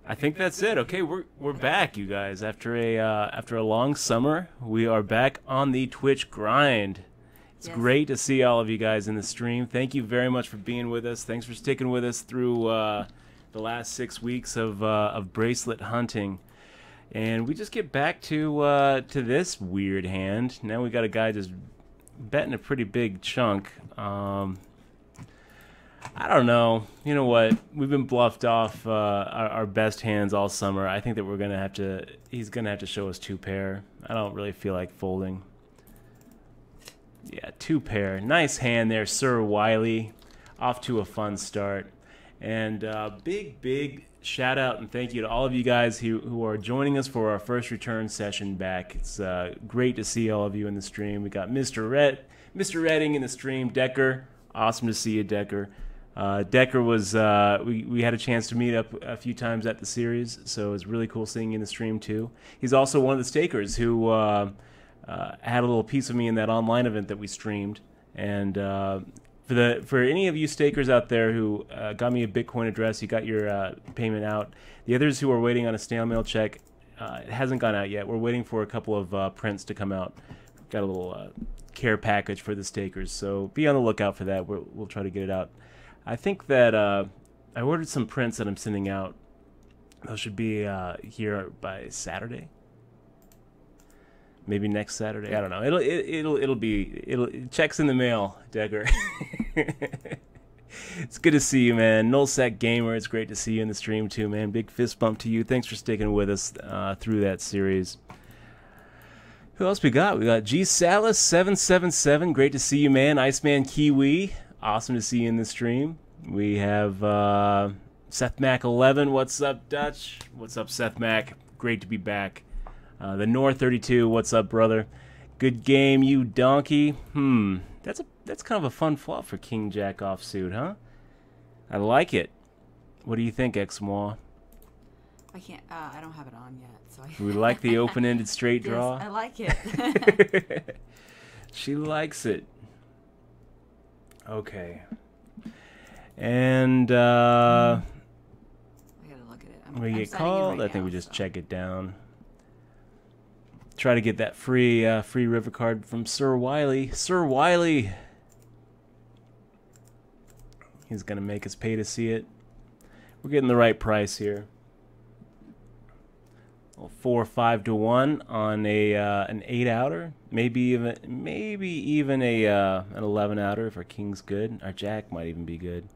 I think that's it. Okay, we're back, you guys. After a long summer, we are back on the Twitch grind. It's great to see all of you guys in the stream. Thank you very much for being with us. Thanks for sticking with us through the last 6 weeks of bracelet hunting. And we just get back to this weird hand. Now we got a guy just betting a pretty big chunk. I don't know. You know what? We've been bluffed off our best hands all summer. I think that we're gonna have to. He's gonna have to show us two pair. I don't really feel like folding. Yeah, two pair. Nice hand there, Sir Wiley. Off to a fun start. And big shout out and thank you to all of you guys who are joining us for our first return session back. It's great to see all of you in the stream. We got Mr. Redding in the stream. Decker, awesome to see you, Decker. Decker was, we had a chance to meet up a few times at the series, so it was really cool seeing you in the stream too. He's also one of the stakers who had a little piece of me in that online event that we streamed. And for any of you stakers out there who got me a Bitcoin address, you got your payment out. The others who are waiting on a snail mail check, it hasn't gone out yet. We're waiting for a couple of prints to come out. Got a little care package for the stakers, so be on the lookout for that. We'll try to get it out. I think that I ordered some prints that I'm sending out. Those should be here by Saturday. Maybe next Saturday. I don't know. It'll be checks in the mail, Decker. It's good to see you, man. Nullsec Gamer, it's great to see you in the stream too, man. Big fist bump to you. Thanks for sticking with us through that series. Who else we got? We got G Salas 777. Great to see you, man. Iceman Kiwi. Awesome to see you in the stream. We have Seth Mac 11. What's up, Dutch? What's up, Seth Mac? Great to be back. The North 32. What's up, brother? Good game, you donkey. That's kind of a fun flop for King Jack offsuit, huh? I like it. What do you think, Exmois? I can't. I don't have it on yet, so. We like the open-ended straight draw. Yes, I like it. She likes it. Okay. And I gotta look at it. we get called. I think we just check it down. Try to get that free river card from Sir Wiley. Sir Wiley. He's gonna make us pay to see it. We're getting the right price here. Well, 4 or 5 to 1 on an 8 outer, maybe even an 11 outer if our king's good. Our jack might even be good.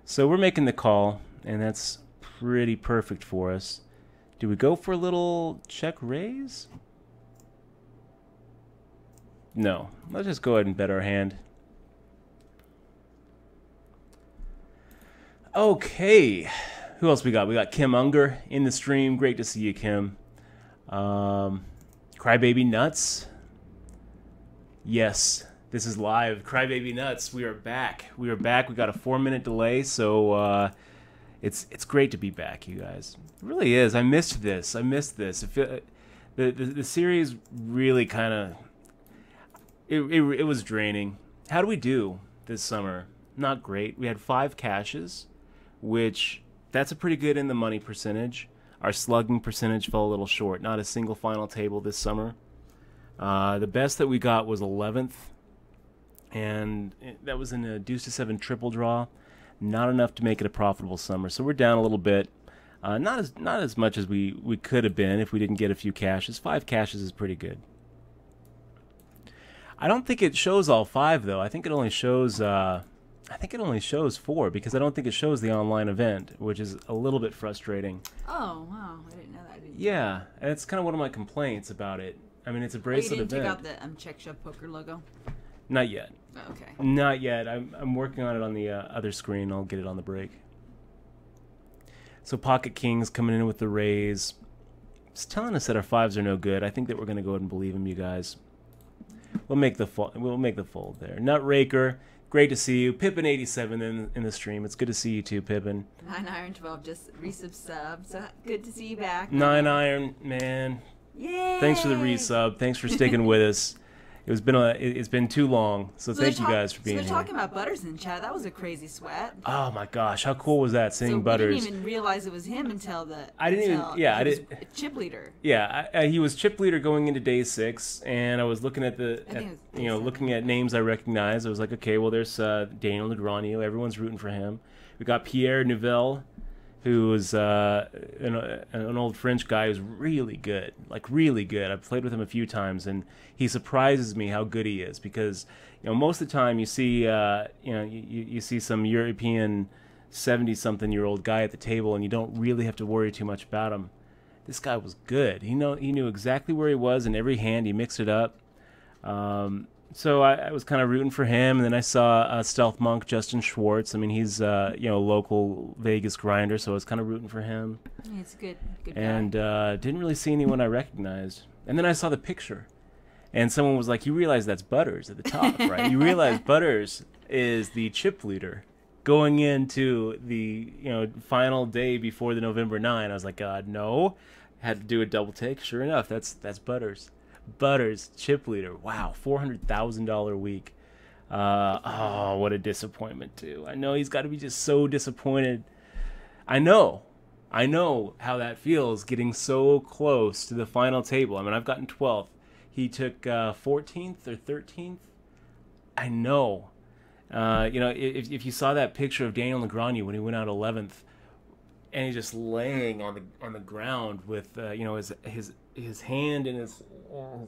So we're making the call, and that's pretty perfect for us. Do we go for a little check raise? No, let's just go ahead and bet our hand. Okay. Who else we got? We got Kim Unger in the stream. Great to see you, Kim. Crybaby Nuts. Yes, this is live. Crybaby Nuts. We are back. We are back. We got a 4-minute delay, so it's great to be back, you guys. It really is. I missed this. I missed this. The series really kind of it was draining. How do we do this summer? Not great. We had 5 caches, which that's a pretty good in the money percentage. Our slugging percentage fell a little short. Not a single final table this summer. The best that we got was 11th, and that was in a deuce to 7 triple draw. Not enough to make it a profitable summer, so we're down a little bit. Not as much as we could have been if we didn't get a few caches. 5 caches is pretty good. I don't think it shows all 5 though. I think it only shows 4 because I don't think it shows the online event, which is a little bit frustrating. Oh wow, I didn't know that. Yeah, and it's kind of one of my complaints about it. I mean, it's a bracelet event. You didn't take out the Check Shove Poker logo? Not yet. Oh, okay. Not yet. I'm working on it on the other screen. I'll get it on the break. So Pocket Kings coming in with the raise. It's telling us that our 5s are no good. I think that we're going to go ahead and believe him, you guys. We'll make the fold there. Nutraker, great to see you. Pippin 87 in the stream. It's good to see you too, Pippin. 9 Iron 12 just resub, so good to see you back. 9 Iron, man. Yay! Thanks for the resub. Thanks for sticking with us. It's been too long. So thank you guys for being here. So here. they're talking about Butters in the chat. That was a crazy sweat. Oh my gosh, how cool was that seeing Butters? We didn't even realize it was him until chip leader. Yeah, he was chip leader going into day 6, and I was looking at looking at names I recognized. I was like, okay, well there's Daniel Negreanu. Everyone's rooting for him. We got Pierre Nouvelle, who was an old French guy who's really good, like really good. I've played with him a few times, and he surprises me how good he is because most of the time you see you see some European 70-something-year-old guy at the table, and you don't really have to worry too much about him. This guy was good. He knew exactly where he was in every hand. He mixed it up. So I was kind of rooting for him, and then I saw Stealth Monk Justin Schwartz. I mean, he's a local Vegas grinder, so I was kind of rooting for him. He's a good guy. And didn't really see anyone I recognized. And then I saw the picture, and someone was like, "You realize that's Butters at the top, right? You realize Butters is the chip leader going into the final day before the November 9." I was like, no. Had to do a double take. Sure enough, that's Butters. Butters, chip leader. Wow, $400,000 week. What a disappointment too. I know he's got to be just so disappointed. I know how that feels, getting so close to the final table. I mean, I've gotten 12th. He took 14th or 13th. I know. If you saw that picture of Daniel Negreanu when he went out 11th, and he's just laying on the ground with his hand and his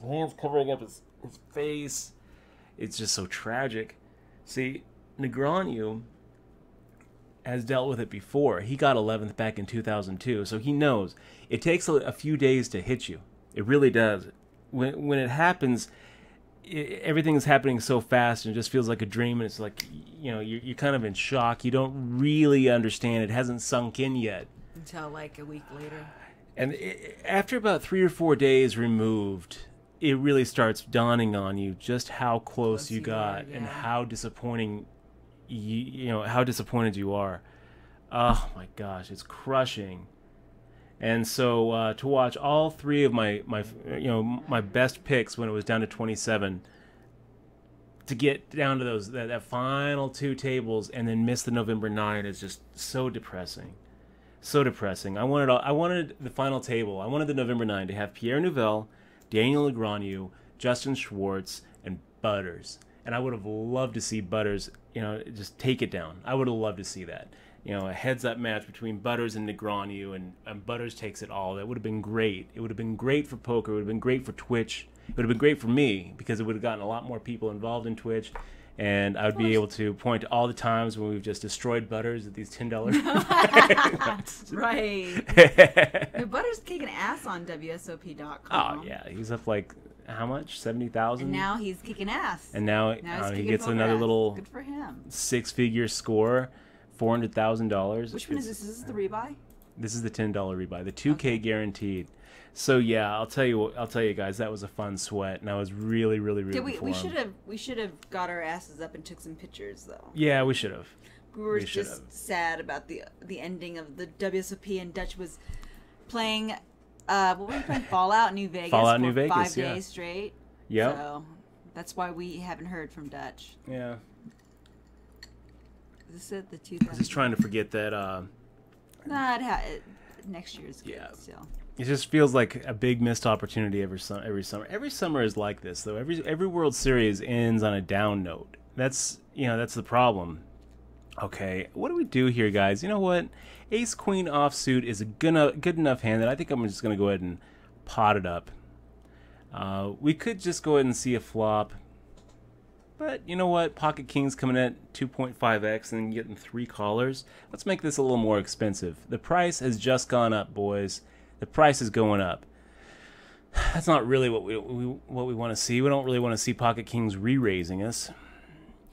hands covering up his face. It's just so tragic. See, Negreanu has dealt with it before. He got 11th back in 2002, so he knows it takes a few days to hit you. It really does. When it happens, everything's happening so fast and it just feels like a dream, and it's like you're kind of in shock. You don't really understand. It hasn't sunk in yet until like a week later. And after about 3 or 4 days removed, it really starts dawning on you just how close you got, and how disappointing how disappointed you are. Oh my gosh, it's crushing. And so to watch all 3 of my best picks when it was down to 27, to get down to that final 2 tables and then miss the November 9 is just so depressing. So depressing. I wanted the final table. I wanted the November 9 to have Pierre Nouvelle, Daniel Negreanu, Justin Schwartz, and Butters. And I would have loved to see Butters, just take it down. I would have loved to see that. A heads-up match between Butters and Negreanu, and Butters takes it all. That would have been great. It would have been great for poker. It would have been great for Twitch. It would have been great for me because it would have gotten a lot more people involved in Twitch, and I would be able to point to all the times when we've just destroyed Butters at these $10. Right. Butters kicking ass on WSOP.com. Oh yeah, he's up like how much? 70,000. And now he's kicking ass. And now he gets another little good for him 6-figure score. $400,000. Which one is this? Is this the rebuy? This is the $10 rebuy, the 2K guaranteed. So yeah, I'll tell you guys, that was a fun sweat, and I was really rooting for him. We should have got our asses up and took some pictures though. Yeah, we should have. We were just sad about the ending of the WSOP, and Dutch was playing what were we playing? Fallout New Vegas for New Vegas, 5 yeah. days straight. Yeah. So that's why we haven't heard from Dutch. Yeah. Is this it? The 2000? I was just trying to forget that. Next year's good still. It just feels like a big missed opportunity every summer. Every summer is like this, though. Every World Series ends on a down note. That's the problem. Okay, what do we do here, guys? You know what? Ace Queen offsuit is a good enough hand that I think I'm just gonna go ahead and pot it up. We could just go ahead and see a flop. But you know what? Pocket King's coming at 2.5x and getting 3 callers. Let's make this a little more expensive. The price has just gone up, boys. The price is going up. That's not really what we want to see. We don't really want to see Pocket Kings re-raising us.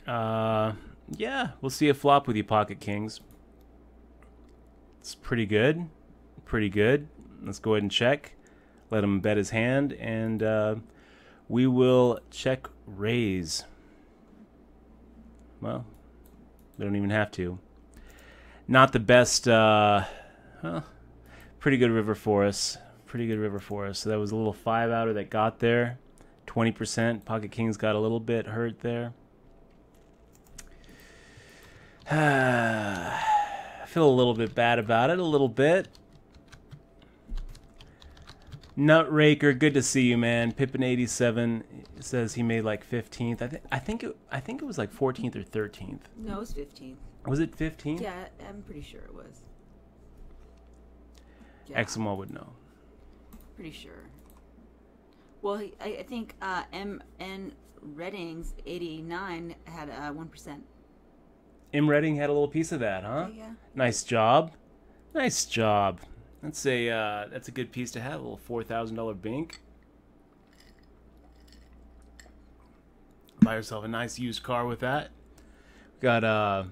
Yeah, we'll see a flop with you, Pocket Kings. It's pretty good. Pretty good. Let's go ahead and check. Let him bet his hand, and we will check raise. Well, we don't even have to. Not the best, pretty good river for us. Pretty good river for us. So that was a little 5-outer that got there. 20%. Pocket Kings got a little bit hurt there. I feel a little bit bad about it, a little bit. Nutraker, good to see you, man. Pippin87 says he made like 15th. I think it was like 14th or 13th. No, it was 15th. Was it 15th? Yeah, I'm pretty sure it was. Yeah. Eximo would know. Pretty sure. Well, I think MN Reddings 89 had 1%. M Redding had a little piece of that, huh? Yeah. Nice job. Nice job. That's a good piece to have. A little $4,000 bink. Buy yourself a nice used car with that. Got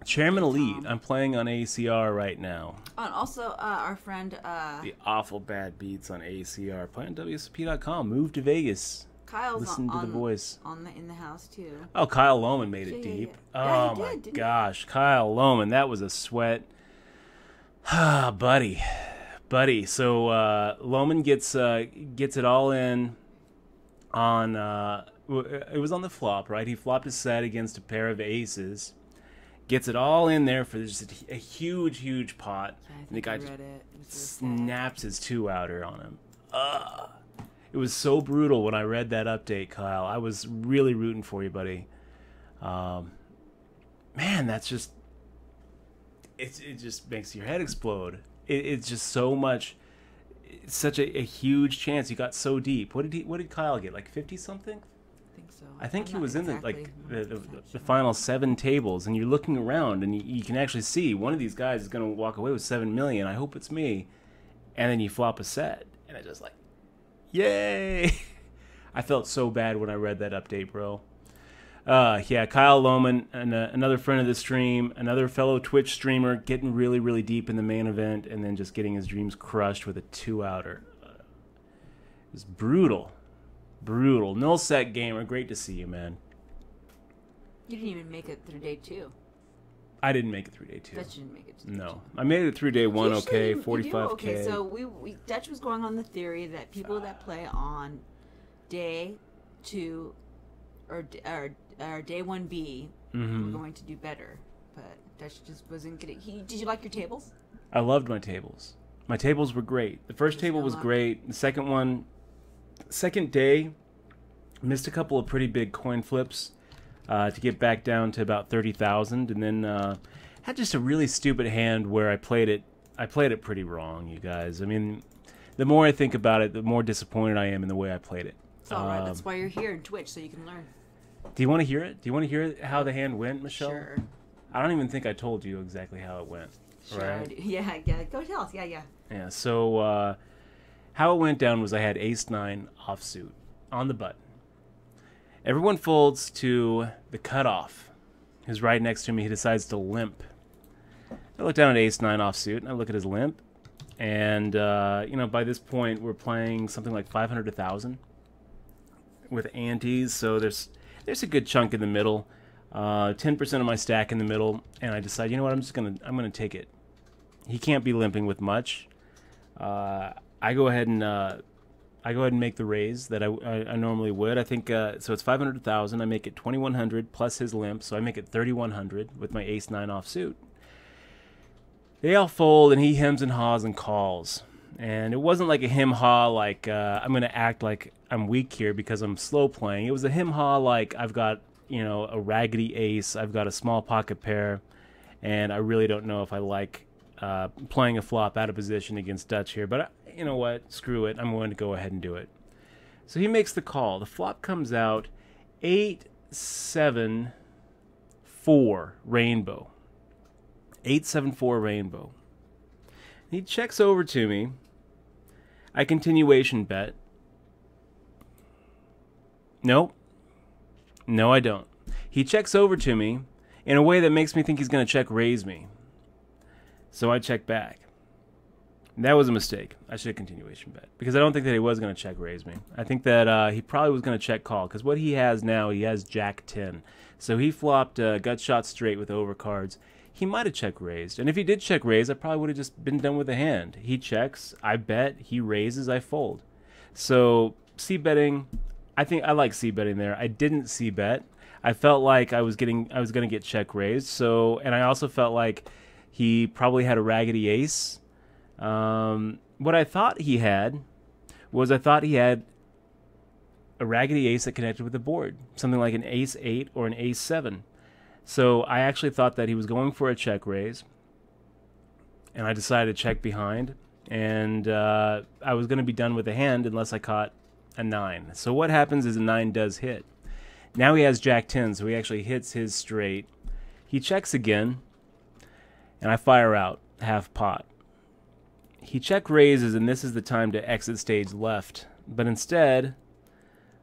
Chairman Elite. I'm playing on ACR right now. Oh, and also our friend the awful bad beats on ACR. Play on WSOP.com. Move to Vegas. Kyle's Listen to the voice. In the house too. Oh, Kyle Lohman made it deep. Yeah. Oh my gosh, Kyle Lohman, that was a sweat. Ah, buddy. So Lohman gets it all in on it was on the flop, right? He flopped his set against a pair of aces. Gets it all in there for just a huge pot. And the guy just snaps his 2-outer on him. It was so brutal when I read that update, Kyle. I was really rooting for you, buddy. Man, that's just... It just makes your head explode. It's just so much... It's such a huge chance. You got so deep. What did Kyle get? Like 50-something? I think so. I think he was in the final 7 tables, and you're looking around, and you can actually see one of these guys is going to walk away with $7 million. I hope it's me. And then you flop a set, and it's just like, yay! I felt so bad when I read that update, bro. Yeah, Kyle Lohman, and another friend of the stream, another fellow Twitch streamer, getting really deep in the main event, and then just getting his dreams crushed with a 2-outer. It was brutal. Null set gamer, great to see you, man. You didn't even make it through day 2. I didn't make it through day 2. Dutch didn't make it. No, I made it through day 1. Okay, 45K. Okay, so Dutch was going on the theory that people that play on day 2 or day 1B were going to do better, but Dutch just wasn't getting. Did you like your tables? I loved my tables. My tables were great. The first table was great. The second day, missed a couple of pretty big coin flips to get back down to about 30,000, and then had just a really stupid hand where I played it pretty wrong, you guys. I mean, the more I think about it, the more disappointed I am in the way I played it. It's all right. That's why you're here in Twitch, so you can learn. Do you want to hear it? Do you want to hear how the hand went, Michelle? Sure. I don't even think I told you exactly how it went. Sure. Right? Yeah. Go tell us. Yeah. Yeah. So how it went down was I had ace-9 offsuit on the button. Everyone folds to the cutoff. Who's right next to me? He decides to limp. I look down at ace-9 offsuit, and I look at his limp. And, by this point, we're playing something like 500 to 1,000 with antes. So there's a good chunk in the middle. 10% of my stack in the middle. And I decide, you know what, I'm gonna take it. He can't be limping with much. I go ahead and make the raise that I normally would. I think so. It's 500 to 1,000. I make it 2,100 plus his limp, so I make it 3,100 with my ace-9 offsuit. They all fold, and he hems and haws and calls. And it wasn't like a hem-haw like I'm going to act like I'm weak here because I'm slow playing. It was a hem-haw like I've got, a raggedy ace, I've got a small pocket pair, and I really don't know if I like playing a flop out of position against Dutch here. But you know what? Screw it. I'm going to go ahead and do it. So he makes the call. The flop comes out 8-7-4 rainbow. 8-7-4 rainbow. He checks over to me. I continuation bet. Nope. No, I don't. He checks over to me in a way that makes me think he's going to check raise me. So I check back. That was a mistake. I should have continuation bet. Because I don't think that he was going to check raise me. I think that he probably was going to check call. Because what he has now, he has Jack 10. So he flopped gut shot straight with overcards. He might have check raised. And if he did check raise, I probably would have just been done with the hand. He checks, I bet, he raises, I fold. So, c-betting, I think I like c-betting there. I didn't c-bet. I felt like I was going to get check raised. So, and I also felt like he probably had a raggedy ace. What I thought he had was a raggedy ace that connected with the board, something like an ace 8 or an ace 7. So I actually thought that he was going for a check raise, and I decided to check behind, and I was going to be done with the hand unless I caught a 9. So what happens is a 9 does hit. Now he has Jack 10, so he actually hits his straight. He checks again, and I fire out half pot. He check raises, and this is the time to exit stage left. But instead,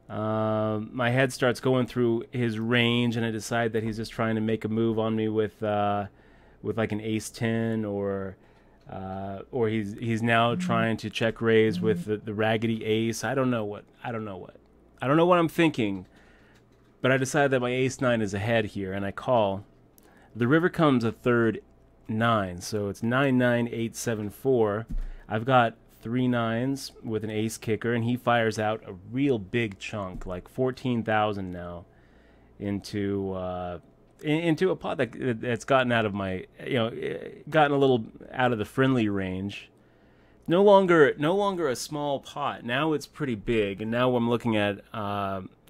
my head starts going through his range, and I decide that he's just trying to make a move on me with like an ace 10, or he's now trying to check raise with the raggedy ace. I don't know what I'm thinking, but I decide that my ace 9 is ahead here, and I call. The river comes a third 9, so it's 99874. I've got 3 9s with an ace kicker, and he fires out a real big chunk, like 14,000 now, into a pot that's gotten out of my, gotten a little out of the friendly range. No longer a small pot. Now it's pretty big, and now I'm looking at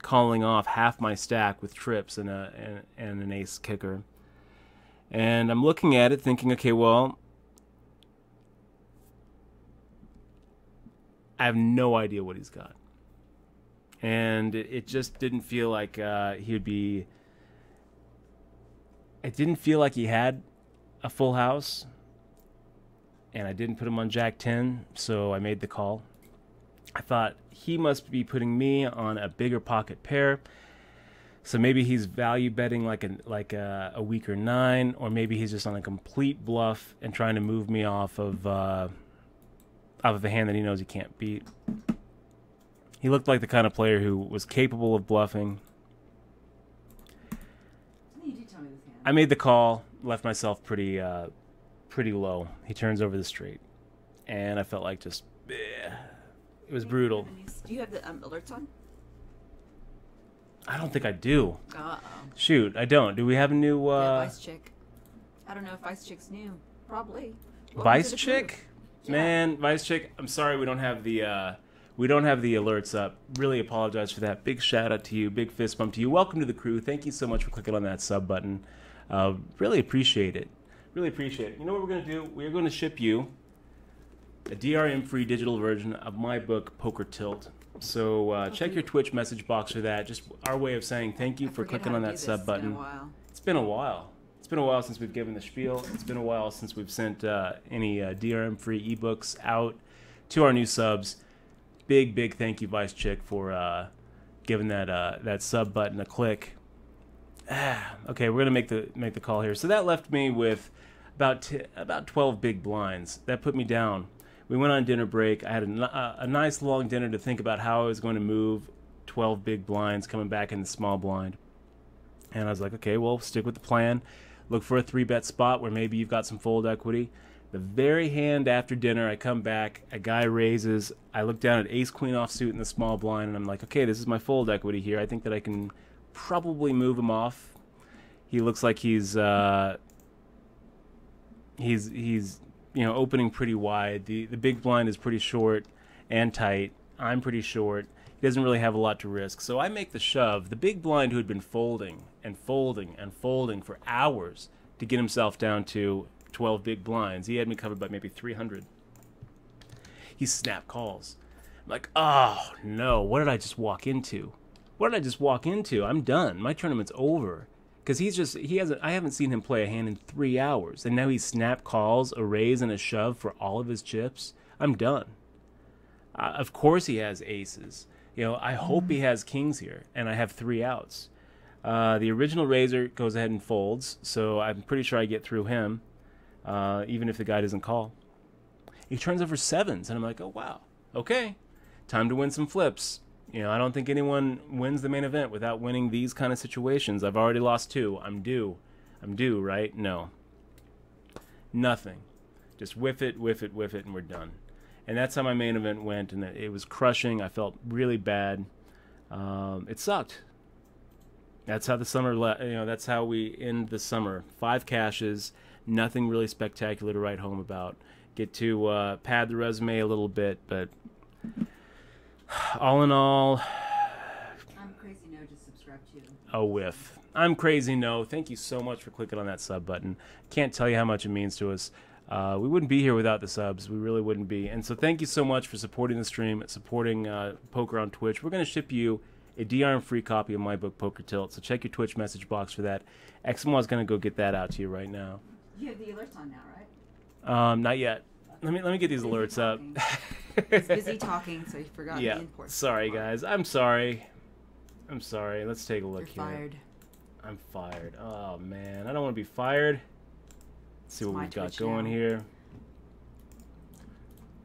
calling off half my stack with trips and an ace kicker. And I'm looking at it thinking, okay, well, I have no idea what he's got. And it just didn't feel like he would be... It didn't feel like he had a full house. And I didn't put him on Jack 10, so I made the call. I thought he must be putting me on a bigger pocket pair. So maybe he's value betting like a weaker 9, or maybe he's just on a complete bluff and trying to move me off of the hand that he knows he can't beat. He looked like the kind of player who was capable of bluffing. You did tell me this hand. I made the call, left myself pretty low. He turns over the straight, and I felt like just, it was brutal. Do you have the alerts on? I don't think I do. Uh-oh. Shoot, I don't. Do we have a new... Vice Chick. I don't know if Vice Chick's new. Probably. Vice Chick? Yeah. Man, Vice Chick, I'm sorry we don't have the alerts up. Really apologize for that. Big shout out to you. Big fist bump to you. Welcome to the crew. Thank you so much for clicking on that sub button. Really appreciate it. Really appreciate it. You know what we're going to do? We're going to ship you a DRM-free digital version of my book, Poker Tilt. So check your Twitch message box for that. Just our way of saying thank you for clicking on that sub button. It's been a while. It's been a while since we've given the spiel. It's been a while since we've sent any DRM-free ebooks out to our new subs. Big thank you, Vice Chick, for giving that sub button a click. Okay, we're gonna make the call here. So that left me with about 12 big blinds. That put me down. We went on dinner break. I had a nice long dinner to think about how I was going to move 12 big blinds coming back in the small blind. And I was like, okay, well, stick with the plan. Look for a 3-bet spot where maybe you've got some fold equity. The very hand after dinner, I come back, a guy raises. I look down at ace-queen offsuit in the small blind, and I'm like, okay, this is my fold equity here. I think that I can probably move him off. He looks like he's opening pretty wide. The big blind is pretty short and tight. I'm pretty short. He doesn't really have a lot to risk. So I make the shove. The big blind, who had been folding and folding and folding for hours to get himself down to 12 big blinds. He had me covered by maybe 300. He snap calls. I'm like, oh no, what did I just walk into? What did I just walk into? I'm done. My tournament's over. Because I haven't seen him play a hand in 3 hours, and now he snap calls a raise and a shove for all of his chips. I'm done. Of course he has aces. I hope he has kings here, and I have 3 outs. The original raiser goes ahead and folds, so I'm pretty sure I get through him, even if the guy doesn't call. He turns over 7s, and I'm like, oh wow, okay, time to win some flips. I don't think anyone wins the main event without winning these kind of situations. I've already lost 2. I'm due, right? No. Nothing. Just whiff it, and we're done. And that's how my main event went, and it was crushing. I felt really bad. It sucked. That's how the summer, that's how we end the summer. 5 caches, nothing really spectacular to write home about. Get to pad the resume a little bit, but all in all, I'm Crazy No, just subscribe to. A whiff. I'm Crazy No. Thank you so much for clicking on that sub button. Can't tell you how much it means to us. We wouldn't be here without the subs. We really wouldn't be. And so thank you so much for supporting the stream, supporting Poker on Twitch. We're going to ship you a DRM-free copy of my book, Poker Tilt. So check your Twitch message box for that. Exmo's going to go get that out to you right now. You have the alerts on now, right? Not yet. Let me get these alerts up. He's busy talking, so he forgot the import. Sorry, guys. I'm sorry. Let's take a look You're here. fired. I'm fired. Oh, man. I don't want to be fired. Let's see what we've got going here.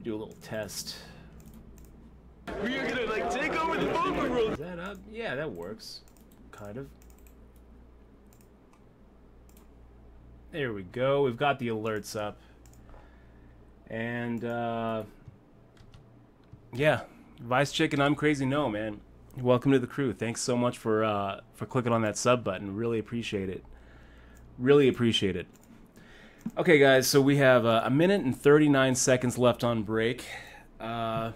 Do a little test. We are gonna take over the poker world. Is that up? Yeah, that works. Kind of. There we go. We've got the alerts up. And yeah, Vice Chicken, I'm Crazy No, man. Welcome to the crew. Thanks so much for clicking on that sub button. Really appreciate it. Really appreciate it. Okay, guys, so we have a minute and 39 seconds left on break. Let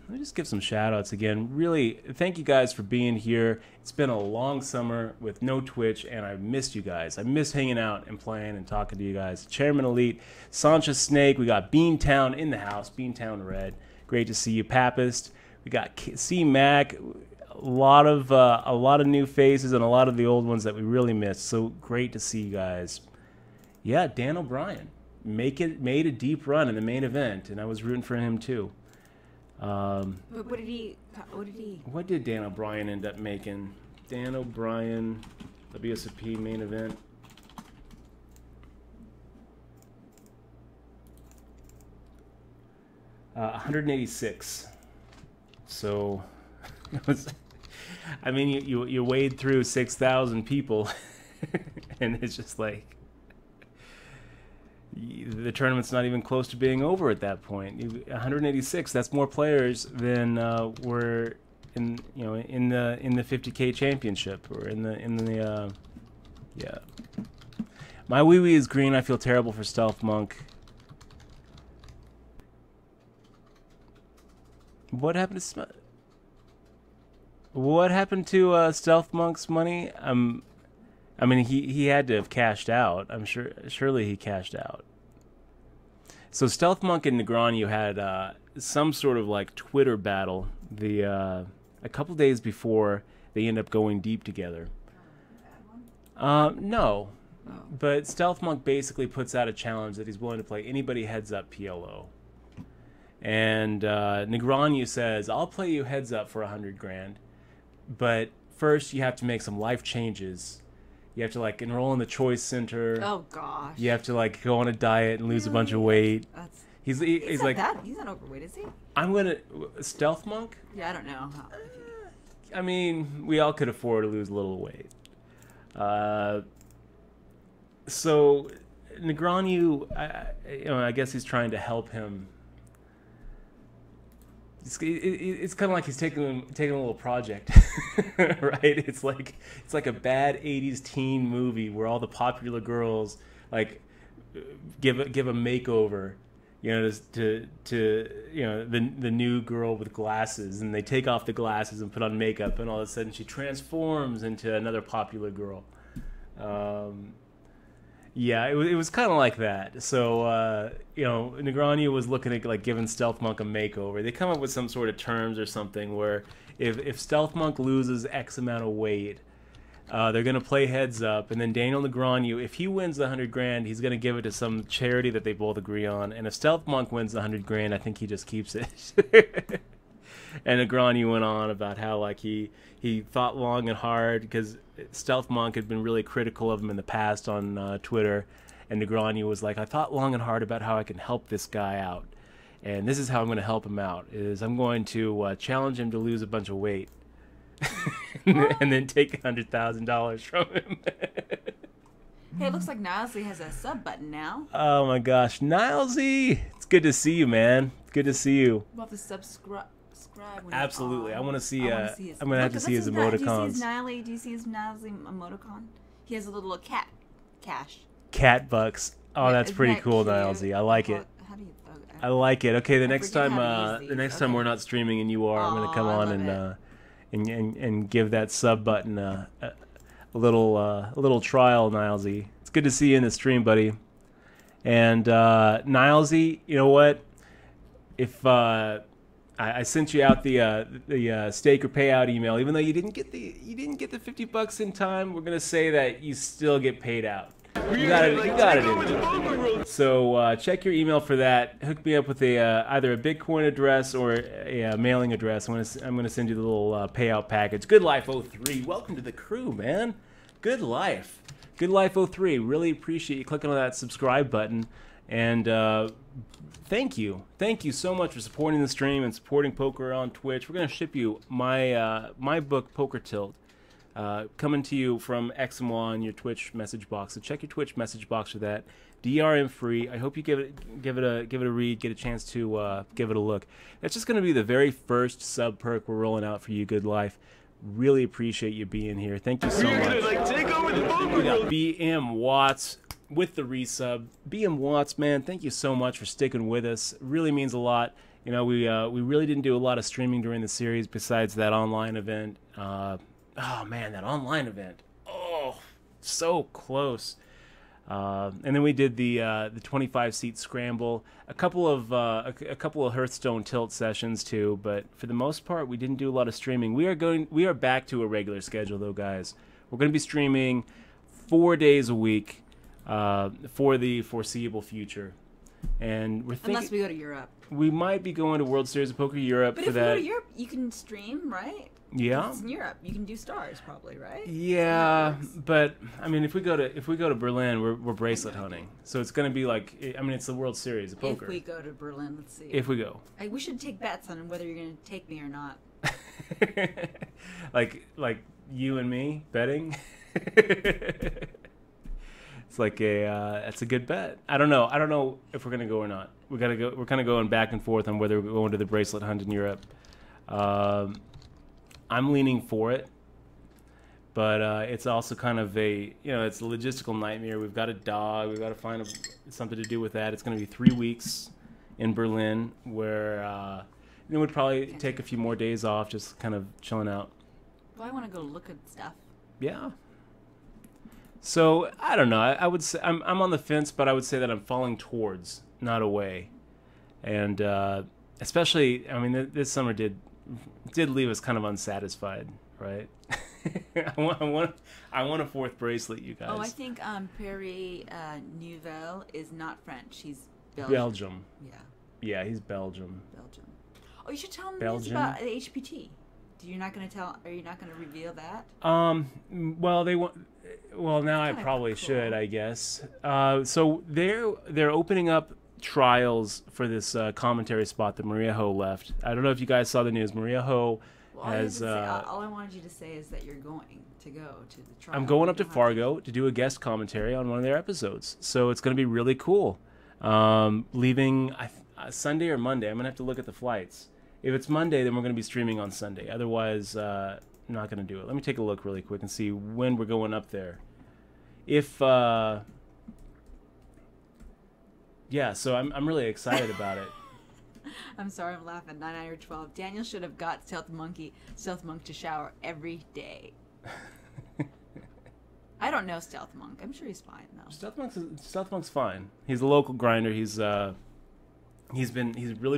me just give some shout-outs again. Really, thank you guys for being here. It's been a long summer with no Twitch, and I missed you guys. I miss hanging out and playing and talking to you guys. Chairman Elite, Sancha Snake, we got Beantown in the house, Beantown Red. Great to see you, Papist. We got C-Mac, a lot of new faces and a lot of the old ones that we really missed. So great to see you guys. Yeah, Dan O'Brien made a deep run in the main event, and I was rooting for him too. What did Dan O'Brien end up making? Dan O'Brien, WSOP main event. $186. So, I mean, you wade through 6,000 people, and it's just like the tournament's not even close to being over at that point. 186. That's more players than were in the 50K championship or in the yeah. My wee wee is green. I feel terrible for Stealth Monk. What happened to Stealth Monk's money? I mean, he had to have cashed out. I'm sure. Surely he cashed out. So Stealth Monk and Negreanu had some sort of like Twitter battle a couple days before they end up going deep together. No, but Stealth Monk basically puts out a challenge that he's willing to play anybody heads up PLO, and Negreanu says, "I'll play you heads up for $100,000, but first you have to make some life changes." You have to like enroll in the choice center. Oh gosh. You have to like go on a diet and lose a bunch of weight. He's like he's not overweight, is he? I'm gonna Stealth Monk. Yeah, I don't know. I mean, we all could afford to lose a little weight. So Negreanu, I guess he's trying to help him. It's kind of like he's taking a little project, right? It's like a bad '80s teen movie where all the popular girls like give a makeover, to the new girl with glasses, and they take off the glasses and put on makeup, and all of a sudden she transforms into another popular girl. Yeah, it was kind of like that. So, Negreanu was looking at like giving Stealth Monk a makeover. They come up with some sort of terms or something where if Stealth Monk loses X amount of weight, they're going to play heads up. And then Daniel Negreanu, if he wins the $100,000, he's going to give it to some charity that they both agree on. And if Stealth Monk wins the $100,000, I think he just keeps it. And Negreanu went on about how like he thought long and hard because Stealth Monk had been really critical of him in the past on Twitter, and Negreanu was like, I thought long and hard about how I can help this guy out, and this is how I'm going to help him out, is I'm going to challenge him to lose a bunch of weight and then take $100,000 from him. Hey, it looks like Nilesley has a sub button now. Oh my gosh, Nilesy! It's good to see you, man. Good to see you. We'll have to subscribe subscribe. Absolutely. I want to see. I wanna see his, I'm gonna have to see his emoticons. Do you see his Niles emoticon? He has a little cat cash. Cat bucks. Oh, Yeah, that's isn't pretty that cool, cute? Nilesy. I like it. How do you? I like it. Okay, the I next forget time, how to use the next these. time Okay. we're not streaming and you are, I'm gonna come Aw, I on love and give that sub button a little trial, Nilesy. It's good to see you in the stream, buddy. And Nilesy, you know what? If I sent you out the stake or payout email, even though you didn't get the $50 in time, we're gonna say that you still get paid out. You got it in. So check your email for that. Hook me up with either a Bitcoin address or a mailing address. I'm gonna send you the little payout package. Good Life 03. Welcome to the crew, man. Good Life 03. Really appreciate you clicking on that subscribe button. And thank you so much for supporting the stream and supporting poker on Twitch. We're gonna ship you my book, Poker Tilt. Coming to you from XMY on your Twitch message box. So check your Twitch message box for that. DRM free. I hope you give it a read, get a chance to give it a look. That's just going to be the very first sub perk we're rolling out for you, Good Life. Really appreciate you being here. Thank you so much. Take over the poker We got world. BM Watts with the resub. BM Watts, man, thank you so much for sticking with us. It really means a lot. You know, we really didn't do a lot of streaming during the series besides that online event. Oh man, that online event. Oh, so close. And then we did the 25-seat scramble, a couple of Hearthstone tilt sessions too. But for the most part, we didn't do a lot of streaming. We are back to a regular schedule though, guys. We're going to be streaming 4 days a week for the foreseeable future. And we're thinking, Unless we go to Europe. we might be going to World Series of Poker Europe But for if you that. go to Europe, you can stream, right? Yeah. It's in Europe. You can do stars, probably, right? Yeah, That's how it works. but I mean, if we go to Berlin, we're bracelet hunting, so it's gonna be like, I mean, it's the World Series of poker. If we go to Berlin, let's see. If we go, We should take bets on whether you're going to take me or not. like you and me betting. It's like that's a good bet. I don't know if we're gonna go or not. We're kind of going back and forth on whether we're going to the bracelet hunt in Europe. I'm leaning for it, but it's also kind of it's a logistical nightmare. We've got a dog. We've got to find something to do with that. It's going to be 3 weeks in Berlin, where we'd probably take a few more days off, just kind of chilling out. Well, I want to go look at stuff. Yeah. So I don't know. I would say I'm on the fence, but I would say that I'm falling towards, not away, and especially, I mean, this summer did leave us kind of unsatisfied, right? I want a fourth bracelet, you guys. Oh, I think Perry Nouvelle is not French. He's Belgium. Yeah, Yeah, he's Belgium. Belgium. Oh, you should tell him this Belgium? about the HPT. Are you not going to reveal that? Well, they want. Well, now I Kinda probably cool. should, I guess. So they're opening up trials for this commentary spot that Maria Ho left. I don't know if you guys saw the news. Maria Ho Well, has. all I wanted you to say is that you're going to go to the trial. I'm going up to You don't have Fargo to do a guest commentary on one of their episodes. So it's going to be really cool. Leaving Sunday or Monday. I'm going to have to look at the flights. If it's Monday, then we're going to be streaming on Sunday. Otherwise, I'm not going to do it. Let me take a look really quick and see when we're going up there. If yeah, so I'm really excited about it. I'm sorry, I'm laughing. 9 or 12. Daniel should have got Stealth Monk to shower every day. I don't know Stealth Monk. I'm sure he's fine though. Stealth Monk's fine. He's a local grinder. He's really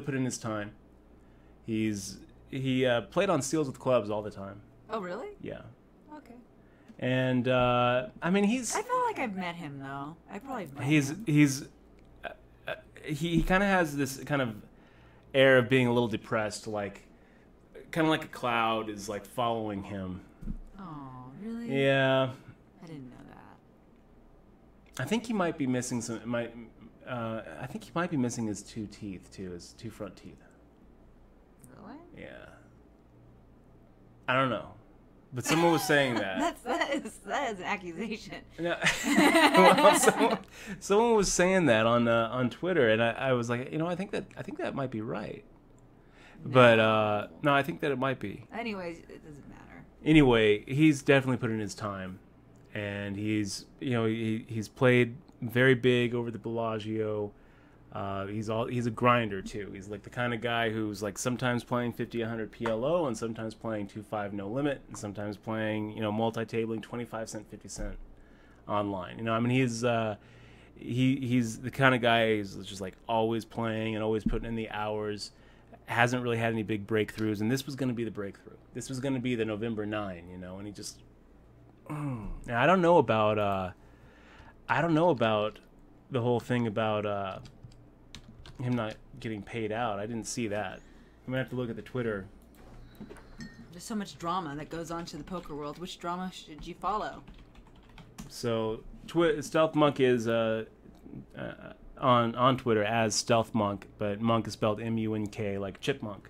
put in his time. He played on Steals with Clubs all the time. Oh really? Yeah. Okay. And I mean, I feel like I've met him though. I probably met him. He kind of has this kind of air of being a little depressed, like kind of like a cloud is like following him. Oh really? Yeah. I didn't know that. I think he might be missing I think he might be missing his 2 teeth too, his 2 front teeth. Really? Yeah. I don't know, but someone was saying that. that is an accusation. No. Well, someone was saying that on Twitter, and I was like, I think that might be right. But no, I think that it might be. Anyways, it doesn't matter. Anyway, he's definitely put in his time, and he's he's played very big over the Bellagio. He's a grinder too. He's like the kind of guy who's like sometimes playing 50, 100 PLO, and sometimes playing 2-5 no limit, and sometimes playing multi-tabling 25-cent, 50-cent online. I mean he's the kind of guy who's just like always playing and always putting in the hours. Hasn't really had any big breakthroughs, and this was going to be the breakthrough. This was going to be the November 9, and he just. I don't know about the whole thing about him not getting paid out. I didn't see that. I'm gonna have to look at the Twitter. There's so much drama that goes on to the poker world. Which drama should you follow? So, Stealth Monk is on Twitter as Stealth Monk, but Monk is spelled M-U-N-K, like chipmunk.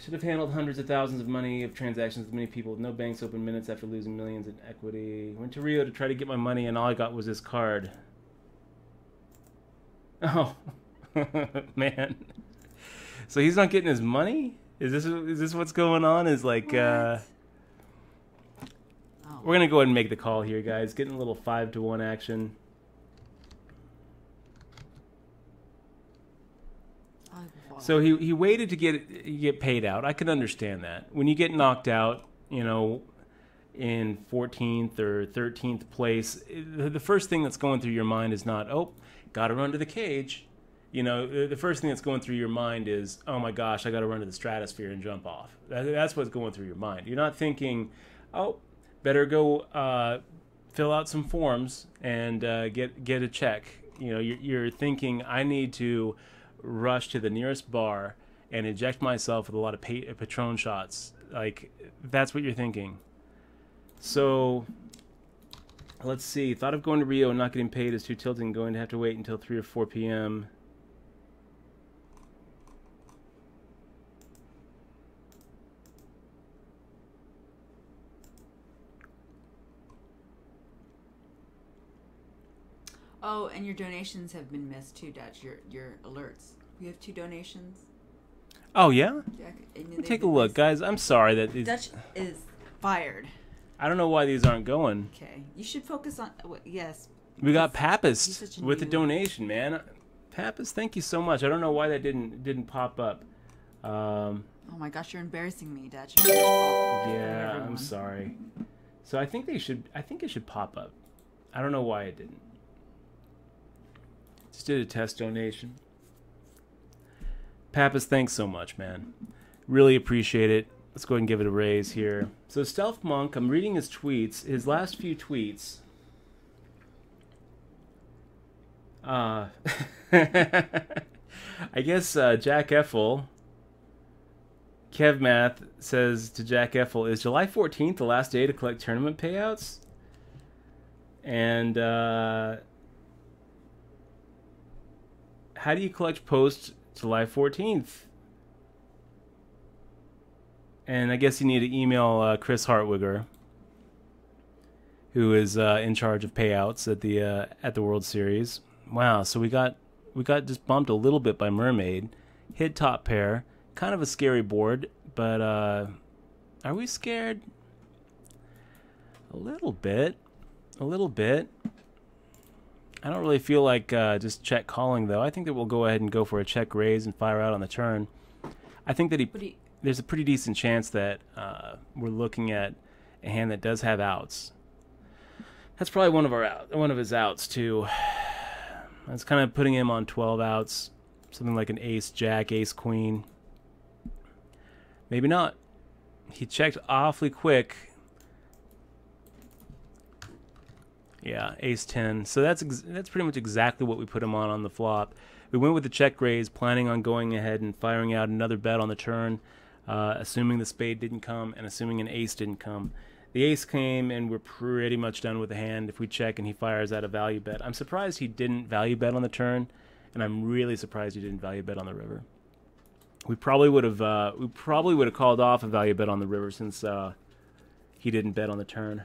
Should have handled hundreds of thousands of money of transactions with many people with no banks open minutes after losing millions in equity. Went to Rio to try to get my money, and all I got was this card. Oh, man. So he's not getting his money? Is this what's going on? Is like, we're going to go ahead and make the call here, guys. Getting a little 5-to-1 action. So he waited to get paid out. I can understand that. When you get knocked out, in 14th or 13th place, the first thing that's going through your mind is not, oh, got to run to the cage. The first thing that's going through your mind is, oh my gosh, I got to run to the stratosphere and jump off. That's what's going through your mind. You're not thinking, oh, better go fill out some forms and get a check. You're thinking, I need to rush to the nearest bar and inject myself with a lot of Patron shots. Like, that's what you're thinking. So, let's see. Thought of going to Rio and not getting paid is too tilting. Going to have to wait until 3 or 4 p.m. Oh, and your donations have been missed too, Dutch. Your alerts. We have 2 donations. Oh, yeah? Yeah, Take a look, guys. I'm sorry that these... Dutch is fired. I don't know why these aren't going. Okay. You should focus on... Yes. We got Pappas with a donation, man. Pappas, thank you so much. I don't know why that didn't pop up. Oh my gosh, you're embarrassing me, Dutch. Yeah, I'm sorry. So I think it should pop up. I don't know why it didn't. Just did a test donation. Pappas, thanks so much, man. Really appreciate it. Let's go ahead and give it a raise here. So Stealth Monk, I'm reading his tweets. His last few tweets. I guess Jack Effel, KevMath says to Jack Effel, is July 14th the last day to collect tournament payouts? And how do you collect post July 14th? And I guess you need to email Chris Hartwigger, who is in charge of payouts at the World Series. Wow, so we got just bumped a little bit by Mermaid. Hit top pair. Kind of a scary board, but are we scared? A little bit. A little bit. I don't really feel like just check calling, though. I think that we'll go ahead and go for a check raise and fire out on the turn. I think that there's a pretty decent chance that we're looking at a hand that does have outs. That's probably one of his outs, too. That's kind of putting him on 12 outs. Something like an ace, jack, ace, queen. Maybe not. He checked awfully quick. Yeah, ace 10. So that's pretty much exactly what we put him on the flop. We went with the check raise, planning on going ahead and firing out another bet on the turn, assuming the spade didn't come and assuming an ace didn't come. The ace came, and we're pretty much done with the hand if we check and he fires out a value bet. I'm surprised he didn't value bet on the turn, and I'm really surprised he didn't value bet on the river. We probably would have called off a value bet on the river since he didn't bet on the turn.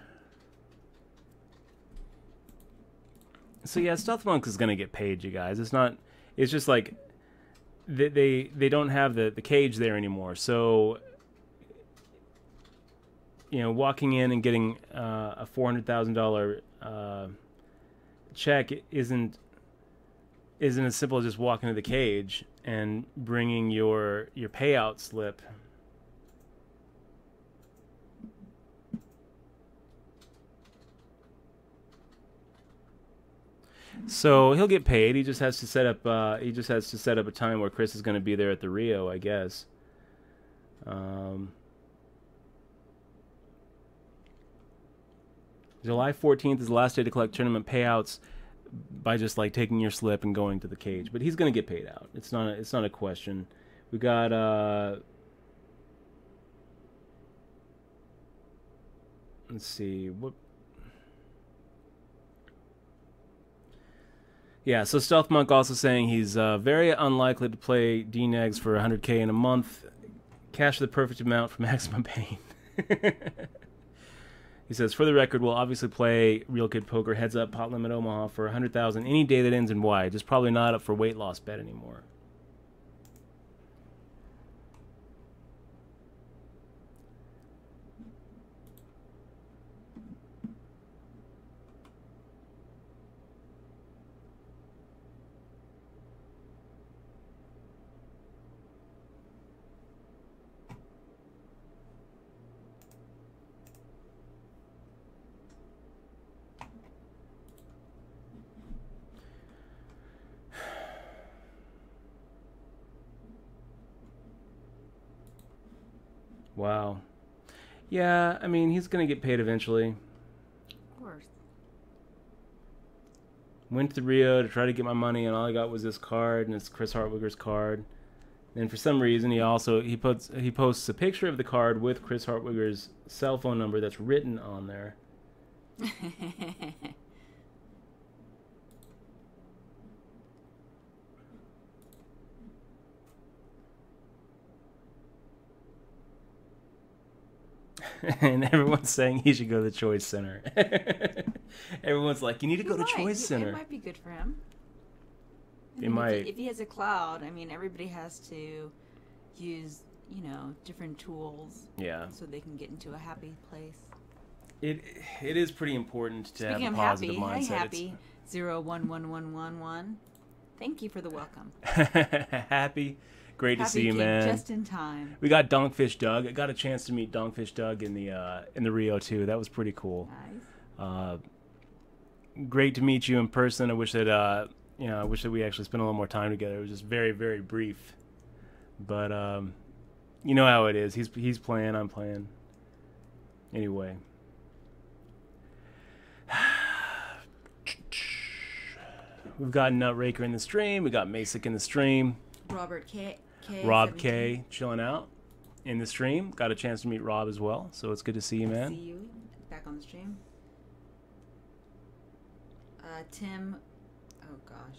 So yeah, Stealth Monk is gonna get paid, you guys. It's just like they don't have the cage there anymore. So, walking in and getting a $400,000 check isn't as simple as just walking to the cage and bringing your payout slip. So he'll get paid. He just has to set up. A time where Chris is going to be there at the Rio, I guess. July 14th is the last day to collect tournament payouts by just like taking your slip and going to the cage. But he's going to get paid out. It's not a question. We got let's see what. Yeah, so Stealth Monk also saying he's very unlikely to play D-Negs for 100K in a month. Cash the perfect amount for maximum pain. He says, for the record, we'll obviously play Real Kid Poker Heads Up Pot Limit Omaha for 100,000 any day that ends in Y. Just probably not up for weight loss bet anymore. Wow. Yeah, I mean, he's going to get paid eventually. Of course. Went to the Rio to try to get my money, and all I got was this card, and it's Chris Hartwigger's card. And for some reason, he posts a picture of the card with Chris Hartwigger's cell phone number that's written on there. And everyone's saying he should go to the Choice Center. Everyone's like, you need to go to Choice Center. It might be good for him. If he has a cloud, I mean, everybody has to use, different tools. Yeah. So they can get into a happy place. It is pretty important to have a positive mindset. Hi, Happy 011111. Thank you for the welcome. Happy. Great to see you, man. Just in time. We got Donkfish Doug. I got a chance to meet Donkfish Doug in the Rio too. That was pretty cool. Nice. Great to meet you in person. I wish that I wish that we actually spent a little more time together. It was just very, very brief. But you know how it is. He's playing, I'm playing. Anyway. We've got Nutraker in the stream. We got Masick in the stream. Rob K chilling out in the stream. Got a chance to meet Rob as well, so it's good to see you, man. See you back on the stream. Tim, oh gosh.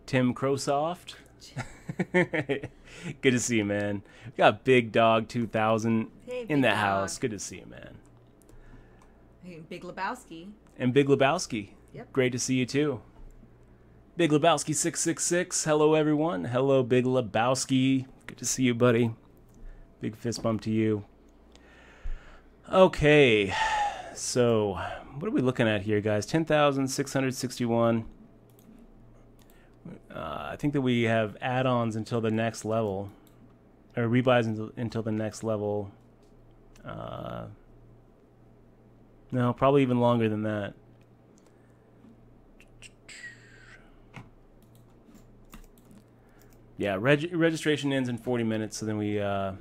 Tim Crosoft. Good to see you, man. We got Big Dog 2000 in the house. Good to see you, man. Hey, Big Lebowski. And Big Lebowski. Yep. Great to see you too. Big Lebowski 666. Hello, everyone. Hello, Big Lebowski. Good to see you, buddy. Big fist bump to you. Okay. So, what are we looking at here, guys? 10,661. I think that we have add-ons until the next level. Or rebuys until the next level. No, probably even longer than that. Yeah, registration ends in 40 minutes, so then then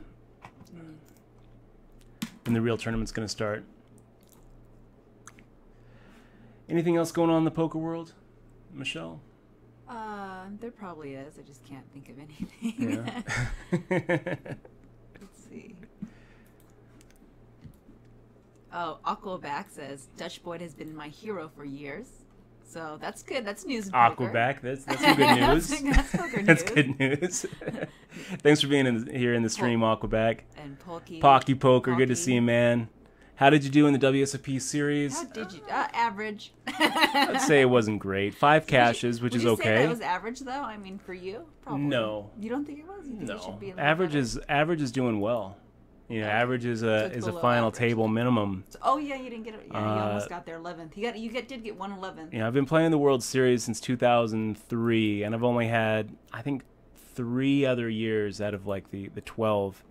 the real tournament's going to start. Anything else going on in the poker world, Michelle? There probably is. I just can't think of anything. Yeah. Let's see. Oh, Aquaback says, Dutch Boyd has been my hero for years. So that's good. That's news in poker. Aquaback, that's some good news. That's poker news. That's good news. Thanks for being here in the stream, Aquaback. And Pocky Poker, good to see you, man. How did you do in the WSOP series? How did you? Average. I'd say it wasn't great. 5 caches, which is Would you okay. say that was average, though? I mean, for you? Probably. No. You don't think it was? You think it should No. be a little Average is doing well. You know, average is a below final average. table minimum. Oh, yeah, you didn't get it. Yeah, you almost got there 11th. You did get 111th. You know, I've been playing the World Series since 2003, and I've only had, I think, 3 other years out of like the 12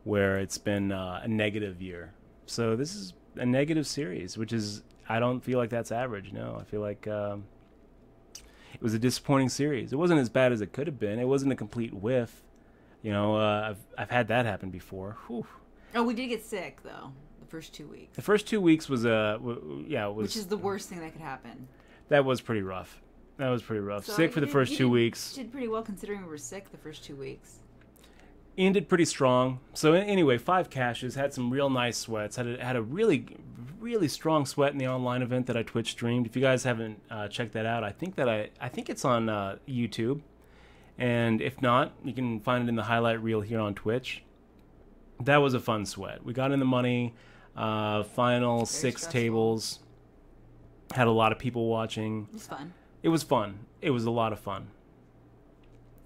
where it's been a negative year. So this is a negative series, which is, I don't feel like that's average. No, I feel like it was a disappointing series. It wasn't as bad as it could have been. It wasn't a complete whiff. You know, I've had that happen before. Whew. Oh, we did get sick, though, the first 2 weeks. The first 2 weeks was it was. Which is the worst thing that could happen. That was pretty rough. That was pretty rough. So Sick for the first 2 weeks. You did pretty well considering we were sick the first 2 weeks. Ended pretty strong. So anyway, 5 caches, had some real nice sweats. Had a really, really strong sweat in the online event that I Twitch streamed. If you guys haven't checked that out, I think it's on YouTube. And if not, you can find it in the highlight reel here on Twitch. That was a fun sweat. We got in the money. Final 6 stressful. tables. Had a lot of people watching. It was fun. It was fun. It was a lot of fun.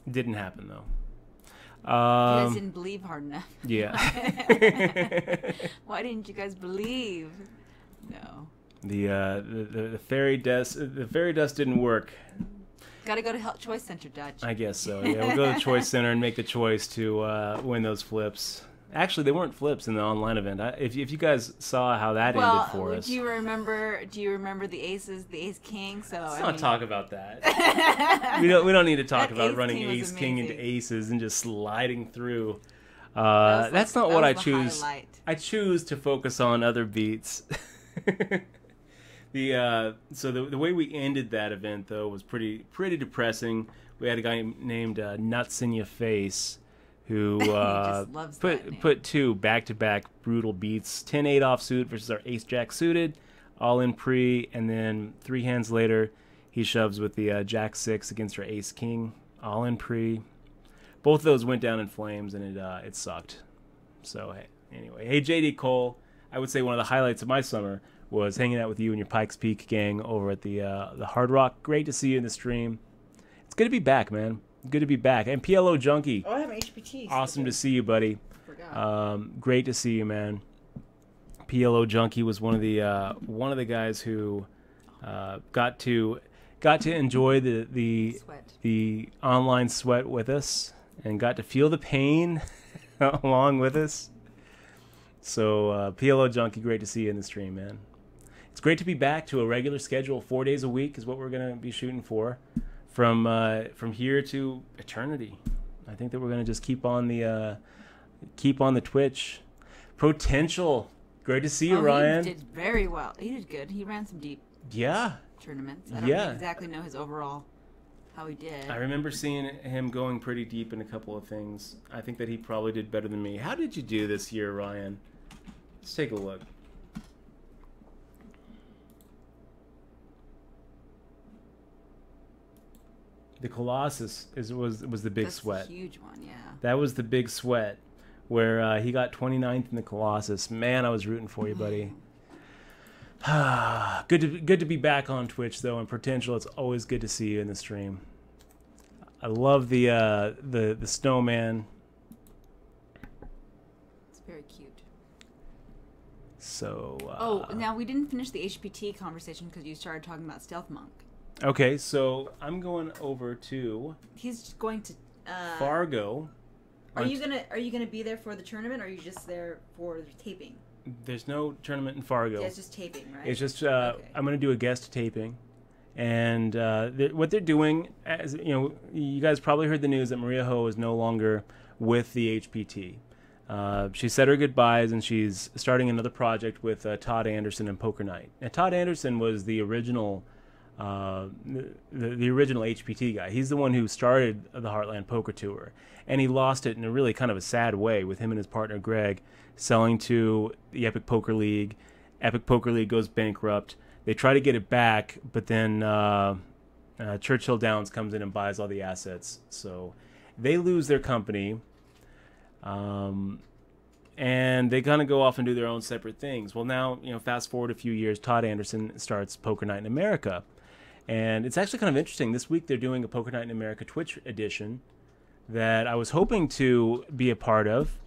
It didn't happen, though. You guys didn't believe hard enough. Yeah. Why didn't you guys believe? No. The fairy dust didn't work. Got to go to Health Choice Center, Dutch. I guess so. Yeah, we'll go to the Choice Center and make the choice to win those flips. Actually, they weren't flips in the online event. If you guys saw how that ended for us. Do you remember the aces, the ace king? So Let's not talk about that. we don't need to talk about running ace king into aces and just sliding through. That's not what I choose. Highlight. I choose to focus on other beats. So the way we ended that event though was pretty depressing. We had a guy named Nuts in Your Face who just loves that name. put 2 back-to-back brutal beats, 10-8 offsuit versus our ace-jack suited, all in pre, and then 3 hands later, he shoves with the jack-6 against our ace-king, all in pre. Both of those went down in flames, and it sucked. So, anyway. Hey, JD Cole, I would say one of the highlights of my summer was hanging out with you and your Pikes Peak gang over at the Hard Rock. Great to see you in the stream. It's good to be back, man. Good to be back. And PLO Junkie. Oh, I have an HPT. Awesome to see you, buddy. Great to see you, man. PLO Junkie was one of the guys who got to enjoy the online sweat with us and got to feel the pain along with us. So PLO Junkie, great to see you in the stream, man. It's great to be back to a regular schedule. 4 days a week is what we're going to be shooting for. From here to eternity. I think that we're gonna just keep on the Twitch. Potential, great to see you, Ryan. He did very well. He did good. He ran some deep tournaments. I don't exactly know his overall how he did. I remember seeing him going pretty deep in a couple of things. I think that he probably did better than me. How did you do this year, Ryan? Let's take a look. The Colossus was the big sweat. That's a huge one, yeah. That was the big sweat, where he got 29th in the Colossus. Man, I was rooting for you, buddy. Good to be back on Twitch though, and Potential. It's always good to see you in the stream. I love the snowman. It's very cute. So. Now we didn't finish the HPT conversation because you started talking about Stealth Monk. Okay, so I'm going over to. He's going to Fargo. Are you gonna be there for the tournament, or are you just there for the taping? There's no tournament in Fargo. Yeah, it's just taping, right? It's just I'm going to do a guest taping, and what they're doing, as you know, you guys probably heard the news that Maria Ho is no longer with the HPT. She said her goodbyes, and she's starting another project with Todd Anderson and Poker Night. And Todd Anderson was the original. The original HPT guy. He's the one who started the Heartland Poker Tour, and he lost it in a really kind of a sad way with him and his partner Greg selling to the Epic Poker League. Epic Poker League goes bankrupt. They try to get it back, but then Churchill Downs comes in and buys all the assets, so they lose their company. and they kind of go off and do their own separate things. Well, now, fast forward a few years, Todd Anderson starts Poker Night in America. And it's actually kind of interesting. This week they're doing a Poker Night in America Twitch edition that I was hoping to be a part of.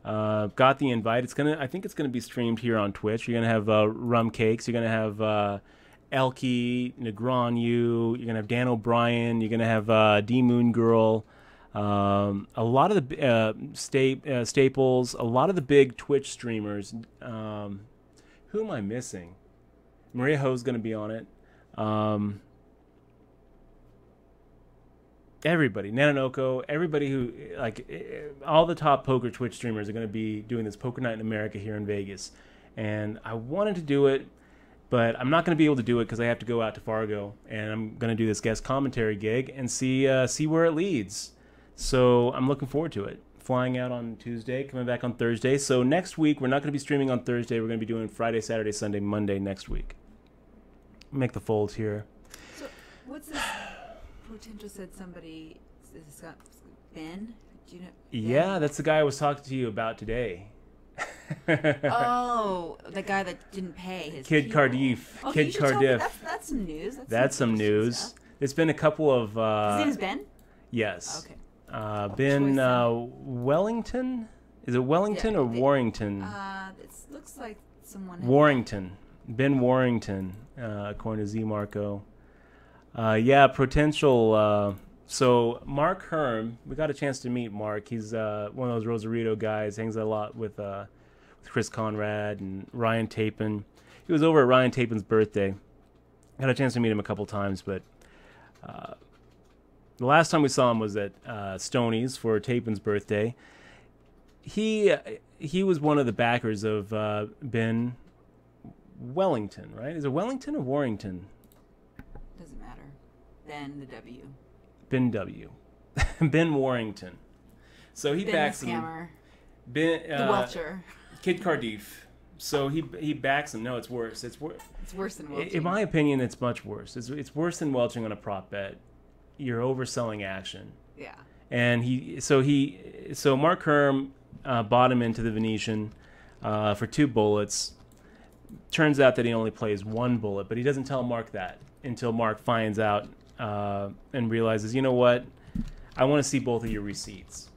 Got the invite. I think it's gonna be streamed here on Twitch. You're gonna have Rum Cakes. You're gonna have Elkie, Negron, you're gonna have Dan O'Brien. You're gonna have D Moon Girl. A lot of the staples. A lot of the big Twitch streamers. Who am I missing? Maria Ho's gonna be on it. Everybody, Nanonoko, everybody who, all the top poker Twitch streamers are going to be doing this Poker Night in America here in Vegas. And I wanted to do it, but I'm not going to be able to do it because I have to go out to Fargo, and I'm going to do this guest commentary gig and see where it leads. So I'm looking forward to it. Flying out on Tuesday, coming back on Thursday. So next week, we're not going to be streaming on Thursday. We're going to be doing Friday, Saturday, Sunday, Monday next week. Make the folds here. So what's this? Potential said somebody. Is this got Ben? Do you know? Ben? Yeah, that's the guy I was talking to you about today. Oh, the guy that didn't pay his Kid people. Cardiff. Oh, Kid Cardiff. That's some news. That's some news. Stuff. There's been a couple of. His name is Ben? Yes. Okay. Ben Wellington. Is it Wellington or Warrington? It looks like someone. Warrington. Ben Warrington, according to Z Marco. Potential. So Mark Herm, we got a chance to meet Mark. He's one of those Rosarito guys. Hangs out a lot with Chris Conrad and Ryan Tapin. He was over at Ryan Tapin's birthday. Got a chance to meet him a couple times, but the last time we saw him was at Stoney's for Tapin's birthday. He was one of the backers of Ben Wellington, right? Is it Wellington or Warrington? Doesn't matter. Ben the W. Ben W. Ben Warrington. So he Ben backs the scammer. him. Ben The Welcher. Kid Cardiff. So he backs him. No, it's worse. It's worse. It's worse than welching. In my opinion, it's much worse. It's worse than welching on a prop bet. You're overselling action. Yeah. And so Mark Herm bought him into the Venetian for 2 bullets. Turns out that he only plays 1 bullet, but he doesn't tell Mark that until Mark finds out and realizes, you know what? I want to see both of your receipts.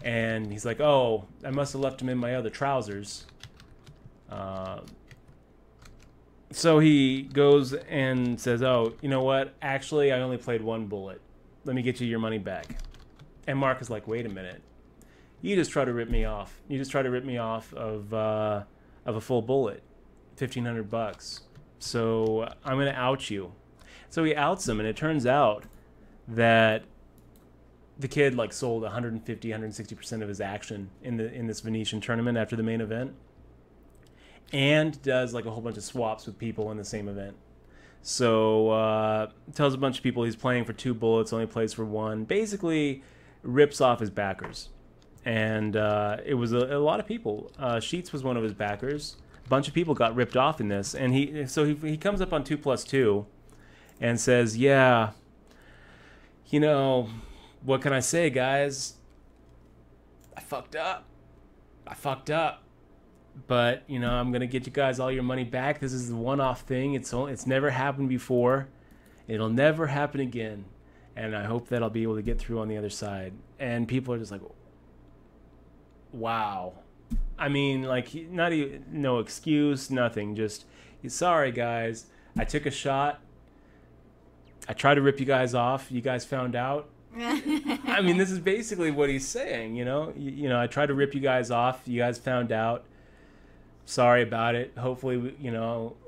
And he's like, oh, I must have left them in my other trousers. So he goes and says, oh, you know what? Actually, I only played 1 bullet. Let me get you your money back. And Mark is like, wait a minute. You just try to rip me off. You just try to rip me off of a full bullet. $1,500. So I'm going to out you. So he outs him, and it turns out that the kid sold 150-160% of his action in this Venetian tournament after the main event, and does a whole bunch of swaps with people in the same event. So tells a bunch of people he's playing for 2 bullets, only plays for 1. Basically rips off his backers. And it was a lot of people. Sheets was one of his backers. A bunch of people got ripped off in this. And he comes up on 2+2 and says, yeah, what can I say, guys? I fucked up. But, I'm going to get you guys all your money back. This is the one-off thing. It's never happened before. It'll never happen again. And I hope that I'll be able to get through on the other side. And people are just like, wow. I mean, not even, no excuse, nothing. Just, sorry, guys. I took a shot. I tried to rip you guys off. You guys found out. I mean, this is basically what he's saying, I tried to rip you guys off. You guys found out. Sorry about it. Hopefully,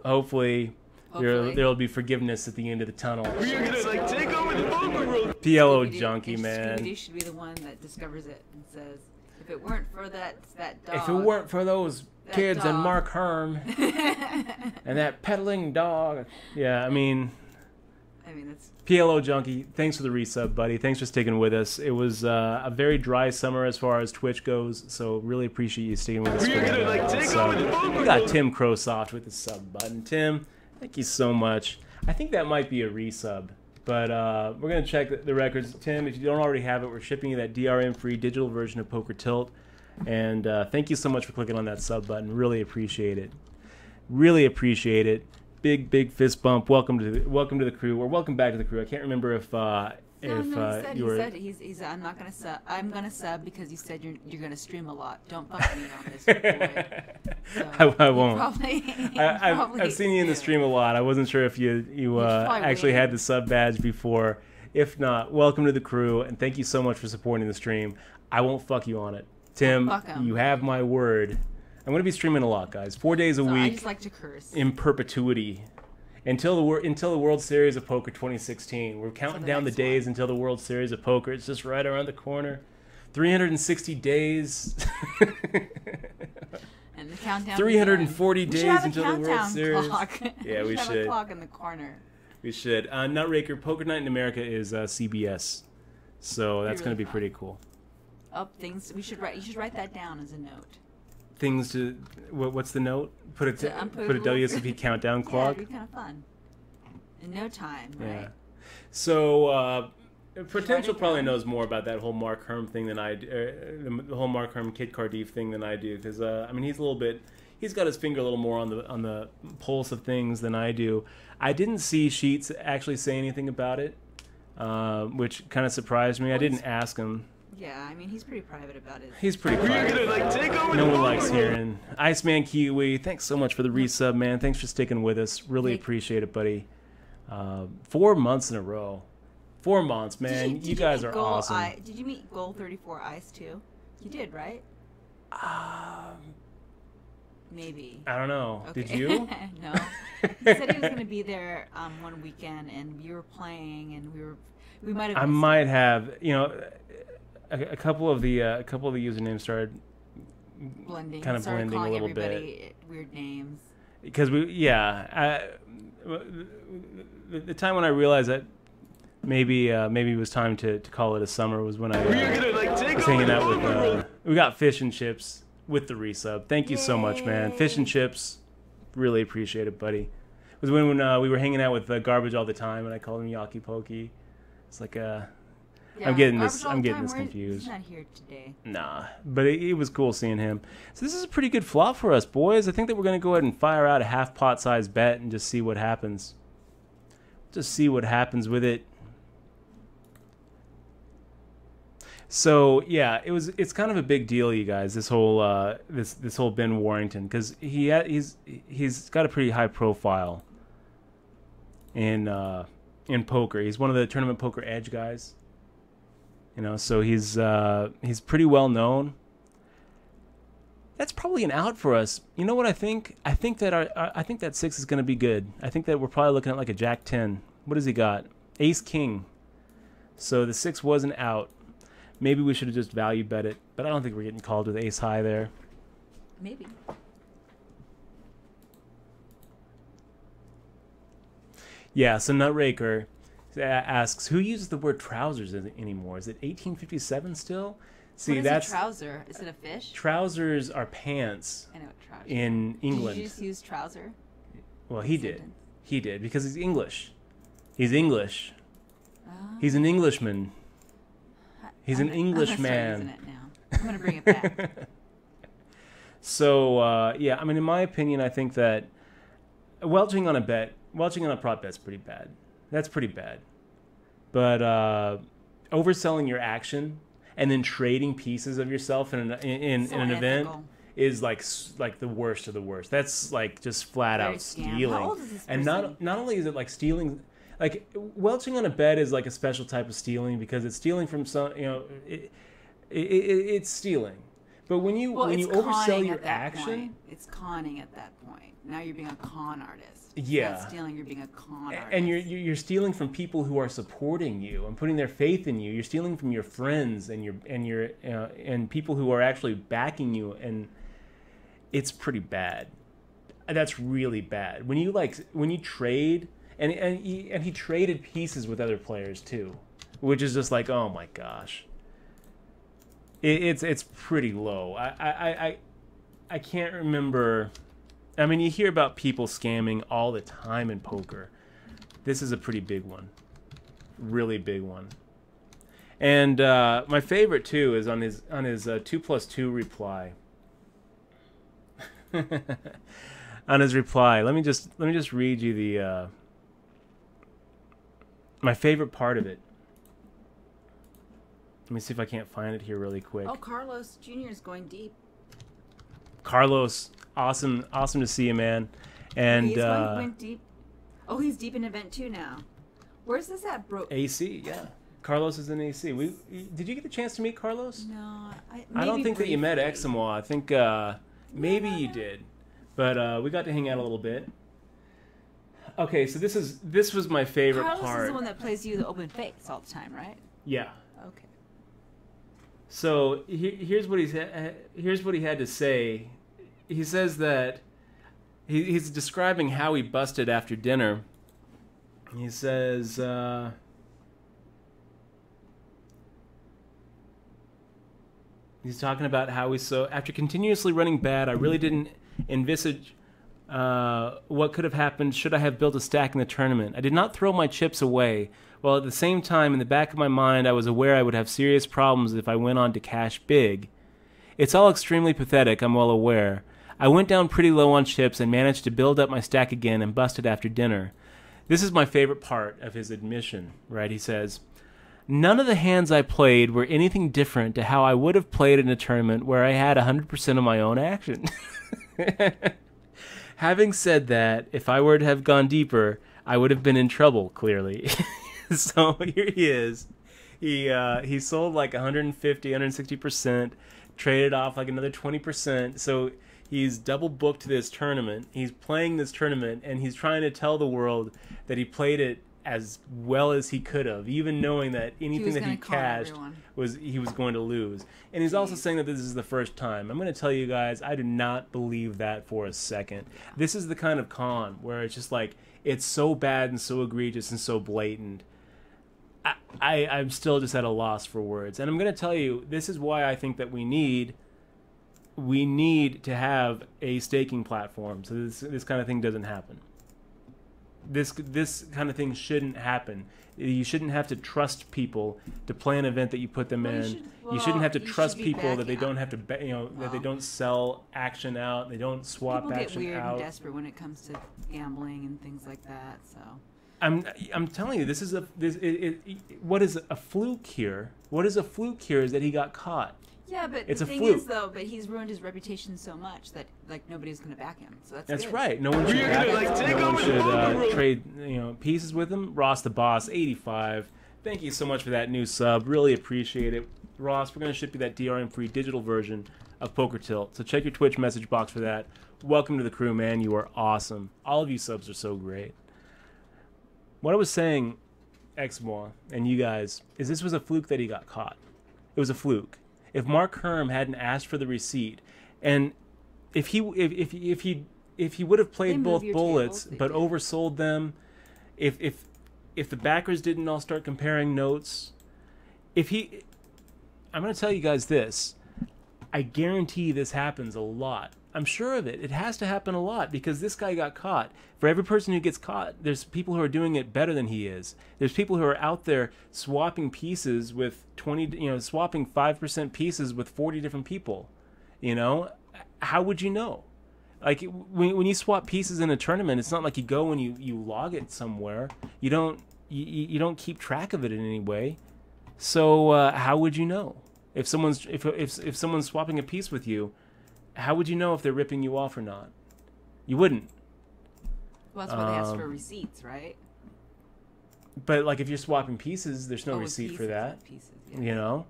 hopefully. There'll be forgiveness at the end of the tunnel. We're gonna take over the poker world. PLO junkie, man. Scooby-Doo should be the one that discovers it and says, if it weren't for that dog. If it weren't for those kids and Mark Herm and that peddling dog. Yeah, I mean, that's... PLO junkie, thanks for the resub, buddy. Thanks for sticking with us. It was a very dry summer as far as Twitch goes, so really appreciate you sticking with us. We got Tim Crowsoft with the sub button. Tim, thank you so much. I think that might be a resub, but we're going to check the records. Tim, if you don't already have it, we're shipping you that DRM-free digital version of Poker Tilt. And thank you so much for clicking on that sub button. Really appreciate it. Really appreciate it. Big fist bump. Welcome to the crew, or welcome back to the crew. I can't remember if you were. He said I'm not gonna sub. I'm gonna sub because you said you're gonna stream a lot. Don't fuck me on this, boy. So I won't. I've seen you in the stream a lot. I wasn't sure if you actually had the sub badge before. If not, welcome to the crew, and thank you so much for supporting the stream. I won't fuck you on it, Tim. You have my word. I'm going to be streaming a lot, guys. 4 days a week. I just like to curse. In perpetuity. Until the World Series of Poker 2016. We're counting down the days until the World Series of Poker. It's just right around the corner. 360 days. And the countdown. 340 days until the World Series. Clock. Yeah, we should. Have a clock in the corner. We should. Nutraker, Poker Night in America is CBS. So that's going to be pretty cool. Things we should write. You should write that down as a note. Things to what's the note? Put a WSOP countdown clock. Yeah, it'd be kind of fun. In no time, right? Yeah. So Potential probably knows more about that whole Mark Herm thing than I do, the whole Mark Herm Kid Cardiff thing than I do, because I mean he's got his finger a little more on the pulse of things than I do. I didn't see Sheets actually say anything about it, which kind of surprised me. I didn't ask him. Yeah, I mean, he's pretty private about it. He's pretty private. No one likes hearing. Iceman Kiwi, thanks so much for the resub, man. Thanks for sticking with us. Really appreciate it, buddy. 4 months in a row. 4 months, man. You guys are awesome. Did you meet Goal 34 Ice, too? You did, right? Maybe. I don't know. Okay. Did you? No. He said he was going to be there one weekend, and we were playing, and we might have... I might have, a couple of the usernames started blending, kind of blending a little bit. Weird names. Because the time when I realized that maybe it was time to call it a summer was when I was hanging out with we got Fish and Chips with the resub. Thank you so much, man. Fish and Chips, really appreciate it, buddy. It was when we were hanging out with Garbage all the time, and I called him Yaki Pokey. It's like I'm getting this confused. He's not here today. Nah, but it was cool seeing him. So this is a pretty good flop for us, boys. I think that we're going to go ahead and fire out a half pot size bet and just see what happens. Just see what happens with it. So yeah, it's kind of a big deal, you guys. This whole this whole Ben Warrington, because he's got a pretty high profile in poker. He's one of the Tournament Poker Edge guys. So he's pretty well known. That's probably an out for us. You know what I think? I think that 6 is going to be good. I think that we're probably looking at like a Jack 10. What does he got? Ace King. So the 6 was an out. Maybe we should have just value bet it, but I don't think we're getting called with Ace High there. Maybe. Yeah. So Nutraker asks, who uses the word trousers anymore? Is it 1857 still? See, what is a trouser? Is it a fish? Trousers are pants. I know what trousers. In England. Did you just use trouser? Well, he did. He did because he's English. He's English. He's an Englishman. He's an Englishman. I'm using it now. I'm gonna bring it back. So yeah, I mean, in my opinion, I think that welching on a prop bet's pretty bad. That's pretty bad. But overselling your action and then trading pieces of yourself in an event is like the worst of the worst. That's like just flat out stealing. How old is this and person? not only is it like stealing, like welching on a bet is like a special type of stealing because it's stealing from some, it's stealing. But when you oversell your action, it's conning at that point. Now you're being a con artist. Yeah, not stealing. You're being a con artist. And you're stealing from people who are supporting you and putting their faith in you. You're stealing from your friends and people who are actually backing you, and it's pretty bad. That's really bad. When you trade, and he traded pieces with other players too, which is just like, oh my gosh. It's pretty low. I can't remember. I mean, you hear about people scamming all the time in poker. This is a pretty big one. Really big one. And my favorite too is on his 2+2 reply. On his reply, let me just read you the my favorite part of it. Let me see if I can't find it here really quick. Oh, Carlos Jr. is going deep. Carlos, awesome to see you, man. And He's going deep. Oh, he's deep in event 2 now. Where's this at, bro? AC, yeah. Carlos is in AC. Did you get the chance to meet Carlos? No, I don't think that you met Eximoa. I think maybe you did, but we got to hang out a little bit. Okay, so this was my favorite part. Carlos is the one that plays you the open face all the time, right? Yeah. Okay. So here's what he had to say. He says that he's describing how he busted after dinner. He says, he's talking about how after continuously running bad, I really didn't envisage what could have happened should I have built a stack in the tournament. I did not throw my chips away, while at the same time, in the back of my mind, I was aware I would have serious problems if I went on to cash big. It's all extremely pathetic, I'm well aware. I went down pretty low on chips and managed to build up my stack again and busted after dinner. This is my favorite part of his admission, right? He says, none of the hands I played were anything different to how I would have played in a tournament where I had 100% of my own action. Having said that, if I were to have gone deeper, I would have been in trouble, clearly. So here he is. He sold like 150, 160%, traded off like another 20%. So he's double booked this tournament. He's playing this tournament, and he's trying to tell the world that he played it as well as he could have, even knowing that anything that he cashed he was going to lose. And he's also saying that this is the first time. I'm going to tell you guys, I do not believe that for a second. This is the kind of con where it's just like, it's so bad and so egregious and so blatant. I'm still just at a loss for words. And I'm going to tell you, this is why I think that we need to have a staking platform so this kind of thing doesn't happen. This kind of thing shouldn't happen. You shouldn't have to trust people to play an event that you put them in. You shouldn't have to trust people that they don't have to, that they don't sell action out. They don't swap people action out. People get weird and desperate when it comes to gambling and things like that. So I'm telling you, what is a fluke here? What is a fluke here is that he got caught. Yeah, but it's the thing is, though, he's ruined his reputation so much that nobody's going to back him. So that's good. Right. No one should back him. No one should trade pieces with him. Ross the Boss, 85. Thank you so much for that new sub. Really appreciate it, Ross. We're going to ship you that DRM-free digital version of Poker Tilt. So check your Twitch message box for that. Welcome to the crew, man. You are awesome. All of you subs are so great. What I was saying, Exmoa, and you guys, is this was a fluke that he got caught. It was a fluke. If Mark Herm hadn't asked for the receipt, and if he would have played both bullets but oversold them, if the backers didn't all start comparing notes, I'm going to tell you guys this, I guarantee this happens a lot. I'm sure of it. It has to happen a lot because this guy got caught. For every person who gets caught, there's people who are doing it better than he is. There's people who are out there swapping pieces with swapping 5% pieces with 40 different people. How would you know? Like when you swap pieces in a tournament, it's not like you go and you log it somewhere. You don't keep track of it in any way. So how would you know if someone's swapping a piece with you? How would you know if they're ripping you off or not? You wouldn't. Well, that's why they ask for receipts, right? But like if you're swapping pieces, there's no receipt for that. Pieces, yeah.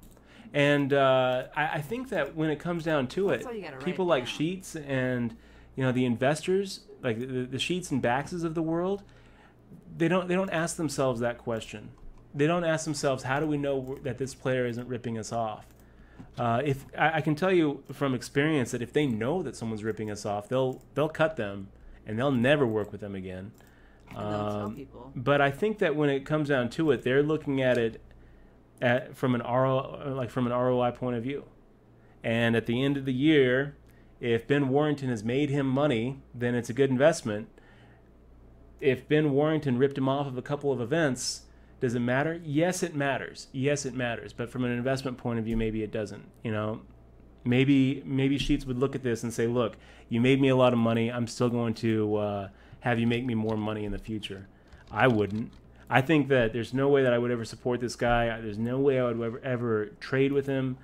And I think that when it comes down to it, people like Sheets and the investors, like the Sheets and Baxes of the world, they don't ask themselves that question. They don't ask themselves, how do we know that this player isn't ripping us off? If I can tell you from experience that if they know that someone's ripping us off, they'll cut them and they'll never work with them again. They'll tell people. But I think that when it comes down to it, they're looking at it from an ROI point of view. And at the end of the year, if Ben Warrington has made him money, then it's a good investment. If Ben Warrington ripped him off of a couple of events, Does it matter? Yes, it matters. Yes, it matters. But from an investment point of view, maybe it doesn't. You know, maybe Sheets would look at this and say, look, you made me a lot of money. I'm still going to have you make me more money in the future. I wouldn't. I think that there's no way that I would ever support this guy. There's no way I would ever trade with him.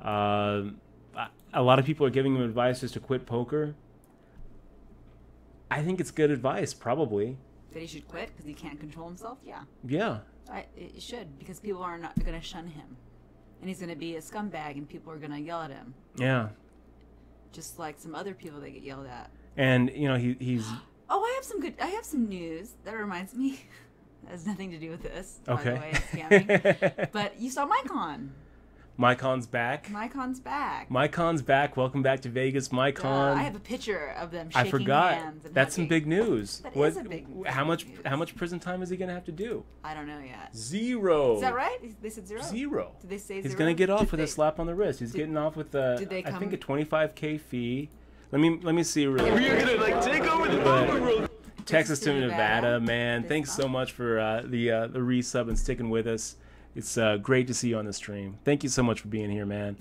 A lot of people are giving him advice just to quit poker. I think it's good advice, probably. That he should quit because he can't control himself? Yeah. Yeah. It should, because people are not going to shun him. And he's going to be a scumbag, and people are going to yell at him. Yeah. Just like some other people that get yelled at. And, you know, he's... Oh, I have some news that reminds me. That has nothing to do with this, by the way. It's scamming. But you saw MyCon. MyCon's back. MyCon's back. MyCon's back. Welcome back to Vegas, MyCon. I have a picture of them shaking I forgot. hands. And That's some big news. That is a big How much news. Prison time is he going to have to do? I don't know yet. 0. Is that right? They said 0? 0. Did they say 0? He's going to get off with a slap on the wrist. He's getting off with I think a $25K fee. Let me see really quick. We're going to take over the poker world. Texas to Nevada, man. Thanks so much for the resub and sticking with us. It's great to see you on the stream. Thank you so much for being here, man.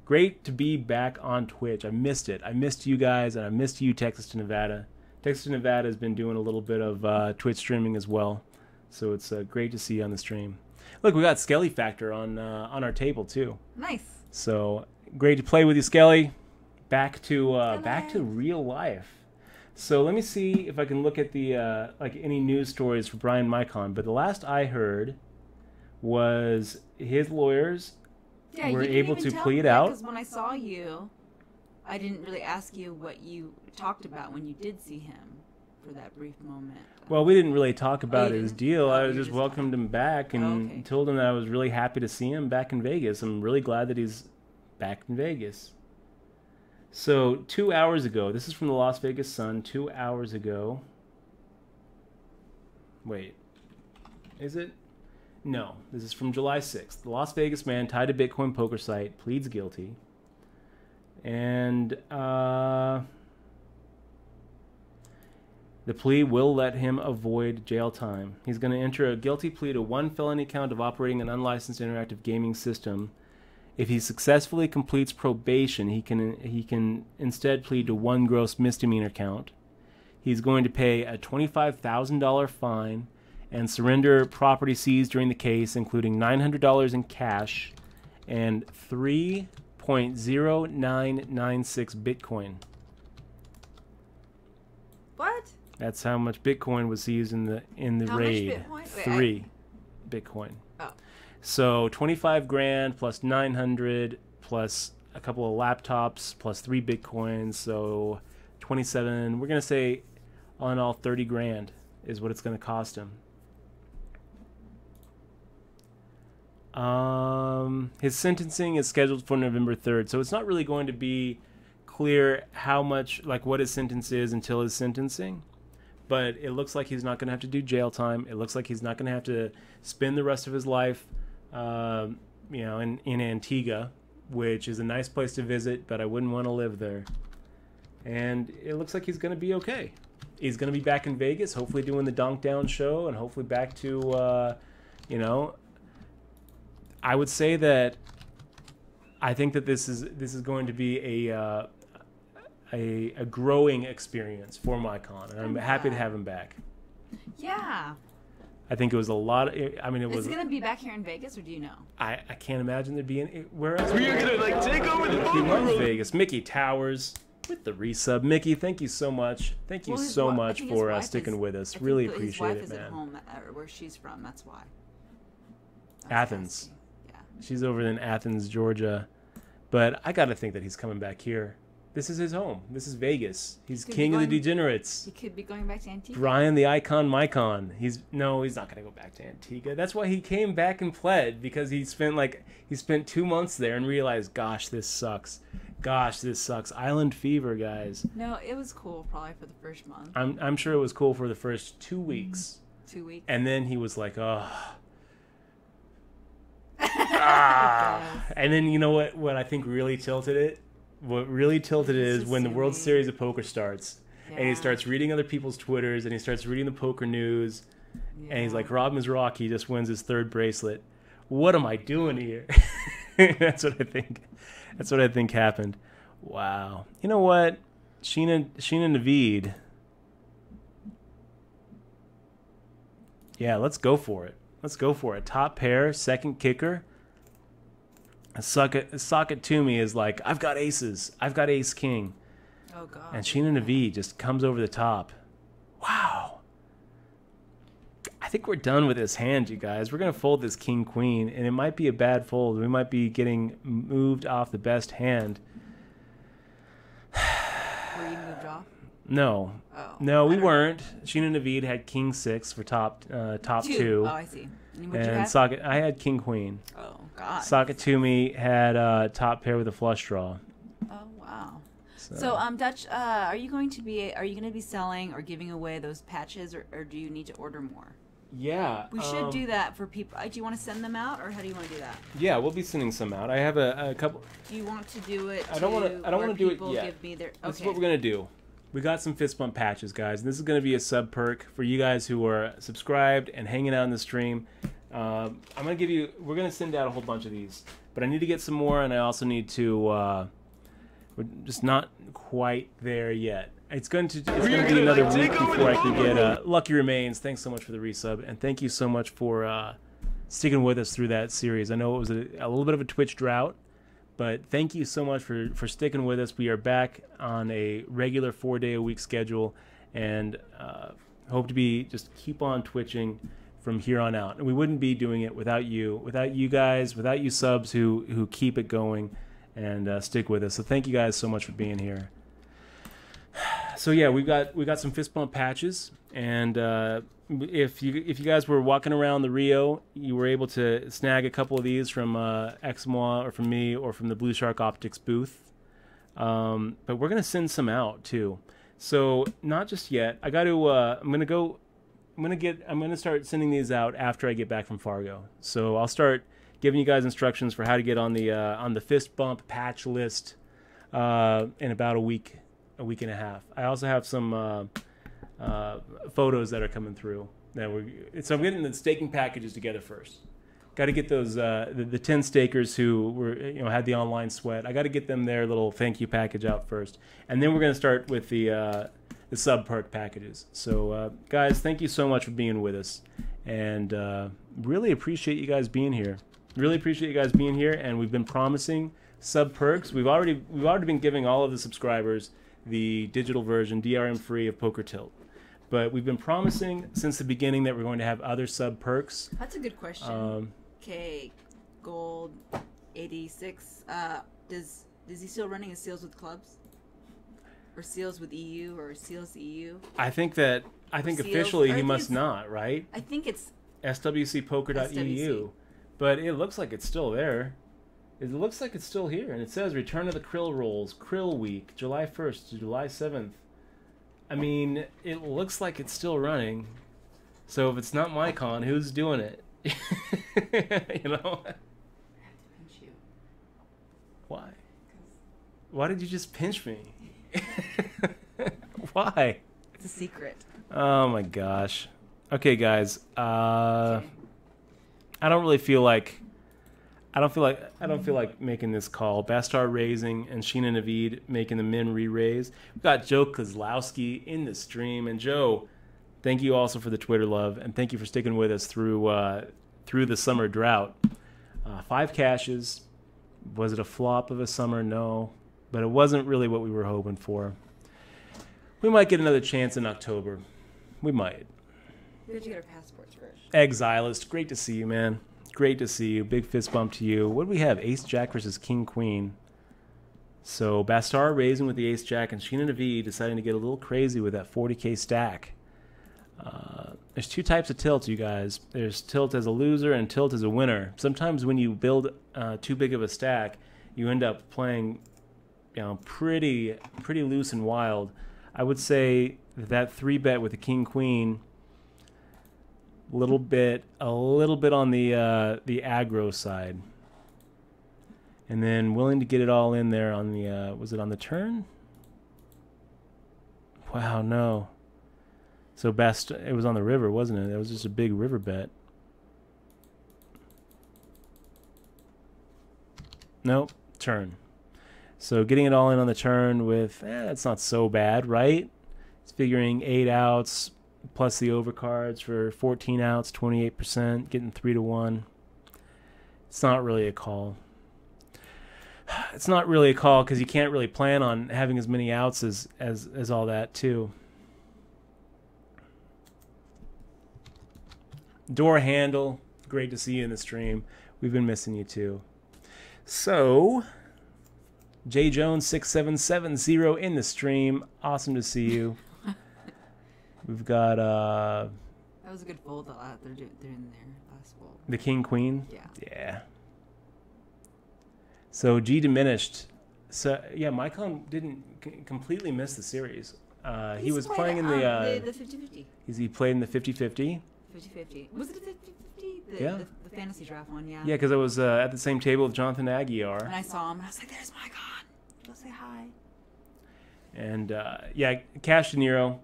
Great to be back on Twitch. I missed it. I missed you guys, and I missed you, Texas to Nevada. Texas to Nevada has been doing a little bit of Twitch streaming as well, so it's great to see you on the stream. Look, we got Skelly Factor on our table too. Nice. So great to play with you, Skelly. Back to real life. So let me see if I can look at the like any news stories for Brian MyCon. But the last I heard was his lawyers were able to plead out. Because when I saw you, I didn't really ask you what you talked about when you did see him for that brief moment. Well, we didn't really talk about his deal. I you just welcomed him back and told him that I was really happy to see him back in Vegas. I'm really glad that he's back in Vegas. So 2 hours ago, this is from the Las Vegas Sun, 2 hours ago. Wait, is it? No, this is from July 6th. The Las Vegas man tied to Bitcoin poker site pleads guilty. And the plea will let him avoid jail time. He's going to enter a guilty plea to 1 felony count of operating an unlicensed interactive gaming system. If he successfully completes probation, he can instead plead to 1 gross misdemeanor count. He's going to pay a $25,000 fine and surrender property seized during the case, including $900 in cash and 3.0996 Bitcoin. What? That's how much Bitcoin was seized in the raid. Much Bitcoin? 3 Bitcoin. Oh. So 25 grand plus 900 plus a couple of laptops plus 3 Bitcoins, so 27. We're going to say all in all 30 grand is what it's going to cost him. His sentencing is scheduled for November 3rd, so it's not really going to be clear how much, like what his sentence is until his sentencing. But it looks like he's not going to have to do jail time. It looks like he's not going to have to spend the rest of his life in Antigua, which is a nice place to visit, but I wouldn't want to live there. And it looks like he's going to be okay. He's going to be back in Vegas, hopefully doing the Donk Down show, and hopefully back to, I would say that I think that this is going to be a growing experience for MyCon, and I'm happy to have him back. Yeah. I think it was a lot. Is it going to be back here in Vegas, or do you know? I can't imagine there'd be where else. We're going to take over the He loves world. Vegas. Mickey Towers with the resub. Mickey, thank you so much. Thank you so much for sticking with us. Really appreciate it, his wife is man. at home, where she's from. That's why. Athens. Yeah. She's over in Athens, Georgia. But I got to think that he's coming back here. This is his home. This is Vegas. He's king of the degenerates. He could be going back to Antigua. Brian the Icon MyCon. He's not going to go back to Antigua. That's why he came back and pled, because he spent 2 months there and realized, gosh, this sucks. Gosh, this sucks. Island fever, guys. No, it was cool probably for the first month. I'm sure it was cool for the first 2 weeks. 2 weeks. And then he was like, oh. And then you know what I think really tilted it? What really tilted it is when the World Series of Poker starts, and he starts reading other people's Twitters, and he starts reading the poker news, And he's Yeah. like, Rob Mizraki just wins his third bracelet. What am I doing here? That's what I think. That's what I think happened. Wow. You know what? Sheena Naveed. Yeah, let's go for it. Let's go for it. Top pair, second kicker. Sock it to me is like, I've got aces. I've got ace king. Oh God. And Sheena Naveed just comes over the top. Wow. I think we're done with this hand, you guys. We're going to fold this king queen, and it might be a bad fold. We might be getting moved off the best hand. Were you moved off? No. Oh. No, we I don't- weren't. Sheena Naveed had king 6 for top two. Oh, I see. And what'd you And have? socket, I had king queen. Oh God. Socket to me had top pair with a flush draw. Oh wow. So Dutch, are you going to be selling or giving away those patches, or do you need to order more? Yeah. We should do that for people. Do you want to send them out, or how do you want to do that? Yeah, we'll be sending some out. I have a couple. Do you want to do it? I don't want to do it people yet. Give me their. Okay. This is what we're gonna do. We got some fist bump patches, guys. And this is gonna be a sub perk for you guys who are subscribed and hanging out in the stream. We're gonna send out a whole bunch of these, but I need to get some more, and I also need to. We're just not quite there yet. It's going to be another week before I can get Lucky Remains. Thanks so much for the resub, and thank you so much for sticking with us through that series. I know it was a little bit of a Twitch drought, but thank you so much for sticking with us. We are back on a regular 4-day-a-week schedule, and hope to just keep on twitching from here on out. And we wouldn't be doing it without you guys, without you subs who keep it going and stick with us. So thank you guys so much for being here. So yeah, we got some fist bump patches, and if you guys were walking around the Rio, you were able to snag a couple of these from Exmois or from me or from the Blue Shark Optics booth. But we're gonna send some out too. So not just yet. I got to. I'm gonna start sending these out after I get back from Fargo. So I'll start giving you guys instructions for how to get on the fist bump patch list in about a week and a half. I also have some photos that are coming through. So I'm getting the staking packages together first. Got to get those the 10 stakers who were had the online sweat. I got to get them their little thank you package out first, and then we're going to start with the sub perk packages. So guys, thank you so much for being with us, and really appreciate you guys being here. Really appreciate you guys being here, and we've been promising sub perks. We've already been giving all of the subscribers the digital version, DRM free of Poker Tilt. But we've been promising since the beginning that we're going to have other sub perks. That's a good question. Okay, Gold 86. Is he still running his Seals with Clubs? Or Seals with EU or Seals EU? I think Seals, officially or I he think must it's- not, right? I think it's swcpoker.eu. SWC. But it looks like it's still there. It looks like it's still here, and it says Return of the Krill Rolls, Krill Week, July 1st to July 7th. I mean, it looks like it's still running. So if it's not MyCon, who's doing it? You know? Why? Why did you just pinch me? Why? a secret. Oh my gosh. Okay, guys. I don't feel like making this call. Bastar raising and Sheena Naveed making the min re-raise. We've got Joe Kozlowski in the stream, and Joe, thank you also for the Twitter love, and thank you for sticking with us through the summer drought. 5 cashes. Was it a flop of a summer? No, but it wasn't really what we were hoping for. We might get another chance in October. We might. We have to get our passports first. Exilist, great to see you, man. Great to see you. Big fist bump to you. What do we have? Ace Jack versus King Queen. So Bastar raising with the Ace Jack, and Sheena Naveed deciding to get a little crazy with that 40k stack. There's 2 types of tilt, you guys. There's tilt as a loser and tilt as a winner. Sometimes when you build too big of a stack, you end up playing, pretty loose and wild. I would say that 3-bet with the King Queen, a little bit on the aggro side, and then willing to get it all in there on the was it on the turn? Wow, no. So best, it was on the river, wasn't it? It was just a big river bet. Nope, turn. So getting it all in on the turn with, that's not so bad, right? It's figuring 8 outs plus the overcards for 14 outs, 28%, getting 3-1. It's not really a call. It's not really a call because you can't really plan on having as many outs as all that too. Door handle, great to see you in the stream. We've been missing you too. So, J Jones 6770 in the stream. Awesome to see you. We've got That was a good fold that they're in there last fold. the King Queen. Yeah. Yeah. So G diminished. So yeah, Mycon didn't completely miss the series. He was playing in the 50-50. He played in the 50-50. 50-50. Was it a 50-50? Yeah. The fantasy draft one, yeah. Yeah, because I was at the same table with Jonathan Aguiar. And I saw him, and I was like, there's Mycon. Go say hi. And yeah, Cash De Niro,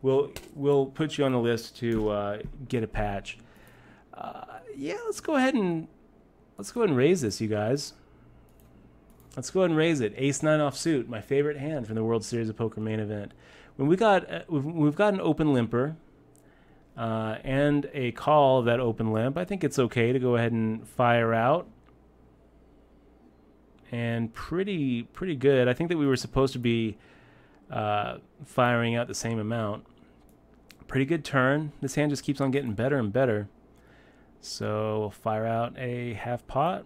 we'll put you on the list to get a patch. Yeah, let's go ahead and raise this, you guys. Let's go ahead and raise it. Ace 9 offsuit, my favorite hand from the World Series of Poker main event. When we've got an open limper and a call of that open limp, I think it's okay to go ahead and fire out. And pretty good. I think that we were supposed to be firing out the same amount. Pretty good turn. This hand just keeps on getting better and better. So we'll fire out a half pot.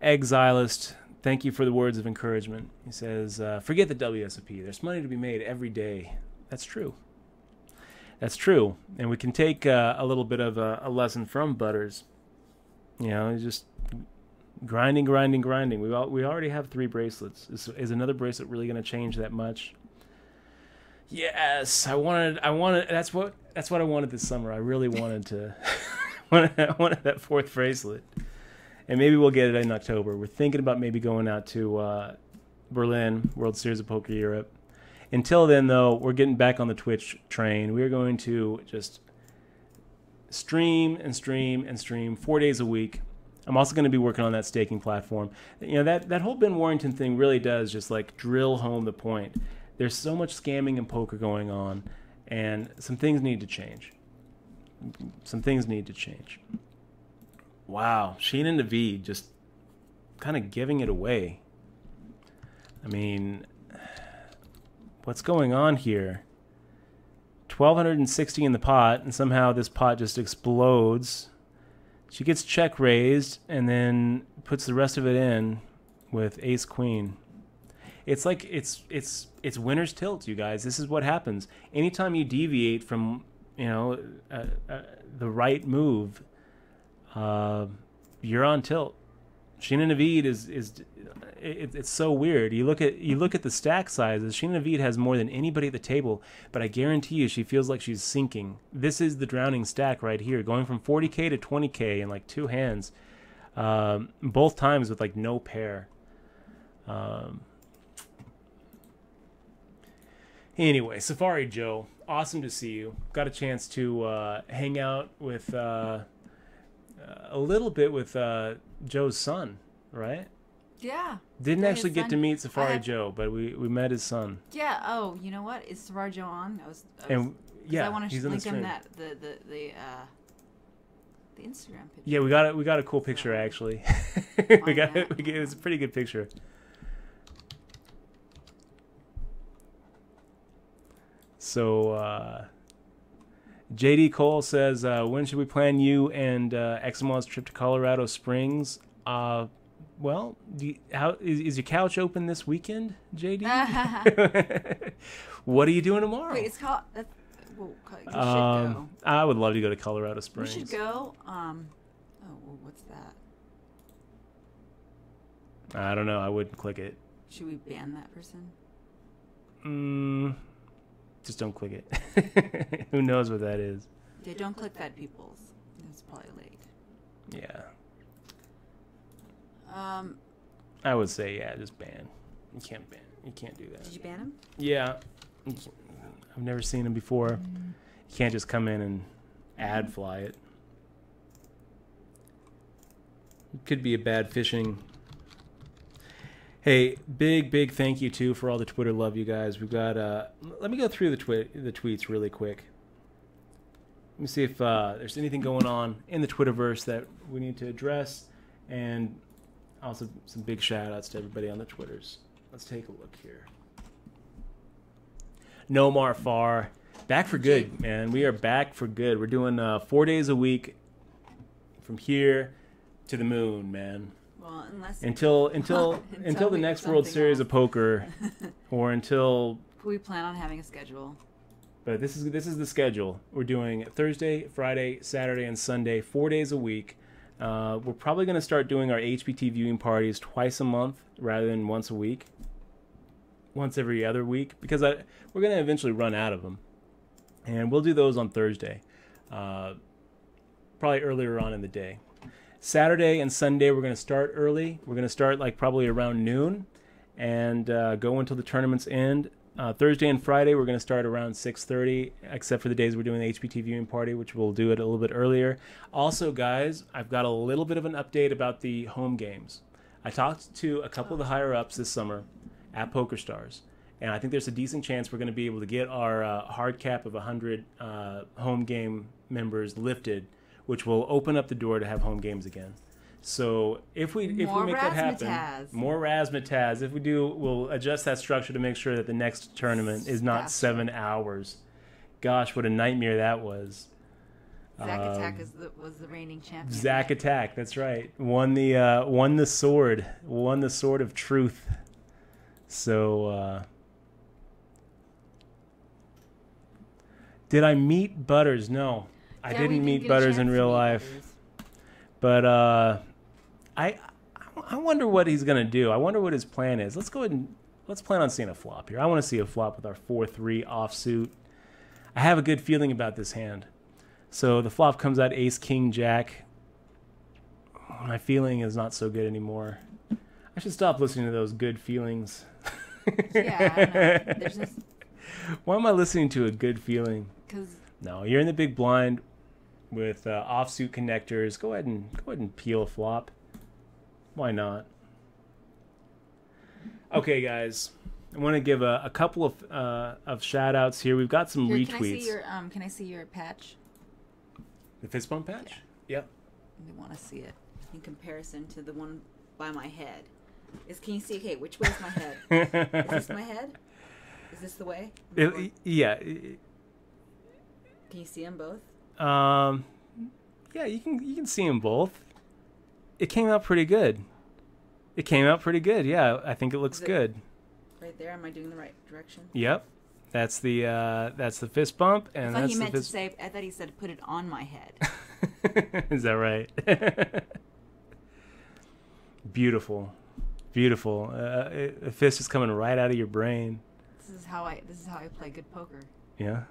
Exilist, thank you for the words of encouragement. He says, forget the WSOP. There's money to be made every day. That's true. That's true. And we can take a little bit of a lesson from Butters. You know, just grinding. We already have 3 bracelets. Is another bracelet really going to change that much? Yes, I wanted. That's what I wanted this summer. I really wanted to. I wanted that 4th bracelet. And maybe we'll get it in October. We're thinking about maybe going out to Berlin, World Series of Poker Europe. Until then, though, we're getting back on the Twitch train. We're going to just stream 4 days a week. I'm also going to be working on that staking platform. You know, that whole Ben Warrington thing really does just like drill home the point. There's so much scamming and poker going on, and some things need to change. Wow, Sheen and Naveed just kind of giving it away. I mean, what's going on here? 1,260 in the pot, and somehow this pot just explodes. She gets check raised and then puts the rest of it in with ace queen. It's like it's winner's tilt, you guys. This is what happens anytime you deviate from the right move. You're on tilt. Sheena Naveed it's so weird. You look at the stack sizes. Sheena Naveed has more than anybody at the table, but I guarantee you she feels like she's sinking. This is the drowning stack right here, going from 40K to 20K in like 2 hands, both times with like no pair. Anyway, Safari Joe, awesome to see you. Got a chance to hang out with a little bit with Joe's son, right? Yeah. Didn't Yeah, actually his get son. to meet Safari I had- Joe, but we met his son. Yeah. Oh, you know what? Is Safari Joe on? And yeah, I want he's to in the link him stream. the Instagram picture. Yeah, we got a cool picture actually. Find it that. was a pretty good picture. So JD Cole says, when should we plan you and Eximo's trip to Colorado Springs? Well, is your couch open this weekend, JD? What are you doing tomorrow? Wait, it's called. Well, you should go. I would love to go to Colorado We Springs. should go. Oh, well, what's that? I don't know. I wouldn't click it. Should we ban that person? Just don't click it. Who knows what that is? Yeah, don't click that, peoples. It's probably late. Yeah. I would say, yeah, just ban. You can't ban. You can't do that. Did you ban him? Yeah. I've never seen him before. You can't just come in and ad fly it. It could be a bad phishing. Hey, big thank you too for all the Twitter love, you guys. We've got let me go through the tweets really quick. Let me see if there's anything going on in the Twitterverse that we need to address, and also some big shout outs to everybody on the Twitters. Let's take a look here. Nomar Far, back for good, man. We are back for good. We're doing 4 days a week from here to the moon, man. Well, until the next World Series of Poker, or until we plan on having a schedule. But this is the schedule. We're doing Thursday, Friday, Saturday, and Sunday, 4 days a week. We're probably going to start doing our HBT viewing parties twice a month rather than once a week, once every other week, because we're going to eventually run out of them, and we'll do those on Thursday, probably earlier on in the day. Saturday and Sunday we're going to start early. We're going to start like probably around noon and go until the tournaments end. Thursday and Friday we're going to start around 6:30, except for the days we're doing the HPT viewing party, which we'll do it a little bit earlier. Also, guys, I've got a little bit of an update about the home games. I talked to a couple of the higher ups this summer at PokerStars, and I think there's a decent chance we're going to be able to get our hard cap of 100 home game members lifted, which will open up the door to have home games again. So if we make that happen, more razzmatazz. If we do, we'll adjust that structure to make sure that the next tournament is not 7 hours. Gosh, what a nightmare that was. Zack Attack was the reigning champion. Zack Attack, that's right. Won the sword of truth. So did I meet Butters? No. I didn't meet Butters in real life, but I wonder what he's gonna do. I wonder what his plan is. Let's plan on seeing a flop here. I want to see a flop with our 4-3 offsuit. I have a good feeling about this hand. So the flop comes out Ace King Jack. My feeling is not so good anymore. I should stop listening to those good feelings. Yeah, I know. There's this... Why am I listening to a good feeling? No, you're in the big blind with offsuit connectors. Go ahead and peel a flop. Why not? Okay, guys, I want to give a couple of shout outs here. We've got some retweets. Can I see your patch? The fist bump patch? Yeah. Yep. I want to see it in comparison to the one by my head. Can you see? Okay, which way is my head? Is this my head? Is this the way? Yeah. Can you see them both? Yeah, you can see them both. It came out pretty good. Yeah, I think it looks good. Right there. Am I doing the right direction? Yep. That's the fist bump, and I thought that's he meant to say. I thought he said put it on my head. Is that right? Beautiful. A fist is coming right out of your brain. This is how I play good poker. Yeah.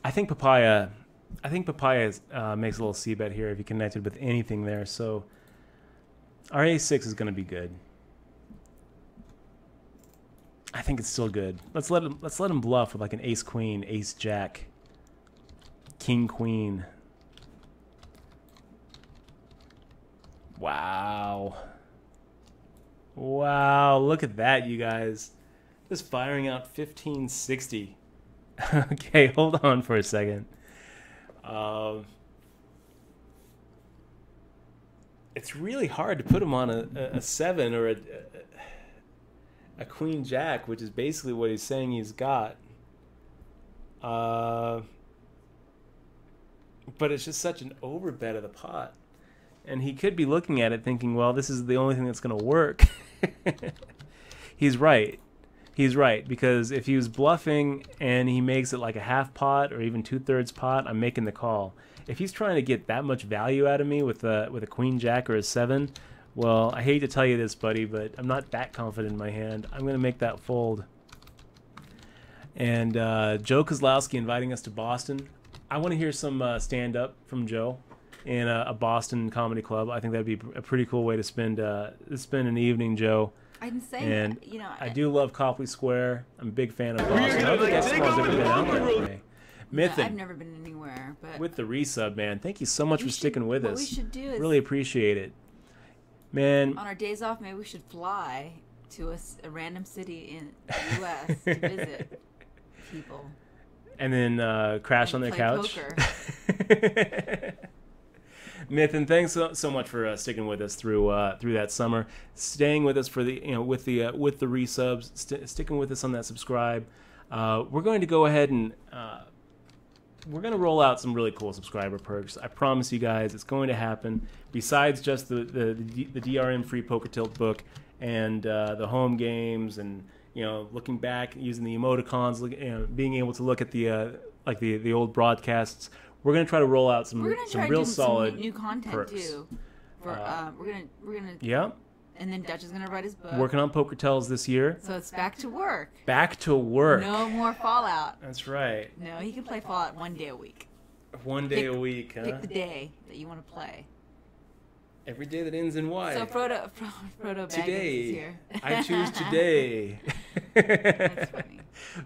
I think Papaya makes a little c-bet here if he connected with anything there. So our A6 is going to be good. I think it's still good. Let's let him bluff with like an ace queen, ace jack, king queen. Wow, look at that, you guys. Just firing out 1560. Okay, hold on for a second. It's really hard to put him on a 7 or a queen jack, which is basically what he's saying he's got. But it's just such an overbet of the pot. And he could be looking at it thinking, well, this is the only thing that's going to work. He's right. Because if he was bluffing and he makes it like a half pot or even 2/3 pot, I'm making the call. If he's trying to get that much value out of me with a queen jack or a 7, well, I hate to tell you this, buddy, but I'm not that confident in my hand. I'm going to make that fold. And Joe Kozlowski inviting us to Boston. I want to hear some stand-up from Joe in a Boston comedy club. I think that'd be a pretty cool way to spend an evening, Joe. I'm saying, And you know, I do love Copley Square. I'm a big fan of Boston. I don't think Eskimo's ever been out there today. Mythin, I've never been anywhere, but with the resub, man. Thank you so much for sticking with us. What we should do is, Really appreciate it, man. on our days off, maybe we should fly to a random city in the U.S. to visit people. And then crash on their play couch. Poker. Mythin, thanks so much for sticking with us through that summer, staying with us for the with the resubs, sticking with us on that subscribe. We're going to go ahead and we're going to roll out some really cool subscriber perks. I promise you guys, it's going to happen. Besides just the DRM free Poker Tilt book and the home games, and looking back using the emoticons, being able to look at the old broadcasts. We're gonna try to roll out some real solid some new content perks. too. For we're gonna Yeah. And then Dutch is gonna write his book. Working on Poker Tells this year. So it's back to work. Back to work. No more Fallout. That's right. No, he can play Fallout one day a week. One day a week, huh? Pick the day that you want to play. Every day that ends in Y. So Frodo Baggins today. is here. I choose today. That's funny.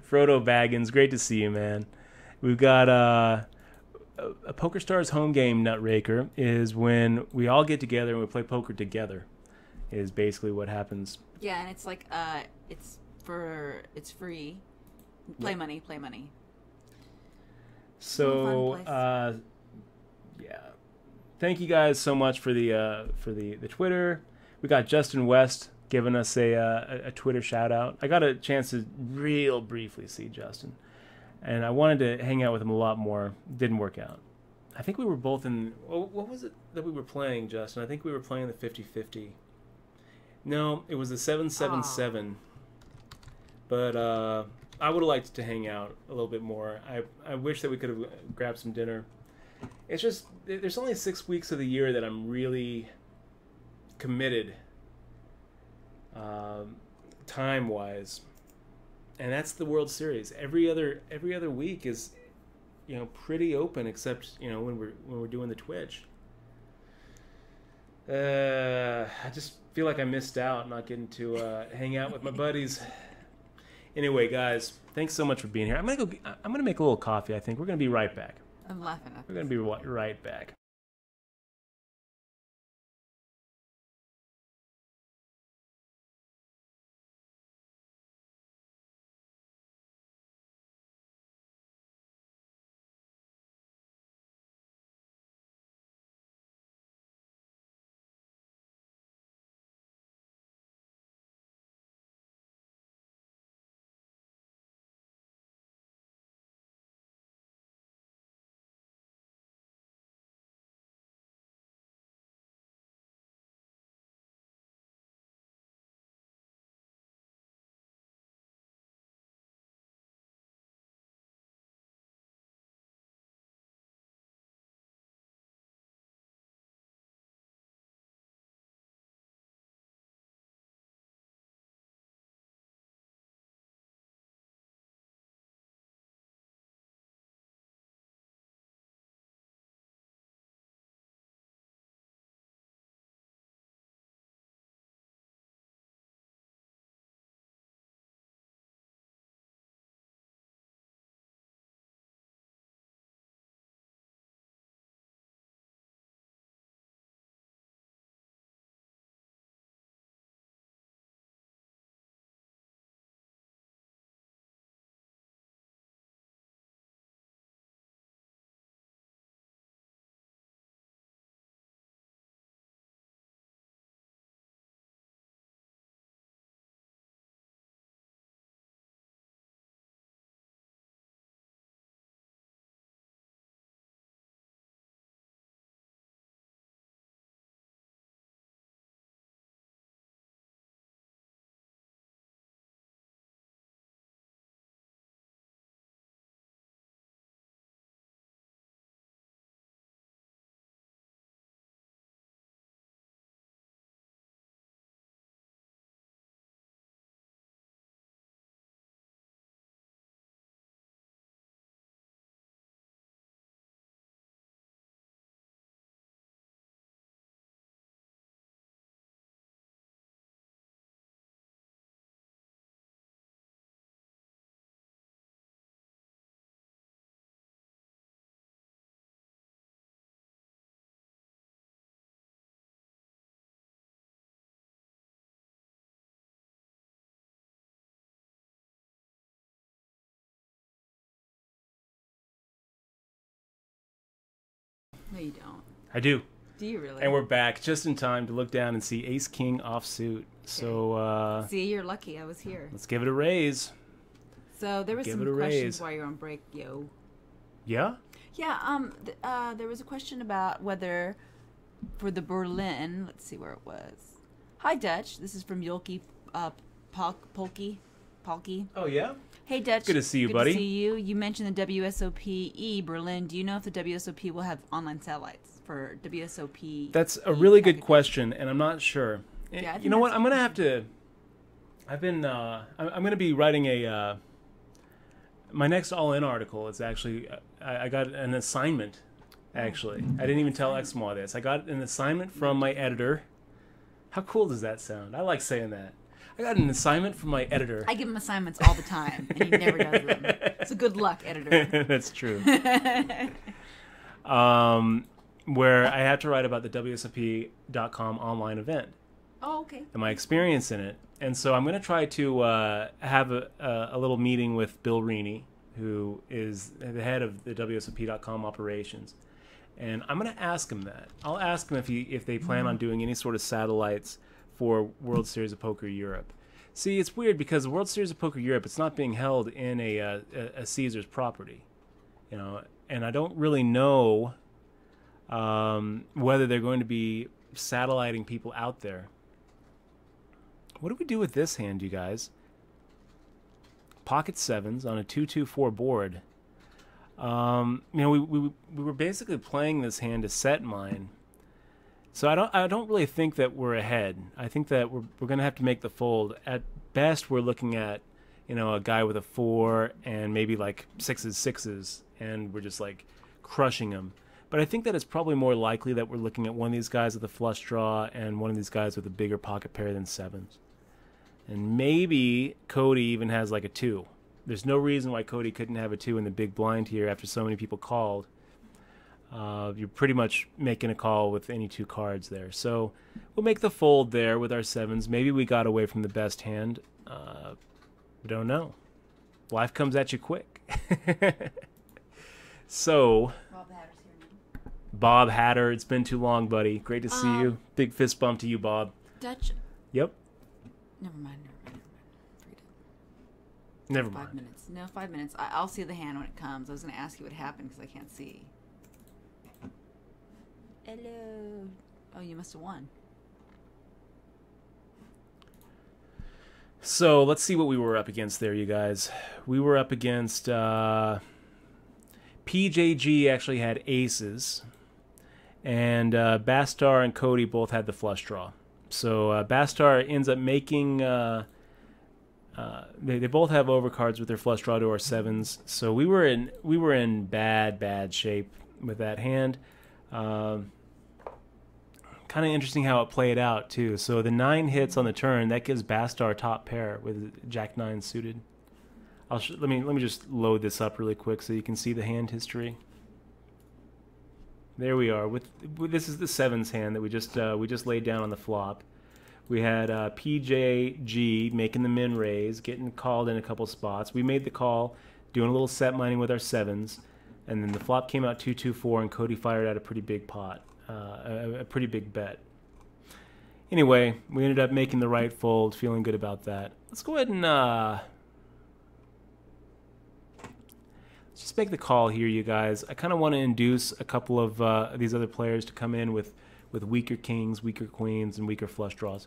Frodo Baggins, great to see you, man. We've got a PokerStars home game Nutraker is when we all get together and we play poker together. Is basically what happens. Yeah, and it's like it's free. Play money. So yeah. Thank you guys so much for the Twitter. We got Justin West giving us a Twitter shout out. I got a chance to real briefly see Justin, and I wanted to hang out with him a lot more. Didn't work out. I think we were both in. What was it that we were playing, Justin? I think we were playing the 50-50. No, it was the 7-7-7. But I would have liked to hang out a little bit more. I wish that we could have grabbed some dinner. It's just, there's only 6 weeks of the year that I'm really committed time-wise. And that's the World Series. Every other week is, pretty open, except, when we're doing the Twitch. I just feel like I missed out not getting to hang out with my buddies. Anyway, guys, thanks so much for being here. I'm gonna make a little coffee. I think we're gonna be right back. I'm laughing at We're gonna be right back. No, you don't. I do. Do you really? And we're back just in time to look down and see Ace King offsuit. So See, you're lucky I was here. let's give it a raise. So there was Give some it a questions raise. while you're on break, yo. Yeah? Yeah, there was a question about whether for the Berlin, let's see where it was. Hi, Dutch. This is from Yolki Polky. Oh, yeah? Hey, Dutch. Good to see you, buddy. Good to see you. You mentioned the WSOP Berlin. Do you know if the WSOP will have online satellites for WSOP? That's a really good question, and I'm not sure. Yeah, I think you know what? that's I'm going to have to... I'm going to be writing a... my next All-In article is actually... I got an assignment, actually. I didn't even tell Exmo this. I got an assignment from my editor. How cool does that sound? I like saying that. I got an assignment from my editor. I give him assignments all the time, and he never does them. So good luck, editor. That's true. Where I have to write about the WSOP.com online event Oh, okay. and my experience in it. And so I'm going to try to have a little meeting with Bill Reaney, who is the head of the WSOP.com operations. And I'm going to ask him that. I'll ask him if they plan on doing any sort of satellites for World Series of Poker Europe. See, it's weird because the World Series of Poker Europe, it's not being held in a Caesars property, you know, and I don't really know whether they're going to be satelliting people out there. What do we do with this hand, you guys? Pocket sevens on a 2-2-4 board. You know, we were basically playing this hand to set mine. So I don't really think that we're ahead. I think that we're going to have to make the fold. At best, we're looking at, you know, a guy with a 4 and maybe like 6s, and we're just like crushing him. But I think that it's probably more likely that we're looking at one of these guys with a flush draw and one of these guys with a bigger pocket pair than 7s. And maybe Cody even has like a 2. There's no reason why Cody couldn't have a 2 in the big blind here after so many people called. You're pretty much making a call with any 2 cards there. So we'll make the fold there with our 7s. Maybe we got away from the best hand. We don't know. Life comes at you quick. So, Rob Hatter's here now. Bob Hatter, it's been too long, buddy. Great to see you. Big fist bump to you, Bob. Dutch. Yep. Never mind. Forget it. Never 5 mind. minutes. No, 5 minutes. I'll see the hand when it comes. I was going to ask you what happened because I can't see. Hello. Oh, you must have won. So let's see what we were up against there, you guys. We were up against PJG actually had aces, and Bastar and Cody both had the flush draw. So Bastar ends up making. They both have overcards with their flush draw to our 7s. So we were in bad shape with that hand. Kind of interesting how it played out too. So the 9 hits on the turn, that gives Bastar top pair with Jack 9 suited. Let me just load this up really quick so you can see the hand history. There we are. This is the 7s hand that we just laid down on the flop. We had PJG making the min raise, getting called in a couple spots. We made the call, doing a little set mining with our 7s, and then the flop came out 2-2-4, and Cody fired out a pretty big pot. A pretty big bet. Anyway, we ended up making the right fold, feeling good about that. Let's go ahead and let's just make the call here, you guys. I kind of want to induce a couple of these other players to come in with weaker kings, weaker queens, and weaker flush draws.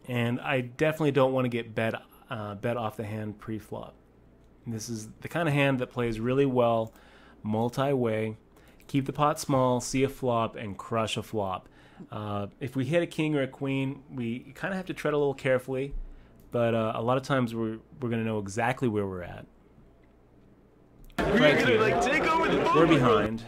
And I definitely don't want to get bet off the hand pre-flop. This is the kind of hand that plays really well multi-way. Keep the pot small, see a flop, and crush a flop. If we hit a king or a queen, we kind of have to tread a little carefully, but a lot of times we're going to know exactly where we're at. Right here. Take over the We're behind.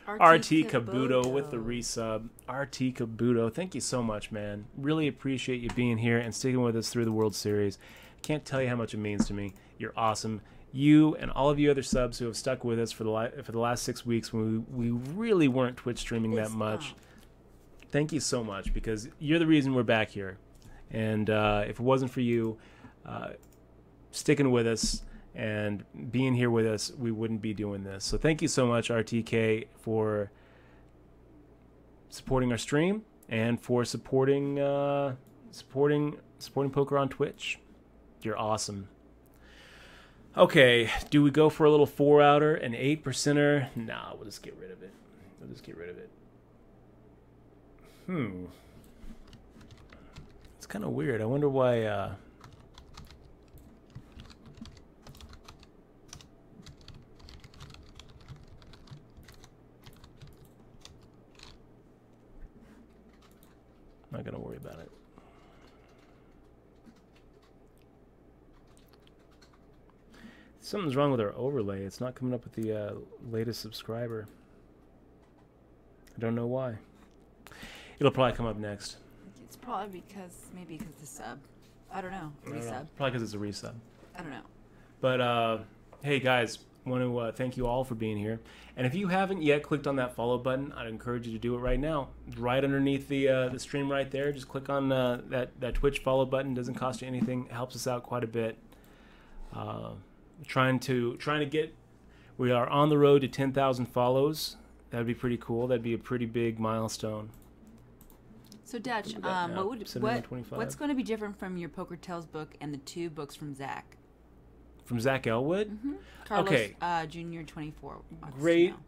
RT Kabuto with the resub. RT Kabuto, thank you so much, man. Really appreciate you being here and sticking with us through the World Series. Can't tell you how much it means to me. You're awesome. You and all of you other subs who have stuck with us for the last 6 weeks when we really weren't Twitch streaming that much. Thank you so much, because you're the reason we're back here. And if it wasn't for you sticking with us and being here with us, we wouldn't be doing this. So thank you so much, RTK, for supporting our stream and for supporting poker on Twitch. You're awesome. Okay, do we go for a little 4-outer, an 8%er? Nah, we'll just get rid of it. It's kind of weird. I wonder why. I'm not gonna worry about it. Something's wrong with our overlay. It's not coming up with the latest subscriber. I don't know why. It'll probably come up next. It's probably because the sub. I don't know. Resub. Probably because it's a resub. I don't know. But hey guys, want to thank you all for being here. And if you haven't yet clicked on that follow button, I'd encourage you to do it right now. Right underneath the stream right there. Just click on that Twitch follow button. Doesn't cost you anything. It helps us out quite a bit. Trying to get. We are on the road to 10,000 follows. That'd be pretty cool. That'd be a pretty big milestone. So Dutch, what's going to be different from your Poker Tales book and the 2 books from Zach? From Zach Elwood? Mm-hmm. Carlos, okay. Junior 24.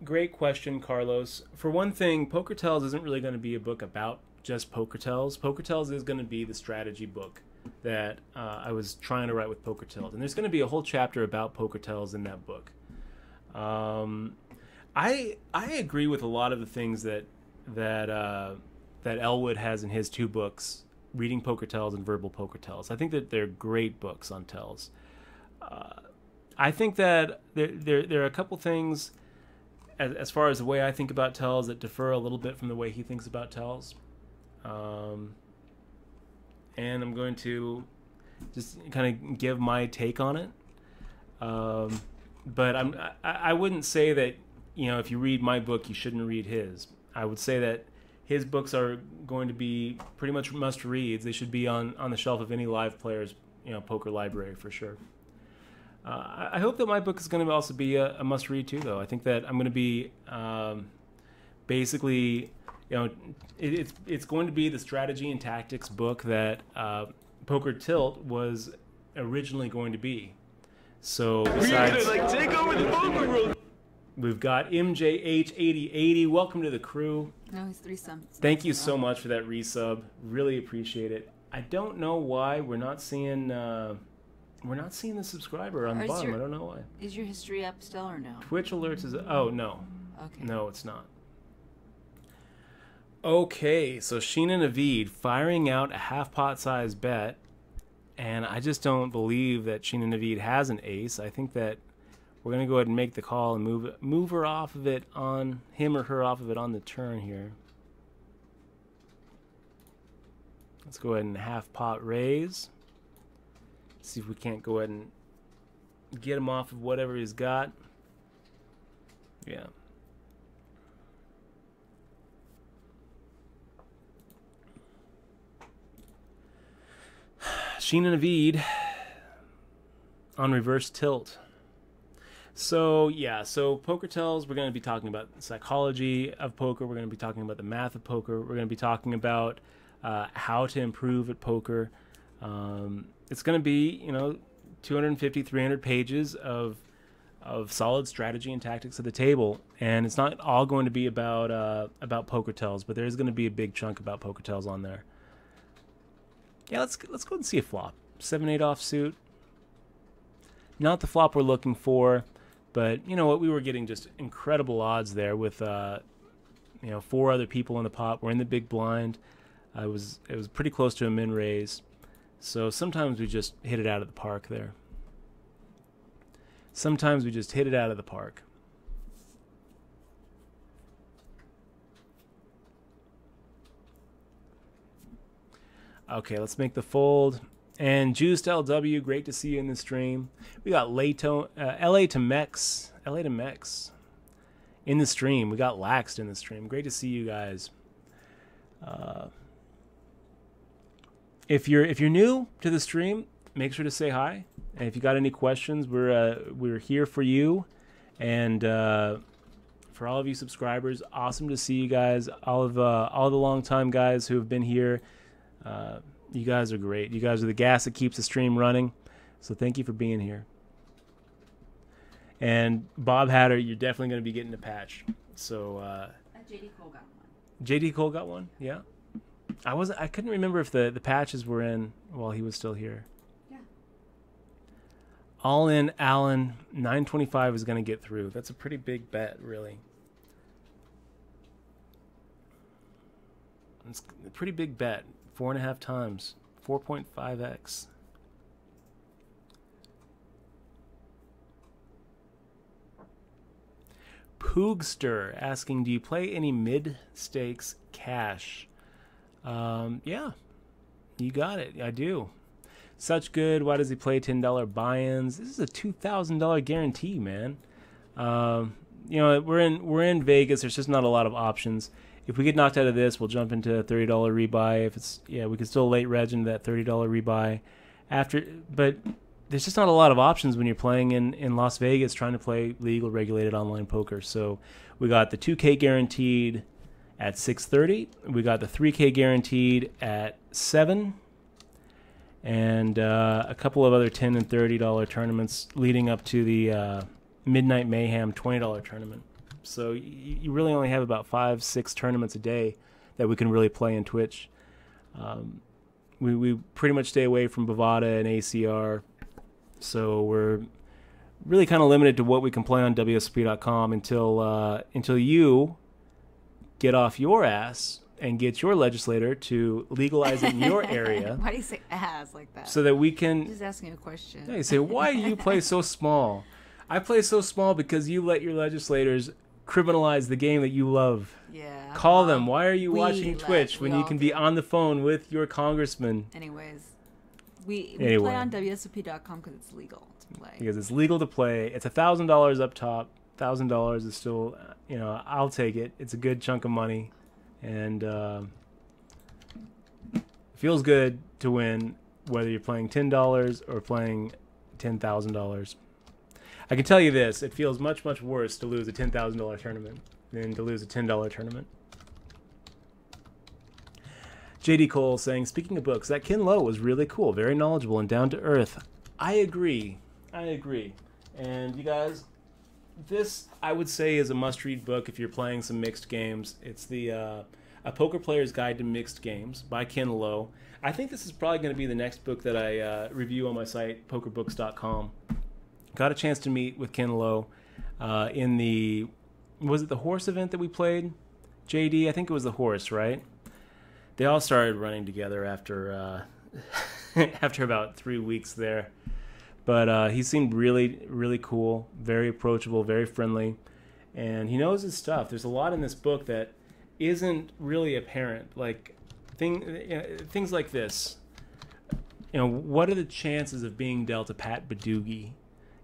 Great question, Carlos. For one thing, Poker Tales isn't really going to be a book about just Poker Tales. Poker Tales is going to be the strategy book that I was trying to write with Poker Tales, and there's going to be a whole chapter about Poker Tales in that book. I agree with a lot of the things that Elwood has in his 2 books, Reading Poker Tales and Verbal Poker Tales. I think that they're great books on Tales. I think that there are a couple things as far as the way I think about Tales that differ a little bit from the way he thinks about Tales. And I'm going to just kind of give my take on it. But I wouldn't say that, if you read my book, you shouldn't read his. I would say that his books are going to be pretty much must-reads. They should be on the shelf of any live player's poker library for sure. I hope that my book is going to also be a must-read too, though. I think that I'm going to be basically, it's going to be the strategy and tactics book that Poker Tilt was originally going to be. So besides, take over the poker world. We've got MJH8080. Welcome to the crew. No, he's 3 subs. Thank you so much for that resub. Really appreciate it. I don't know why we're not seeing the subscriber on the bottom. I don't know why. Is your history up still or no? Twitch alerts is... Oh, no. Okay. No, it's not. Okay, so Sheena Naveed firing out a half-pot size bet. And I just don't believe that Sheena Naveed has an ace. I think that we're going to go ahead and make the call and move her off of it on... him or her off of it on the turn here. Let's go ahead and half-pot raise. See if we can't go ahead and get him off of whatever he's got. Yeah. Sheena Naveed on reverse tilt. So, yeah, so Poker Tales, we're going to be talking about the psychology of poker. We're going to be talking about the math of poker. We're going to be talking about how to improve at poker. It's going to be, 250, 300 pages of solid strategy and tactics at the table. And it's not all going to be about Poker Tales, but there's going to be a big chunk about Poker Tales on there. Yeah, let's go ahead and see a flop. 7-8 offsuit. Not the flop we're looking for, but you know what? We were getting just incredible odds there with 4 other people in the pot. We're in the big blind. It was pretty close to a min raise. So sometimes we just hit it out of the park there. Sometimes we just hit it out of the park. Okay, let's make the fold. And Juiced LW, great to see you in the stream. We got LA to Mex in the stream. We got Laxed in the stream. Great to see you guys. If you're new to the stream, make sure to say hi. And if you got any questions, we're here for you. And for all of you subscribers, awesome to see you guys. All the longtime guys who have been here, you guys are great. You guys are the gas that keeps the stream running. So thank you for being here. And Bob Hatter, you're definitely going to be getting a patch. So JD Cole got one. JD Cole got one. Yeah. I couldn't remember if the patches were in while he was still here. Yeah. All in, Allen, 925 is going to get through. That's a pretty big bet, really. It's a pretty big bet. 4.5 times. 4.5x. Poogster asking, do you play any mid-stakes cash? Yeah, you got it. I do. Such good. Why does he play $10 buy-ins? This is a $2,000 guarantee, man. We're in Vegas. There's just not a lot of options. If we get knocked out of this, we'll jump into a $30 rebuy. We can still late reg into that $30 rebuy but there's just not a lot of options when you're playing in Las Vegas trying to play legal regulated online poker. So we got the 2K guaranteed at 6:30. We got the 3K guaranteed at 7, and a couple of other $10 and $30 tournaments leading up to the Midnight Mayhem $20 tournament. So you really only have about 5-6 tournaments a day that we can really play in Twitch. We pretty much stay away from Bovada and ACR, so we're really kind of limited to what we can play on WSOP.com until you get off your ass and get your legislator to legalize it in your area. Why do you say ass like that? So that we can... I'm just asking a question. Yeah, you say, why do you play so small? I play so small because you let your legislators criminalize the game that you love. Yeah. Call them. Why are you watching Twitch when you can be on the phone with your congressman? Anyways, we play on WSOP.com because it's legal to play. Because it's legal to play. It's $1,000 up top. $1,000 is still, I'll take it. It's a good chunk of money, and feels good to win, whether you're playing $10 or playing $10,000. I can tell you this: it feels much, much worse to lose a $10,000 tournament than to lose a $10 tournament. JD Cole saying, speaking of books, that Ken Lo was really cool, very knowledgeable and down to earth. I agree. And you guys, this, I would say, is a must-read book if you're playing some mixed games. It's the A Poker Player's Guide to Mixed Games by Ken Lo. I think this is probably going to be the next book that I review on my site, pokerbooks.com. Got a chance to meet with Ken Lo in the, was it the horse event that we played? JD, I think it was the horse, right? They all started running together after after about 3 weeks there. But he seemed really, really cool, very approachable, very friendly, and he knows his stuff. There's a lot in this book that isn't really apparent, like things like this. What are the chances of being dealt a Pat Badoogie?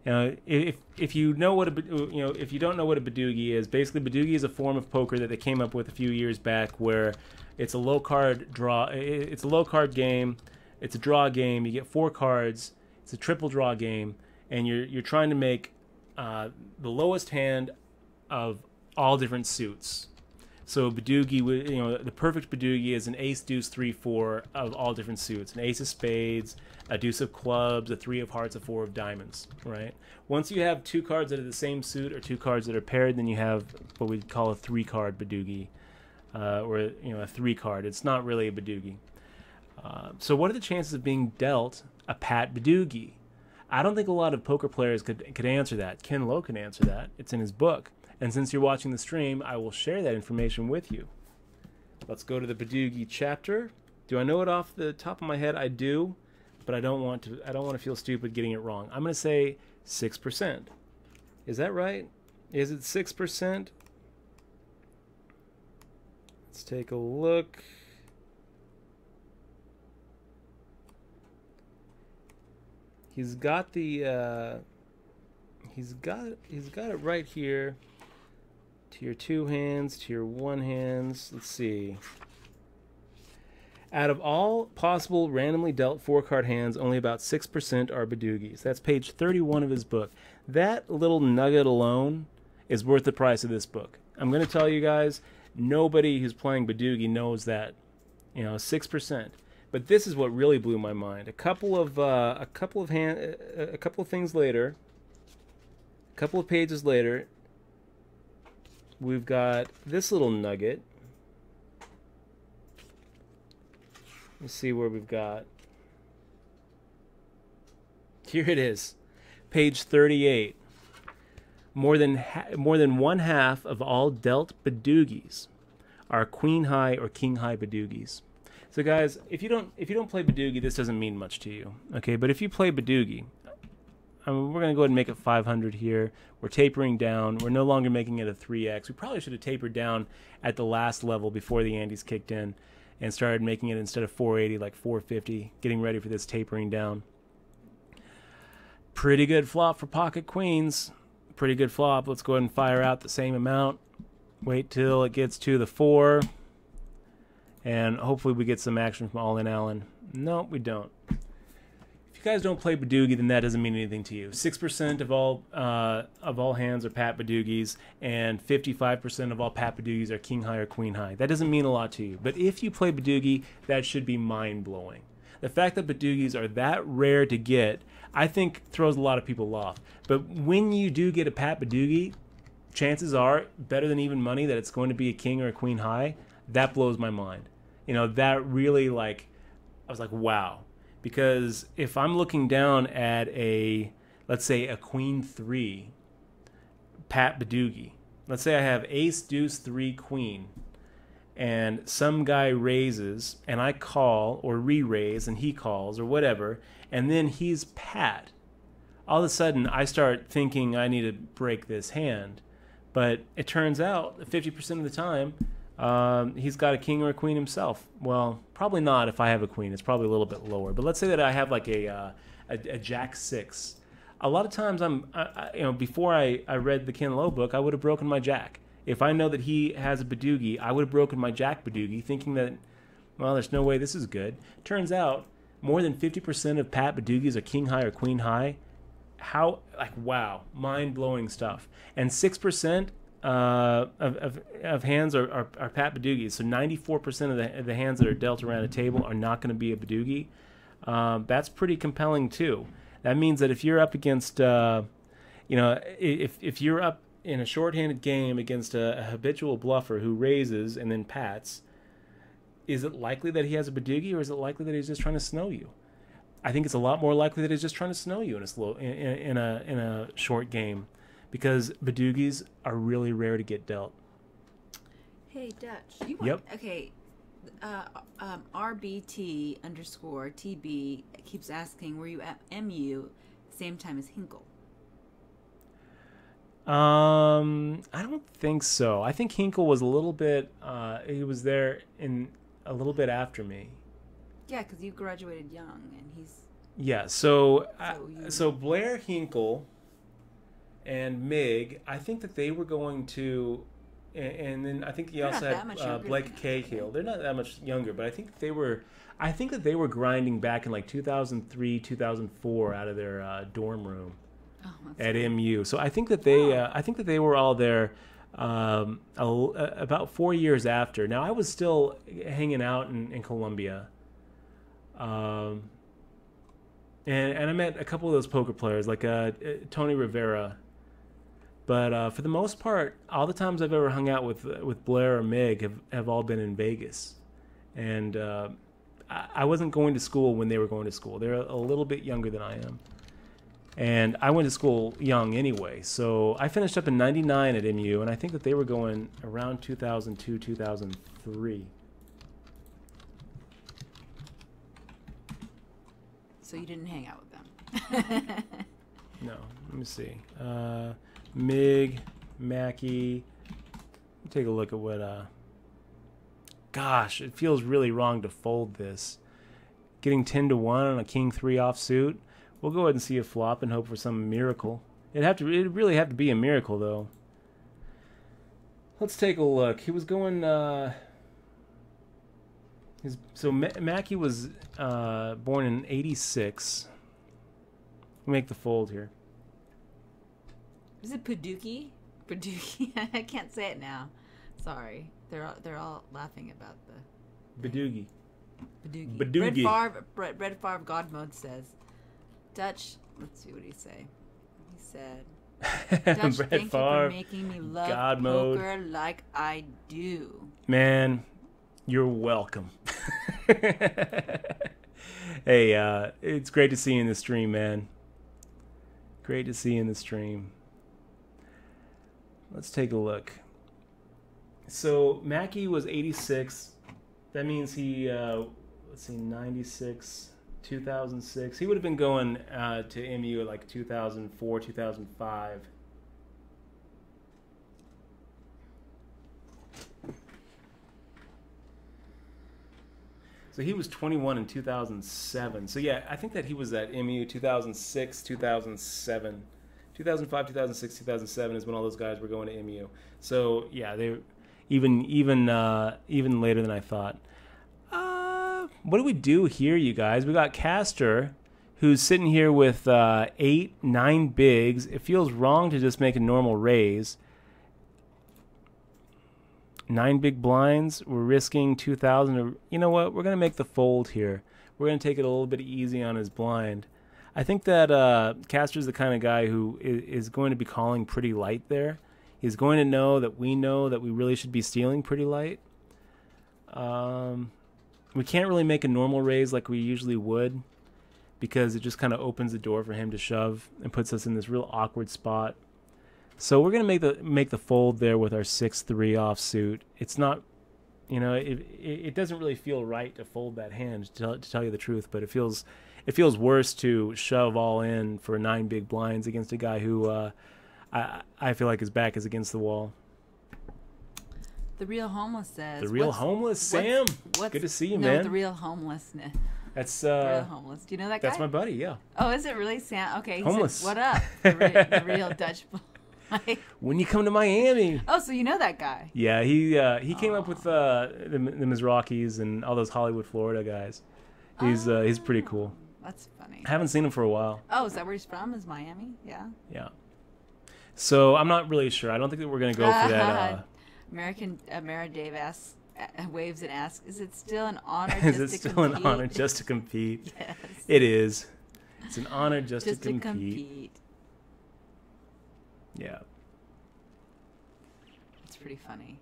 If you know what if you don't know what a Badoogie is, basically Badoogie is a form of poker that they came up with a few years back, where it's a low card draw. It's a low card game. It's a draw game. You get 4 cards. It's a triple draw game, and you're trying to make the lowest hand of all different suits. So Badoogie, the perfect Badoogie is an ace, deuce, 3, 4 of all different suits. An ace of spades, a deuce of clubs, a 3 of hearts, a 4 of diamonds, right? Once you have 2 cards that are the same suit or 2 cards that are paired, then you have what we call a 3-card Badoogie, or a 3 card. It's not really a Badoogie. So what are the chances of being dealt a Pat Badoogie? I don't think a lot of poker players could answer that. Ken Lo can answer that. It's in his book. And since you're watching the stream, I will share that information with you. Let's go to the Badoogie chapter. Do I know it off the top of my head? I do, but I don't want to feel stupid getting it wrong. I'm going to say 6%. Is that right? Is it 6%? Let's take a look. He's got the he's got it right here. Tier 2 hands, tier 1 hands. Let's see. Out of all possible randomly dealt 4-card hands, only about 6% are Badoogies. That's page 31 of his book. That little nugget alone is worth the price of this book. I'm going to tell you guys, nobody who's playing Badoogie knows that, 6%. But this is what really blew my mind. A couple of things later, a couple of pages later, we've got this little nugget. Let's see where we've got. Here it is, page 38. More than one half of all dealt Badoogies are Queen High or King High Badoogies. So guys, if you don't play Badoogie, this doesn't mean much to you, okay? But if you play Badoogie, we're gonna go ahead and make it 500 here. We're tapering down. We're no longer making it a 3x. We probably should have tapered down at the last level before the Andes kicked in, and started making it, instead of 480, like 450, getting ready for this tapering down. Pretty good flop for pocket queens. Pretty good flop. Let's go ahead and fire out the same amount. Wait till it gets to the 4. And hopefully we get some action from All In Allen. No, we don't. If you guys don't play Badoogie, then that doesn't mean anything to you. 6% of all hands are Pat Badoogies, and 55% of all Pat Badoogies are King High or Queen High. That doesn't mean a lot to you. But if you play Badoogie, that should be mind-blowing. The fact that Badoogies are that rare to get, I think, throws a lot of people off. But when you do get a Pat Badoogie, chances are, better than even money, that it's going to be a King or a Queen High. That blows my mind. That really, I was like, wow. Because if I'm looking down at let's say a Queen 3 Pat Badoogie, let's say I have Ace, Deuce, 3, Queen, and some guy raises, and I call, or re-raise, and he calls, or whatever, and then he's Pat. All of a sudden, I start thinking I need to break this hand. But it turns out, 50% of the time, he's got a king or a queen himself. Well, probably not if I have a queen. It's probably a little bit lower. But let's say that I have like a jack 6. A lot of times before I read the Ken Lo book, I would have broken my jack. If I know that he has a Badoogie, I would have broken my jack Badoogie, thinking that, well, there's no way this is good. Turns out, more than 50% of Pat Badoogies are King High or Queen High. Wow, mind-blowing stuff. And 6% of hands are Pat Badoogies. So 94% of the hands that are dealt around a table are not going to be a Badoogie. That's pretty compelling too. That means that if you're up against, if you're up in a shorthanded game against a habitual bluffer who raises and then pats, is it likely that he has a Badoogie, or is it likely that he's just trying to snow you? I think it's a lot more likely that he's just trying to snow you in a short game, because Badoogies are really rare to get dealt. Hey, Dutch. Yep. Okay. RBT_TB keeps asking, were you at MU same time as Hinkle? I don't think so. I think Hinkle was a little bit. He was there in a little bit after me. Yeah, because you graduated young, and he's. Yeah. So Blair Hinkle and Mig, I think that they were going to, and then I think he also had Blake Cahill. They're not that much younger, but I think that they were grinding back in like 2003, 2004 out of their dorm room at MU. So I think that they were all there about 4 years after. Now I was still hanging out in Columbia, and I met a couple of those poker players like Tony Rivera. But for the most part, all the times I've ever hung out with Blair or Mig have all been in Vegas. And I wasn't going to school when they were going to school. They're a little bit younger than I am. And I went to school young anyway. So I finished up in 99 at MU, and I think that they were going around 2002, 2003. So you didn't hang out with them? No. Let me see. Mig, Mackie. Take a look at what. Gosh, it feels really wrong to fold this. Getting 10-1 on a King 3 offsuit. We'll go ahead and see a flop and hope for some miracle. It'd really have to be a miracle though. Let's take a look. He was going. Mackey was born in '86. We'll make the fold here. Is it Paducah? Paducah. I can't say it now. Sorry. They're all laughing about the Badoogie. Paducah. Brett Favre God Mode says, Dutch. Let's see what he say. He said, Dutch, Brett thank you Favre, for making me love God poker Mode. like I do. Man, you're welcome. Hey, it's great to see you in the stream, man. Great to see you in the stream. Let's take a look. So Mackey was 86. That means he, let's see, 96, 2006. He would have been going to MU at like 2004, 2005. So he was 21 in 2007. So yeah, I think that he was at MU 2006, 2007. 2005, 2006, 2007 is when all those guys were going to MU. So yeah, they even later than I thought. What do we do here, you guys? We got Castor, who's sitting here with 8, 9 bigs. It feels wrong to just make a normal raise. 9 big blinds. We're risking 2,000. You know what? We're gonna make the fold here. We're gonna take it a little bit easy on his blind. I think that Castor's the kind of guy who is going to be calling pretty light there. He's going to know that we really should be stealing pretty light. We can't really make a normal raise like we usually would because it just kind of opens the door for him to shove and puts us in this real awkward spot. So we're going to make the fold there with our 6-3 offsuit. It's not, it doesn't really feel right to fold that hand, to tell you the truth, but it feels worse to shove all in for 9 big blinds against a guy who I feel like his back is against the wall. The Real Homeless says. The Real Homeless, Sam. Good to see you, man. No, The Real Homelessness. That's The Real Homeless. Do you know that guy? That's my buddy. Yeah. Oh, is it really Sam? Okay. He Homeless. Said, what up? The real Dutch boy. When you come to Miami. Oh, so you know that guy? Yeah, he came up with the Mizrakis and all those Hollywood, Florida guys. He's pretty cool. That's funny. I haven't seen him for a while. Oh, is that where he's from? Is Miami? Yeah. Yeah. So I'm not really sure. I don't think that we're gonna go for that. Mara Dave asks, waves and asks, "Is it still an honor? Is it still an honor just to compete?" Yes. It is. It's an honor just to compete. Yeah. It's pretty funny.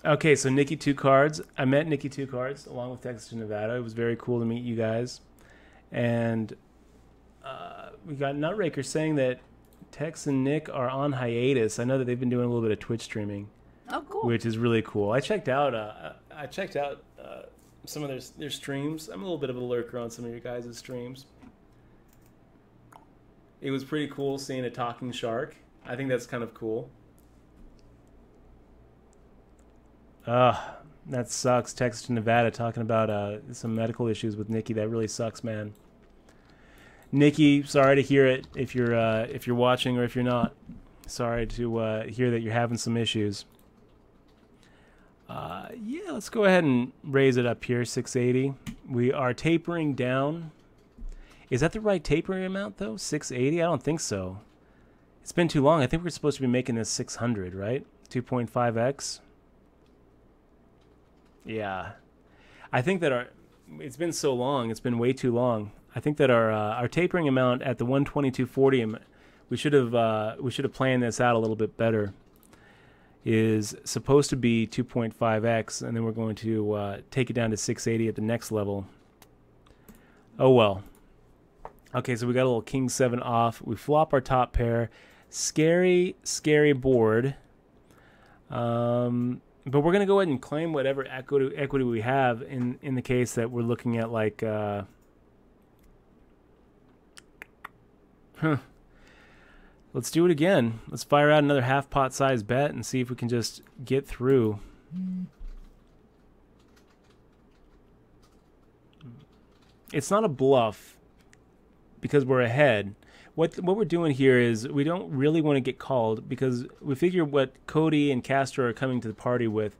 Okay, so Nikki 2 cards. I met Nikki 2 cards along with Texas to Nevada. It was very cool to meet you guys. And we got Nutraker saying that Tex and Nick are on hiatus. I know that they've been doing a little bit of Twitch streaming. Oh, cool. Which is really cool. I checked out some of their streams. I'm a little bit of a lurker on some of your guys' streams. It was pretty cool seeing a talking shark. I think that's kind of cool. That sucks. Texas to Nevada talking about some medical issues with Nikki. That really sucks, man. Nikki, sorry to hear it. If you're watching or if you're not, sorry to hear that you're having some issues. Yeah, let's go ahead and raise it up here. 680. We are tapering down. Is that the right tapering amount though? 680? I don't think so. It's been too long. I think we're supposed to be making this 600, right? 2.5x. Yeah, I think that it's been so long. It's been way too long. I think that our tapering amount at the 122.40, we should have planned this out a little bit better. Is supposed to be 2.5x, and then we're going to take it down to 680 at the next level. Oh well. Okay, so we got a little king 7 off. We flop our top pair. Scary board. But we're going to go ahead and claim whatever equity we have in the case that we're looking at like... Let's do it again. Let's fire out another half pot size bet and see if we can just get through. It's not a bluff because we're ahead. what we're doing here is we don't really want to get called because we figure what Cody and Castro are coming to the party with,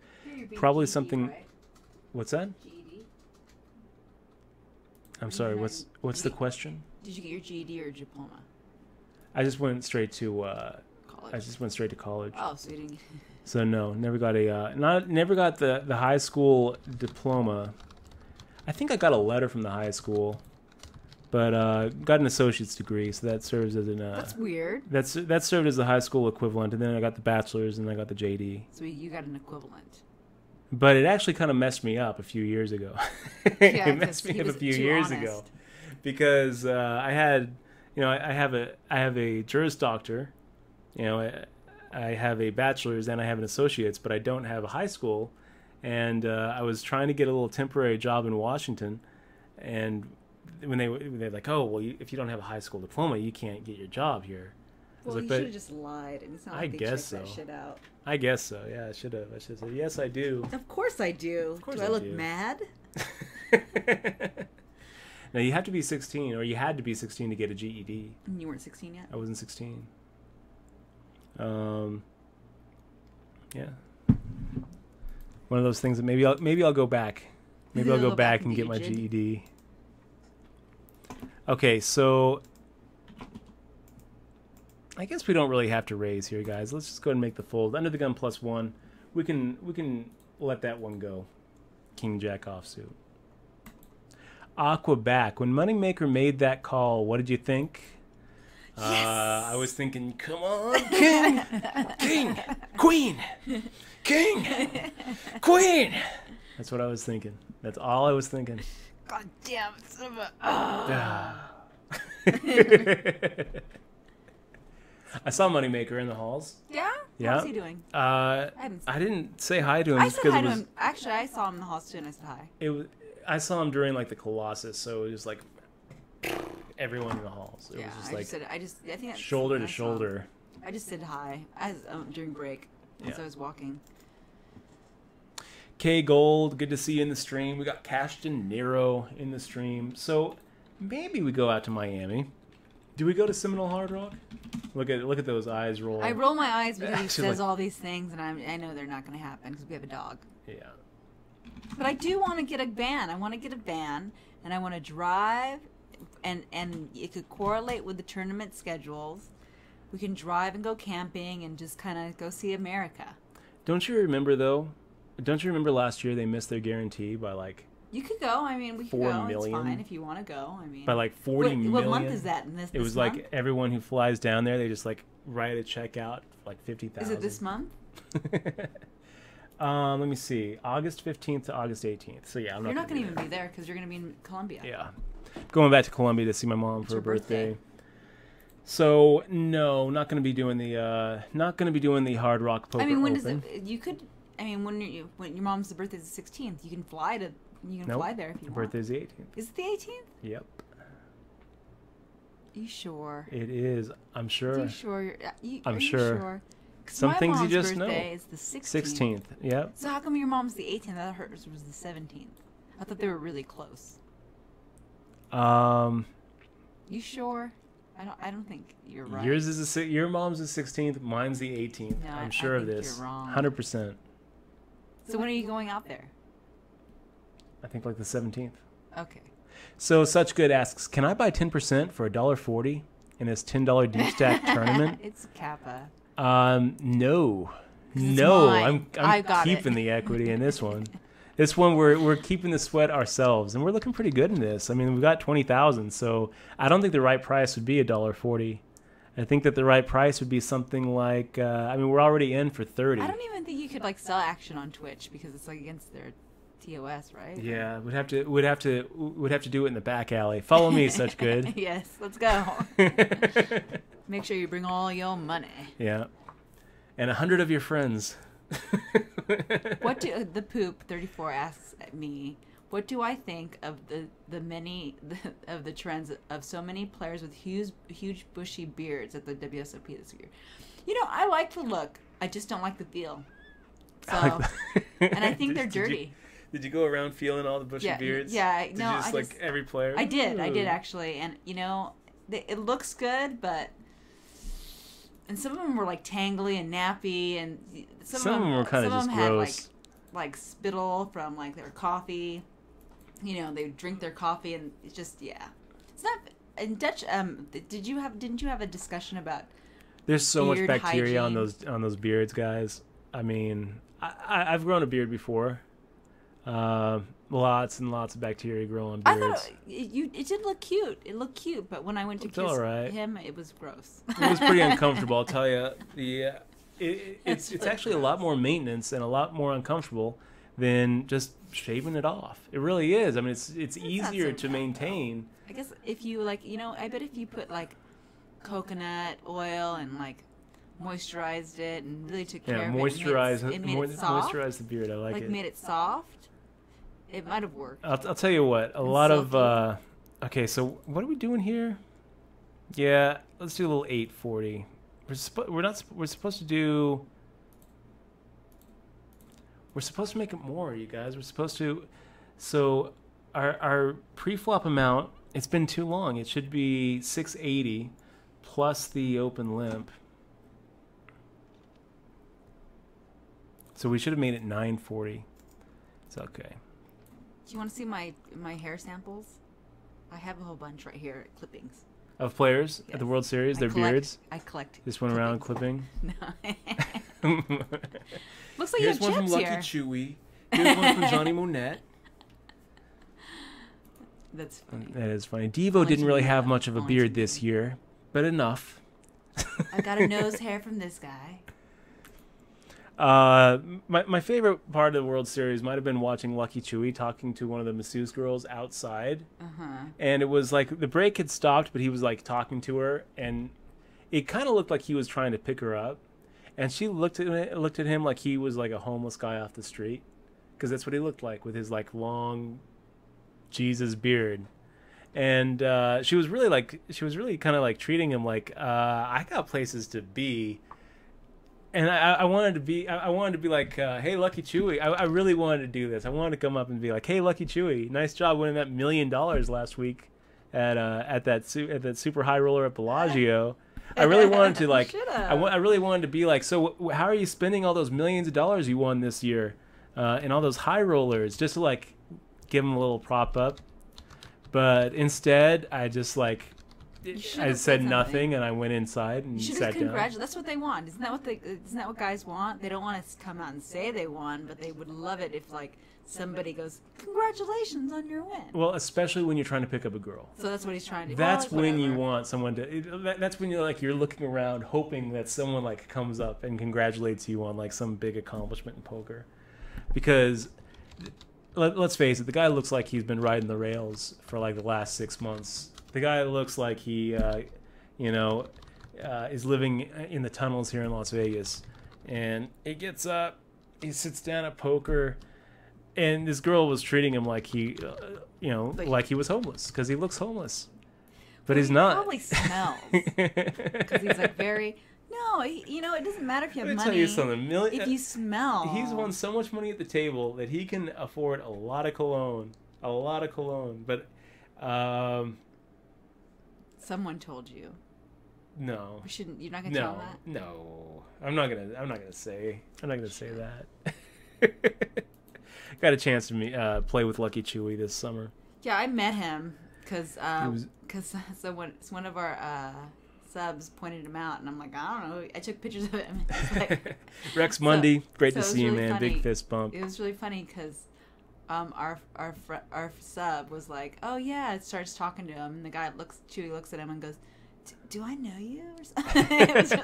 probably GED, something. right? What's that? GED. I'm sorry. What's the question? Did you get your GED or diploma? I just went straight to. College. I just went straight to college. Oh, so you didn't. So no, never got never got the high school diploma. I think I got a letter from the high school, but got an associate's degree, so that serves as an. That's weird. That served as the high school equivalent, and then I got the bachelor's, and I got the JD. So you got an equivalent. But it actually kind of messed me up a few years ago. Yeah, It messed me up a few years ago, because I had, I have a Juris Doctor, I have a bachelor's and I have an associate's, but I don't have a high school. And I was trying to get a little temporary job in Washington, and when they're like, oh well, if you don't have a high school diploma, you can't get your job here. Well, like, you but should have just lied, and it's not I like they guess checked that so. shit out. I guess so. Yeah, I should have. I should have said yes, I do. Of course I do. Of course do I I look do. mad? Now you have to be 16, or you had to be 16 to get a GED. You weren't 16 yet? I wasn't 16. Yeah. One of those things that maybe I'll go back. Maybe I'll go back and get my GED. Okay, so I guess we don't really have to raise here, guys. Let's just go ahead and make the fold. Under the gun +1. We can let that one go. King Jack offsuit. Aqua back. When Moneymaker made that call, what did you think? Yes. I was thinking, come on, king, king, queen, king, queen. That's what I was thinking. That's all I was thinking. God damn it, son of a... I saw Moneymaker in the halls. Yeah? Yeah. How's he doing? I didn't say hi to him. I just said because hi it to was, him. Actually, I saw him in the halls too, and I said hi. It was. I saw him during like the Colossus, so it was like everyone in the halls. It Yeah, was just I think that's shoulder when to I saw him. shoulder. I just said hi during break as Yeah. I was walking. K Gold, good to see you in the stream. We got Cashton Nero in the stream. So maybe we go out to Miami. Do we go to Seminole Hard Rock? Look at those eyes roll. I roll my eyes because he Actually, says like- all these things, and I know they're not going to happen because we have a dog. Yeah. But I do want to get a van. I want to get a van, and I want to drive, and it could correlate with the tournament schedules. We can drive and go camping and just kind of go see America. Don't you remember though? Don't you remember last year they missed their guarantee by like You could go. I mean, we could 4 go. million? It's fine if you want to go. I mean, by like 40 million? What month is that? In this It was month? like everyone who flies down there, they just like write a check out for like 50,000. Is it this month? Let me see. August 15th to August 18th. So yeah, I'm not. You're not gonna going to be even be there because you're going to be in Colombia. there. Yeah, going back to Colombia to see my mom for her your birthday. birthday. So no, not going to be doing the Hard Rock Poker I mean, when Open. does it? You could. I mean, when your mom's birthday is the 16th, you can fly to. You can Nope. fly there if you Her want. birthday's the 18th. Is it the 18th? Yep, Are you sure? it is. I'm sure. Are you sure? I'm are sure. You sure? 'Cause Some my things you mom's just know. birthday is the 16th. 16th. Yep. So how come your mom's the 18th? I thought hers was the 17th. I thought they were really close. You sure? I don't think you're right. Yours is your mom's the 16th. Mine's the 18th. No, I'm I sure of think this. you're wrong. 100%. So when are you going out there? I think like the 17th. Okay. So Such Good asks, can I buy 10% for $1.40 in this $10 deep stack tournament? It's Kappa. No, it's no. mine. I I'm got it. keeping the equity in this one. This one we're keeping the sweat ourselves, and we're looking pretty good in this. I mean, we've got 20,000, so I don't think the right price would be $1.40. I think that the right price would be something like I mean, we're already in for 30. I don't even think you could like sell action on Twitch because it's like against their TOS, right? Yeah, we'd have to do it in the back alley. Follow me, Such Good. Yes, let's go. Make sure you bring all your money. Yeah, and 100 of your friends. What do the poop 34 asks at me? What do I think of the many of the trends of so many players with huge bushy beards at the WSOP this year? You know, I like the look. I just don't like the feel. So, and I think they're dirty. Did you go around feeling all the bushy beards? Yeah, Did you just like every player? I did Ooh. actually, and you know, it looks good, but and some of them were like tangly and nappy, and some of them were kind of just had gross. like spittle from like their coffee. You know, they would drink their coffee, and it's just it's not. In Dutch, didn't you have a discussion about? There's so much beard bacteria hygiene? on those beards, guys. I mean, I've grown a beard before. Lots and lots of bacteria grow on I beards. thought it did look cute. It looked cute, but when I went to It's kiss all right. him, it was gross. It was pretty uncomfortable, I'll tell you. It's actually a lot more maintenance and a lot more uncomfortable than just shaving it off. It really is. I mean, it's not easier so to bad, maintain. I guess if you like, I bet if you put like coconut oil and like moisturized it and really took care Yeah, of moisturize it made it soft, moisturize the beard. I like it. made it soft, it might have worked. I'll tell you what. A lot of okay. So what are we doing here? Yeah, let's do a little 840. We're supposed to do. We're supposed to make it more, you guys. We're supposed to. So our pre-flop amount. It's been too long. It should be 680 plus the open limp. So we should have made it 940. It's okay. Do you want to see my hair samples? I have a whole bunch right here, clippings. Of players at the Yes. World Series, their collect- beards. I collect. Just went around clippings. clipping. No. Looks like Here's you one have from chips Lucky here. Chewy. Here's one from Johnny Monette. That's funny. That is funny. Devo Only didn't really to me, have though. much of a Only beard to this me. year, but enough. I got a nose hair from this guy. My favorite part of the World Series might have been watching Lucky Chewy talking to one of the masseuse girls outside. And it was like the break had stopped, but he was like talking to her, and it kind of looked like he was trying to pick her up. And she looked at him like he was like a homeless guy off the street, because that's what he looked like with his like long Jesus beard. And she was really kind of like treating him like I got places to be. And I wanted to be like, hey, Lucky Chewy. I really wanted to do this. I wanted to come up and be like, hey, Lucky Chewy, nice job winning that $1 million last week at that super high roller at Bellagio. I really wanted to like, I really wanted to be like, so how are you spending all those millions of dollars you won this year, and all those high rollers, just to like give him a little prop up. But instead, I just like. I said nothing, and I went inside and sat down. That's what they want. Isn't that what guys want? They don't want to come out and say they won, but they would love it if like somebody goes, "Congratulations on your win." Well, especially when you're trying to pick up a girl. So that's what he's trying to do. That's Well, when you whatever. want someone to. That's when you're looking around, hoping that someone like comes up and congratulates you on like some big accomplishment in poker, because. Let's face it, the guy looks like he's been riding the rails for like the last 6 months. The guy looks like he, is living in the tunnels here in Las Vegas. And he gets up, he sits down at poker, and this girl was treating him like he, like he was homeless, because he looks homeless. But he's not. He probably smells. Because he's like very... No, it doesn't matter if you have Let me money. tell you something. If you smell... He's won so much money at the table that he can afford a lot of cologne. A lot of cologne. But, Someone told you. no. You're not going to tell him that? No. I'm not gonna say that. Got a chance to play with Lucky Chewy this summer. Yeah, I met him because one of our subs pointed him out, and I'm like, I don't know. I took pictures of him. It's like, Rex Mundy, great so to it was see you, really man. funny. Big fist bump. It was really funny because our sub was like, oh yeah, it starts talking to him, and the guy Chewy looks at him and goes, do I know you? Or something. It was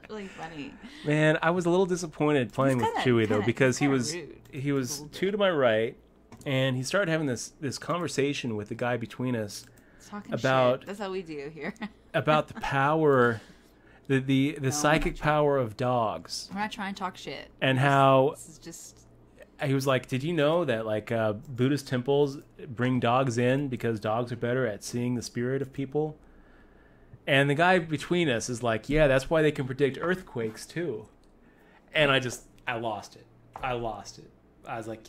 really funny. Man, I was a little disappointed playing with Chewy though, because he was rude. two to my right, and he started having this conversation with the guy between us Talking about shit. That's how we do here. about the power, the No, psychic we're not power of dogs, We're not trying to talk shit. and how This is just... he was like, did you know that like Buddhist temples bring dogs in because dogs are better at seeing the spirit of people? And the guy between us is like, yeah, that's why they can predict earthquakes too. And I lost it. I was like,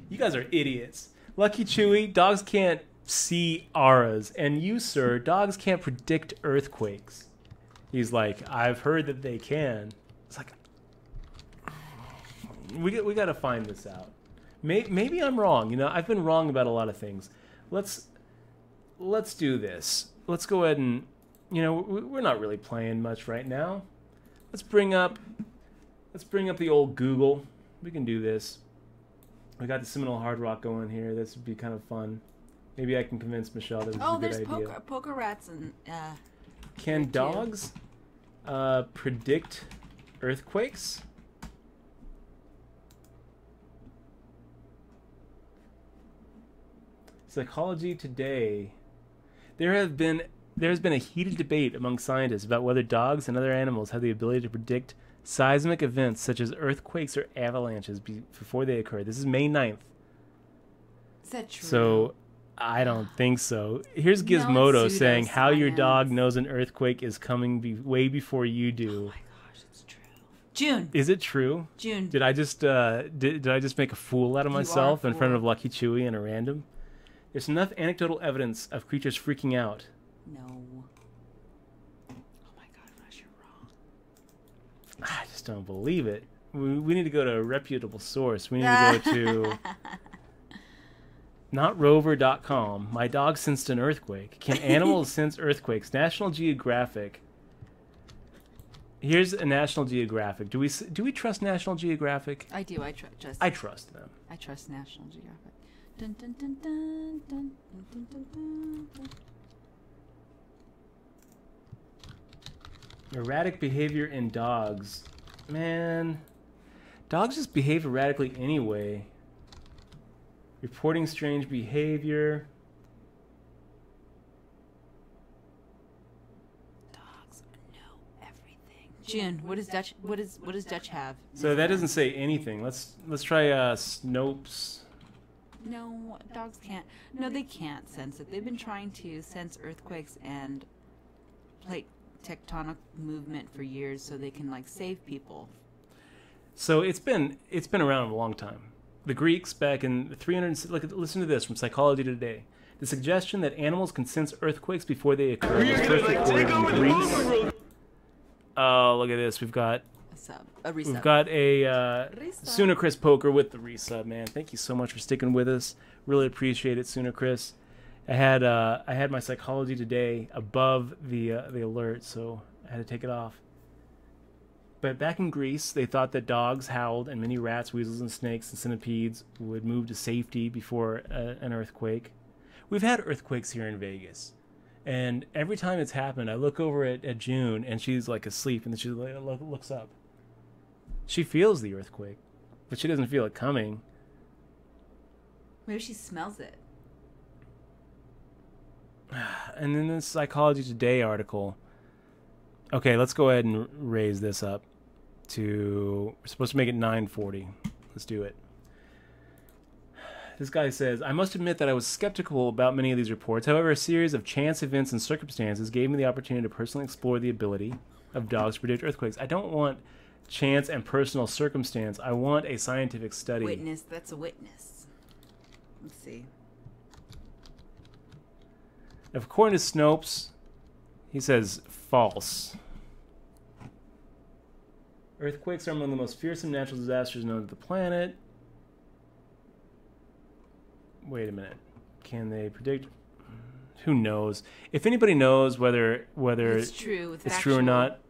you guys are idiots. Lucky Chewy, dogs can't sea auras. And you, sir, dogs can't predict earthquakes. He's like, I've heard that they can. It's like, we got to find this out. Maybe I'm wrong. You know, I've been wrong about a lot of things. Let's do this. Let's go ahead and, you know, we're not really playing much right now. Let's bring up the old Google. We can do this. We got the Seminole Hard Rock going here. This would be kind of fun. Maybe I can convince Michelle that this is a good idea. There's poker rats and Can dogs predict earthquakes? Psychology Today. There has been a heated debate among scientists about whether dogs and other animals have the ability to predict seismic events such as earthquakes or avalanches before they occur. This is May 9th. Is that true? So, I don't think so. Here's Gizmodo saying how your dog knows an earthquake is coming way before you do. Oh my gosh, it's true. June. Is it true? June. Did I just did I just make a fool out of myself in front of Lucky Chewy and a random? There's enough anecdotal evidence of creatures freaking out. No. Oh my God, Rush, you're wrong. I just don't believe it. We need to go to a reputable source. We need to go to notrover.com. My dog sensed an earthquake. Can animals sense earthquakes? National Geographic. Here's a National Geographic. Do we trust National Geographic? I do. I trust them. I trust National Geographic. Dun, dun, dun, dun, dun, dun, dun, dun, dun. Erratic behavior in dogs. Man, dogs just behave erratically anyway. Reporting strange behavior. Dogs know everything. June, what does Dutch have? So that doesn't say anything. Let's try Snopes. No, dogs can't. No, they can't sense it. They've been trying to sense earthquakes and plate tectonic movement for years, so they can like save people. So it's been around a long time. The Greeks back in 300. Listen to this from Psychology Today. The suggestion that animals can sense earthquakes before they occur was first recorded in Greece. Oh, look at this. We've got a resub. We've got a Sooner Chris Poker with the resub, man. Thank you so much for sticking with us. Really appreciate it, Sooner Chris. I had my Psychology Today above the alert, so I had to take it off. But back in Greece, they thought that dogs howled and many rats, weasels, and snakes and centipedes would move to safety before an earthquake. We've had earthquakes here in Vegas. And every time it's happened, I look over at June, and she's like asleep, and then she looks up. She feels the earthquake, but she doesn't feel it coming. Maybe she smells it. And then this Psychology Today article. Okay, let's go ahead and raise this up to... We're supposed to make it 940. Let's do it. This guy says, I must admit that I was skeptical about many of these reports. However, a series of chance events and circumstances gave me the opportunity to personally explore the ability of dogs to predict earthquakes. I don't want chance and personal circumstance. I want a scientific study. Witness. That's a witness. Let's see. If according to Snopes, he says false. Earthquakes are among the most fearsome natural disasters known to the planet. Wait a minute. Can they predict? Who knows? If anybody knows whether it's true or not,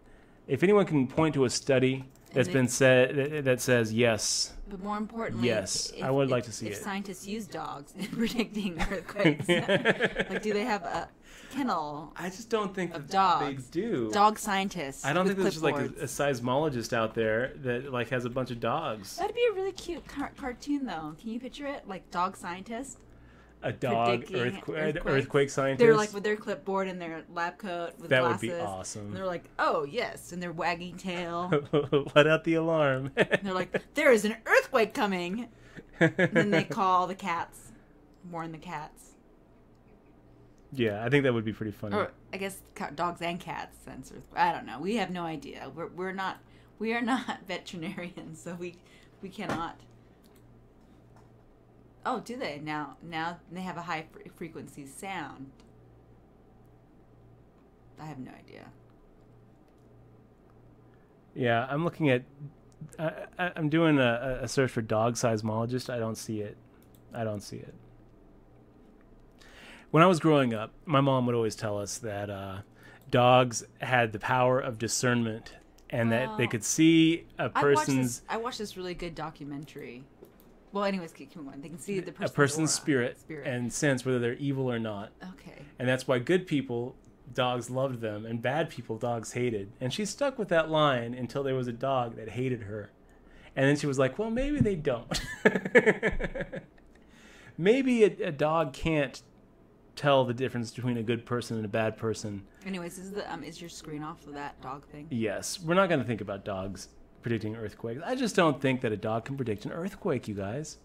if anyone can point to a study that's been said that says yes. But more importantly, yes, I would like to see it. If scientists use dogs in predicting earthquakes, like do they have a kennel? I just don't think of dogs. They do. Dog scientists. I don't think there's just like a seismologist out there that like has a bunch of dogs. That'd be a really cute cartoon, though. Can you picture it? Like dog scientist. A dog earthquake scientist. They're like with their clipboard and their lab coat with that glasses. That would be awesome. And they're like, oh yes, and they're wagging tail. Let out the alarm. And they're like, there is an earthquake coming. And then they call the cats, warn the cats. Yeah, I think that would be pretty funny. Or I guess dogs and cats sense earthquake. I don't know. We have no idea. We are not veterinarians, so we cannot. Oh, do they? Now they have a high frequency sound. I have no idea. Yeah, I'm looking at. I'm doing a search for dog seismologist. I don't see it. When I was growing up, my mom would always tell us that dogs had the power of discernment, and that they could see a person's. I watched this really good documentary. Well, anyways, keep going. They can see the a person's aura, spirit and sense whether they're evil or not. Okay. And that's why good people, dogs loved them, and bad people, dogs hated. And she stuck with that line until there was a dog that hated her. And then she was like, well, maybe they don't. Maybe a dog can't tell the difference between a good person and a bad person. Anyways, is your screen off of that dog thing? Yes. We're not going to think about dogs predicting earthquakes. I just don't think that a dog can predict an earthquake, you guys.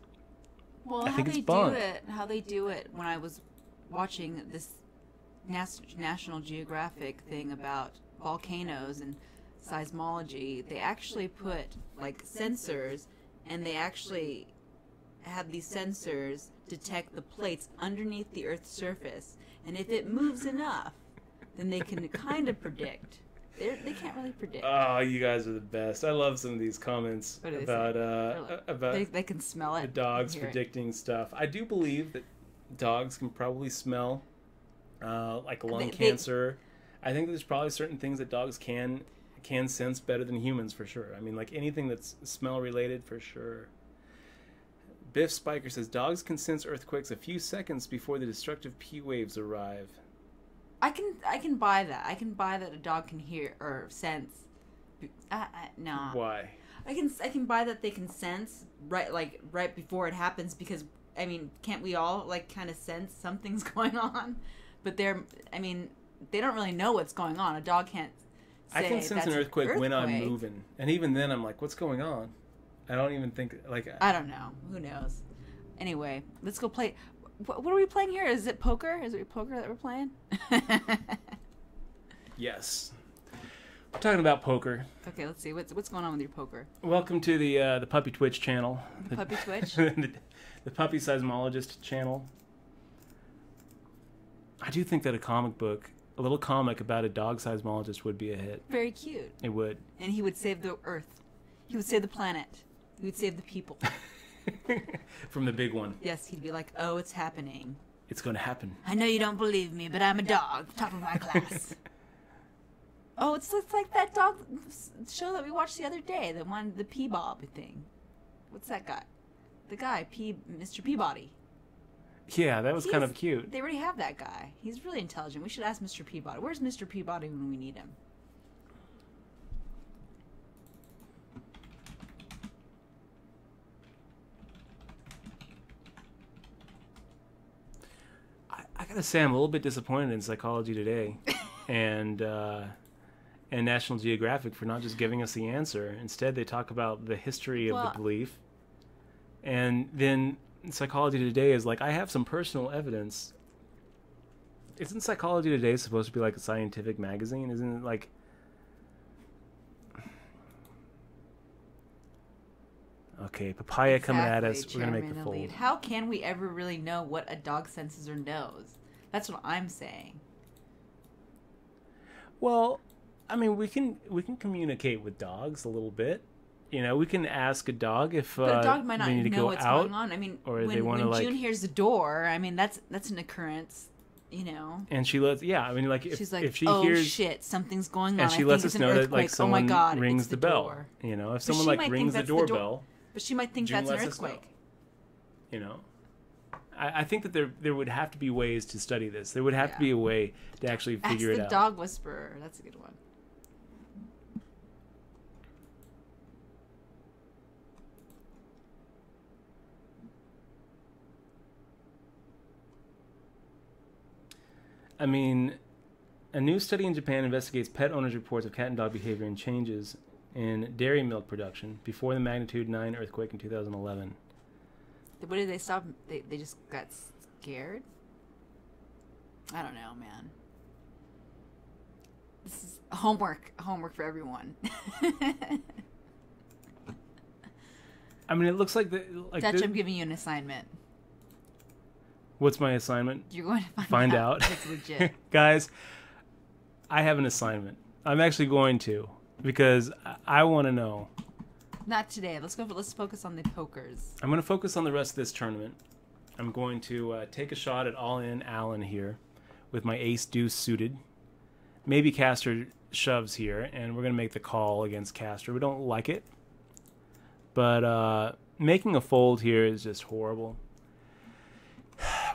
Well, I think how it's bunk. How they do it when I was watching this National Geographic thing about volcanoes and seismology, they actually put like sensors, and they actually have these sensors detect the plates underneath the Earth's surface, and if it moves enough, then they can kind of predict. They can't really predict. Oh, you guys are the best. I love some of these comments about they can smell it. The dogs predicting stuff. I do believe that dogs can probably smell like lung cancer. I think there's probably certain things that dogs can sense better than humans for sure. I mean, like anything that's smell related for sure. Biff Spiker says dogs can sense earthquakes a few seconds before the destructive P waves arrive. I can buy that. I can buy that a dog can hear or sense. No. Why? I can buy that they can sense right before it happens, because I mean, can't we all like kind of sense something's going on? But they don't really know what's going on. A dog can't say I can sense an earthquake when I'm earthquake. moving, and even then I'm like, what's going on? I don't even think I don't know. Who knows? Anyway, let's go play. What are we playing here? Is it poker? Is it poker that we're playing? Yes. We're talking about poker. Okay, let's see. What's going on with your poker? Welcome to the Puppy Twitch channel. The Puppy Twitch? the Puppy Seismologist channel. I do think that a little comic about a dog seismologist would be a hit. Very cute. It would. And he would save the Earth. He would save the planet. He would save the people. From the big one. Yes, he'd be like, oh, it's happening. It's going to happen. I know you don't believe me, but I'm a dog, top of my class. Oh, it's like that dog show that we watched the other day, the Peabody thing. What's that guy? The guy, Mr. Peabody. Yeah, that was kind of cute. They already have that guy. He's really intelligent. We should ask Mr. Peabody. Where's Mr. Peabody when we need him? I gotta say, I'm a little bit disappointed in Psychology Today and National Geographic for not just giving us the answer. Instead, they talk about the history of the belief. And then Psychology Today is like, I have some personal evidence. Isn't Psychology Today supposed to be like a scientific magazine? Isn't it like... Okay, Papaya coming at us. We're going to make the fold. How can we ever really know what a dog senses or knows? That's what I'm saying. Well, I mean, we can communicate with dogs a little bit. You know, we can ask a dog if but a dog might not they need to know go what's out, going on. I mean, or when, they want to when like. June hears the door, I mean that's an occurrence, you know. And she lets, yeah, I mean, like she's like, if she oh hears, shit, something's going on. and she lets us know that like someone oh my God, rings it's the the bell. door. You know, if someone like rings the doorbell, but she might think June that's an lets us know. earthquake. You know, I think that there would have to be ways to study this. There would have to be a way to actually figure it out. Ask the dog whisperer. That's a good one. I mean, a new study in Japan investigates pet owners' reports of cat and dog behavior and changes in dairy milk production before the magnitude 9 earthquake in 2011. What did they stop? They just got scared? I don't know, man. This is homework for everyone. I mean, it looks like Dutch, I'm giving you an assignment. What's my assignment? You're going to Find out. if it's legit. Guys, I have an assignment. I'm actually going to, because I want to know. Not today. Let's focus on the pokers. I'm going to focus on the rest of this tournament. I'm going to take a shot at all-in Allen here with my ace-deuce suited. Maybe Castor shoves here, and we're going to make the call against Castor. We don't like it, but making a fold here is just horrible.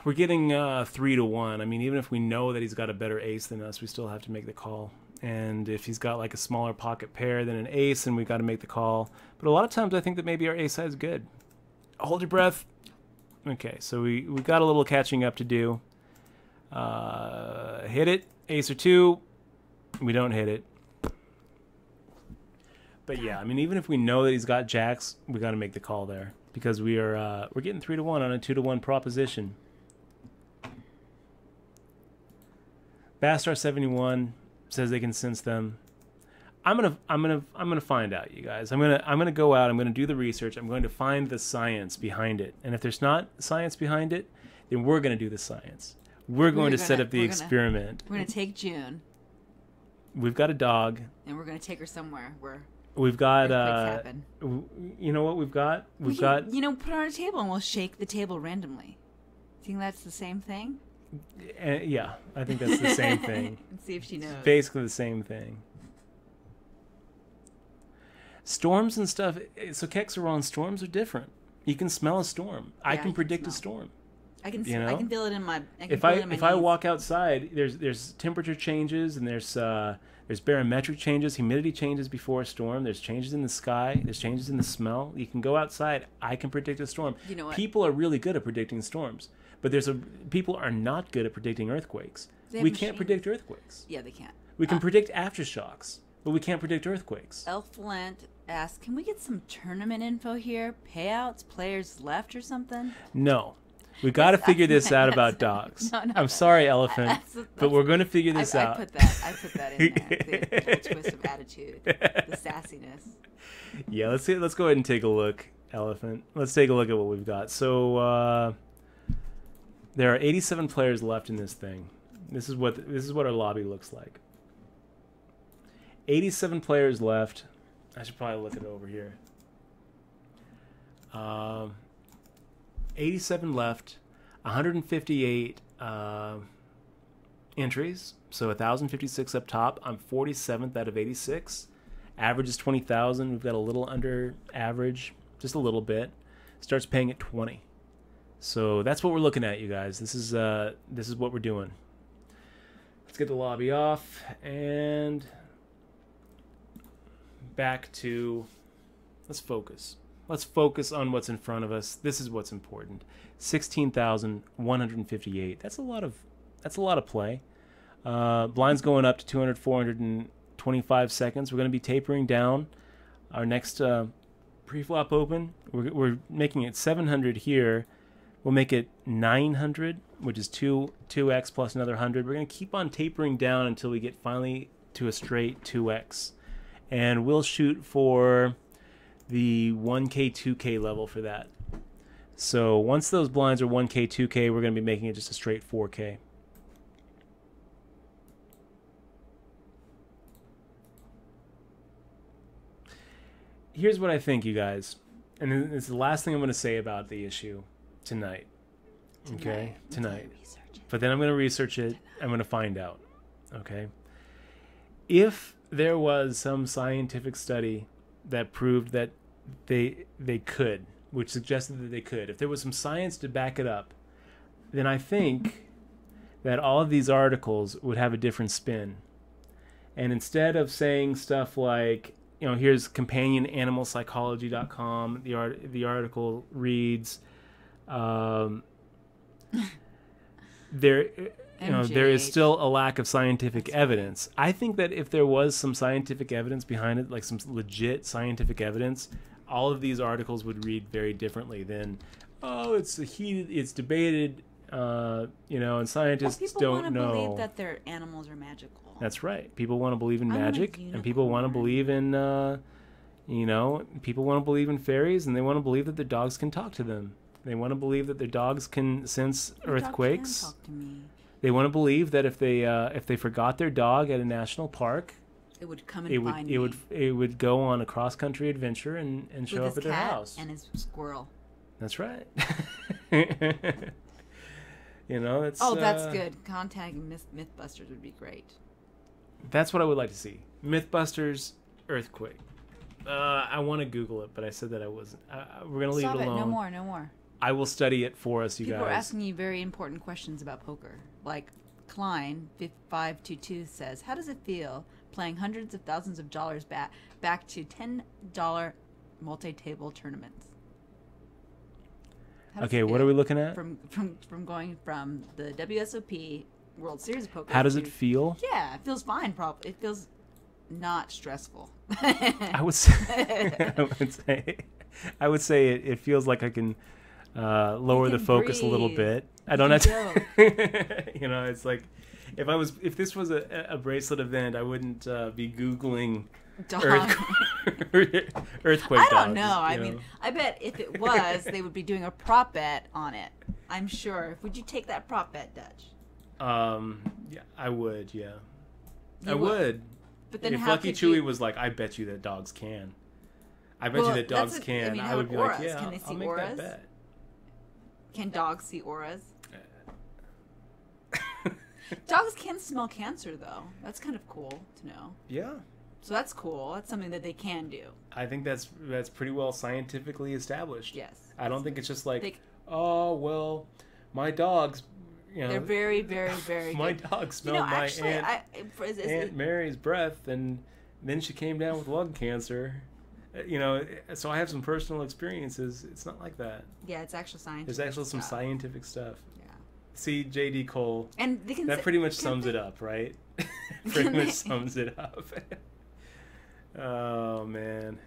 We're getting 3-1. I mean, even if we know that he's got a better ace than us, we still have to make the call. And if he's got like a smaller pocket pair than an ace, then we got to make the call. But a lot of times I think that maybe our ace side is good. Hold your breath. Okay, so we got a little catching up to do. Hit it, ace or two. We don't hit it. But yeah, I mean, even if we know that he's got jacks, we got to make the call there because we're getting 3-1 on a 2-1 proposition. Bastar 71 says they can sense them. I'm gonna find out, you guys. I'm gonna go out. I'm gonna do the research. I'm going to find the science behind it. And if there's not science behind it, then we're gonna do the science. We're going to set up the experiment. We're gonna take June. We've got a dog, and we're gonna take her somewhere where we've got. Happen. You know what we've got? We've got. You know, put her on a table and we'll shake the table randomly. Think that's the same thing? Yeah, I think that's the same thing. And see if she knows. It's basically the same thing. Storms and stuff. So Kexaron, storms are different. You can smell a storm. Yeah, I can predict a storm. I can feel it in my. If I walk outside, there's temperature changes and there's barometric changes, humidity changes before a storm. There's changes in the sky. There's changes in the smell. You can go outside. I can predict a storm. You know what? People are really good at predicting storms, but people are not good at predicting earthquakes. We can't predict earthquakes. Yeah, they can't. We can predict aftershocks, but we can't predict earthquakes. Elflint asks, "Can we get some tournament info here? Payouts, players left, or something?" No. We got to figure this out about dogs. No. I'm sorry, Elephant, but we're going to figure this out. I put that in there. The little twist of attitude, the sassiness. Yeah, let's go ahead and take a look, Elephant. Let's take a look at what we've got. So there are 87 players left in this thing. This is what our lobby looks like. 87 players left. I should probably look it over here. 87 left, 158 entries, so 1,056 up top. I'm 47th out of 86. Average is 20,000. We've got a little under average, just a little bit. Starts paying at 20. So that's what we're looking at, you guys. This is what we're doing. Let's get the lobby off and back to. Let's focus. Let's focus on what's in front of us. This is what's important. 16,158. That's a lot of play. Blinds going up to 200, 425 seconds. We're going to be tapering down. Our next pre-flop open, we're making it 700 here. We'll make it 900, which is 2x plus another 100. We're going to keep on tapering down until we get finally to a straight 2x. And we'll shoot for the 1K, 2K level for that. So once those blinds are 1K, 2K, we're going to be making it just a straight 4K. Here's what I think, you guys. And this is the last thing I'm going to say about the issue tonight. Okay? Tonight. But then I'm going to research it. I'm going to find out. Okay? If there was some scientific study that proved that they could, which suggested that they could. If there was some science to back it up, then I think that all of these articles would have a different spin. And instead of saying stuff like, here's companionanimalpsychology.com, the article reads, there is still a lack of scientific evidence. I think that if there was some scientific evidence behind it, like some legit scientific evidence, all of these articles would read very differently than, it's debated, and scientists don't know. People want to believe that their animals are magical. That's right. People want to believe in magic, and people want to believe in, people want to believe in fairies, and they want to believe that their dogs can talk to them. They want to believe that their dogs can sense earthquakes. Dog can talk to me. They want to believe that if they forgot their dog at a national park, It would come and find me. it would go on a cross country adventure and with show his up at their cat house. and his squirrel. That's right. It's That's good. Contacting Mythbusters would be great. That's what I would like to see. Mythbusters earthquake. I want to Google it, but I said that I wasn't. We're gonna leave Stop it alone. No more. I will study it for us, you People guys. are asking you very important questions about poker. Like Klein 522 says, "How does it feel playing hundreds of thousands of dollars back to $10 multi-table tournaments?" How does Okay, it what feel are we looking at? from going from the WSOP World Series of Poker? How does to- it feel? Yeah, it feels fine. Probably, it feels not stressful. I would say, I would say it feels like I can lower the can focus a little breathe. bit. I You don't have can to. It's like if this was a bracelet event, I wouldn't be Googling Dog. earthquake. I don't dogs, know. I mean, I bet if it was, they would be doing a prop bet on it. I'm sure. Would you take that prop bet, Dutch? Yeah, I would. Yeah, You I would. But then If how Lucky could Chewy you... was like, I bet you that dogs can. I bet Well, you that dogs that's can. I mean, I how would be auras? like, yeah, Can they I'll see make auras? that bet. Can dogs see auras? Dogs can smell cancer, though. That's kind of cool to know. Yeah. So that's cool. That's something that they can do. I think that's pretty well scientifically established. Yes. I don't think it's just like, They- oh, well, my dogs, They're very, very, very my good. dog smelled my Aunt Mary's breath, and then she came down with lung cancer. So I have some personal experiences. It's not like that. Yeah, it's actual science. There's actually some scientific stuff. Yeah. See, J.D. Cole, And they can that say- pretty much can sums they- it up, right? Pretty Can much they- sums it up. Oh, man.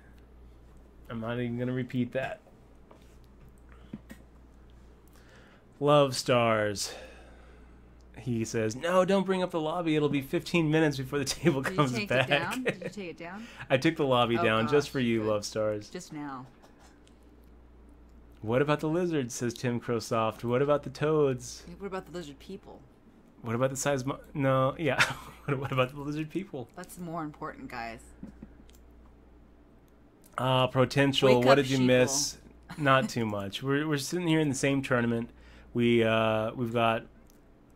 I'm not even going to repeat that. Love stars. He says, no, don't bring up the lobby. It'll be 15 minutes before the table Did comes you take back. it down? Did you take it down? I took the lobby Oh, down just gosh, for you, good. Love Stars. Just now. What about the lizards, says Tim Crowsoft. What about the toads? What about the lizard people? What about the size... No, yeah. What about the lizard people? That's more important, guys. Potential. Wake What up, did you sheeple. miss? Not too much. We're sitting here in the same tournament. We've got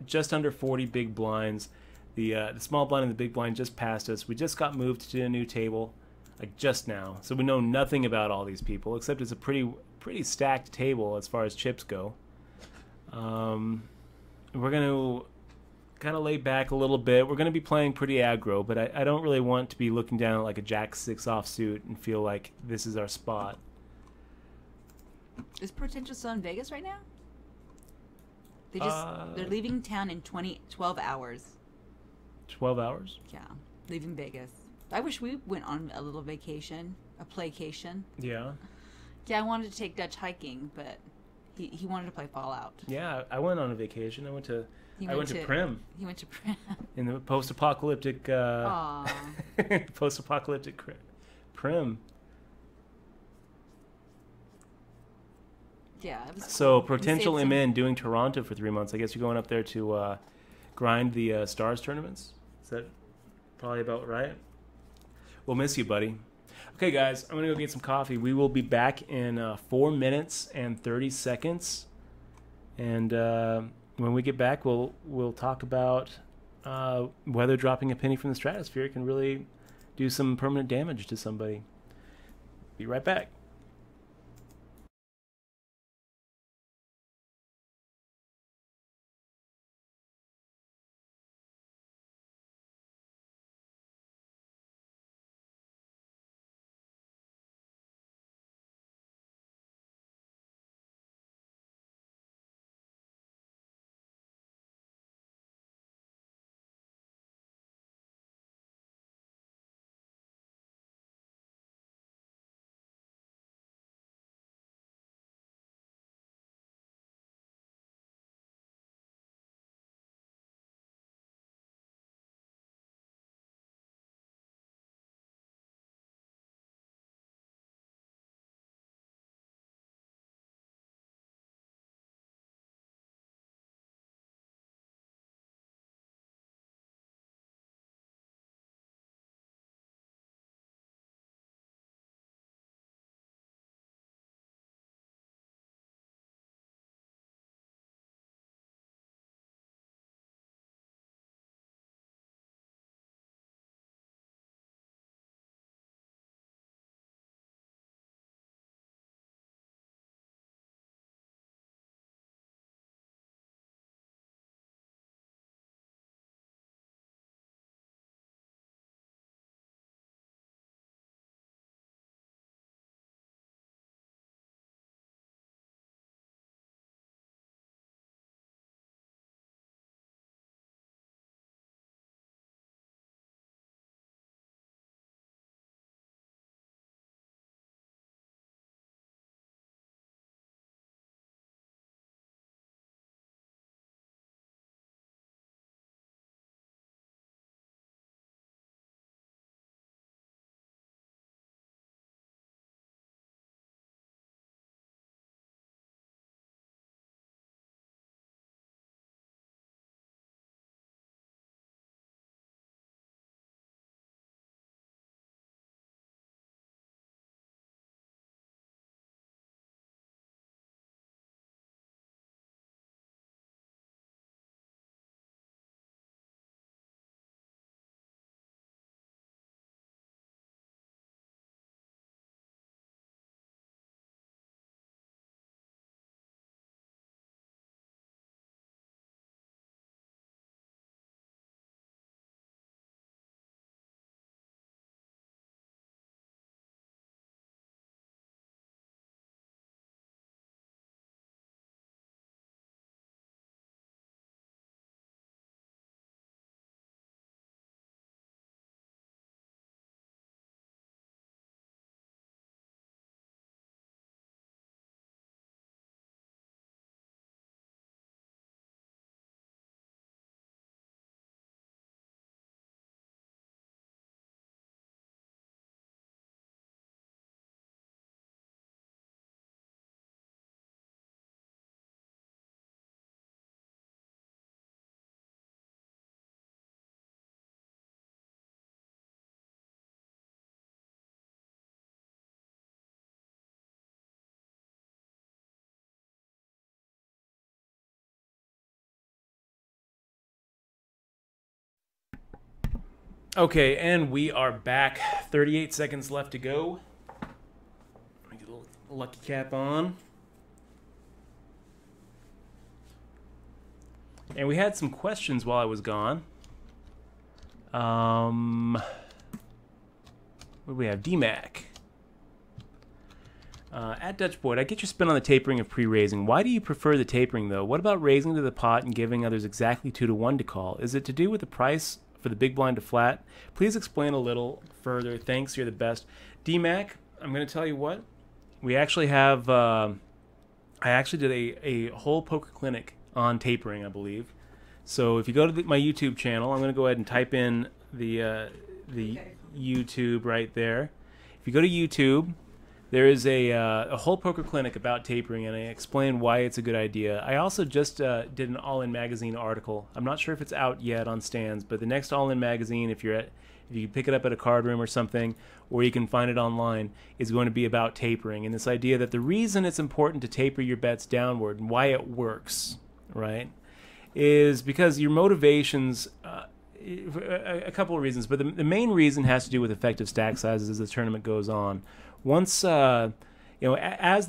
just under 40 big blinds. The small blind and the big blind just passed us. We just got moved to a new table, like just now. So we know nothing about all these people, except it's a pretty stacked table as far as chips go. We're gonna kind of lay back a little bit. We're gonna be playing pretty aggro, but I don't really want to be looking down at like a Jack 6 offsuit and feel like this is our spot. Is Potential still in Vegas right now? They're leaving town in 12 hours. 12 hours? Yeah, leaving Vegas. I wish we went on a little vacation, a playcation. Yeah. Yeah, I wanted to take Dutch hiking, but he wanted to play Fallout. Yeah, I went on a vacation. I went to Prim He went to Prim. in the post-apocalyptic Aww. post-apocalyptic Prim. Yeah, it was So cool. We potential saved some- MN doing Toronto for 3 months. I guess you're going up there to grind the stars tournaments. Is that probably about right? We'll miss you, buddy. Okay, guys, I'm gonna go get some coffee. We will be back in 4 minutes and 30 seconds, and when we get back, we'll talk about whether dropping a penny from the stratosphere can really do some permanent damage to somebody. Be right back. Okay, and we are back. 38 seconds left to go. Let me get a little lucky cap on. And we had some questions while I was gone. What do we have? DMAC. At Dutchboyd, I get your spin on the tapering of pre-raising. Why do you prefer the tapering, though? What about raising to the pot and giving others exactly 2-to-1 to call? Is it to do with the price for the big blind to flat? Please explain a little further. Thanks, you're the best. DMAC, I'm going to tell you what. We actually have... I actually did a whole poker clinic on tapering, I believe. So if you go to my YouTube channel, I'm going to go ahead and type in the YouTube right there. If you go to YouTube... There is a whole poker clinic about tapering, and I explain why it's a good idea. I also just did an All In magazine article. I'm not sure if it's out yet on stands, but the next All In magazine, if you pick it up at a card room or something, or you can find it online, is going to be about tapering and this idea that the reason it's important to taper your bets downward and why it works, right, is because your motivations. A couple of reasons, but the main reason has to do with effective stack sizes as the tournament goes on. Once, as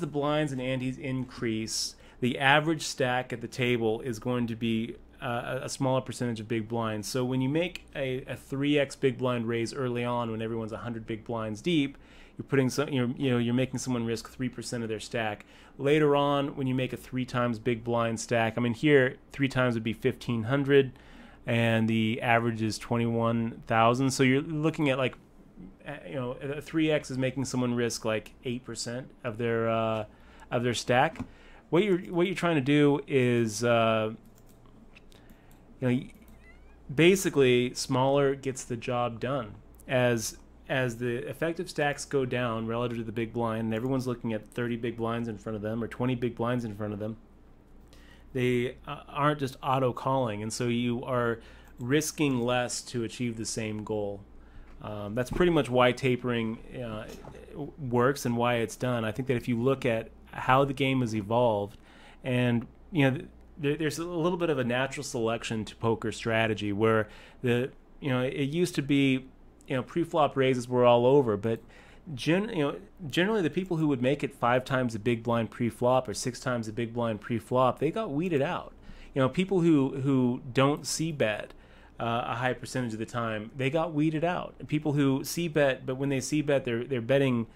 the blinds and antes increase, the average stack at the table is going to be a smaller percentage of big blinds. So when you make a 3x big blind raise early on, when everyone's 100 big blinds deep, you're making someone risk 3% of their stack. Later on, when you make a 3 times big blind stack, I mean here 3 times would be 1,500, and the average is 21,000. So you're looking at like. A 3x is making someone risk like 8% of their stack. What you're trying to do is, basically smaller gets the job done. As the effective stacks go down relative to the big blind, and everyone's looking at 30 big blinds in front of them or 20 big blinds in front of them, they aren't just auto calling, and so you are risking less to achieve the same goal. That's pretty much why tapering works and why it's done. I think that if you look at how the game has evolved, and there's a little bit of a natural selection to poker strategy where it used to be pre-flop raises were all over, but generally the people who would make it 5 times the big blind pre-flop or 6 times the big blind pre-flop, they got weeded out. People who don't see bet a high percentage of the time, they got weeded out. People who see bet, but when they see bet, they're betting.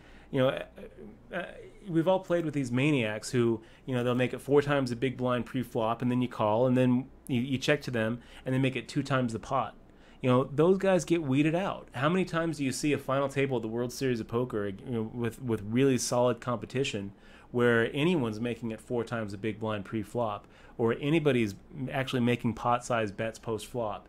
We've all played with these maniacs who, they'll make it 4 times the big blind pre-flop, and then you call, and then you check to them, and they make it 2 times the pot. Those guys get weeded out. How many times do you see a final table at the World Series of Poker, with really solid competition, where anyone's making it 4 times the big blind pre-flop, or anybody's actually making pot-sized bets post-flop?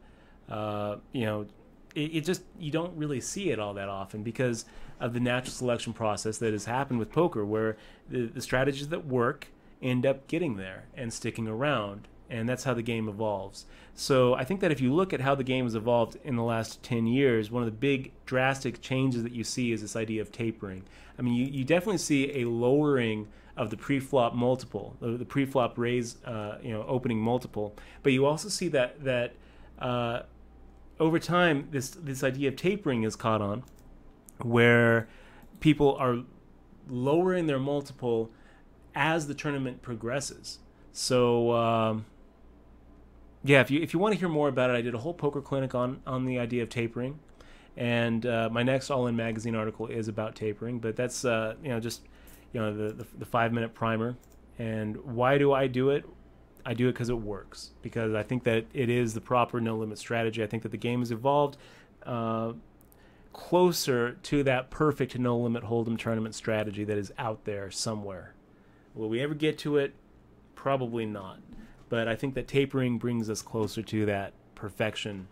It just, you don't really see it all that often because of the natural selection process that has happened with poker, where the strategies that work end up getting there and sticking around, and that's how the game evolves. So I think that if you look at how the game has evolved in the last 10 years, one of the big drastic changes that you see is this idea of tapering. I mean, you definitely see a lowering of the pre-flop multiple, the pre-flop raise, opening multiple, but you also see that over time, this idea of tapering is caught on, where people are lowering their multiple as the tournament progresses. So, if you want to hear more about it, I did a whole poker clinic on the idea of tapering, and my next All In magazine article is about tapering. But that's the 5-minute primer. And why do I do it? I do it because it works, because I think that it is the proper no-limit strategy. I think that the game has evolved closer to that perfect no-limit hold'em tournament strategy that is out there somewhere. Will we ever get to it? Probably not. But I think that tapering brings us closer to that perfection.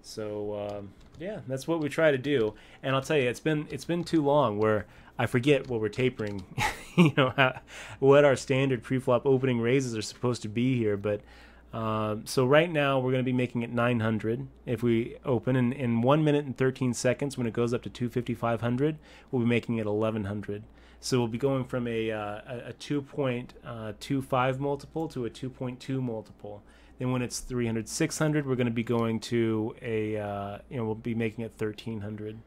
So, that's what we try to do. And I'll tell you, it's been too long where I forget what we're tapering, what our standard pre-flop opening raises are supposed to be here. But So right now we're going to be making it 900 if we open, and in 1 minute and 13 seconds when it goes up to 250-500, we'll be making it 1100. So we'll be going from a 2.25 multiple to a 2.2 multiple. Then when it's 300-600, we're going to be going to we'll be making it 1300.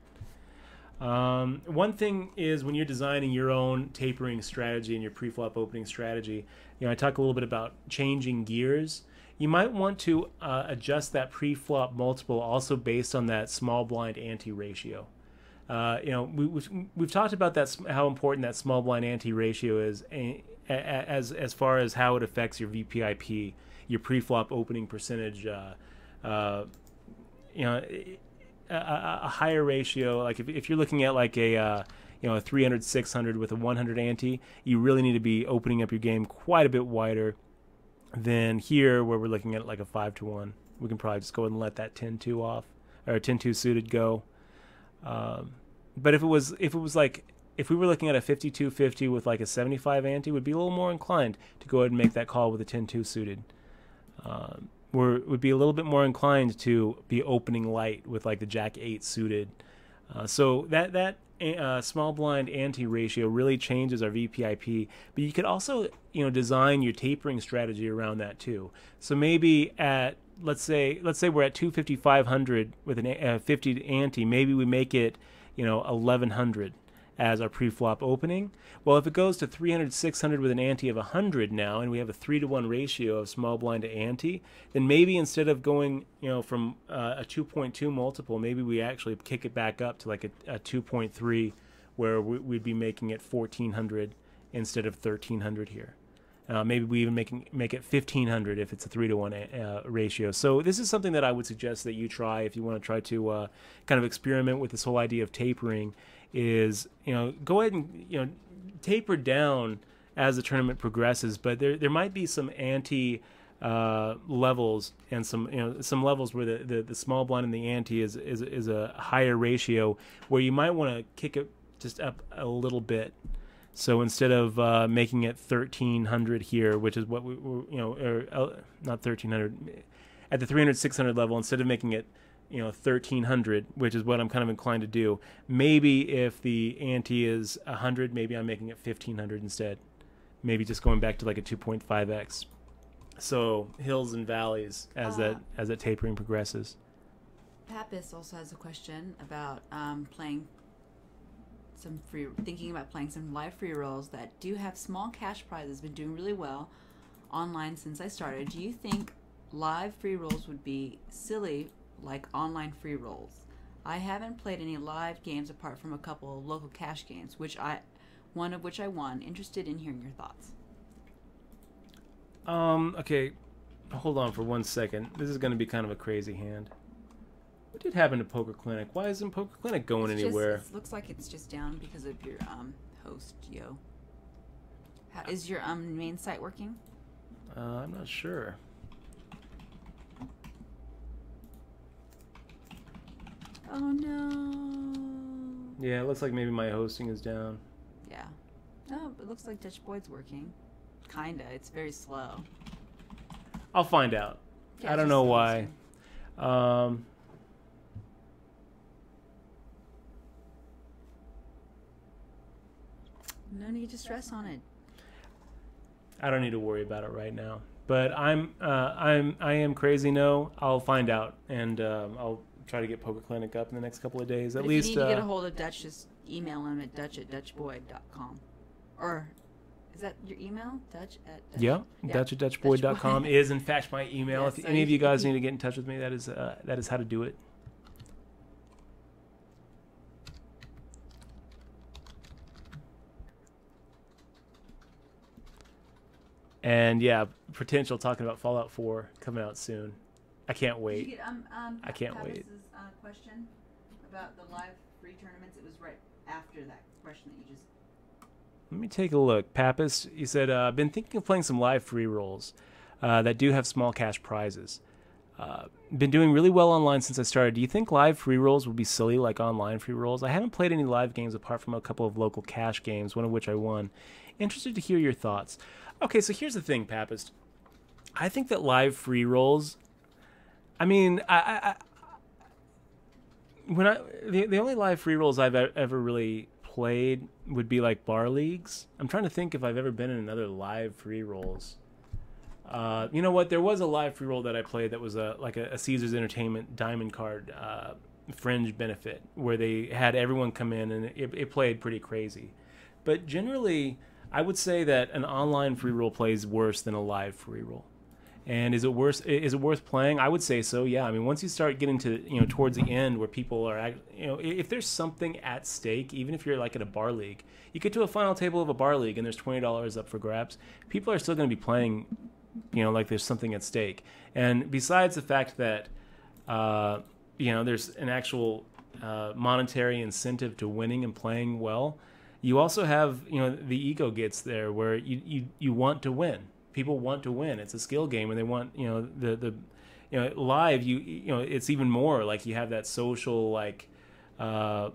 One thing is when you're designing your own tapering strategy and your pre-flop opening strategy, I talk a little bit about changing gears. You might want to adjust that pre-flop multiple also based on that small blind ante ratio. We've talked about that, how important that small blind ante ratio is as far as how it affects your VPIP, your pre-flop opening percentage. A higher ratio, like if you're looking at like a 300-600 with a 100 ante, you really need to be opening up your game quite a bit wider than here where we're looking at like a 5-1. We can probably just go ahead and let that 10-2 off, or 10-2 suited go. But if we were looking at a 52-50 with like a 75 ante, we'd be a little more inclined to go ahead and make that call with a 10-2 suited. Would be a little bit more inclined to be opening light with like the Jack 8 suited. So that small blind ante ratio really changes our VPIP, but you could also design your tapering strategy around that too. So maybe at let's say we're at 250-500 with a 50 ante, maybe we make it 1100 as our pre-flop opening. Well, if it goes to 300-600 with an ante of 100 now, and we have a 3-to-1 ratio of small blind to ante, then maybe instead of going from a 2.2 multiple, maybe we actually kick it back up to like a 2.3, where we'd be making it 1400 instead of 1300 here. Maybe we even make it 1500 if it's a 3-to-1 ratio. So this is something that I would suggest that you try if you want to try to kind of experiment with this whole idea of tapering. Is go ahead and taper down as the tournament progresses, but there might be some ante levels and some levels where the small blind and the ante is a higher ratio, where you might want to kick it just up a little bit. So instead of making it 1300 here, which is what we not 1300 at the 300-600 level, instead of making it 1300, which is what I'm kind of inclined to do. Maybe if the ante is 100, maybe I'm making it 1500 instead. Maybe just going back to like a 2.5x. So hills and valleys as that tapering progresses. Pappas also has a question about thinking about playing some live free rolls that do have small cash prizes. Been doing really well online since I started. Do you think live free rolls would be silly like online free rolls? I haven't played any live games apart from a couple of local cash games, one of which I won. Interested in hearing your thoughts. Okay, hold on for 1 second. This is going to be kind of a crazy hand. What did happen to Poker Clinic? Why isn't Poker Clinic going anywhere? It looks like it's just down because of your host, Yo. Is your main site working? I'm not sure. Oh no. Yeah, it looks like maybe my hosting is down. Yeah. Oh, it looks like Dutch Boyd's working. Kinda. It's very slow. I'll find out. Yeah, I don't know why. No need to stress on it. I don't need to worry about it right now. But I am crazy. No, I'll find out, and I'll try to get Poker Clinic up in the next couple of days. At least. If you need to get a hold of Dutch, just email him at dutch@dutchboyd.com. Or is that your email? Dutch at Dutch? Yeah, dutch@dutchboyd.com is in fact my email. Yes, if any of you guys need to get in touch with me, that is how to do it. And yeah, potential talking about Fallout 4 coming out soon. I can't wait. Did you get I can't wait. Question about the live free tournaments? It was right after that question that you just. Let me take a look. Pappas, you said, I've been thinking of playing some live free rolls that do have small cash prizes. Been doing really well online since I started. Do you think live free rolls would be silly like online free rolls? I haven't played any live games apart from a couple of local cash games, one of which I won. Interested to hear your thoughts. Okay, so here's the thing, Pappas. I think that live free rolls. I mean, the only live free rolls I've ever really played would be like bar leagues. I'm trying to think if I've ever been in another live free rolls. You know what? There was a live free roll that I played that was like a Caesars Entertainment Diamond Card Fringe benefit where they had everyone come in and it played pretty crazy. But generally, I would say that an online free roll plays worse than a live free roll. And is it worth playing? I would say so. Yeah. I mean, once you start getting to towards the end where people are if there's something at stake, even if you're like at a bar league, you get to a final table of a bar league and there's $20 up for grabs. People are still going to be playing, like there's something at stake. And besides the fact that there's an actual monetary incentive to winning and playing well, you also have the ego gets there where you want to win. People want to win. It's a skill game, and they want the live. It's even more like you have that social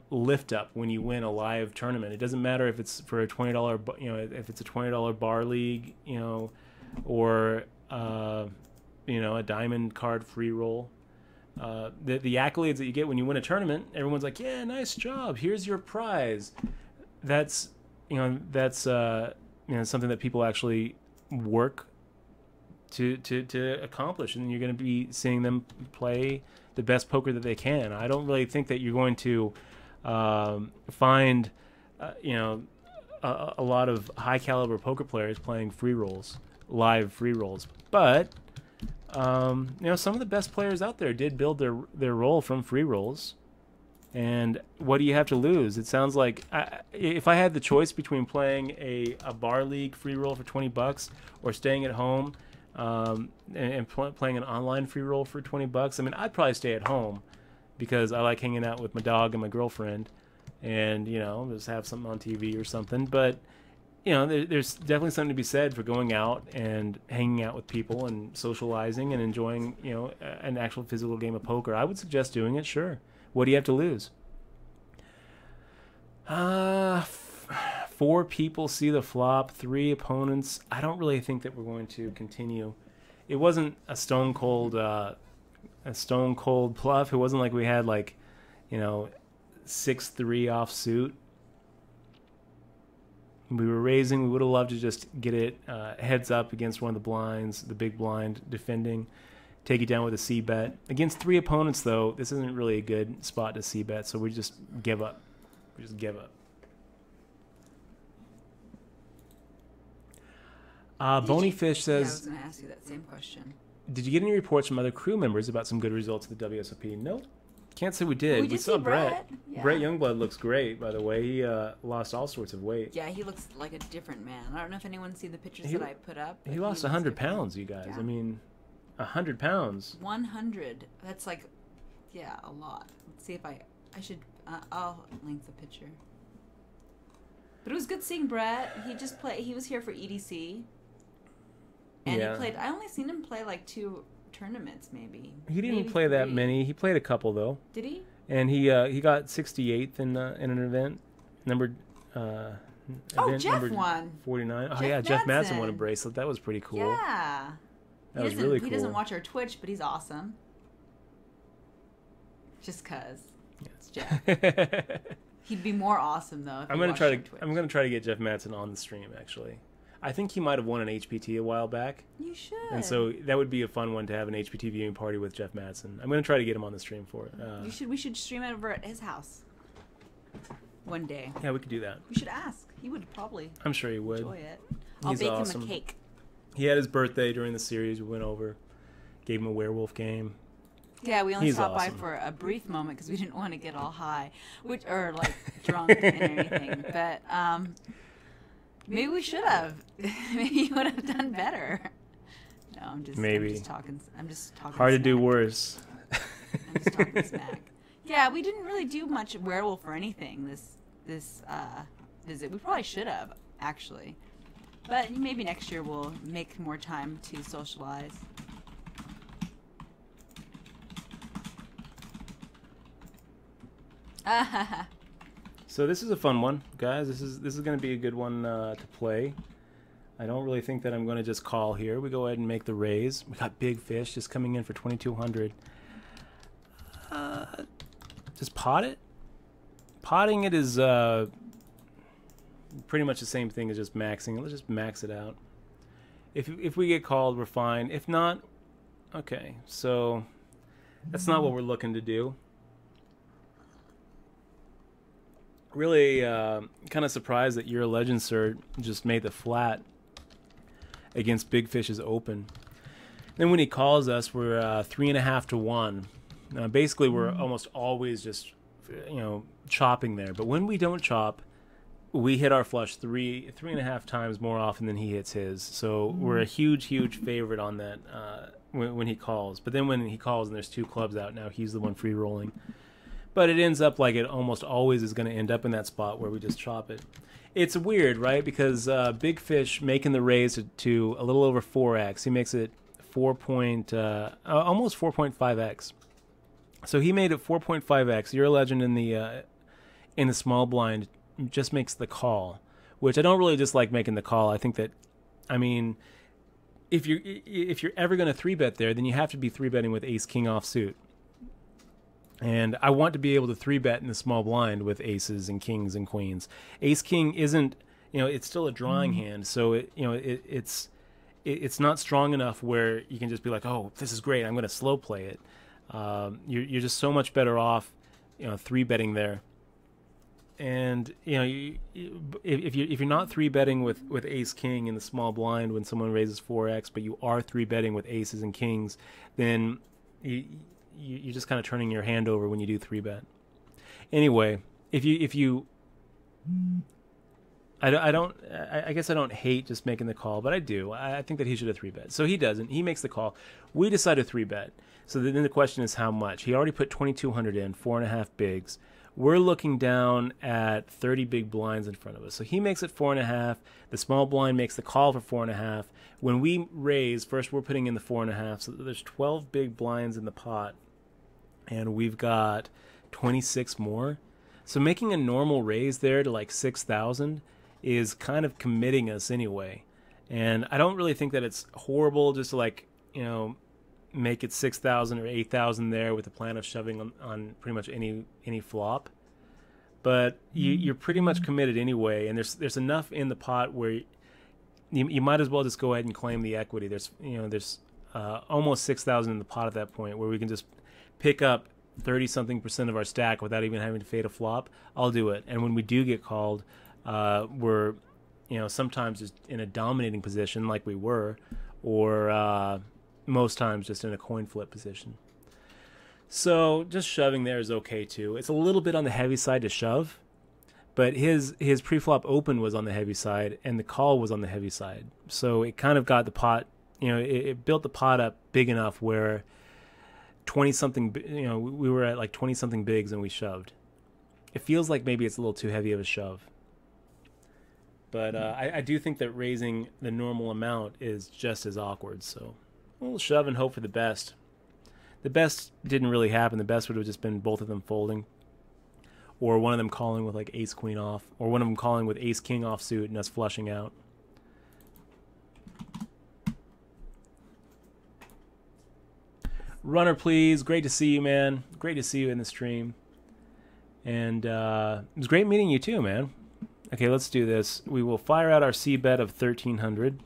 lift up when you win a live tournament. It doesn't matter if it's for a $20 if it's a $20 bar league or a diamond card free roll. The accolades that you get when you win a tournament, everyone's like, yeah, nice job, here's your prize. That's something that people actually work to accomplish, and you're going to be seeing them play the best poker that they can. I don't really think that you're going to find a lot of high caliber poker players playing free rolls, live free rolls, but some of the best players out there did build their roll from free rolls. And what do you have to lose? It sounds like if I had the choice between playing a bar league free roll for $20 or staying at home and playing an online free roll for $20, I mean, I'd probably stay at home because I like hanging out with my dog and my girlfriend and, just have something on TV or something. But, there's definitely something to be said for going out and hanging out with people and socializing and enjoying, an actual physical game of poker. I would suggest doing it, sure. What do you have to lose? 4 people see the flop, 3 opponents. I don't really think that we're going to continue. It wasn't a stone cold bluff. It wasn't like we had 6-3 offsuit. We were raising. We would have loved to just get it heads up against one of the blinds, the big blind defending. Take it down with a C-bet. Against 3 opponents, though, this isn't really a good spot to C-bet, so we just give up. Bonyfish says... Yeah, I was going to ask you that same question. Did you get any reports from other crew members about some good results at the WSOP? Nope. Can't say we did. We saw Brett. Yeah. Brett Youngblood looks great, by the way. He lost all sorts of weight. Yeah, he looks like a different man. I don't know if anyone see the pictures that I put up. He lost 100 pounds, you guys. Yeah. I mean... 100 pounds. 100. That's a lot. Let's see if I should. I'll link the picture. But it was good seeing Brett. He just played. He was here for EDC, and he played. I only seen him play 2 tournaments, maybe. He didn't play 3. That many. He played a couple though. Did he? And he got 68th in an event. Jeff won. 49. Jeff Madsen won a bracelet. That was pretty cool. Yeah. That was really cool. He doesn't watch our Twitch, but he's awesome. Just cause it's Jeff. He'd be more awesome though. If I'm gonna try to get Jeff Madsen on the stream. Actually, I think he might have won an HPT a while back. You should. And so that would be a fun one to have an HPT viewing party with Jeff Madsen. I'm gonna try to get him on the stream for it. We should stream it over at his house one day. Yeah, we could do that. We should ask. He would probably. I'm sure he would. Enjoy it. I'll bake him a cake. He had his birthday during the series. We went over, gave him a werewolf game. Yeah, we only stopped by for a brief moment because we didn't want to get all high, or drunk and anything. But maybe we should have. Maybe you would have done better. No, I'm just talking. Hard to do worse. I'm just talking smack. Yeah, we didn't really do much werewolf or anything this visit. We probably should have actually. But maybe next year we'll make more time to socialize. So this is a fun one, guys. This is going to be a good one to play. I don't really think that I'm going to just call here. We go ahead and make the raise. We got big fish just coming in for 2,200. Just pot it. Potting it is pretty much the same thing as just maxing. Let's just max it out. If we get called, we're fine. If not, okay. So that's not what we're looking to do. Really kind of surprised that You're a Legend, Sir, just made the flat against Big Fish's open. Then when he calls us, we're 3.5 to 1. Basically, we're almost always just, chopping there. But when we don't chop, we hit our flush 3.5 times more often than he hits his. So we're a huge favorite on that when he calls. But then when he calls and there's 2 clubs out, now he's the one free rolling. But it ends up like it almost always is going to end up in that spot where we just chop it. It's weird, right? Because Big Fish making the raise to a little over 4x. He makes it almost 4.5x. So he made it 4.5x. You're a Legend in the small blind just makes the call, which I don't really dislike making the call. I think that, if you're ever going to 3-bet there, then you have to be 3-betting with Ace King offsuit. And I want to be able to 3-bet in the small blind with aces and kings and queens. Ace King isn't, it's still a drawing hand, so it's not strong enough where you can just be like, oh, this is great, I'm going to slow play it. You're just so much better off, 3-betting there. And if you're not 3-betting with Ace King in the small blind when someone raises 4x, but you are 3-betting with aces and kings, then you're just kind of turning your hand over when you do 3-bet. Anyway, I guess I don't hate just making the call, but I do. I think that he should have 3-bet. So he doesn't. He makes the call. We decide to 3-bet. So then the question is how much. He already put 2,200 in, 4.5 bigs. We're looking down at 30 big blinds in front of us. So he makes it 4.5. The small blind makes the call for 4.5. When we raise, first we're putting in the 4.5. So there's 12 big blinds in the pot. And we've got 26 more. So making a normal raise there to like 6,000 is kind of committing us anyway. And I don't really think that it's horrible just to make it 6,000 or 8,000 there with the plan of shoving on pretty much any flop. But you're pretty much committed anyway, and there's enough in the pot where you might as well just go ahead and claim the equity. There's almost 6,000 in the pot at that point where we can just pick up 30-something% of our stack without even having to fade a flop. I'll do it. And when we do get called, we're sometimes just in a dominating position like we were, or most times just in a coin flip position. So just shoving there is okay too. It's a little bit on the heavy side to shove, but his pre-flop open was on the heavy side and the call was on the heavy side. So it kind of got the pot, it built the pot up big enough where 20-something, we were at like 20-something bigs and we shoved. It feels like maybe it's a little too heavy of a shove. But I do think that raising the normal amount is just as awkward, so we'll shove and hope for the best. The best didn't really happen. The best would have just been both of them folding, or one of them calling with like ace queen off, or one of them calling with ace king off suit and us flushing out. Runner, please. Great to see you, man. Great to see you in the stream. And it was great meeting you too, man. Okay, let's do this. We will fire out our C bet of 1,300.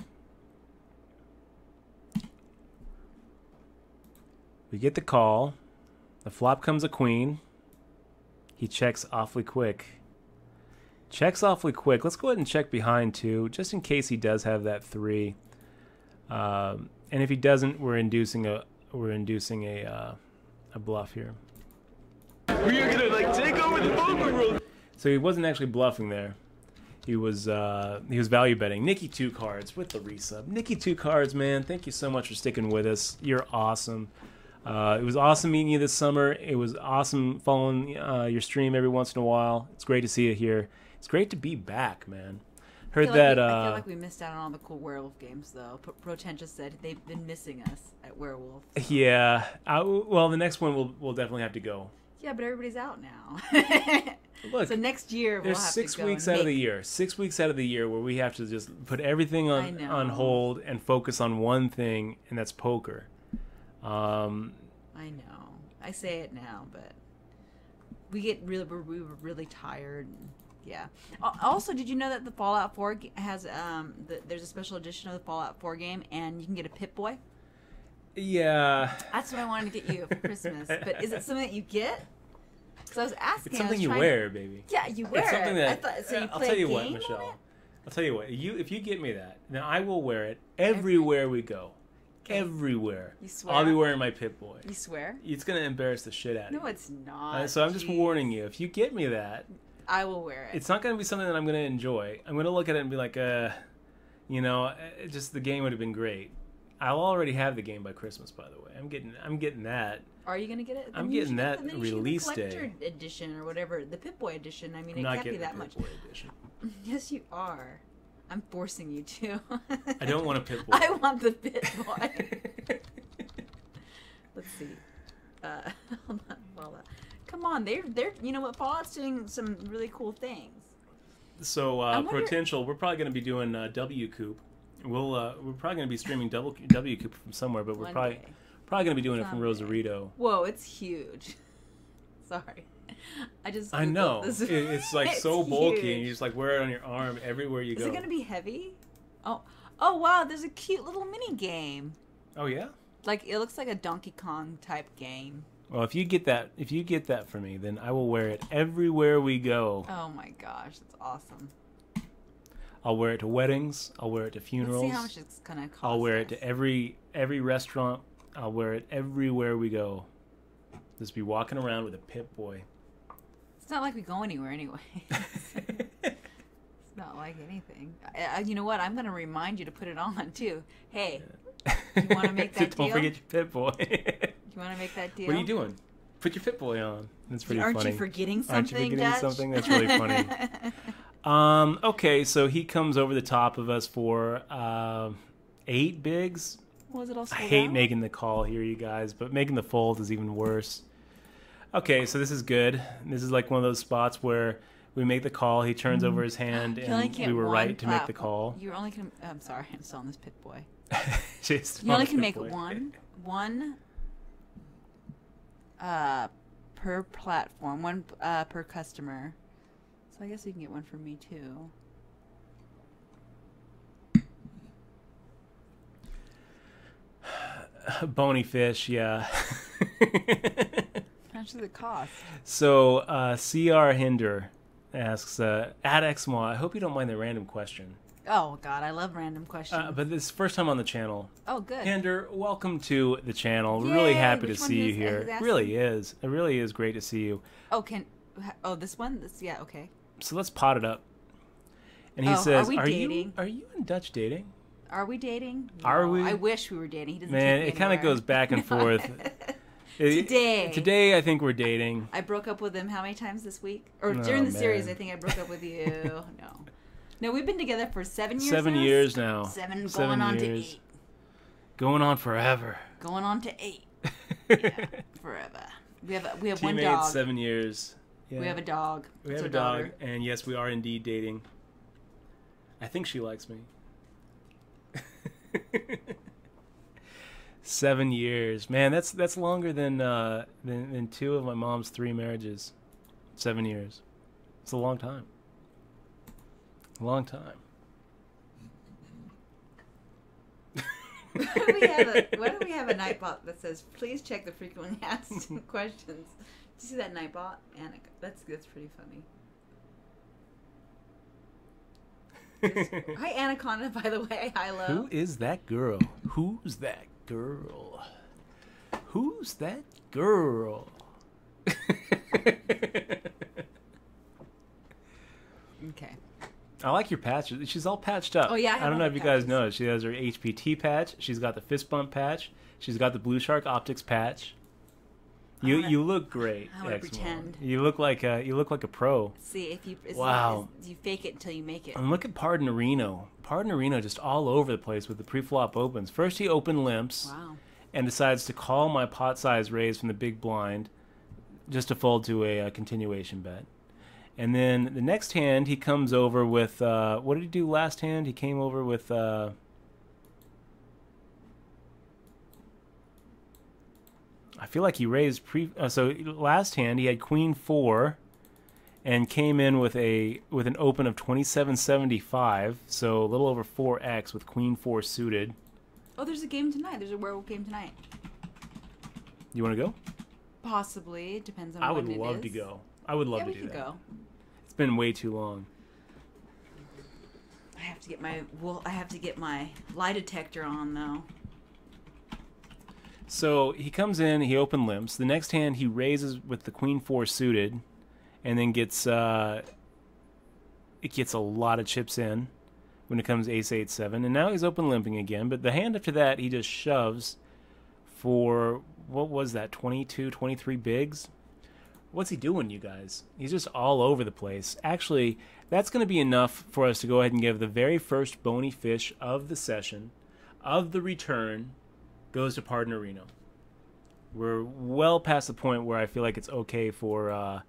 We get the call. The flop comes a queen. He checks awfully quick. Checks awfully quick. Let's go ahead and check behind too, just in case he does have that 3. And if he doesn't, we're inducing a bluff here. We are gonna take over the poker room. So he wasn't actually bluffing there. He was value betting. Nikki 2 cards with the resub. Nikki 2 cards, man. Thank you so much for sticking with us. You're awesome. It was awesome meeting you this summer. It was awesome following your stream every once in a while. It's great to see you here. It's great to be back, man. I feel like we missed out on all the cool werewolf games, though. Protentious said they've been missing us at werewolf. Yeah. Well, the next one we'll definitely have to go. Yeah, but everybody's out now. Look, so next year we'll there's have 6 to go weeks and out of make- the year. 6 weeks out of the year where we have to just put everything I know. on hold and focus on one thing, and that's poker. I know. I say it now, but we were really tired. And, yeah. Also, did you know that the Fallout 4 has there's a special edition of the Fallout 4 game, and you can get a Pip-Boy? Yeah. That's what I wanted to get you for Christmas. But is it something that you get? So I was asking. It's something you wear, baby. Yeah, you wear It's something it. that I thought, so you I'll play tell you a what, game on Michelle. it? I'll tell you what. If you get me that, then I will wear it everywhere we go. Okay. Everywhere. You swear? I'll be wearing my Pip-Boy. You swear? It's gonna embarrass the shit out of you. No, it's not. So I'm just Jeez. warning you. If you get me that, I will wear it. it's not gonna be something that I'm gonna enjoy. I'm gonna look at it and be like, just the game would have been great. I'll already have the game by Christmas, by the way. I'm getting that. Are you gonna get it? I'm Then you getting should that then you should get release the day. collector edition or whatever, the Pip-Boy edition. I mean, I'm it not can't be getting that the much. Pip-Boy edition. Yes, you are. I'm forcing you to. I don't want a Pip-Boy. I want the Pip-Boy. Let's see. Hold on, Fallout. Come on, they're you know what? Fallout's doing some really cool things. So wonder- potential, we're probably going to be doing WCoop. We're probably going to be streaming WCoop from somewhere, but we're One probably day. going to be doing it from Someday. Rosarito. Whoa, it's huge. Sorry, I just. I Googled know this. it's like It's so bulky, huge. and you just like wear it on your arm everywhere you Is go. it gonna be heavy? Oh wow! There's a cute little mini game. Oh yeah. Like it looks like a Donkey Kong type game. Well, if you get that for me, then I will wear it everywhere we go. Oh my gosh, that's awesome. I'll wear it to weddings. I'll wear it to funerals. Let's see how much it's gonna cost. I'll wear it us. to every restaurant. I'll wear it everywhere we go. Just be walking around with a Pip-Boy. It's not like we go anywhere anyway. It's not like anything. You know what? I'm gonna remind you to put it on too. Hey, you want to make that Don't deal? forget your Pip-Boy. You want to make that deal? What are you doing? Put your Pip-Boy on. That's pretty Aren't funny. you forgetting something, Aren't you forgetting Dutch? something? That's really funny. Okay, so he comes over the top of us for 8 bigs. Was it all I sold hate out? making the call here, you guys, but making the fold is even worse. Okay, so this is good. This is like one of those spots where we make the call, he turns over his hand, You only and get we were one right to make the platform. call. You only can. I'm sorry, I'm still on this Pip-Boy. Just You only on can the make Pip-Boy. one per platform, one per customer. So I guess you can get one for me too. Bony fish, yeah. How much does it cost? So, CR Hinder asks, at XMO, I hope you don't mind the random question. Oh God, I love random questions. But this is first time on the channel. Oh, good. Hinder, welcome to the channel. We're really Yay, happy to which one see you is- here. is It asking? really is. It really is great to see you. Oh, this one? Yeah, okay. So let's pot it up. And he Oh, says, are we you dating? are you and Dutch dating? Are we dating? Are No, we? I wish we were dating. He doesn't Man, take me it kind of anywhere. goes back and forth. Today. Today, I think we're dating. I broke up with him how many times this week? Or Oh, during the series, man. I think I broke up with you. No, we've been together for 7 years 7 now? years now. 7 7 going on years. to 8. Going on forever. Going on to 8. Yeah, forever. We have one Teammates, dog. 7 years. Yeah. We have a dog. We It's have our a dog, daughter. and yes, we are indeed dating. I think she likes me. 7 years, man. That's longer than 2 of my mom's 3 marriages. 7 years. It's a long time. A long time. Why do we have a Nightbot that says, please check the frequently asked questions? Do you see that Nightbot? Annika, that's pretty funny. Hi, Anaconda, by the way. Hi, love. Who is that girl? Who's that girl? Who's that girl? Okay. I like your patches. She's all patched up. Oh, yeah, I I have don't know all if the you guys patches. noticed. She has her HPT patch. She's got the fist bump patch. She's got the Blue Shark Optics patch. You look great. I wanna X-Mo. pretend. You look like a pro. See, if you Wow. you fake it until you make it. And look at Pardonarino. Pardonarino just all over the place with the pre-flop opens. First he opened limps Wow. and decides to call my pot size raise from the big blind. just to fold to a continuation bet. And then the next hand, he comes over with, what did he do last hand? He came over with, I feel like he raised so last hand he had Queen 4 and came in with an open of 27.75, so a little over 4x with Queen 4 suited. Oh, there's a game tonight. There's a werewolf game tonight. You want to go? Possibly. It depends on I when would it love is. to go. I would love Yeah, to we do could that. go. It's been way too long. I have to get my lie detector on though. So he comes in, he open limps. The next hand he raises with the Queen 4 suited, and then gets it gets a lot of chips in when it comes Ace 8-7, and now he's open limping again. But the hand after that he just shoves for, what was that, 22, 23 bigs? What's he doing, you guys? He's just all over the place. Actually, that's going to be enough for us to go ahead and give the very first bony fish of the session, of the return, goes to Pardnerino. We're well past the point where I feel like it's okay for a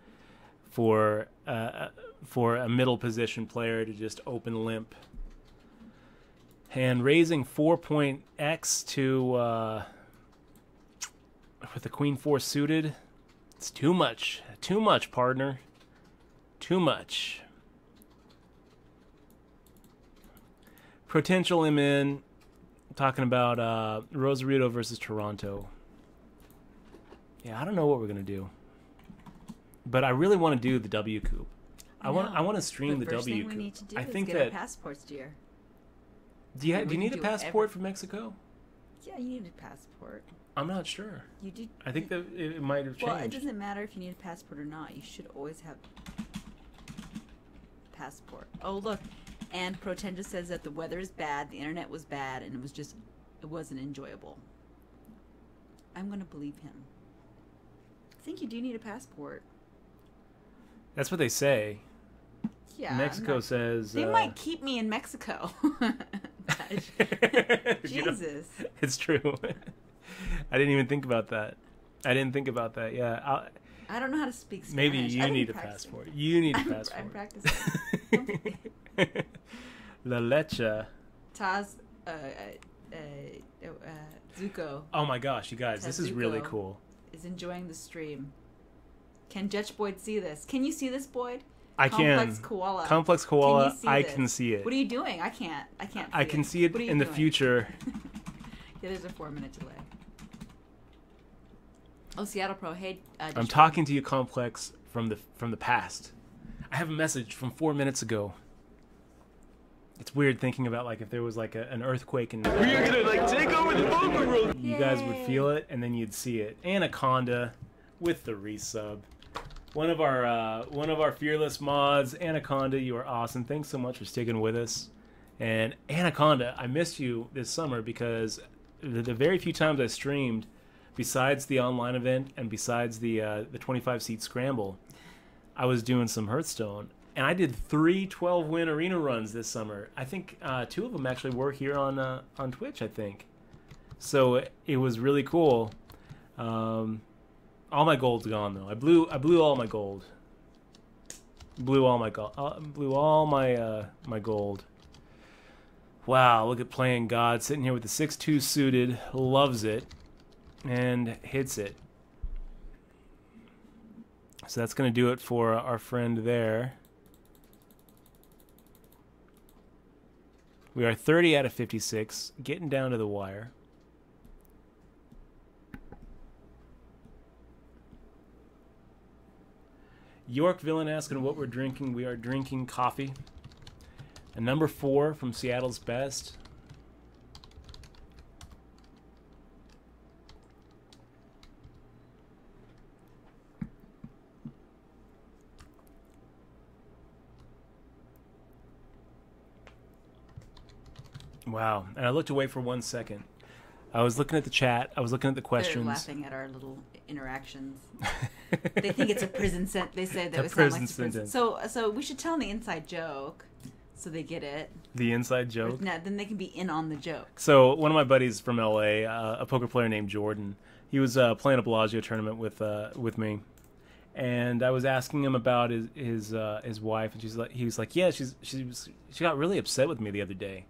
middle position player to just open limp. And raising 4.x to with the Queen 4 suited, it's too much. Too much, partner. Too much. Potential him in. Talking about Rosarito versus Toronto. Yeah, I don't know what we're gonna do, but I really want to do the W Coupe. I want to stream the first W thing Coupe. we need to do I is think get that our passports, dear. do you we need a can do passport for Mexico? Yeah, you need a passport. I'm not sure. You do. I think that it might have changed. Well, it doesn't matter if you need a passport or not. You should always have a passport. Oh, look. And Protenda says that the weather is bad, the internet was bad, and it wasn't enjoyable. I'm going to believe him. I think you do need a passport. That's what they say. Yeah. Mexico says They might keep me in Mexico. Jesus. It's true. I didn't even think about that. Yeah. I don't know how to speak Spanish. Maybe you need a passport. You need a passport. I'm practicing. La leche. Taz, Zuko. Oh my gosh, you guys, this is really Tazuko cool. Is enjoying the stream. Can Dutch Boyd see this? Can you see this, Boyd? I Complex can. Koala. Complex Koala, Can you see I this? can see it. What are you doing? I can't. I can see it What are you in the doing? future. Yeah, there's a 4-minute delay. Oh, Seattle Pro. Hey, I'm talking to you, Complex, from the past. I have a message from 4 minutes ago. It's weird thinking about like if there was like an earthquake and We are gonna like take over the poker world. you guys would feel it and then you'd see it. Anaconda with the resub. One of our fearless mods, Anaconda, you are awesome. Thanks so much for sticking with us. And Anaconda, I missed you this summer because the very few times I streamed, besides the online event and besides the 25-seat scramble, I was doing some Hearthstone. And I did 3 12-win arena runs this summer. I think 2 of them actually were here on Twitch, I think. So it was really cool. All my gold's gone though. I blew all my gold. Blew all my gold. Wow, look at playing God sitting here with the 6-2 suited, loves it, and hits it. So that's going to do it for our friend there. We are 30 out of 56, getting down to the wire. York Villain asking what we're drinking. We are drinking coffee. A number 4 from Seattle's Best. Wow. And I looked away for 1 second. I was looking at the chat. I was looking at the questions. They're laughing at our little interactions. They think it's a prison sentence. They say that A it sounds prison like a prison. sentence. So we should tell them the inside joke, so they get it. The inside joke. No, then they can be in on the joke. So one of my buddies from LA, a poker player named Jordan, he was playing a Bellagio tournament with me, And I was asking him about his wife, and he was like, yeah, she got really upset with me the other day.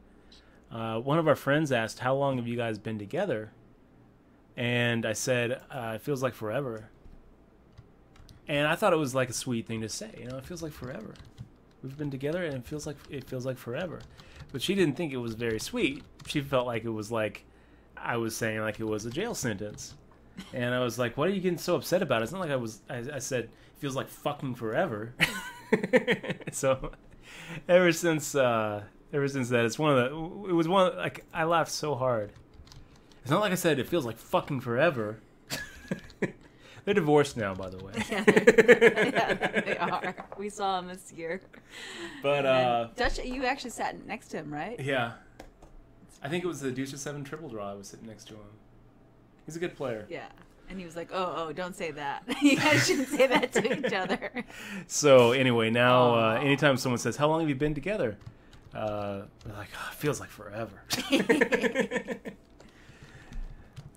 One of our friends asked, how long have you guys been together? And I said, it feels like forever. And I thought it was like a sweet thing to say. It feels like forever. We've been together, and it feels like forever. But she didn't think it was very sweet. She felt like it was like I was saying like it was a jail sentence. And I was like, what are you getting so upset about? It's not like I said, it feels like fucking forever. So ever since that, it was like, I laughed so hard. It's not like I said, it feels like fucking forever. They're divorced now, by the way. Yeah, they are. We saw him this year. But, Dutch, you actually sat next to him, right? Yeah. I think it was the Deuce of 7 triple draw I was sitting next to him. He's a good player. Yeah. And he was like, oh, don't say that. You guys shouldn't say that to each other. So, anyway, now anytime someone says, how long have you been together? They're like, oh, it feels like forever.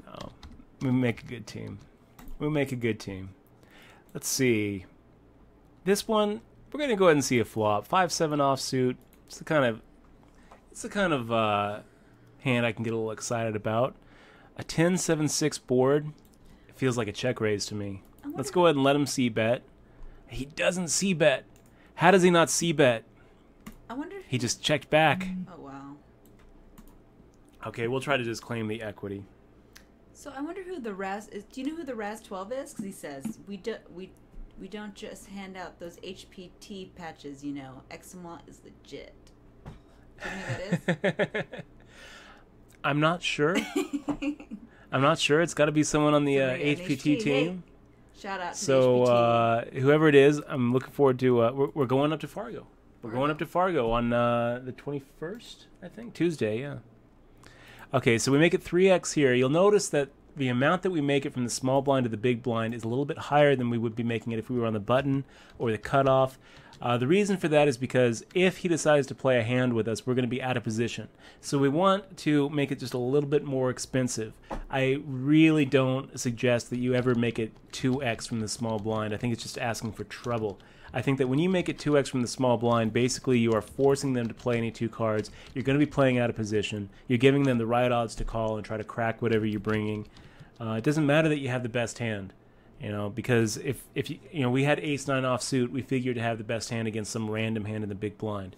No. We make a good team. Let's see. This one, we're going to go ahead and see a flop. 5-7 offsuit. It's the kind of hand I can get a little excited about. A 10-7-6 board. It feels like a check raise to me. Let's go ahead and let him c-bet. He doesn't c-bet. How does he not c-bet? I wonder. He just checked back. Oh, wow. Okay, we'll try to just claim the equity. So I wonder who the Raz is. Do you know who the Raz 12 is? Because he says we don't just hand out those HPT patches. Examont is legit. Do you know who that is? I'm not sure. It's got to be someone on the HPT team. Hey, shout out to HPT. Whoever it is, I'm looking forward to. We're going up to Fargo. We're going up to Fargo on the 21st, I think, Tuesday. Yeah. Okay, so we make it 3x here. You'll notice that the amount that we make it from the small blind to the big blind is a little bit higher than we would be making it if we were on the button or the cutoff. The reason for that is because if he decides to play a hand with us, we're going to be out of position. So we want to make it just a little bit more expensive. I really don't suggest that you ever make it 2x from the small blind. I think it's just asking for trouble. I think that when you make it 2x from the small blind, basically you are forcing them to play any two cards. You're going to be playing out of position. You're giving them the right odds to call and try to crack whatever you're bringing. It doesn't matter that you have the best hand. Because if we had ace-9 offsuit, we figured to have the best hand against some random hand in the big blind.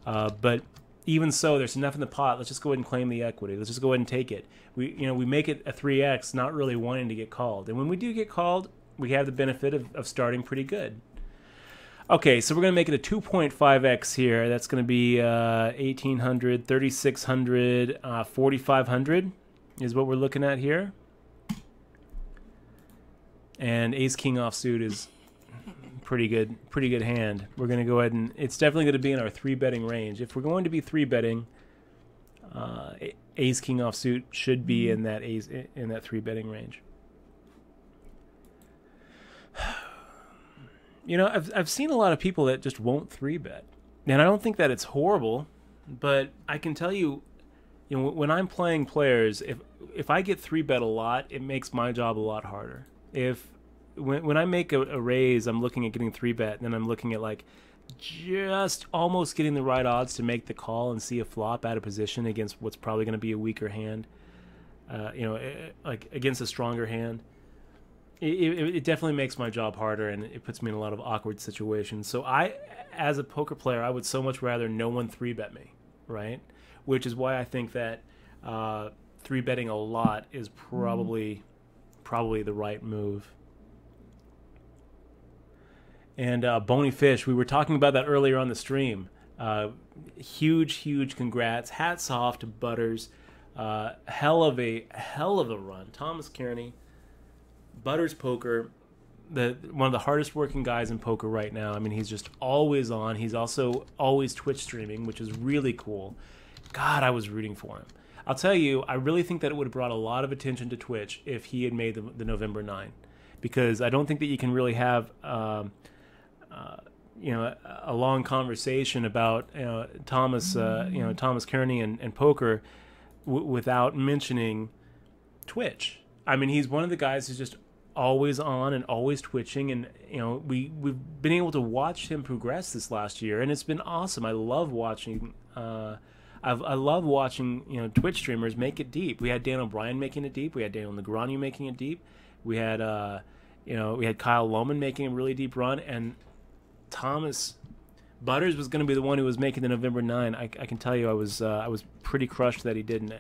But even so, there's enough in the pot. Let's just go ahead and claim the equity. Let's just go ahead and take it. We make it a 3x, not really wanting to get called. And when we do get called, we have the benefit of starting pretty good. Okay, so we're going to make it a 2.5x here. That's going to be 1,800, 3,600, 4,500 is what we're looking at here. And ace-king offsuit is pretty good hand. We're going to go ahead and it's definitely going to be in our 3-betting range. If we're going to be 3-betting, ace-king offsuit should be in that 3-betting range. I've seen a lot of people that just won't 3-bet, and I don't think that it's horrible, but I can tell you, when I'm playing players, if I get 3-bet a lot, it makes my job a lot harder. When I make a raise, I'm looking at getting 3-bet, and then I'm looking at like just almost getting the right odds to make the call and see a flop out of position against what's probably going to be a weaker hand, like against a stronger hand. It definitely makes my job harder, and it puts me in a lot of awkward situations. So as a poker player, I would so much rather no one 3-bet me, right? Which is why I think that 3-betting a lot is probably the right move. And Bony Fish, we were talking about that earlier on the stream. Huge congrats. Hats off to Butters. Hell of a run. Thomas Kearney. Butters Poker, one of the hardest working guys in poker right now. I mean, he's just always on. He's also always Twitch streaming, which is really cool. God, I was rooting for him. I'll tell you, I really think that it would have brought a lot of attention to Twitch if he had made the November 9, because I don't think that you can really have a long conversation about Thomas Kearney and poker without mentioning Twitch. I mean, he's one of the guys who's just always on and always twitching, and we've been able to watch him progress this last year, and it's been awesome. I love watching. I love watching Twitch streamers make it deep. We had Dan O'Brien making it deep. We had Daniel Negreanu making it deep. We had we had Kyle Lohman making a really deep run, and Thomas Butters was going to be the one who was making the November 9. I can tell you, I was pretty crushed that he didn't.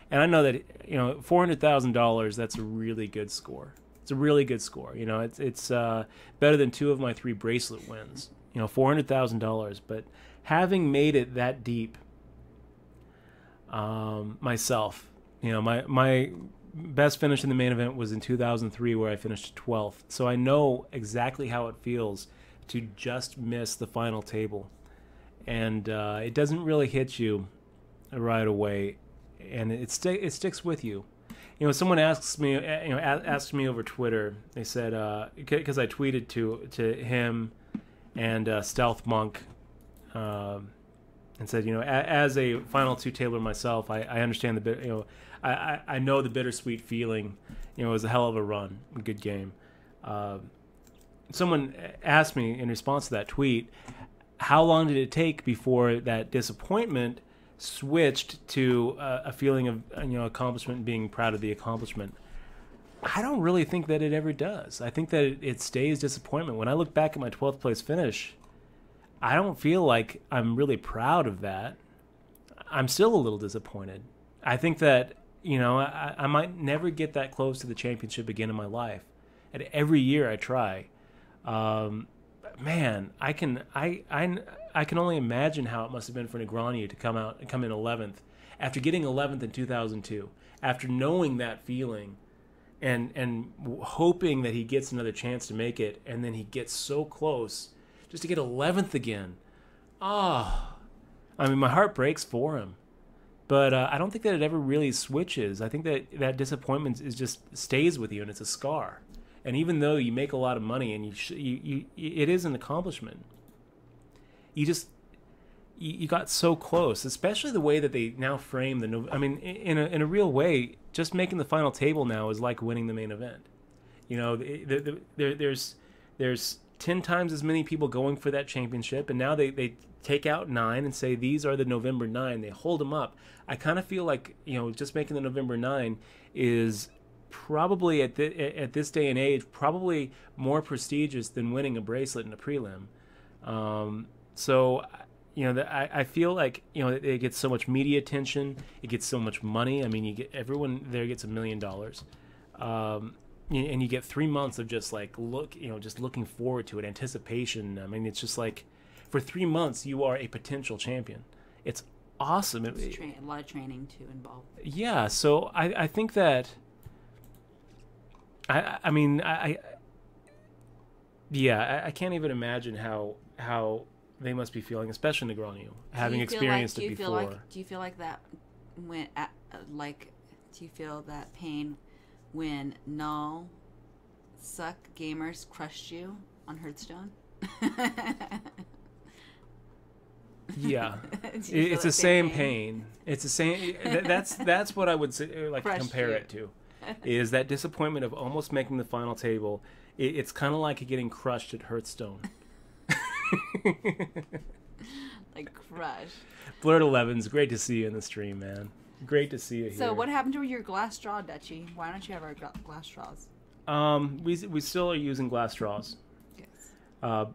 And I know that $400,000. That's a really good score. It's a really good score. It's better than 2 of my 3 bracelet wins. $400,000. But having made it that deep, myself, my best finish in the main event was in 2003, where I finished 12th. So I know exactly how it feels to just miss the final table, and it doesn't really hit you right away, and it sticks with you. Someone asks me, asked me over Twitter. They said, because I tweeted to him and Stealth Monk, and said, as a final 2 tabler myself, I understand the bit. I know the bittersweet feeling. It was a hell of a run, a good game. Someone asked me in response to that tweet, how long did it take before that disappointment switched to a feeling of accomplishment and being proud of the accomplishment? I don't really think that it ever does. I think that it stays disappointment. When I look back at my 12th place finish, I don't feel like I'm really proud of that. I'm still a little disappointed. I think that I might never get that close to the championship again in my life. And every year I try. Man, I can only imagine how it must have been for Negreanu to come in 11th after getting 11th in 2002, after knowing that feeling, and hoping that he gets another chance to make it, and then he gets so close just to get 11th again. I mean, my heart breaks for him, but I don't think that it ever really switches. I think that disappointment stays with you, and it's a scar. And even though you make a lot of money and it is an accomplishment, you got so close. Especially the way that they now frame in a real way, just making the final table now is like winning the main event. There's 10 times as many people going for that championship, and now they take out 9 and say these are the November 9. They hold them up. I kind of feel like just making the November 9 is probably at this day and age probably more prestigious than winning a bracelet in a prelim. So I feel like it gets so much media attention, it gets so much money. I mean, everyone there gets $1 million, and you get 3 months of just just looking forward to it, anticipation. I mean, it's just like for 3 months you are a potential champion. It's awesome. It's a lot of training too involved. Yeah, so I think that. I can't even imagine how they must be feeling, especially Negreanu, having experienced it before. Do you feel like that when do you feel that pain when No Suck Gamers crushed you on Hearthstone? Yeah, it's the same pain. It's the same. That's what I would say, compare it to. Is that disappointment of almost making the final table. It's kind of like getting crushed at Hearthstone. Like crush. Blurred 11's great to see you in the stream, man. Great to see you here. So what happened to your glass straw, Dutchie? Why don't you have our glass straws? We still are using glass straws. Yes.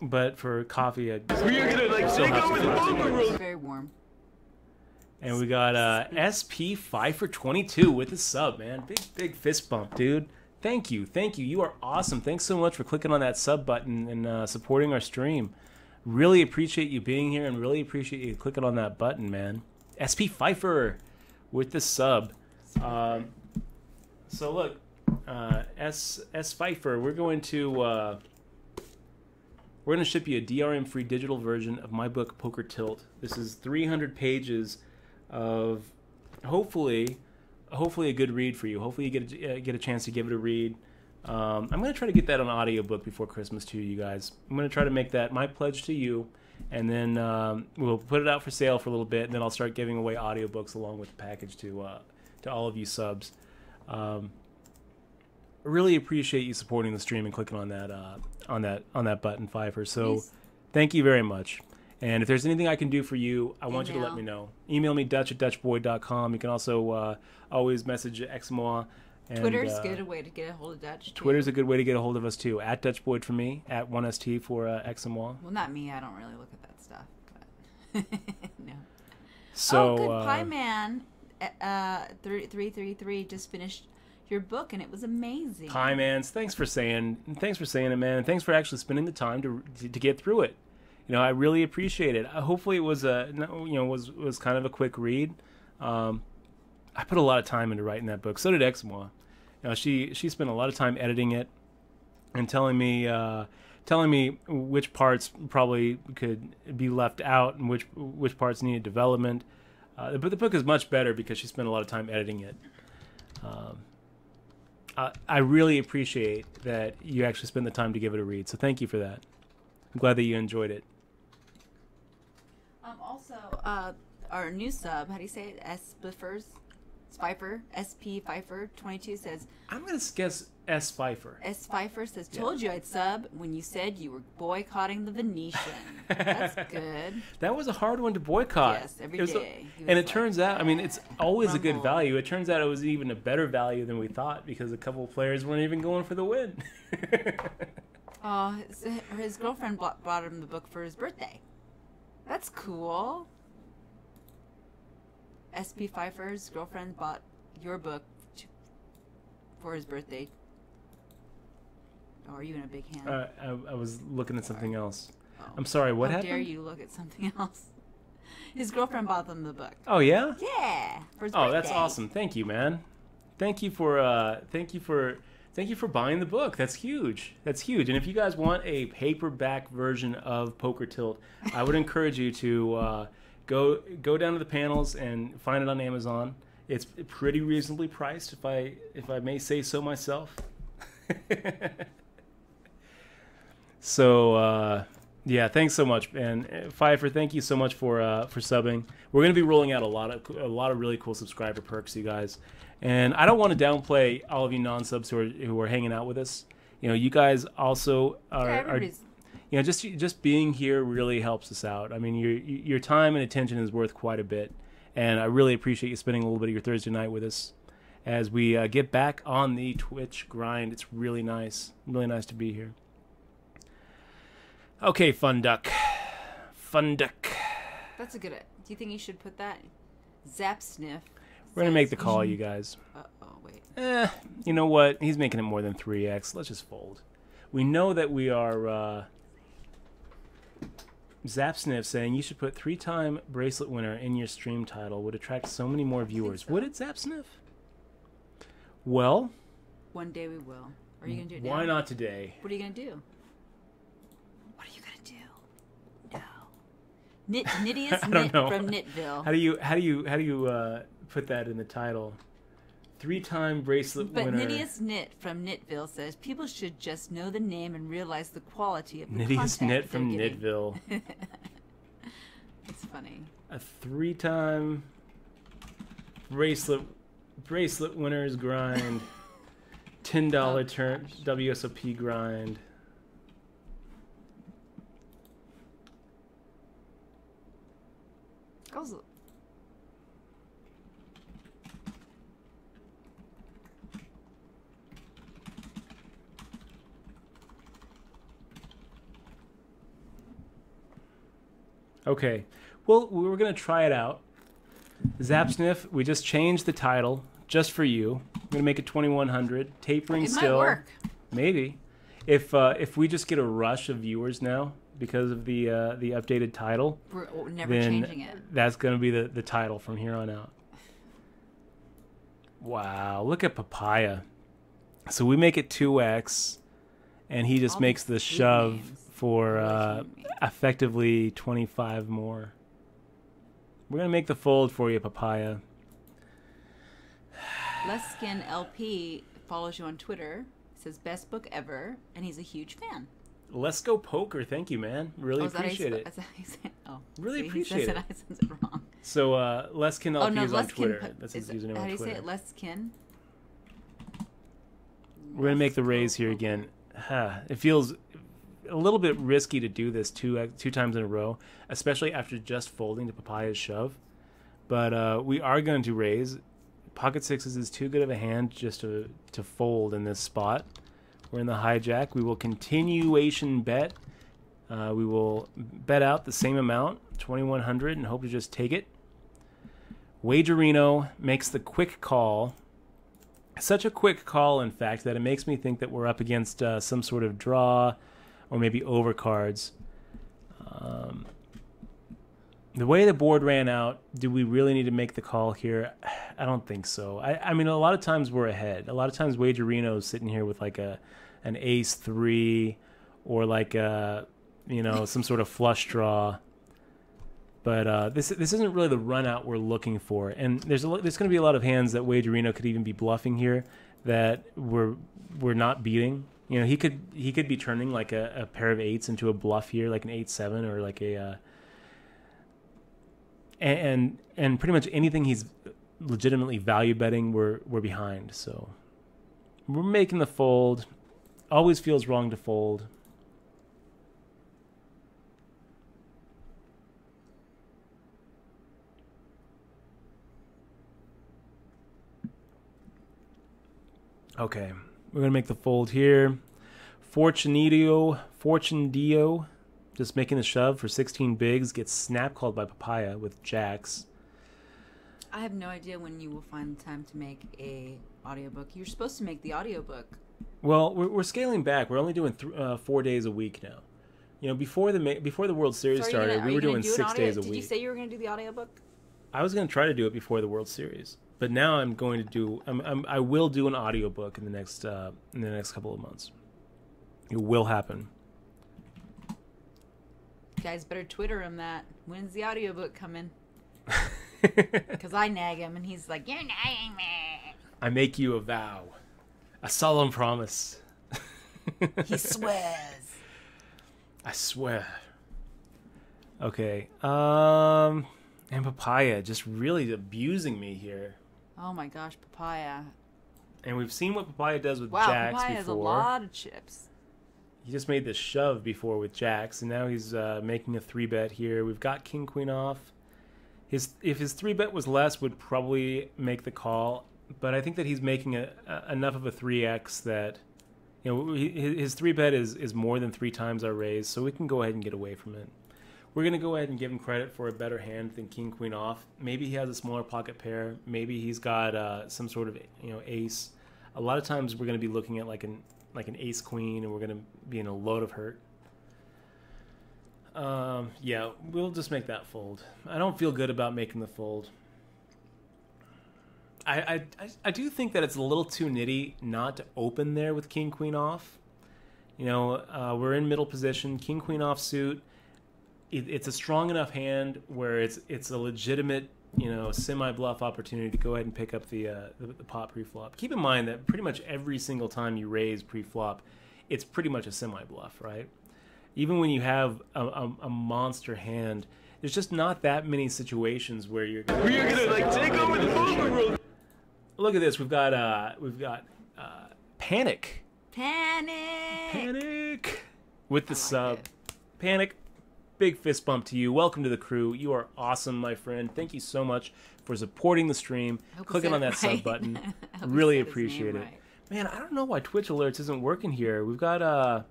But for coffee, We are gonna take over the poker room. It's very warm. And we got SP Pfeiffer 22 with the sub, man. Big fist bump, dude. Thank you. You are awesome. Thanks so much for clicking on that sub button and supporting our stream. Really appreciate you being here, and really appreciate you clicking on that button, man. SP Pfeiffer with the sub. So look, S Pfeiffer, we're going to ship you a DRM-free digital version of my book Poker Tilt. This is 300 pages of hopefully a good read for you. Hopefully you get a chance to give it a read. I'm going to try to get that on audiobook before Christmas to you guys. I'm going to try to make that my pledge to you, and then we'll put it out for sale for a little bit, and then I'll start giving away audiobooks along with the package to all of you subs. really appreciate you supporting the stream and clicking on that button, Pfeiffer. So thank you very much. And if there's anything I can do for you, I want you to let me know. Email me, dutch@dutchboy.com. You can also always message Xmoa. Twitter's a good way to get a hold of Dutch, too. Twitter's a good way to get a hold of us, too. @DutchBoyd for me, @1ST for Xmoa. Well, not me. I don't really look at that stuff. But no. So, good. Pie Man 333 just finished your book, and it was amazing. Pie Man, thanks for saying it, man. And thanks for actually spending the time to get through it. You know, I really appreciate it. Hopefully, it was was kind of a quick read. I put a lot of time into writing that book. So did Xmoa. You know, she spent a lot of time editing it and telling me which parts probably could be left out and which parts needed development. But the book is much better because she spent a lot of time editing it. I really appreciate that you actually spent the time to give it a read. So thank you for that. I'm glad that you enjoyed it. Also, our new sub, how do you say it? Pfeiffer, SP Pfeiffer 22 says, I'm going to guess S. Pfeiffer. S. Pfeiffer says, told you I'd sub when you said you were boycotting the Venetian. That's good. That was a hard one to boycott. Yes, every day. And it turns out, I mean, it's always a good value. It turns out it was even a better value than we thought because a couple of players weren't even going for the win. Oh, his girlfriend brought him the book for his birthday. That's cool. SP Pfeiffer's girlfriend bought your book for his birthday. Oh, are you in a big hand? I was looking at something else. Oh. I'm sorry, what happened? How dare you look at something else? His girlfriend bought them the book. Oh, yeah? Yeah, for his birthday. Oh, that's awesome. Thank you, man. Thank you for buying the book. That's huge. That's huge. And if you guys want a paperback version of Poker Tilt, I would encourage you to go down to the panels and find it on Amazon. It's pretty reasonably priced, if I may say so myself. So yeah, thanks so much, and Pfeiffer, thank you so much for subbing. We're going to be rolling out a lot of really cool subscriber perks, you guys. And I don't want to downplay all of you non-subs who are hanging out with us. You know, you guys also are you know, just being here really helps us out. I mean, your time and attention is worth quite a bit, and I really appreciate you spending a little bit of your Thursday night with us as we get back on the Twitch grind. It's really nice to be here. Okay, Fun Duck. That's a good. Do you think you should put that? Zap Sniff. We're gonna make the call, you guys. Oh wait. You know what? He's making it more than 3x. Let's just fold. We know that we are. Zap Sniff saying you should put 3-time bracelet winner in your stream title. Would attract so many more viewers. So. Would it, Zap Sniff? Well. One day we will. Are you gonna do it now? Why not today? What are you gonna do? What are you gonna do? No. Nittiest Knit from Knitville. How do you put that in the title? 3-time bracelet winner. But Nittiest Knit from Knitville says people should just know the name and realize the quality of the Nittiest content Knit from getting. Knitville. It's funny. A 3-time bracelet winners grind. $10 turn WSOP grind. Okay, well, we were going to try it out. Zap Sniff, we just changed the title just for you. I'm going to make it 2100. Tapering still. Might work. Maybe. If we just get a rush of viewers now because of the updated title, we're never then changing it. That's going to be the title from here on out. Wow, look at Papaya. So we make it 2x, and he just makes the shove for effectively 25 more. We're going to make the fold for you, Papaya. Leskin LP follows you on Twitter. Says best book ever, and he's a huge fan. Let's go poker. Thank you, man. Really appreciate it. Really appreciate it. I said it wrong. So Leskin LP is on Leskin, Twitter. That's his username on Twitter. How do you say it? Leskin? We're going to make the raise here again. It feels a little bit risky to do this two times in a row, especially after just folding to Papaya's shove. But we are going to raise. Pocket sixes is too good of a hand just to fold in this spot. We're in the hijack. We will continuation bet. We will bet out the same amount, 2,100, and hope to just take it. Wagerino makes the quick call. Such a quick call, in fact, that it makes me think that we're up against some sort of draw or maybe overcards. The way the board ran out, do we really need to make the call here? I don't think so. I mean, a lot of times we're ahead. A lot of times Wagerino's sitting here with like an ace 3 or like some sort of flush draw. But this isn't really the run out we're looking for. And there's going to be a lot of hands that Wagerino could even be bluffing here that we're not beating. You know, he could be turning like a pair of eights into a bluff here, like an 8-7 or like a and pretty much anything he's legitimately value betting, we're behind. So we're making the fold. Always feels wrong to fold. Okay, we're going to make the fold here. Fortune Dio, just making the shove for 16 bigs, gets snap called by Papaya with jacks. I have no idea when you will find the time to make a audiobook. You're supposed to make the audiobook. Well, we're scaling back. We're only doing 4 days a week now. You know, before the World Series started, we were doing 6 days a week. Did you say you were going to do the audiobook? I was going to try to do it before the World Series. But now I'm going to do. I will do an audiobook in the next couple of months. It will happen. You guys better Twitter him that. When's the audiobook coming? Because I nag him and he's like, "You're nagging me." I make you a vow, a solemn promise. He swears. I swear. Okay. And Papaya just really abusing me here. Oh my gosh, Papaya. And we've seen what Papaya does with wow, jacks Papaya before. has a lot of chips. He just made this shove before with jacks, and now he's making a 3-bet here. We've got king queen off. If his 3-bet was less, would probably make the call. But I think that he's making enough of a 3x that his 3-bet is more than 3 times our raise, so we can go ahead and get away from it. We're going to go ahead and give him credit for a better hand than king queen off. Maybe he has a smaller pocket pair. Maybe he's got some sort of ace. A lot of times we're going to be looking at like an ace queen, and we're going to be in a load of hurt. Yeah, we'll just make that fold. I don't feel good about making the fold. I do think that it's a little too nitty not to open there with king queen off. We're in middle position, king queen off suit. It's a strong enough hand where it's a legitimate, semi-bluff opportunity to go ahead and pick up the pot pre-flop. Keep in mind that pretty much every single time you raise pre-flop, it's pretty much a semi-bluff, right? Even when you have a monster hand, there's just not that many situations where you're going to take over the poker room. Look at this. We've got Panic. Panic With the sub. Panic. Big fist bump to you. Welcome to the crew. You are awesome, my friend. Thank you so much for supporting the stream, clicking on that sub button. Really appreciate it. Right. Man, I don't know why Twitch Alerts isn't working here. We've got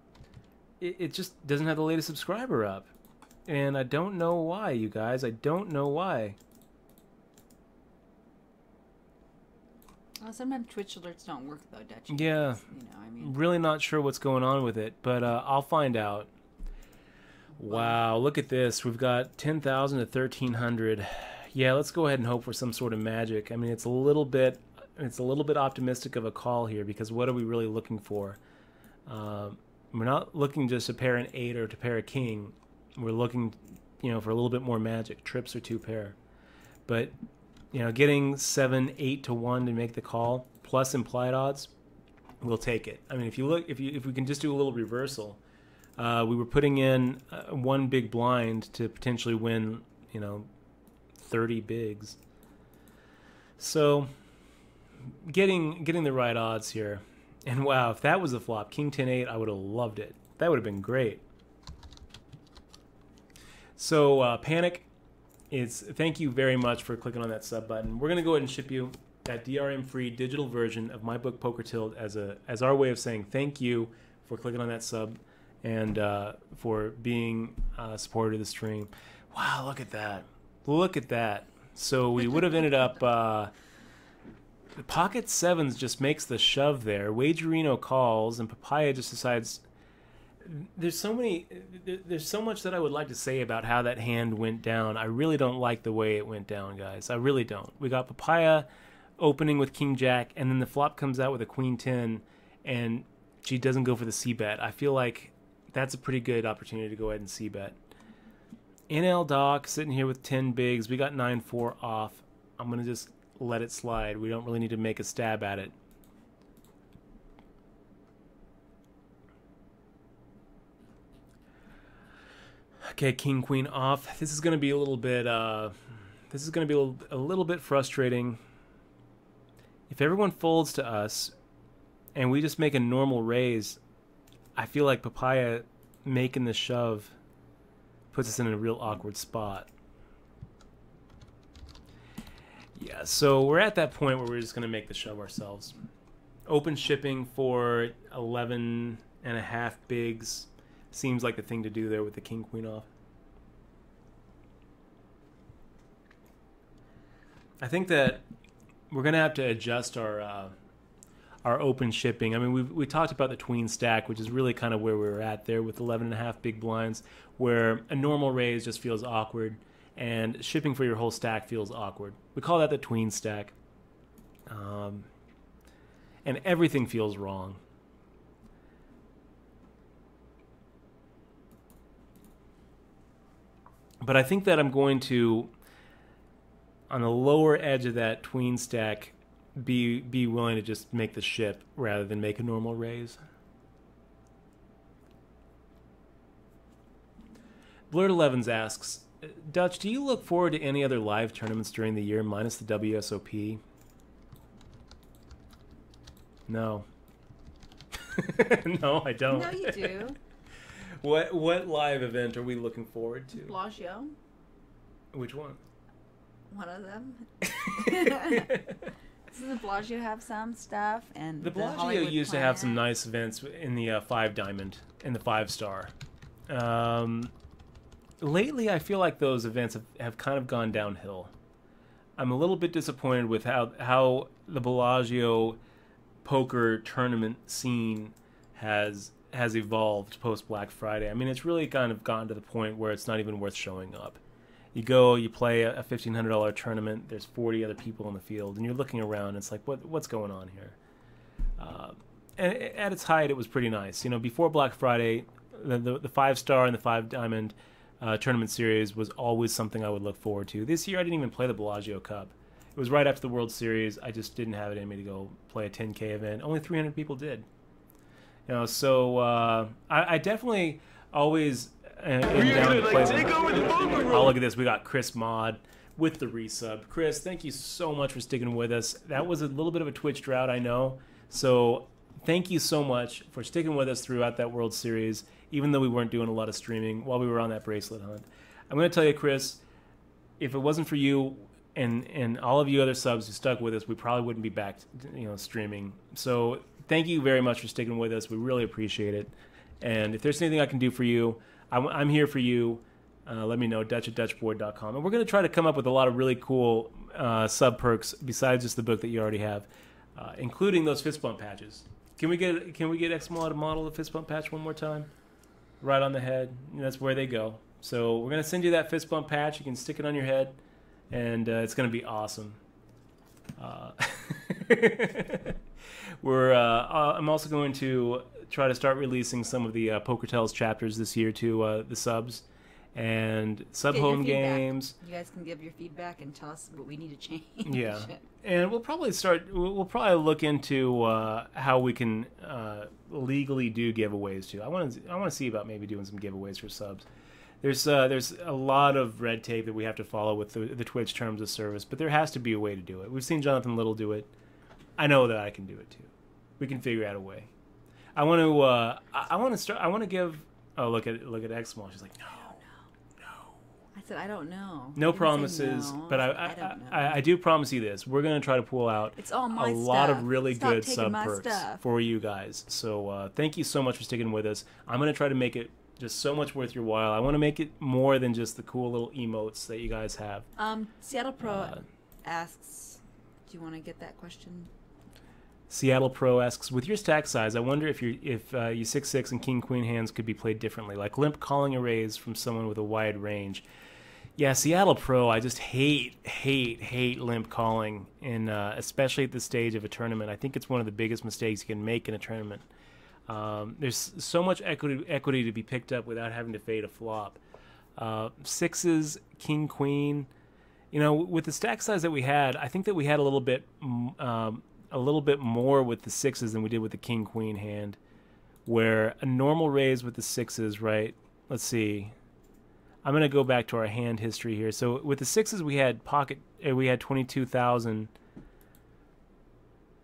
it just doesn't have the latest subscriber up. And I don't know why, you guys. I don't know why. Well, sometimes Twitch Alerts don't work though, Dutch. Yeah. Really not sure what's going on with it, but I'll find out. Wow, look at this. We've got 10,000 to 1,300. Yeah, let's go ahead and hope for some sort of magic. I mean, it's a little bit optimistic of a call here, because what are we really looking for? We're not looking just to pair an 8 or to pair a king. We're looking, for a little bit more magic, trips or 2 pair. But, getting 7, 8 to 1 to make the call plus implied odds, we'll take it. I mean, if we can just do a little reversal. We were putting in one big blind to potentially win, 30 bigs. So, getting the right odds here. And wow, if that was a flop, King 10-8, I would have loved it. That would have been great. So, Panic, thank you very much for clicking on that sub button. We're going to go ahead and ship you that DRM-free digital version of my book, Poker Tilt, as our way of saying thank you for clicking on that sub and for being a supporter of the stream. Wow, look at that. Look at that. So we would have ended up... the Pocket Sevens just makes the shove there. Wagerino calls, and Papaya just decides... There's so much that I would like to say about how that hand went down. I really don't like the way it went down, guys. I really don't. We got Papaya opening with King Jack, and then the flop comes out with a Queen 10, and she doesn't go for the C-bet. I feel like that's a pretty good opportunity to go ahead and C-bet. NL Doc sitting here with 10 bigs. We got 9-4 off. I'm going to just let it slide. We don't really need to make a stab at it. Okay, King Queen off. This is going to be a little bit a little bit frustrating. If everyone folds to us and we just make a normal raise, I feel like Papaya making the shove puts us in a real awkward spot. Yeah, so we're at that point where we're just going to make the shove ourselves. Open shipping for 11.5 bigs seems like the thing to do there with the King Queen off. I think that we're going to have to adjust our open shipping. I mean, we talked about the tween stack, which is really kind of where we were at there with 11.5 big blinds, where a normal raise just feels awkward, and shipping for your whole stack feels awkward. We call that the tween stack. And everything feels wrong. But I think that I'm going to, on the lower edge of that tween stack, be willing to just make the ship rather than make a normal raise. Blurred Elevens asks, Dutch, do you look forward to any other live tournaments during the year minus the WSOP? No. No, I don't. No, you do. What live event are we looking forward to? Blasio. Which one? One of them. Doesn't the Blasio have some stuff? And the Blasio Hollywood used Planet? to have some nice events in the 5 Diamond and the 5 Star. Lately, I feel like those events have kind of gone downhill. I'm a little bit disappointed with how the Bellagio poker tournament scene has evolved post Black Friday. I mean, it's really kind of gotten to the point where it's not even worth showing up. You go, you play a $1,500 tournament. There's 40 other people in the field, and you're looking around. It's like, what's going on here? And at its height, it was pretty nice. You know, before Black Friday, the 5 Star and the 5 Diamond tournament series was always something I would look forward to. This year, I didn't even play the Bellagio Cup. It was right after the World Series. I just didn't have it in me to go play a 10K event. Only 300 people did. You know, so I definitely always am down to play. Take over the poker room. Oh, look at this. We got Chris Mod with the resub. Chris, thank you so much for sticking with us. That was a little bit of a Twitch drought, I know. So thank you so much for sticking with us throughout that World Series, even though we weren't doing a lot of streaming while we were on that bracelet hunt. I'm going to tell you, Chris, if it wasn't for you and all of you other subs who stuck with us, we probably wouldn't be back, streaming. So thank you very much for sticking with us. We really appreciate it. And if there's anything I can do for you, I'm here for you. Let me know, Dutch@DutchBoard.com. And we're going to try to come up with a lot of really cool sub perks besides just the book that you already have, including those fist bump patches. Can we get Xmall to model the fist bump patch one more time? Right on the head. That's where they go. So we're going to send you that fist bump patch. You can stick it on your head, and it's going to be awesome. I'm also going to try to start releasing some of the PokerTales chapters this year to the subs and sub Get your home feedback. games. You guys can give your feedback and tell us what we need to change. Yeah, and we'll probably look into how we can legally do giveaways too. I want to see about maybe doing some giveaways for subs. There's a lot of red tape that we have to follow with the Twitch terms of service, but there has to be a way to do it. We've seen Jonathan Little do it. I know that I can do it too. We can figure out a way. I want to. I want to start. I want to give. Oh, look at Exmal. She's like, no. I said I don't know. No I didn't say promises, no. but I don't know. I do promise you this. We're going to try to pull out It's all my a lot stuff. of really Stop good taking sub my perks stuff. for you guys. So thank you so much for sticking with us. I'm going to try to make it just so much worth your while. I want to make it more than just the cool little emotes that you guys have. Seattle Pro asks, do you want to get that question? Seattle Pro asks, with your stack size, I wonder if your 6/6 and King Queen hands could be played differently, like limp calling arrays from someone with a wide range. Yeah, Seattle Pro, I just hate limp calling, in especially at this stage of a tournament. I think it's one of the biggest mistakes you can make in a tournament. There's so much equity to be picked up without having to fade a flop. Sixes, King Queen, with the stack size that we had, I think that we had a little bit more with the sixes than we did with the King Queen hand, where a normal raise with the sixes, right? Let's see. I'm going to go back to our hand history here. So with the sixes, we had 22,000.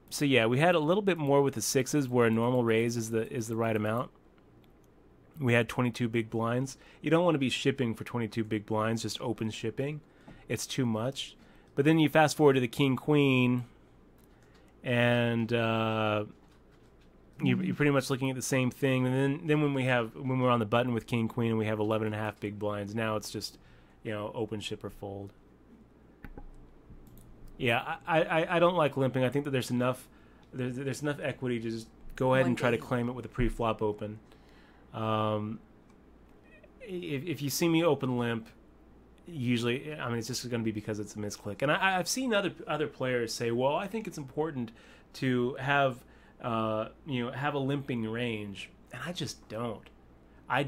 So yeah, we had a little bit more with the sixes, where a normal raise is the right amount. We had 22 big blinds. You don't want to be shipping for 22 big blinds, just open shipping. It's too much. But then you fast forward to the King Queen, and you're pretty much looking at the same thing. And then when we're on the button with King Queen and we have 11.5 big blinds, now it's just open ship or fold. Yeah, I don't like limping. I think that there's enough equity to just go ahead and try to claim it with a pre-flop open. If you see me open limp, usually, I mean, it's just going to be because it's a misclick. And I've seen other players say, well, I think it's important to have a limping range, and I just don't. I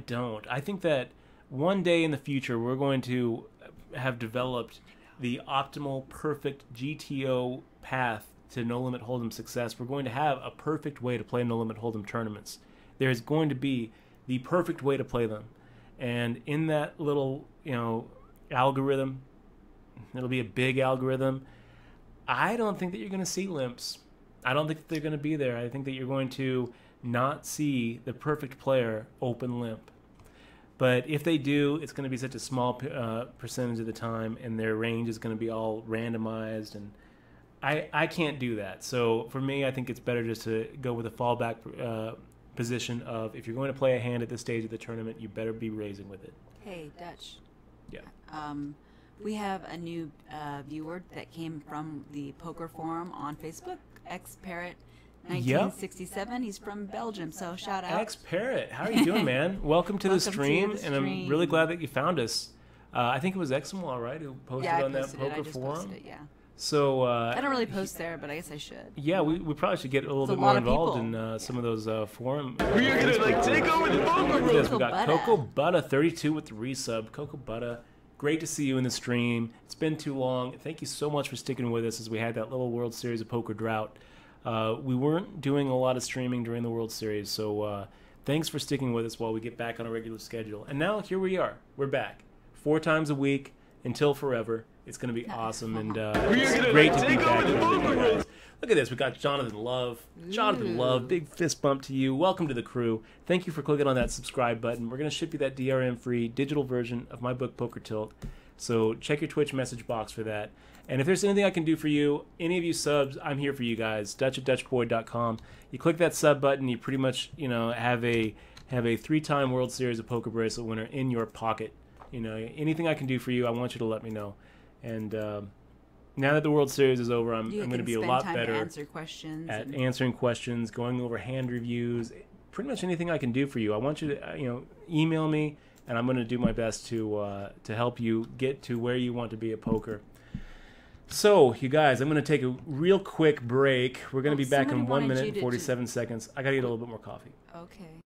think that one day in the future we're going to have developed the optimal, perfect GTO path to No Limit Hold'em success. We're going to have a perfect way to play No Limit Hold'em tournaments. There's going to be the perfect way to play them, and in that little algorithm, it'll be a big algorithm. I don't think that you're going to see limps. I don't think that they're going to be there. I think that you're going to not see the perfect player open limp. But if they do, it's going to be such a small percentage of the time, and their range is going to be all randomized, and I can't do that. So for me, I think it's better just to go with a fallback position of, if you're going to play a hand at this stage of the tournament, you better be raising with it. Hey, Dutch. Yeah. We have a new viewer that came from the poker forum on Facebook, XParrot 1967. He's from Belgium, so shout out. X-Parrot, how are you doing, man? Welcome to the stream, and I'm really glad that you found us. I think it was Exmal, right, who posted on that poker forum? Posted it, yeah. So I don't really post there, but I guess I should. Yeah, we probably should get a little bit more involved in some of those forum. We are gonna take over the poker room. We got Coco Butta 32 with the resub. Coco Butta, great to see you in the stream. It's been too long. Thank you so much for sticking with us as we had that little World Series of Poker drought. We weren't doing a lot of streaming during the World Series, so thanks for sticking with us while we get back on a regular schedule. And now here we are. We're back 4 times a week until forever. It's going to be awesome, and it's great to be back here with you guys. Look at this. We got Jonathan Love. Jonathan Love, big fist bump to you. Welcome to the crew. Thank you for clicking on that subscribe button. We're going to ship you that DRM-free digital version of my book, Poker Tilt. So check your Twitch message box for that. And if there's anything I can do for you, any of you subs, I'm here for you guys. Dutch at DutchBoy.com. You click that sub button, you pretty much have a 3-time World Series of Poker bracelet winner in your pocket. Anything I can do for you, I want you to let me know. And now that the World Series is over, I'm going to be a lot better at answering questions, going over hand reviews, pretty much anything I can do for you. I want you to email me, and I'm going to do my best to help you get to where you want to be at poker. So, you guys, I'm going to take a real quick break. We're going to be back in 1 minute and 47 seconds. I got to get a little bit more coffee. Okay.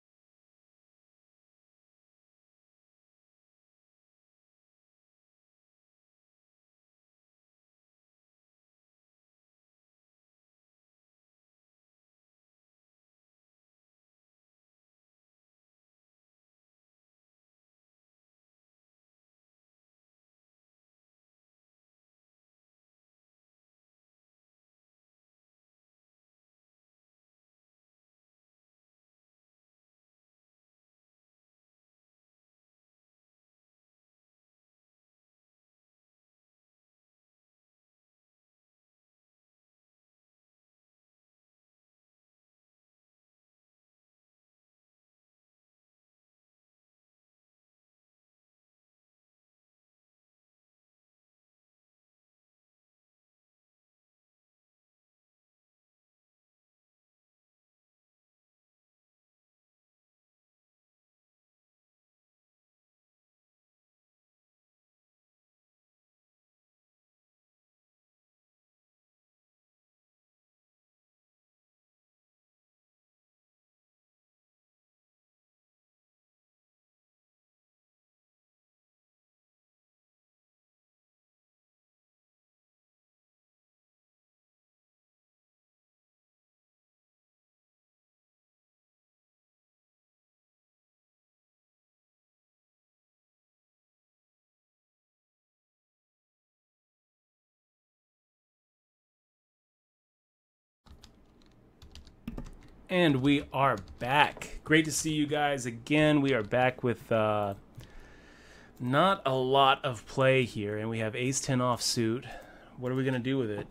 And we are back. Great to see you guys again. We are back with not a lot of play here, and we have ace-10 offsuit. What are we going to do with it?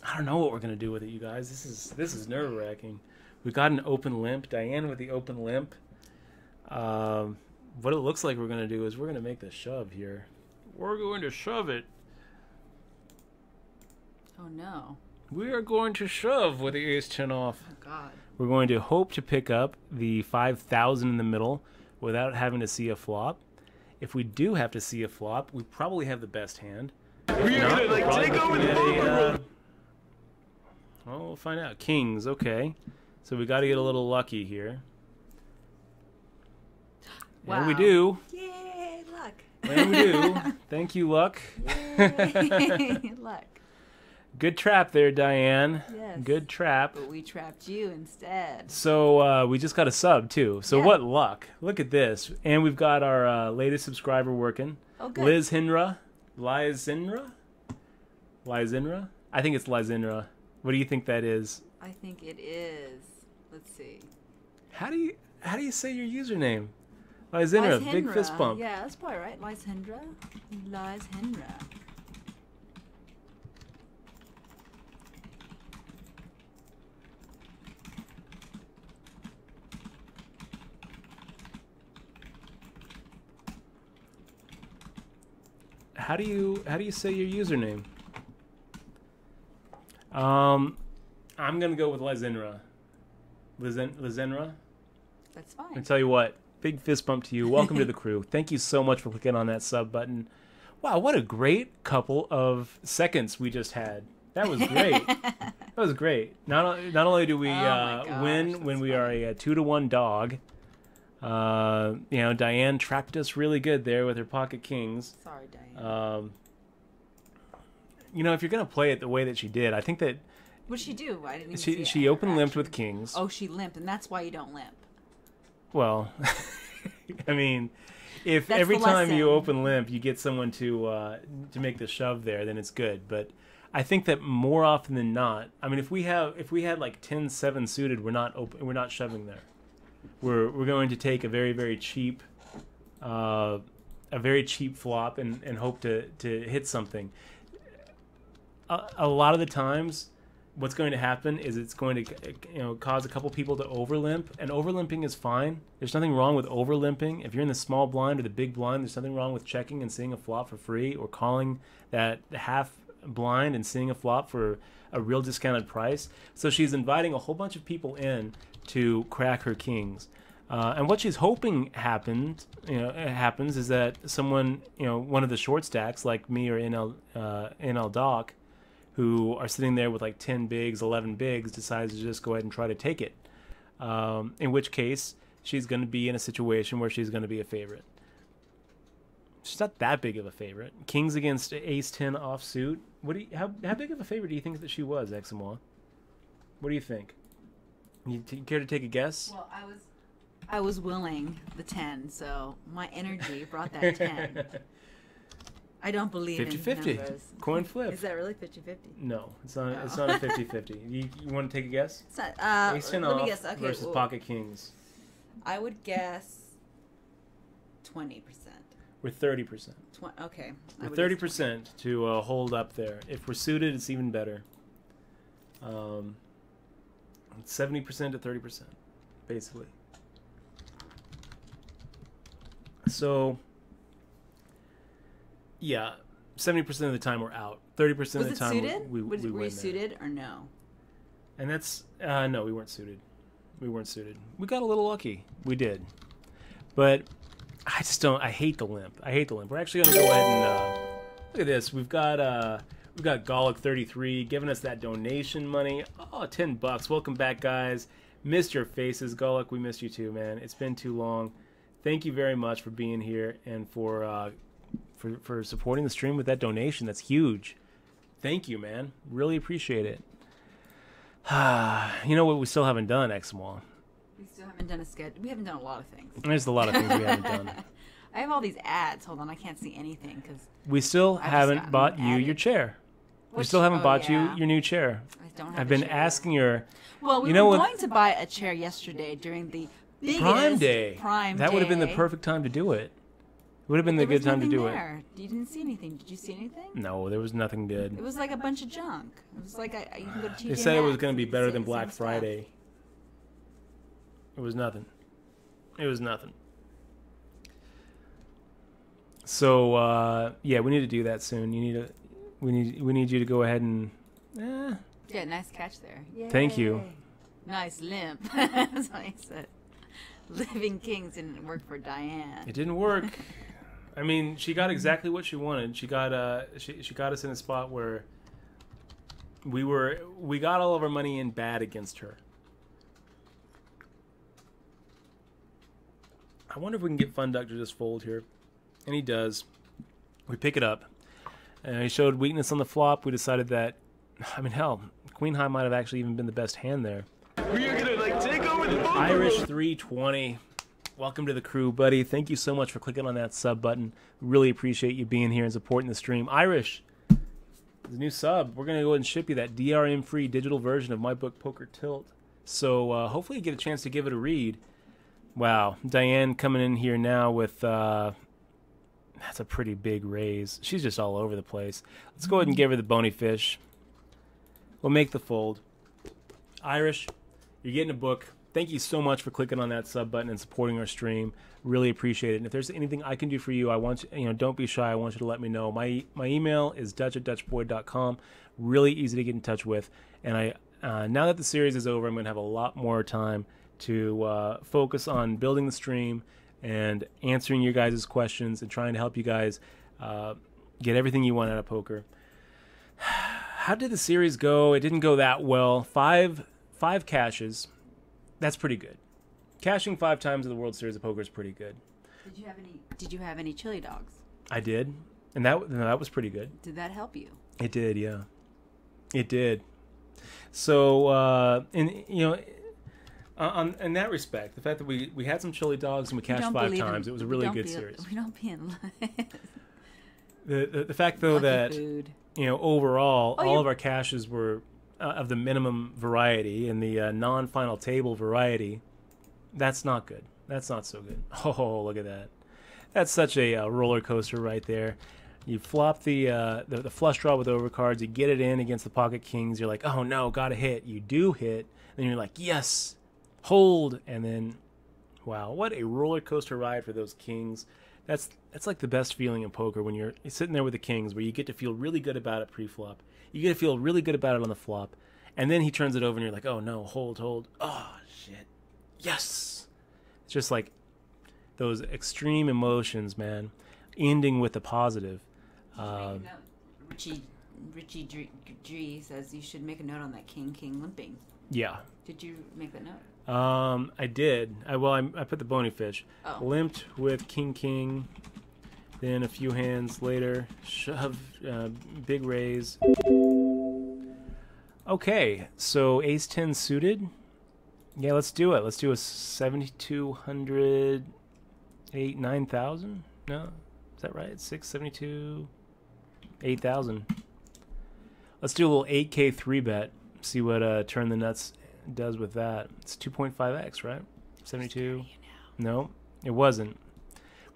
I don't know what we're going to do with it, you guys. This is nerve-wracking. We got an open limp. Diane with the open limp. What it looks like we're going to do is we're going to make the shove here. We're going to shove it. Oh, no. We are going to shove with the ace-10 off. Oh, God. We're going to hope to pick up the 5,000 in the middle without having to see a flop. If we do have to see a flop, we probably have the best hand. We are gonna like take over the poker room. Well, we'll find out. Kings, okay. So we got to get a little lucky here. Wow. And we do. Yay, luck. And we do. Thank you, luck. Yay, luck. Good trap there, Diane. Yes. Good trap. But we trapped you instead. So we just got a sub, too. So Yeah. what luck. Look at this. And we've got our latest subscriber working. Oh, good. Liz Hinra. Lizinra? Lizinra? I think it's Lizinra. What do you think that is? I think it is. Let's see. How do you say your username? Lizinra, big fist bump. Yeah, that's probably right. Lizinra. Lizinra. How do you say your username? I'm gonna go with Lizinra. Lizinra? That's And fine. tell you what, big fist bump to you. Welcome to the crew. Thank you so much for clicking on that sub button. Wow, what a great couple of seconds we just had. That was great. That was great. Not only do we my gosh, win when that's we are a 2-to-1 dog. Diane trapped us really good there with her pocket kings. Sorry, Diane. If you're gonna play it the way that she did, I think that What'd she do? I didn't even see it. she open limped with kings. Oh, she limped, and that's why you don't limp. Well, I mean, if That's every the time you lesson. open limp you get someone to make the shove there, then it's good. But I think that more often than not, I mean, if we had like 10-7 suited, we're not shoving there. We're going to take a very, very cheap flop and hope to hit something. A lot of the times, what's going to happen is it's going to cause a couple people to overlimp, and overlimping is fine. There's nothing wrong with overlimping. If you're in the small blind or the big blind, there's nothing wrong with checking and seeing a flop for free, or calling that half blind and seeing a flop for a real discounted price. So she's inviting a whole bunch of people in to crack her kings. And what she's hoping happens is that someone, one of the short stacks like me or NL Doc, who are sitting there with like 10 bigs, 11 bigs, decides to just go ahead and try to take it. In which case, she's going to be in a situation where she's going to be a favorite. She's not that big of a favorite. Kings against ace-10 offsuit. How big of a favorite do you think that she was, Eximois? What do you think? You care to take a guess? Well, I was willing the 10, so my energy brought that 10. I don't believe 50-50. in numbers. Coin flip. Is that really 50-50? No, it's not. No. It's not a 50-50. You want to take a guess? It's not, Ace-10 let off me guess. Okay, versus well, pocket kings. I would guess 20%. We're 30%. Okay. We're 30% to hold up there. If we're suited, it's even better. 70% to 30%, basically. So, yeah, 70% of the time we're out. 30% of the time we were win you there. suited or no? And that's no, we weren't suited. We weren't suited. We got a little lucky. We did, but I just don't. I hate the limp. We're actually going to go ahead and look at this. We've got Golic 33 giving us that donation money. Oh, $10. Welcome back, guys. Missed your faces, Golic. We missed you too, man. It's been too long. Thank you very much for being here and for supporting the stream with that donation. That's huge. Thank you, man. Really appreciate it. You know what we still haven't done, Eximois? We still haven't done a schedule. We haven't done a lot of things. There's a lot of things we haven't done. I have all these ads. Hold on, I can't see anything because We still I've just haven't gotten bought you added. your chair. We still haven't bought yeah. you your new chair. I don't have I've a been chair. asking her. Well, we you know were what? going to buy a chair yesterday during the biggest Prime Day. Prime That would have been the Day. perfect time to do it. It would have been the There good was time to nothing do there. You didn't see anything. Did you see anything? it. No, there was nothing good. It was like a bunch of junk. It was like you can go to TJ They said it was Maxx going to be and better see than the Black same stuff. Friday. It was nothing. It was nothing. So yeah, we need to do that soon. We need you to go ahead and. Yeah, nice catch there. Thank you. Yay. Nice limp. That's what he said. Living Kings didn't work for Diane. It didn't work. I mean, she got exactly what she wanted. She got she got us in a spot where we got all of our money in bad against her. I wonder if we can get Fun Duck to just fold here. And he does. We pick it up. And he showed weakness on the flop. We decided that, I mean, hell, Queen High might have actually even been the best hand there. We are gonna like take over the poker Irish room. 320. Welcome to the crew, buddy. Thank you so much for clicking on that sub button. Really appreciate you being here and supporting the stream. Irish, the new sub. We're going to go ahead and ship you that DRM-free digital version of my book, Poker Tilt. So hopefully you get a chance to give it a read. Wow. Diane coming in here now with... that's a pretty big raise. She's just all over the place. Let's go ahead and give her the bony fish. We'll make the fold. Irish, you're getting a book. Thank you so much for clicking on that sub button and supporting our stream. Really appreciate it. And if there's anything I can do for you, I want you, don't be shy. I want you to let me know. My email is dutch@dutchboy.com. Really easy to get in touch with. And now that the series is over, I'm going to have a lot more time to focus on building the stream and answering your guys' questions and trying to help you guys get everything you want out of poker. How did the series go? It didn't go that well. Five cashes. That's pretty good. Cashing 5 times in the World Series of Poker is pretty good. Did you have any chili dogs? I did, and that was pretty good. Did that help you? It did, yeah. It did. So, in that respect, the fact that we had some chili dogs and we cashed 5 times, it was a really good series. We don't be in The fact though that food. Overall, all of our cashes were of the minimum variety and the non-final table variety. That's not good. That's not so good. Oh, look at that. That's such a roller coaster right there. You flop the flush draw with overcards. You get it in against the pocket kings. You're like, oh no, got to hit. You do hit. Then you're like, yes, hold. And then, wow, what a roller coaster ride for those kings. That's like the best feeling in poker when you're sitting there with the kings, where you get to feel really good about it pre-flop. You get to feel really good about it on the flop. And then he turns it over and you're like, oh no, hold. Oh, shit. Yes. It's just like those extreme emotions, man, ending with the positive. Richie G says you should make a note on that king limping. Yeah. Did you make that note? I did. I put the bony fish. Oh. Limped with king. Then a few hands later, shove, big raise. Okay, so ace 10 suited. Yeah, let's do it. Let's do a 7,200, 9,000. No, is that right? 672, 8,000. Let's do a little 8K 3-bet. See what Turn the Nuts does with that. It's 2.5x, right? 72. No, it wasn't.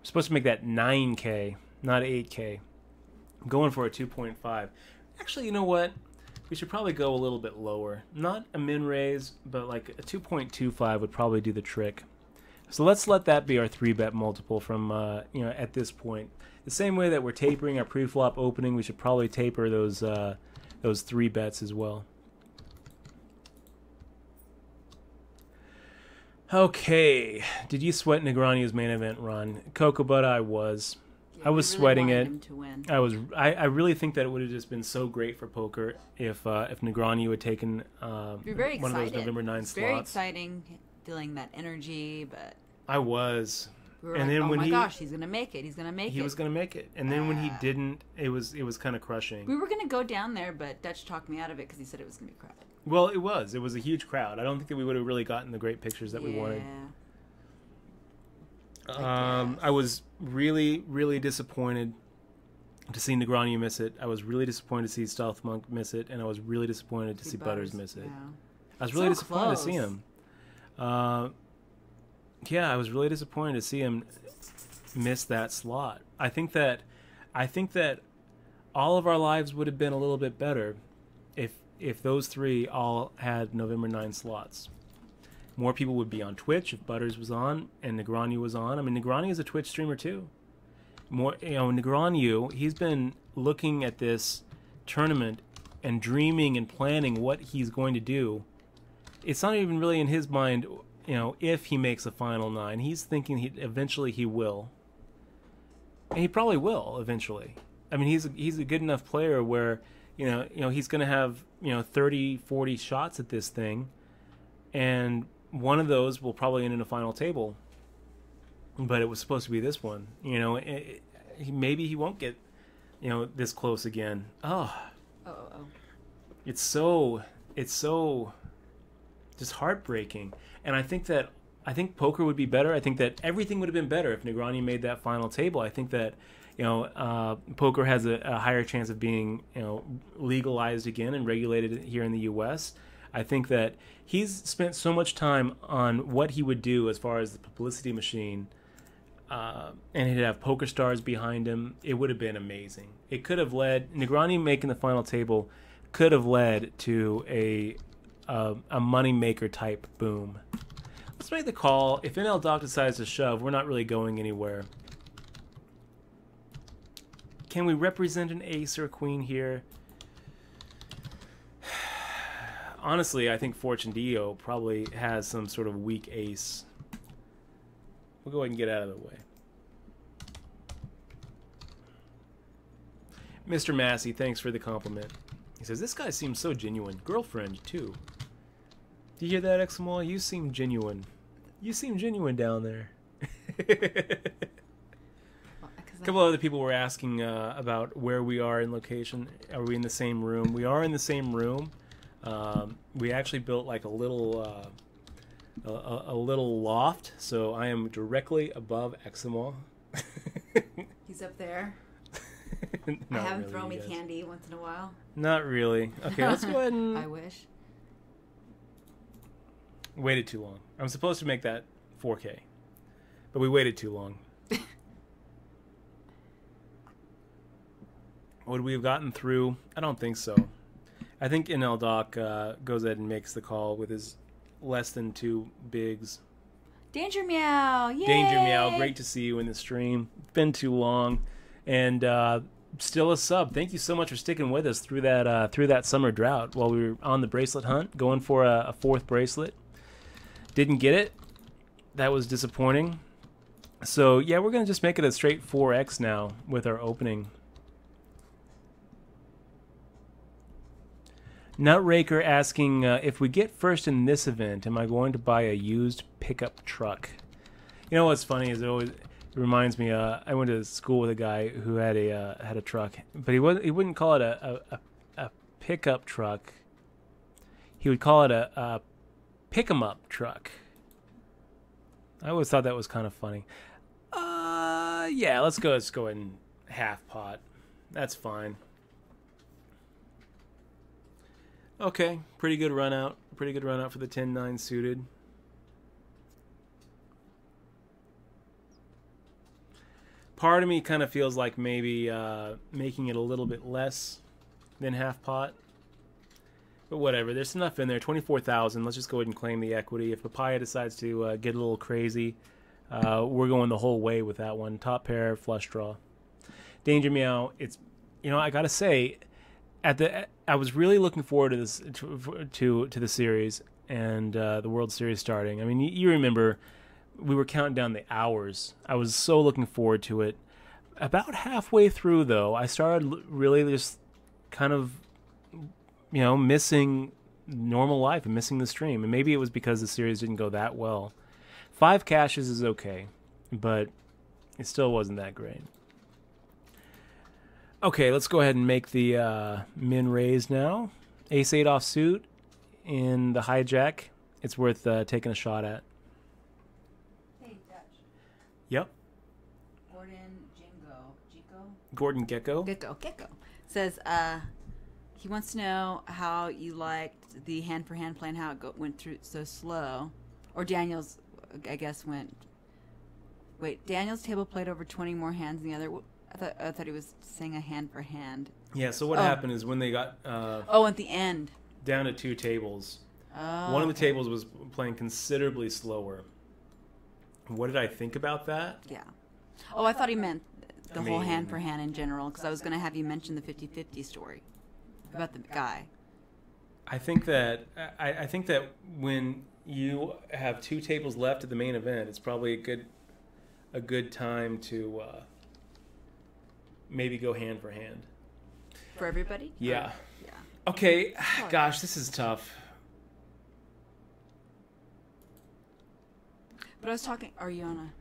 We're supposed to make that 9K, not 8K. I'm going for a 2.5. Actually, you know what? We should probably go a little bit lower. Not a min raise, but like a 2.25 would probably do the trick. So let's let that be our 3-bet multiple from at this point. The same way that we're tapering our pre-flop opening, we should probably taper those 3 bets as well. Okay, did you sweat Negreanu's main event run? Cocoa Butter, I was. Yeah, I was really sweating it. him to win. I really think that it would have just been so great for poker if Negreanu had taken You're very one excited. of those November 9 slots. Very exciting, feeling that energy, but I was. we were And like, then oh when my he- gosh, he's gonna make it. He's gonna make He it. was going to make it. And then when he didn't, it was kind of crushing. We were gonna go down there, but Dutch talked me out of it because he said it was gonna be crowded. Well, it was. It was a huge crowd. I don't think that we would have really gotten the great pictures that we wanted. Yeah. I was really, really disappointed to see Negreanu miss it. I was really disappointed to see Stealth Monk miss it, and I was really disappointed to see Butters miss it. Yeah. I was really So disappointed to see close. him. Yeah, I was really disappointed to see him miss that slot. I think that all of our lives would have been a little bit better if those three all had November 9 slots. More people would be on Twitch if Butters was on and Negreanu was on. I mean, Negreanu is a Twitch streamer too. Negreanu, he's been looking at this tournament and dreaming and planning what he's going to do. It's not even really in his mind, if he makes a final 9. He's thinking eventually he will. And he probably will eventually. I mean, he's a good enough player where, he's going to have, 30, 40 shots at this thing, and one of those will probably end in a final table. But it was supposed to be this one. Maybe he won't get, this close again. Oh. It's so just heartbreaking. And I think poker would be better. I think that everything would have been better if Negreanu made that final table. I think that poker has a higher chance of being legalized again and regulated here in the U.S. I think that he's spent so much time on what he would do as far as the publicity machine, and he'd have poker stars behind him. It would have been amazing. It could have led Negreanu making the final table could have led to a moneymaker type boom. Let's make the call. If NL Doc decides to shove, we're not really going anywhere. Can we represent an ace or a queen here? Honestly, I think Fortune Dio probably has some sort of weak ace. We'll go ahead and get out of the way. Mr. Massey, thanks for the compliment. He says, this guy seems so genuine. Girlfriend, too. Do you hear that, Examol? You seem genuine. You seem genuine down there. A couple other people were asking about where we are in location. Are we in the same room? We are in the same room. We actually built like a little loft, so I am directly above Examol. He's up there. I have him throw me candy once in a while. Not really. Okay, let's go ahead and... I wish. Waited too long. I'm supposed to make that 4K, but we waited too long. Would we have gotten through? I don't think so. I think NL Doc goes ahead and makes the call with his less than 2 bigs. Danger Meow! Yay! Danger Meow, great to see you in the stream. Been too long. And still a sub. Thank you so much for sticking with us through that summer drought while we were on the bracelet hunt, going for a 4th bracelet. Didn't get it. That was disappointing. So, yeah, we're going to just make it a straight 4X now with our opening. Nutraker asking, if we get first in this event, am I going to buy a used pickup truck? You know what's funny is it reminds me. I went to school with a guy who had a truck, but he wouldn't call it a pickup truck. He would call it a pick 'em up truck. I always thought that was kind of funny. Yeah, let's go ahead and half pot. That's fine. Okay, pretty good run out. Pretty good run out for the 10-9 suited. Part of me kind of feels like maybe making it a little bit less than half pot. But whatever, there's enough in there. 24,000. Let's just go ahead and claim the equity. If Papaya decides to get a little crazy, we're going the whole way with that one. Top pair, flush draw. Danger Meow. It's, I gotta say, I was really looking forward to this to the series and the World Series starting. I mean, you remember we were counting down the hours. I was so looking forward to it. About halfway through, though, I started really just kind of, missing normal life and missing the stream. And maybe it was because the series didn't go that well. 5 cashes is okay, but it still wasn't that great. Okay, let's go ahead and make the min raise now. Ace-8 offsuit in the hijack. It's worth taking a shot at. Hey, Dutch. Yep. Gordon, Jingo, Jico? Gordon Gecko. Gecko says he wants to know how you liked the hand for hand play and how it went through so slow. Or Daniel's, I guess, went. Wait, Daniel's table played over 20 more hands than the other. I thought he was saying a hand for hand. Yeah. So what happened is when they got at the end down to 2 tables, one of the tables was playing considerably slower. What did I think about that? Yeah. Oh, I thought he meant the whole hand for hand in general, because I was going to have you mention the 50-50 story about the guy. I think that when you have 2 tables left at the main event, it's probably a good time to maybe go hand for hand. For everybody? Yeah. Yeah. Okay. Gosh, this is tough. But I was talking. Are you on a?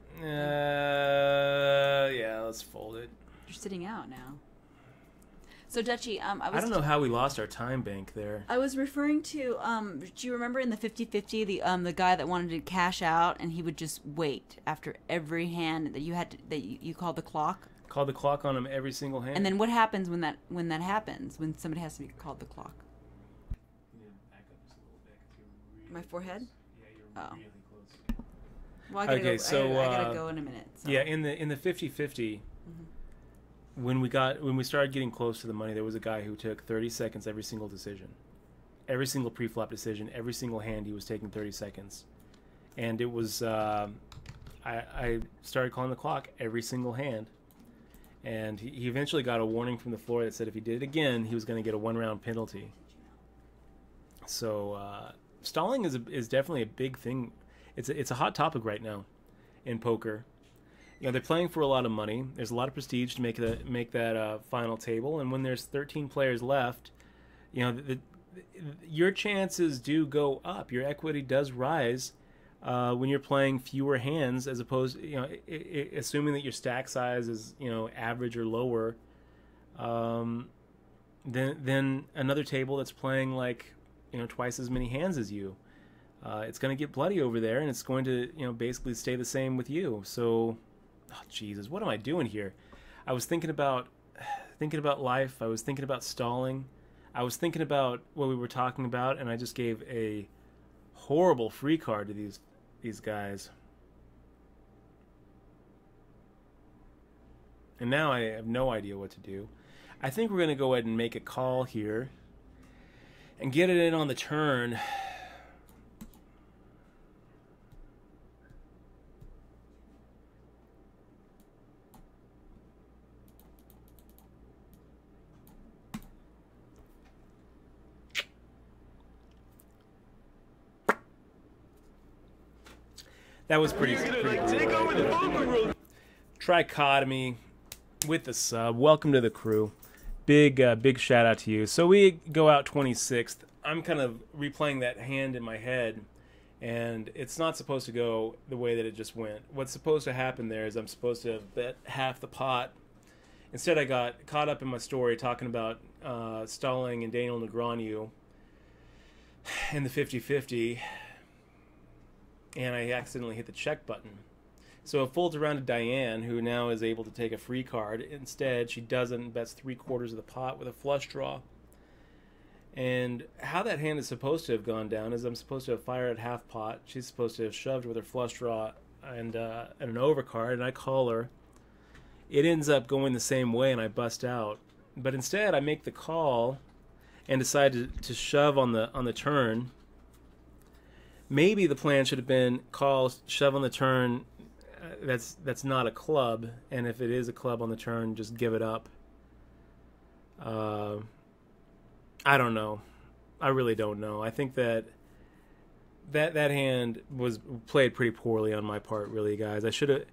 Yeah. Let's fold it. You're sitting out now. So Dutchie, I don't know how we lost our time bank there. I was referring to. Do you remember in the 50-50 the guy that wanted to cash out and he would just wait after every hand that you had to, that you called the clock? Called the clock on him every single hand. And then what happens when that happens, when somebody has to be called the clock? Back up just a little bit 'cause you're really My forehead? Yeah, you're really close. Well, I gotta go in a minute. So. Yeah, in the 50-50, when we started getting close to the money, there was a guy who took 30 seconds every single decision, every single pre-flop decision, every single hand he was taking 30 seconds, and it was I started calling the clock every single hand. And he eventually got a warning from the floor that said if he did it again, he was going to get a 1-round penalty. So stalling is definitely a big thing. It's a hot topic right now in poker. You know, they're playing for a lot of money. There's a lot of prestige to make that final table. And when there's 13 players left, you know, your chances do go up. Your equity does rise when you're playing fewer hands, as opposed, you know, assuming that your stack size is, you know, average or lower, than another table that's playing like, you know, twice as many hands as you. It's going to get bloody over there, and it's going to, you know, basically stay the same with you. So, oh, Jesus, what am I doing here? I was thinking about life. I was thinking about stalling. I was thinking about what we were talking about, and I just gave a horrible free card to these guys. And now I have no idea what to do. I think we're going to go ahead and make a call here and get it in on the turn. That was pretty Take over the poker room. Trichotomy with the sub. Welcome to the crew. Big shout out to you. So we go out 26th. I'm kind of replaying that hand in my head, and it's not supposed to go the way that it just went. What's supposed to happen there is I'm supposed to have bet half the pot. Instead, I got caught up in my story talking about stalling and Daniel Negreanu in the 50-50. And I accidentally hit the check button. So it folds around to Diane, who now is able to take a free card. Instead, she doesn't, bets 3/4 of the pot with a flush draw. And how that hand is supposed to have gone down is I'm supposed to have fired at half pot. She's supposed to have shoved with her flush draw and an overcard, and I call her. It ends up going the same way, and I bust out. But instead, I make the call and decide to shove on the turn. Maybe the plan should have been call, shove on the turn. That's not a club, and if it is a club on the turn, just give it up. I don't know. I really don't know. I think that hand was played pretty poorly on my part, really, guys. I should have.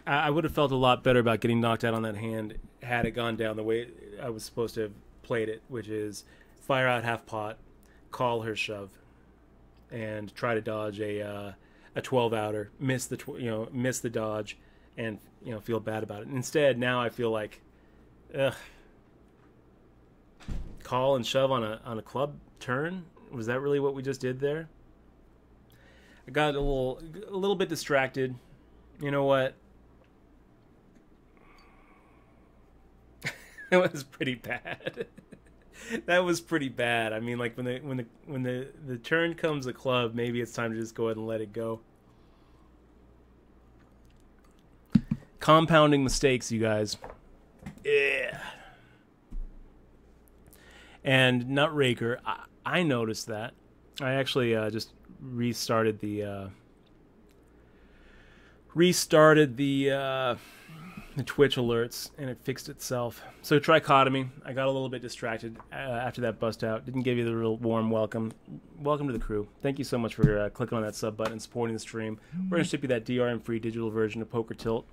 I would have felt a lot better about getting knocked out on that hand had it gone down the way I was supposed to have played it, which is fire out half pot, call her shove, and try to dodge a 12-outer, miss the dodge, and feel bad about it. Instead, now I feel like, call and shove on a club turn. Was that really what we just did there? I got a little bit distracted. You know what? It was pretty bad. That was pretty bad. I mean, like when the turn comes a club, maybe it's time to just go ahead and let it go. Compounding mistakes, you guys. Yeah. And Nutraker, I noticed that. I actually just restarted the Twitch alerts, and it fixed itself. So trichotomy, I got a little bit distracted after that bust out. Didn't give you the real warm welcome. Welcome to the crew. Thank you so much for clicking on that sub button and supporting the stream. We're going to ship you that DRM-free digital version of Poker Tilt,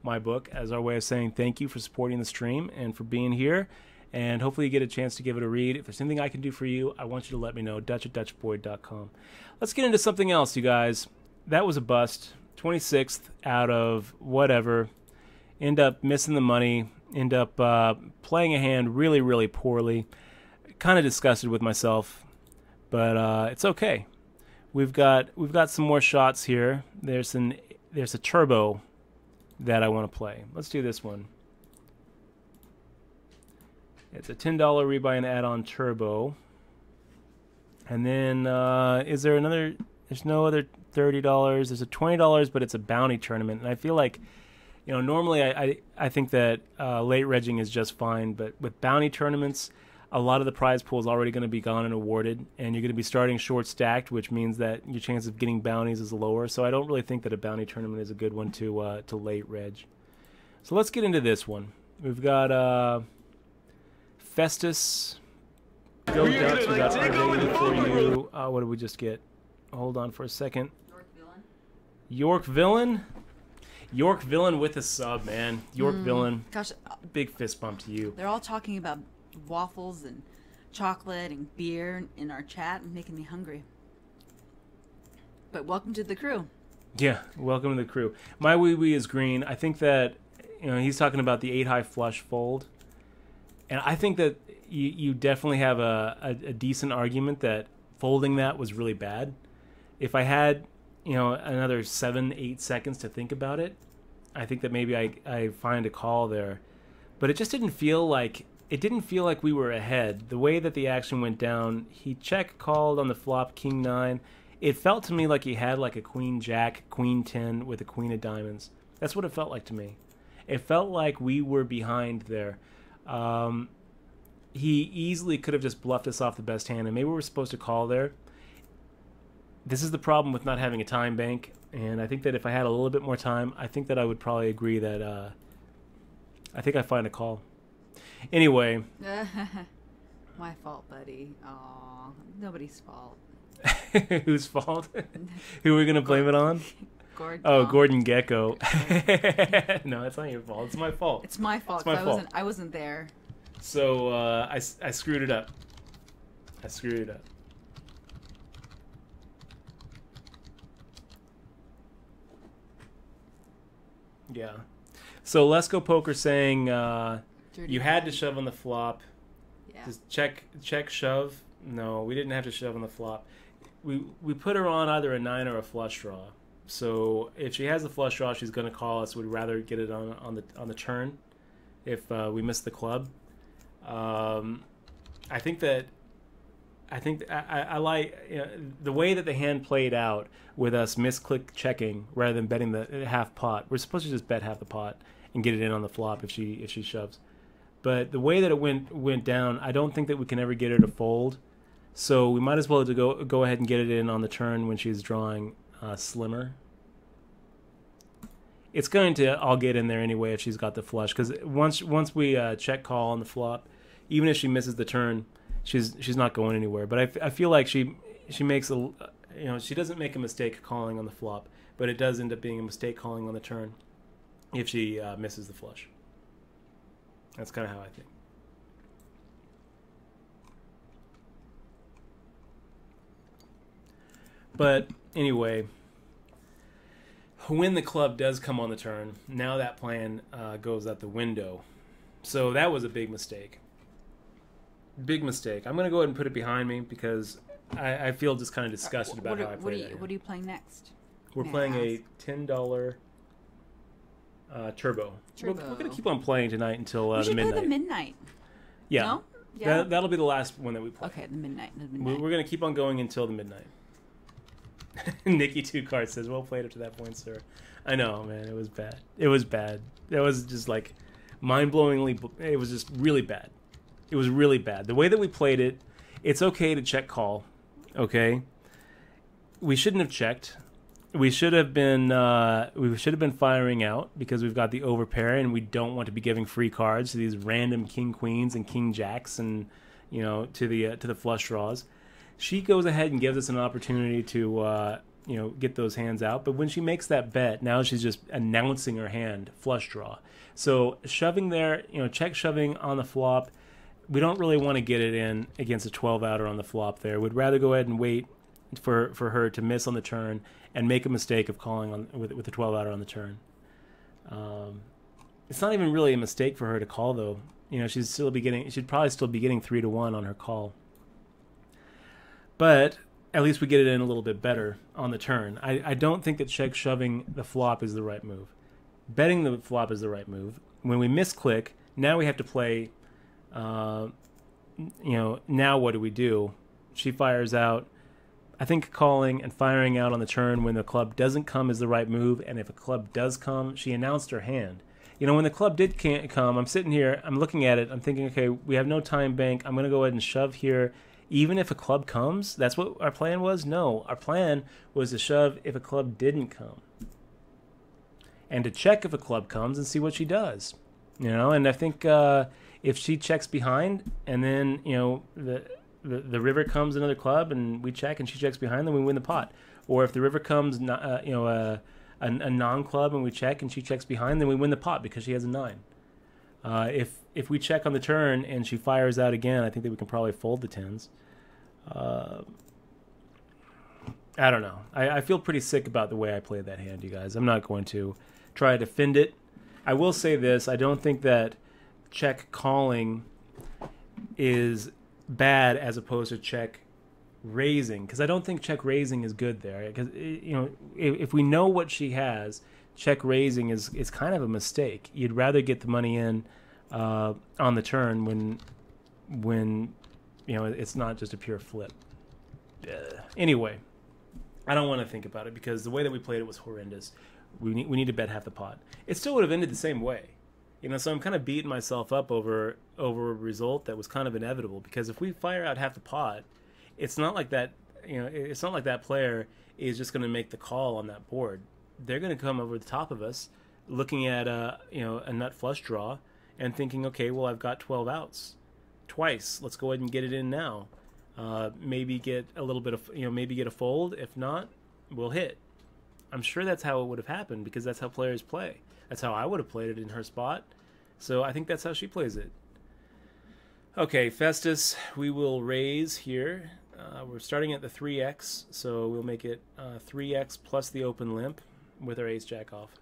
my book, as our way of saying thank you for supporting the stream and for being here. And hopefully you get a chance to give it a read. If there's anything I can do for you, I want you to let me know. Dutch@DutchBoyd.com. Let's get into something else, you guys. That was a bust. 26th out of whatever. End up missing the money. End up playing a hand really, really poorly. Kind of disgusted with myself, but it's okay. We've got some more shots here. There's a turbo that I want to play. Let's do this one. It's a $10 rebuy and add-on turbo. And then is there another? There's no other $30. There's a $20, but it's a bounty tournament, and I feel like, you know, normally I think that late regging is just fine, but with bounty tournaments, a lot of the prize pool is already going to be gone and awarded, and you're going to be starting short stacked, which means that your chance of getting bounties is lower. So I don't really think that a bounty tournament is a good one to late reg. So let's get into this one. We've got Festus. Go Ducks. We got RJ for you. What did we just get? Hold on for a second. York Villain. York Villain with a sub, man. York Villain. Gosh, big fist bump to you. they're all talking about waffles and chocolate and beer in our chat and making me hungry. But welcome to the crew. Yeah, welcome to the crew. My wee wee is green. I think that, you know, he's talking about the 8-high flush fold, and I think that you definitely have a decent argument that folding that was really bad. If I had, you know, another 7-8 seconds to think about it, I think that maybe I find a call there. But it just didn't feel like we were ahead. The way that the action went down, he check called on the flop king 9. It felt to me like he had like a queen jack, queen 10 with a queen of diamonds. That's what it felt like to me. It felt like we were behind there. He easily could have just bluffed us off the best hand, and maybe we were supposed to call there. This is the problem with not having a time bank, and I think that if I had a little bit more time, I think that I would probably agree that I think I find a call. Anyway. My fault, buddy. Aw, nobody's fault. Whose fault? Who are we going to blame it on? Gordon. Oh, Gordon Gecko. No, it's not your fault. It's my fault. It's my fault. It's my fault. I wasn't there. So I screwed it up. Yeah. So Let's Go Poker saying you had to shove on the flop. Yeah. Just check shove. No, we didn't have to shove on the flop. We put her on either a 9 or a flush draw. So if she has the flush draw, she's going to call us. We'd rather get it on the turn if we miss the club. I think I like, you know, the way that the hand played out with us misclick checking rather than betting the half pot. We're supposed to just bet half the pot and get it in on the flop if she shoves. But the way that it went down, I don't think that we can ever get her to fold. So we might as well go ahead and get it in on the turn when she's drawing slimmer. It's going to all get in there anyway if she's got the flush, because once we check call on the flop, even if she misses the turn, she's not going anywhere. But I feel like she makes she doesn't make a mistake calling on the flop, but it does end up being a mistake calling on the turn if she misses the flush. That's kind of how I think. But anyway, when the club does come on the turn, now that plan goes out the window. So that was a big mistake. Big mistake. I'm going to go ahead and put it behind me because I feel just kind of disgusted about how I played that. What are you playing next? We're playing a $10 Turbo. Turbo. We're going to keep on playing tonight until we the should midnight. play the midnight. Yeah. No? Yeah. That'll be the last one that we play. Okay, the midnight. We're going to keep on going until the midnight. Nikki Two Card says, "Well played up to that point, sir." I know, man. It was bad. It was bad. That was just like mind-blowingly. It was just really bad. It was really bad. The way that we played it, it's okay to check call. Okay, we shouldn't have checked. We should have been firing out because we've got the overpair and we don't want to be giving free cards to these random king queens and king jacks and to the flush draws. She goes ahead and gives us an opportunity to get those hands out. But when she makes that bet, now she's just announcing her hand flush draw. So shoving there, check shoving on the flop, we don't really want to get it in against a 12-outer on the flop there. We'd rather go ahead and wait for her to miss on the turn and make a mistake of calling on with the 12-outer on the turn. It's not even really a mistake for her to call though. She'd probably still be getting 3-1 on her call. But at least we get it in a little bit better on the turn. I don't think that check shoving the flop is the right move. Betting the flop is the right move. When we misclick, now we have to play. Now what do we do? She fires out. I think calling and firing out on the turn when the club doesn't come is the right move. And if a club does come, she announced her hand. When the club can't come, I'm sitting here, I'm looking at it, I'm thinking, okay, we have no time bank. I'm going to go ahead and shove here. Even if a club comes, that's what our plan was? No, our plan was to shove if a club didn't come. And to check if a club comes and see what she does. And I think if she checks behind and then, the river comes another club and we check and she checks behind, then we win the pot. Or if the river comes, a non-club and we check and she checks behind, then we win the pot because she has a 9. If we check on the turn and she fires out again, I think that we can probably fold the 10s. I don't know. I feel pretty sick about the way I played that hand, you guys. I'm not going to try to defend it. I will say this. I don't think that check calling is bad as opposed to check raising, because I don't think check raising is good there. Because if we know what she has, check raising is kind of a mistake. You'd rather get the money in on the turn when it's not just a pure flip. Anyway, I don't want to think about it because the way that we played it was horrendous. We need to bet half the pot. It still would have ended the same way. So I'm kind of beating myself up over a result that was kind of inevitable, because if we fire out half the pot, it's not like that. It's not like that player is just going to make the call on that board. They're going to come over the top of us, looking at a nut flush draw and thinking, okay, well, I've got 12 outs twice. Let's go ahead and get it in now. Maybe get a little bit of maybe get a fold. If not, we'll hit. I'm sure that's how it would have happened, because that's how players play. That's how I would have played it in her spot. So I think that's how she plays it. Okay, Festus, we will raise here. We're starting at the 3x, so we'll make it 3x plus the open limp with our ace-jack off.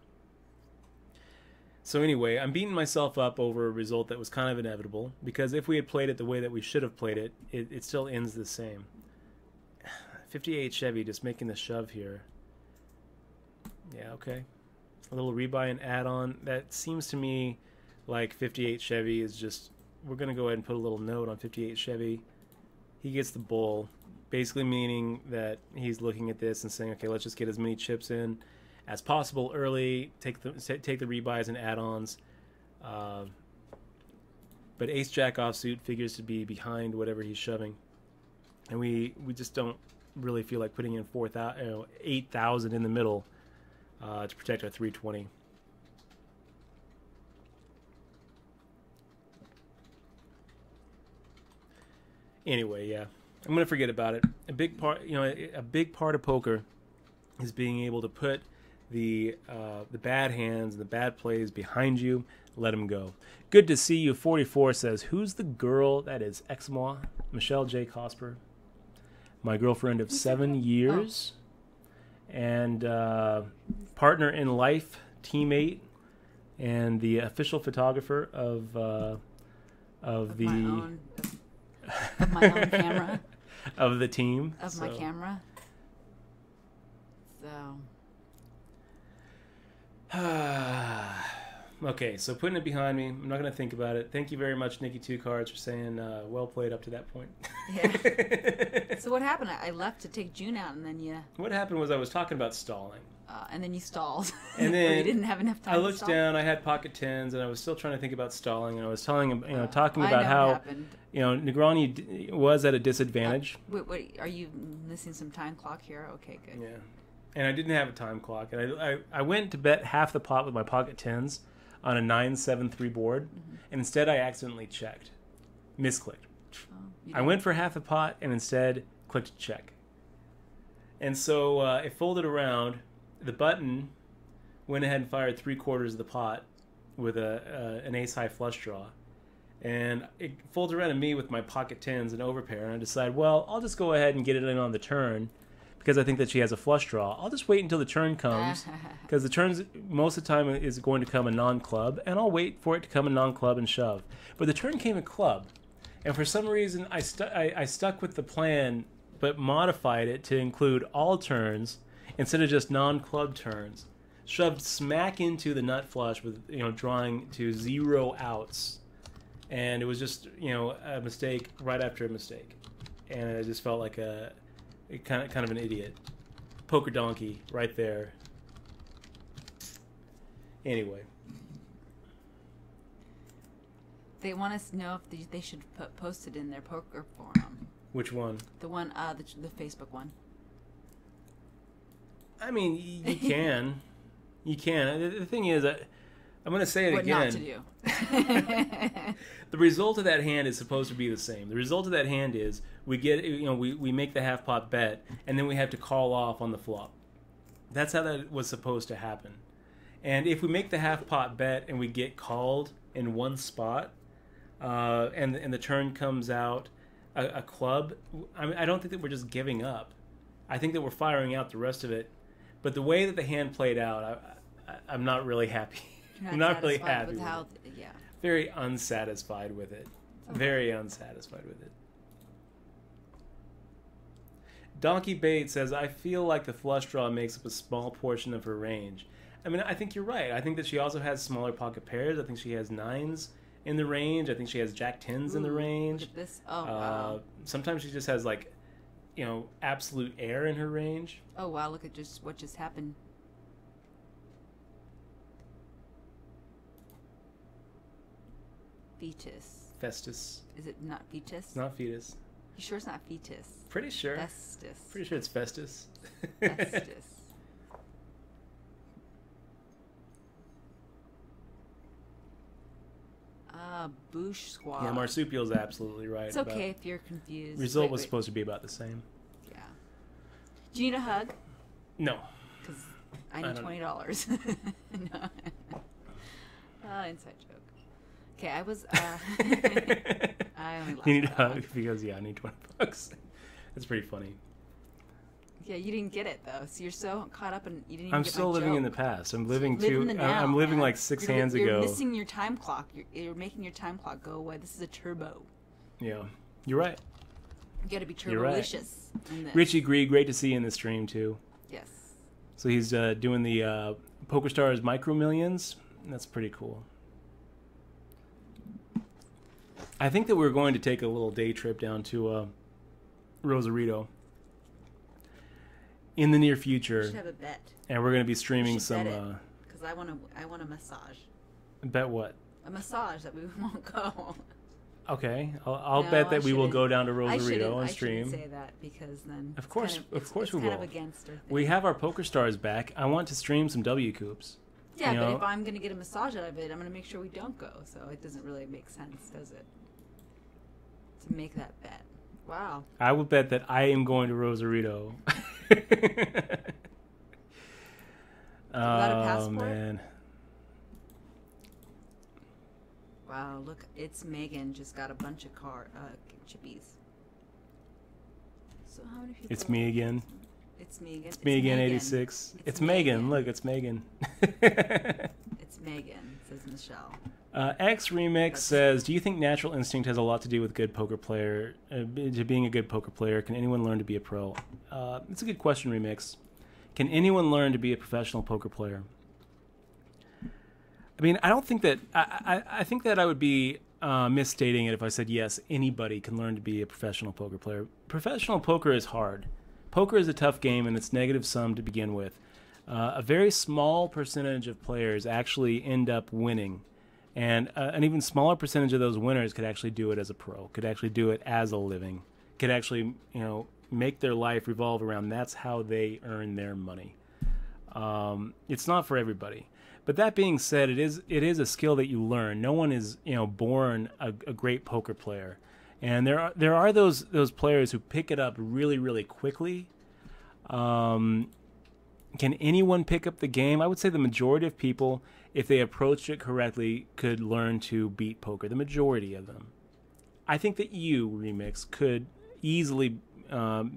So anyway, I'm beating myself up over a result that was kind of inevitable, because if we had played it the way that we should have played it, it still ends the same. 58 Chevy just making the shove here. Yeah, okay. A little rebuy and add-on. That seems to me like 58 Chevy is just... We're going to go ahead and put a little note on 58 Chevy. He gets the bull, basically meaning that he's looking at this and saying, okay, let's just get as many chips in as possible early, take the rebuys and add-ons. But ace-jack offsuit figures to be behind whatever he's shoving. And we just don't really feel like putting in 8,000 in the middle to protect our 320. Anyway, yeah, I'm gonna forget about it. A big part of poker is being able to put the bad hands and the bad plays behind you. Let them go. Good to see you. 44 says, "Who's the girl?" That is Exmois, Michelle J. Cosper, my girlfriend of 7 years, and partner in life, teammate, and the official photographer of my own camera. Of the team. Of my camera. So. Okay, so putting it behind me. I'm not going to think about it. Thank you very much, Nikki Two Cards, for saying well played up to that point. Yeah. So what happened? I left to take June out, and then What happened was I was talking about stalling. and then you stalled. And Or then you didn't have enough time I to looked stall? down. I had pocket tens, and I was still trying to think about stalling. And I was telling him, talking I about know how what happened. Negroni was at a disadvantage. Wait, are you missing some time clock here? Okay, good. Yeah, and I didn't have a time clock, and I went to bet half the pot with my pocket tens on a 9-7-3 board, and instead I accidentally checked, misclicked. You I didn't- went for half the pot and instead clicked check, and so it folded around. The button went ahead and fired 3/4 of the pot with an ace high flush draw, and it folds around to me with my pocket tens and overpair, and I decide, well, I'll just go ahead and get it in on the turn because I think that she has a flush draw. I'll just wait until the turn comes because the turns most of the time is going to come a non-club, and I'll wait for it to come a non-club and shove. But the turn came a club, and for some reason I stuck with the plan but modified it to include all turns instead of just non-club turns. Shoved smack into the nut flush with drawing to 0 outs, and it was just a mistake right after a mistake, and I just felt like a kind of an idiot. Poker donkey right there. Anyway, They want us to know if they should post it in their poker forum. which one? The one, the Facebook one. I mean, you can. You can. The thing is, I'm going to say it What again. not to do. The result of that hand is supposed to be the same. The result of that hand is we get, we make the half pot bet, and then we have to call off on the flop. That's how that was supposed to happen. And if we make the half pot bet and we get called in one spot, and the turn comes out a club, I don't think that we're just giving up. I think that we're firing out the rest of it. But the way that the hand played out, I'm not really happy. You're I'm not really satisfied happy with with how, it. yeah. Very unsatisfied with it. Okay. Very unsatisfied with it. Donkey Bait says, I feel like the flush draw makes up a small portion of her range. I mean, I think you're right. I think that she also has smaller pocket pairs. I think she has nines in the range. I think she has jack tens in the Ooh, range. Look at this. Oh, wow. Sometimes she just has absolute air in her range. Oh, wow. Look at what just happened. Fetus. Festus. Is it not fetus? It's not fetus. You sure it's not fetus? Pretty sure. Festus. Pretty sure it's Festus. Festus. Boosh Squad. Yeah, Marsupial's absolutely right. It's okay if you're confused. Result was supposed to be about the same. Yeah. Do you need a hug? No. Because I need $20. No. Inside joke. Okay, I was. I only laughed You need a at that hug one. because I need $20. That's pretty funny. Yeah, you didn't get it though. So you're so caught up and you didn't even I'm get still my living in the joke. past. I'm living Live in the now, I'm living man. like 6 You're- hands ago. You're missing your time clock. You're making your time clock go away. This is a turbo. Yeah, you're right. You got to be You're right. turbo-licious in this. Richie Gree, great to see you in the stream too. Yes. So he's doing the PokerStars Micro Millions. That's pretty cool. I think that we're going to take a little day trip down to Rosarito in the near We future, should have a bet. and we're going to be streaming should some. bet it. Because I want a massage. Bet what? A massage that we won't go. Okay, I'll No, bet I that we will shouldn't. go down to I Rosarito and shouldn't stream. say that because then Of course, it's we kind will. of against our thing. We have our PokerStars back. I want to stream some W Coops. Yeah, you but know? if I'm going to get a massage out of it, I'm going to make sure we don't go. So it doesn't really make sense, does it? To make that bet. Wow. I would bet that I am going to Rosarito. Without a Oh passport? man. Wow, look, it's Megan. Just got a bunch of chippies. So how many people? It's me again. It's Megan. It's me again, 86. It's Megan. Look, it's Megan. It's Megan, says Michelle. X Remix says, do you think natural instinct has a lot to do with good poker player, to being a good poker player? Can anyone learn to be a pro? It's a good question, Remix. Can anyone learn to be a professional poker player? I mean, I don't think that I think that I would be misstating it if I said yes, anybody can learn to be a professional poker player. Professional poker is hard. Poker is a tough game, and it's negative sum to begin with. A very small percentage of players actually end up winning, and an even smaller percentage of those winners could actually do it as a pro, could actually do it as a living, could actually make their life revolve around. That's how they earn their money. It's not for everybody. But that being said, it is a skill that you learn. No one is born a great poker player, and there are those players who pick it up really, really quickly. Can anyone pick up the game? I would say the majority of people, if they approached it correctly, could learn to beat poker. The majority of them. I think that you, Remix, could easily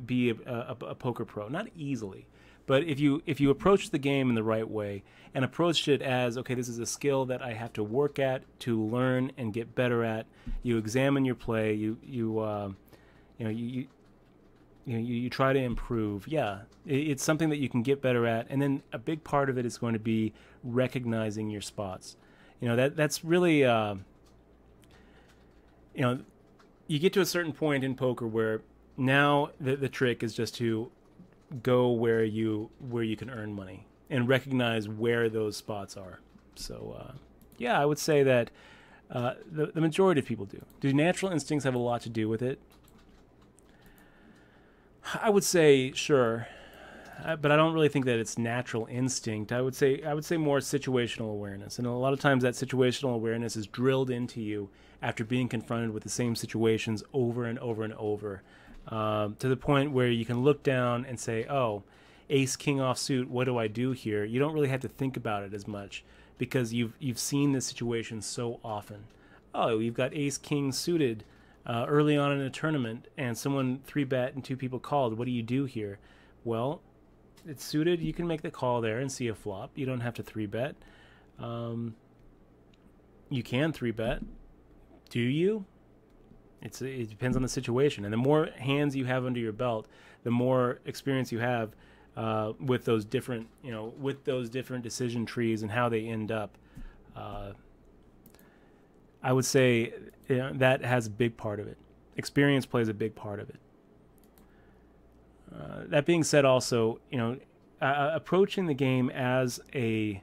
be a poker pro. Not easily. But if you approach the game in the right way and approached it as, okay, this is a skill that I have to work at, to learn and get better at, you examine your play, you try to improve. Yeah, it's something that you can get better at, and then a big part of it is going to be recognizing your spots. That's really you get to a certain point in poker where now the trick is just to go where you can earn money and recognize where those spots are. So yeah, I would say that the majority of people do. Do natural instincts have a lot to do with it? I would say sure, but I don't really think that it's natural instinct. I would say more situational awareness, and a lot of times that situational awareness is drilled into you after being confronted with the same situations over and over and over. To the point where you can look down and say, oh, ace king offsuit, what do I do here? You don't really have to think about it as much because you've seen this situation so often. Oh, you've got ace king suited early on in a tournament and someone 3-bet and 2 people called. What do you do here? Well, it's suited. You can make the call there and see a flop. You don't have to 3-bet. You can 3-bet. Do you? It depends on the situation, and the more hands you have under your belt, the more experience you have with those different, decision trees and how they end up. I would say that has a big part of it. Experience plays a big part of it. That being said, also, approaching the game as a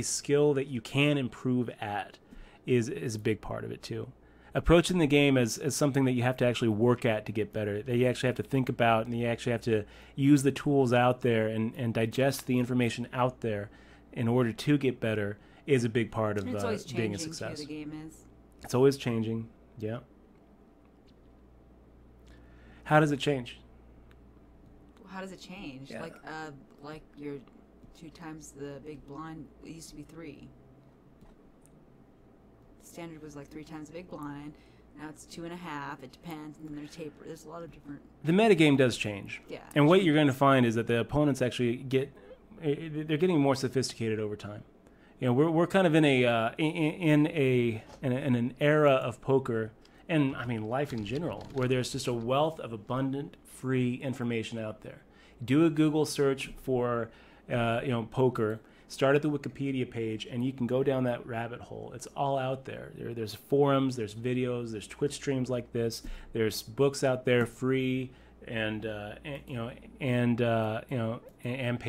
skill that you can improve at is a big part of it too. Approaching the game as something that you have to actually work at to get better, that you actually have to think about, and you actually have to use the tools out there and digest the information out there in order to get better, is a big part of being a success. Too, the game is. It's always changing, yeah. How does it change? How does it change? Yeah. Like your 2 times the big blind. It used to be 3. Standard was like 3 times the big blind. Now it's 2.5. It depends, and then there's taper. There's a lot of different. The metagame does change. Yeah. And what you're going to find is that the opponents actually they're getting more sophisticated over time. We're kind of in an era of poker, and I mean life in general, where there's just a wealth of abundant free information out there. Do a Google search for poker. Start at the Wikipedia page, and you can go down that rabbit hole. It's all out there. There's forums, there's videos, there's Twitch streams like this. There's books out there free and pay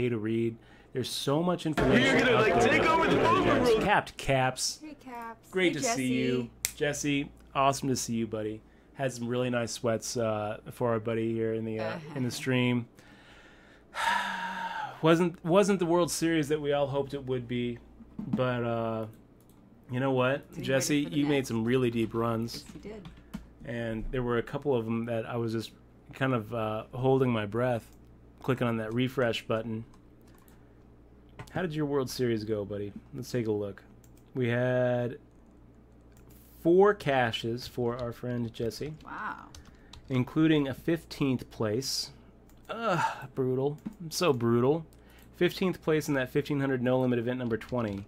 to read. There's so much information. You're gonna take over the poker room. Capped Caps. Hey, Caps. Great Hey, to see you, Jesse. Awesome to see you, buddy. Had some really nice sweats for our buddy here in the stream. Wasn't the World Series that we all hoped it would be, but you know what, Jesse, you made some really deep runs. Yes, he did. And there were a couple of them that I was just kind of holding my breath, clicking on that refresh button. How did your World Series go, buddy? Let's take a look. We had 4 cashes for our friend Jesse. Wow. Including a 15th place. Brutal. So brutal. 15th place in that 1500 no limit event number 20,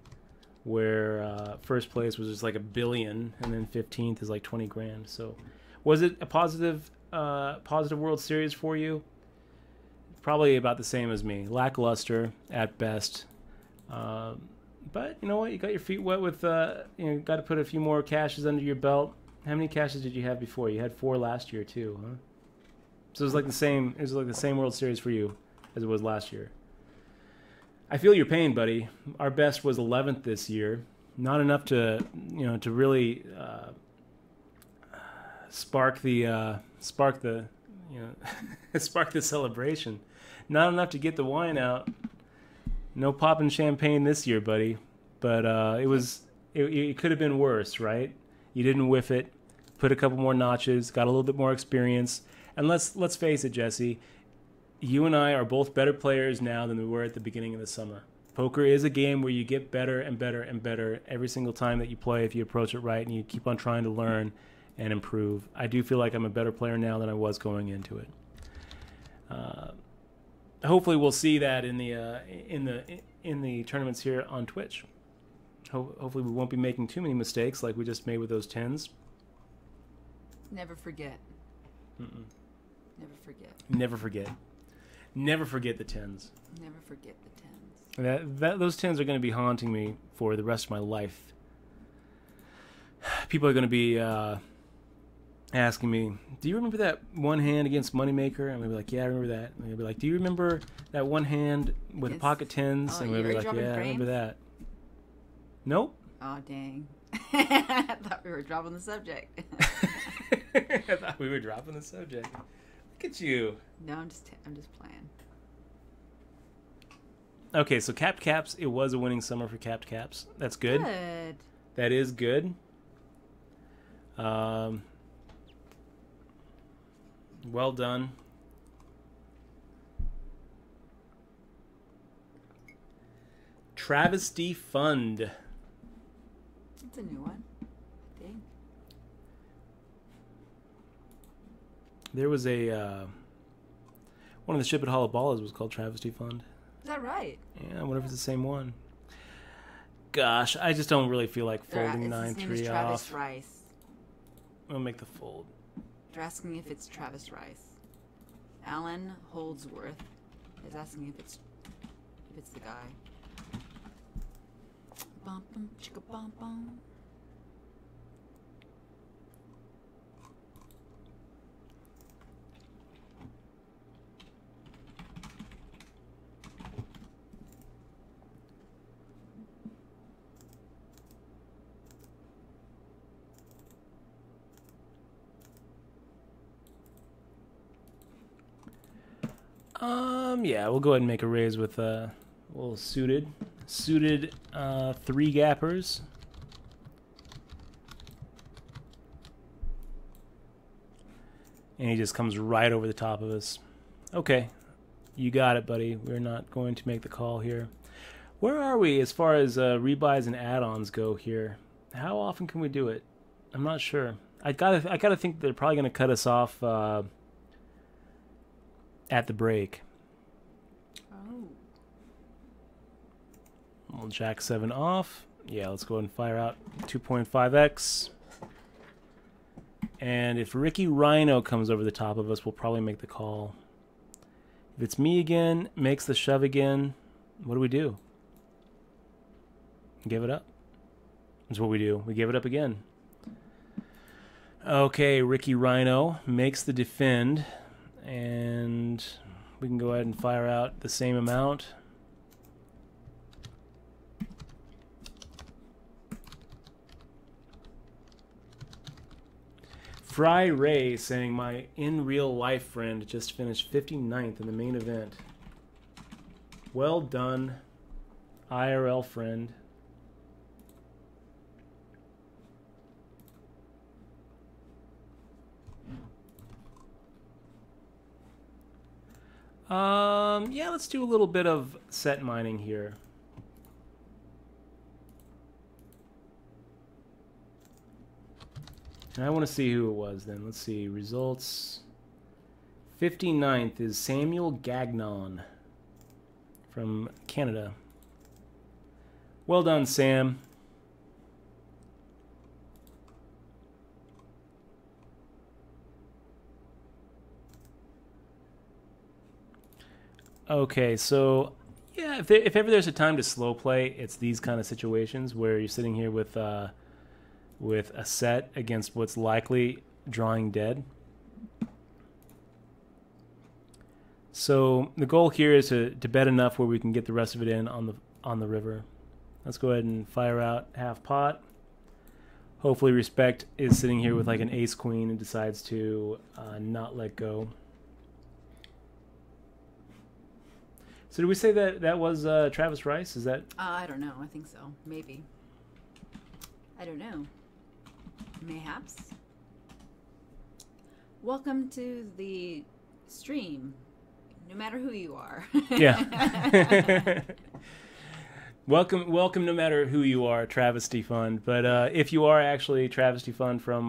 where first place was just like $1 billion, and then 15th is like 20 grand. So, was it a positive World Series for you? Probably about the same as me. Lackluster at best. But you know what? You got your feet wet with, got to put a few more cashes under your belt. How many cashes did you have before? You had 4 last year too, huh? So it was like the same. It was like the same World Series for you as it was last year. I feel your pain, buddy. Our best was 11th this year. Not enough to, to really spark the spark the celebration. Not enough to get the wine out. No popping champagne this year, buddy. But it could have been worse, right? You didn't whiff it. Put a couple more notches. Got a little bit more experience. And let's face it, Jesse. You and I are both better players now than we were at the beginning of the summer. Poker is a game where you get better and better and better every single time that you play if you approach it right and you keep on trying to learn and improve. I do feel like I'm a better player now than I was going into it. Hopefully, we'll see that in the tournaments here on Twitch. Hopefully, we won't be making too many mistakes like we just made with those 10s. Never forget. Never forget. Never forget. Never forget the 10s. Never forget the 10s. Those 10s are going to be haunting me for the rest of my life. People are going to be asking me, do you remember that one hand against Moneymaker? And I'm going to be like, yeah, I remember that. And they'll be like, do you remember that one hand with the pocket 10s? Oh, and we'll be like, yeah, I remember that. Nope. Oh, dang. I thought we were dropping the subject. I thought we were dropping the subject. Look at you. No, I'm just playing. Okay, so Capped Caps, it was a winning summer for Capped Caps. That's good. Good. That is good. Well done. Travesty Fund. It's a new one, I think. There was a one of the Ship at Hollow Ballas was called Travesty Fund. Is that right? Yeah, I wonder if it's the same one. Gosh, I just don't really feel like folding 9-3 His name is Travis Rice. I'll make the fold. They're asking if it's Travis Rice. Alan Holdsworth is asking if it's the guy. Bum bum chicka bum bum. Yeah, we'll go ahead and make a raise with a little suited 3 gappers. And he just comes right over the top of us. Okay, you got it, buddy. We're not going to make the call here. Where are we as far as rebuys and add-ons go here? How often can we do it? I'm not sure. I gotta think they're probably gonna cut us off at the break. Oh. We'll jack 7 off. Yeah, let's go ahead and fire out 2.5x. And if Ricky Rhino comes over the top of us, we'll probably make the call. If it's me again, makes the shove again, what do we do? Give it up. That's what we do. We give it up again. Okay, Ricky Rhino makes the defend. And we can go ahead and fire out the same amount. Fry Ray saying, my in real life friend just finished 59th in the main event. Well done, IRL friend. Yeah, let's do a little bit of set mining here. And I want to see who it was then. Let's see. Results. 59th is Samuel Gagnon from Canada. Well done, Sam. Okay, so Yeah, if ever there's a time to slow play, it's these kind of situations where you're sitting here with a set against what's likely drawing dead. So the goal here is to bet enough where we can get the rest of it in on the river. Let's go ahead and fire out half pot. Hopefully Respect is sitting here with like an ace queen and decides to not let go. So did we say that was Travis Rice? Is that? I don't know. I think so. Maybe. I don't know. Mayhaps. Welcome to the stream. No matter who you are. Yeah. welcome, no matter who you are, Travesty Fund. But if you are actually Travesty Fund from,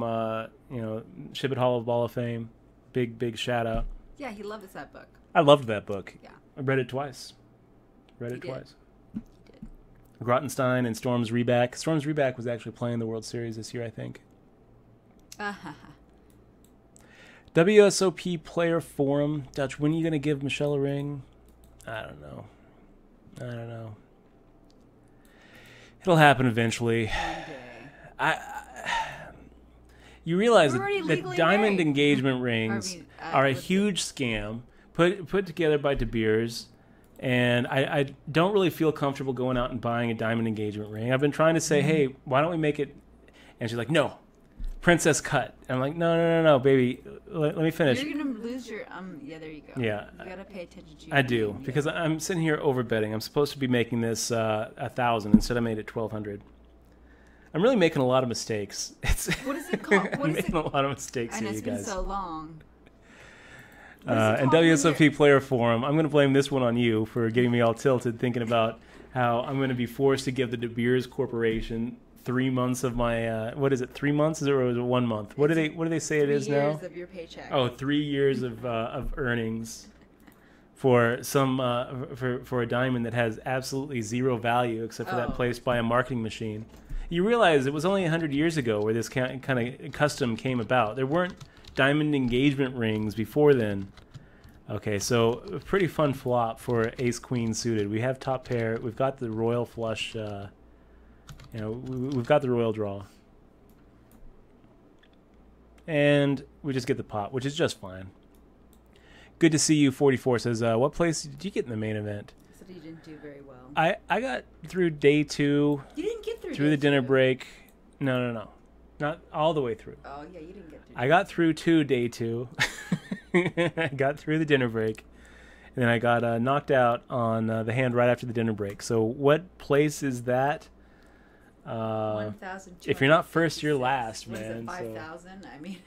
Shibboleth Hall of Fame, big shout out. Yeah, he loves that book. I loved that book. Yeah. I read it twice. He did. Grottenstein and Storms Reback. Storms Reback was actually playing the World Series this year, I think. WSOP Player Forum. Dutch, when are you going to give Michelle a ring? I don't know. It'll happen eventually. You realize that diamond engagement rings are a huge scam put together by De Beers, and I don't really feel comfortable going out and buying a diamond engagement ring. I've been trying to say, hey, why don't we make it? And she's like, no. Princess cut. And I'm like, no, baby. Let me finish. You're gonna lose your yeah, there you go. Yeah, you gotta pay attention to. I do because I'm sitting here over betting. I'm supposed to be making this 1,000 instead. I made it 1,200. I'm really making a lot of mistakes. What is it called? I'm making a lot of mistakes and here, you guys. It's been so long. And WSOP Player Forum. I'm going to blame this one on you for getting me all tilted, thinking about how I'm going to be forced to give the De Beers Corporation 3 months of my what is it? 3 months or is it 1 month? What do they say it is now? 3 years of your paycheck. Oh, 3 years of earnings for some for a diamond that has absolutely zero value except for that placed by a marketing machine. You realize it was only 100 years ago where this kind of custom came about. There weren't diamond engagement rings before then. Okay, so a pretty fun flop for ace queen suited. We have top pair. We've got the royal flush. We've got the royal draw. And we just get the pot, which is just fine. Good to see you, 44 says, what place did you get in the main event? So you didn't do very well. I got through day 2. You didn't get through the dinner break. No. Not all the way through. Oh, yeah, you didn't get through. I got through to day 2. I got through the dinner break. And then I got knocked out on the hand right after the dinner break. So what place is that? 1,200. If you're not first, you're last, what man. Is it 5,000? So. I mean...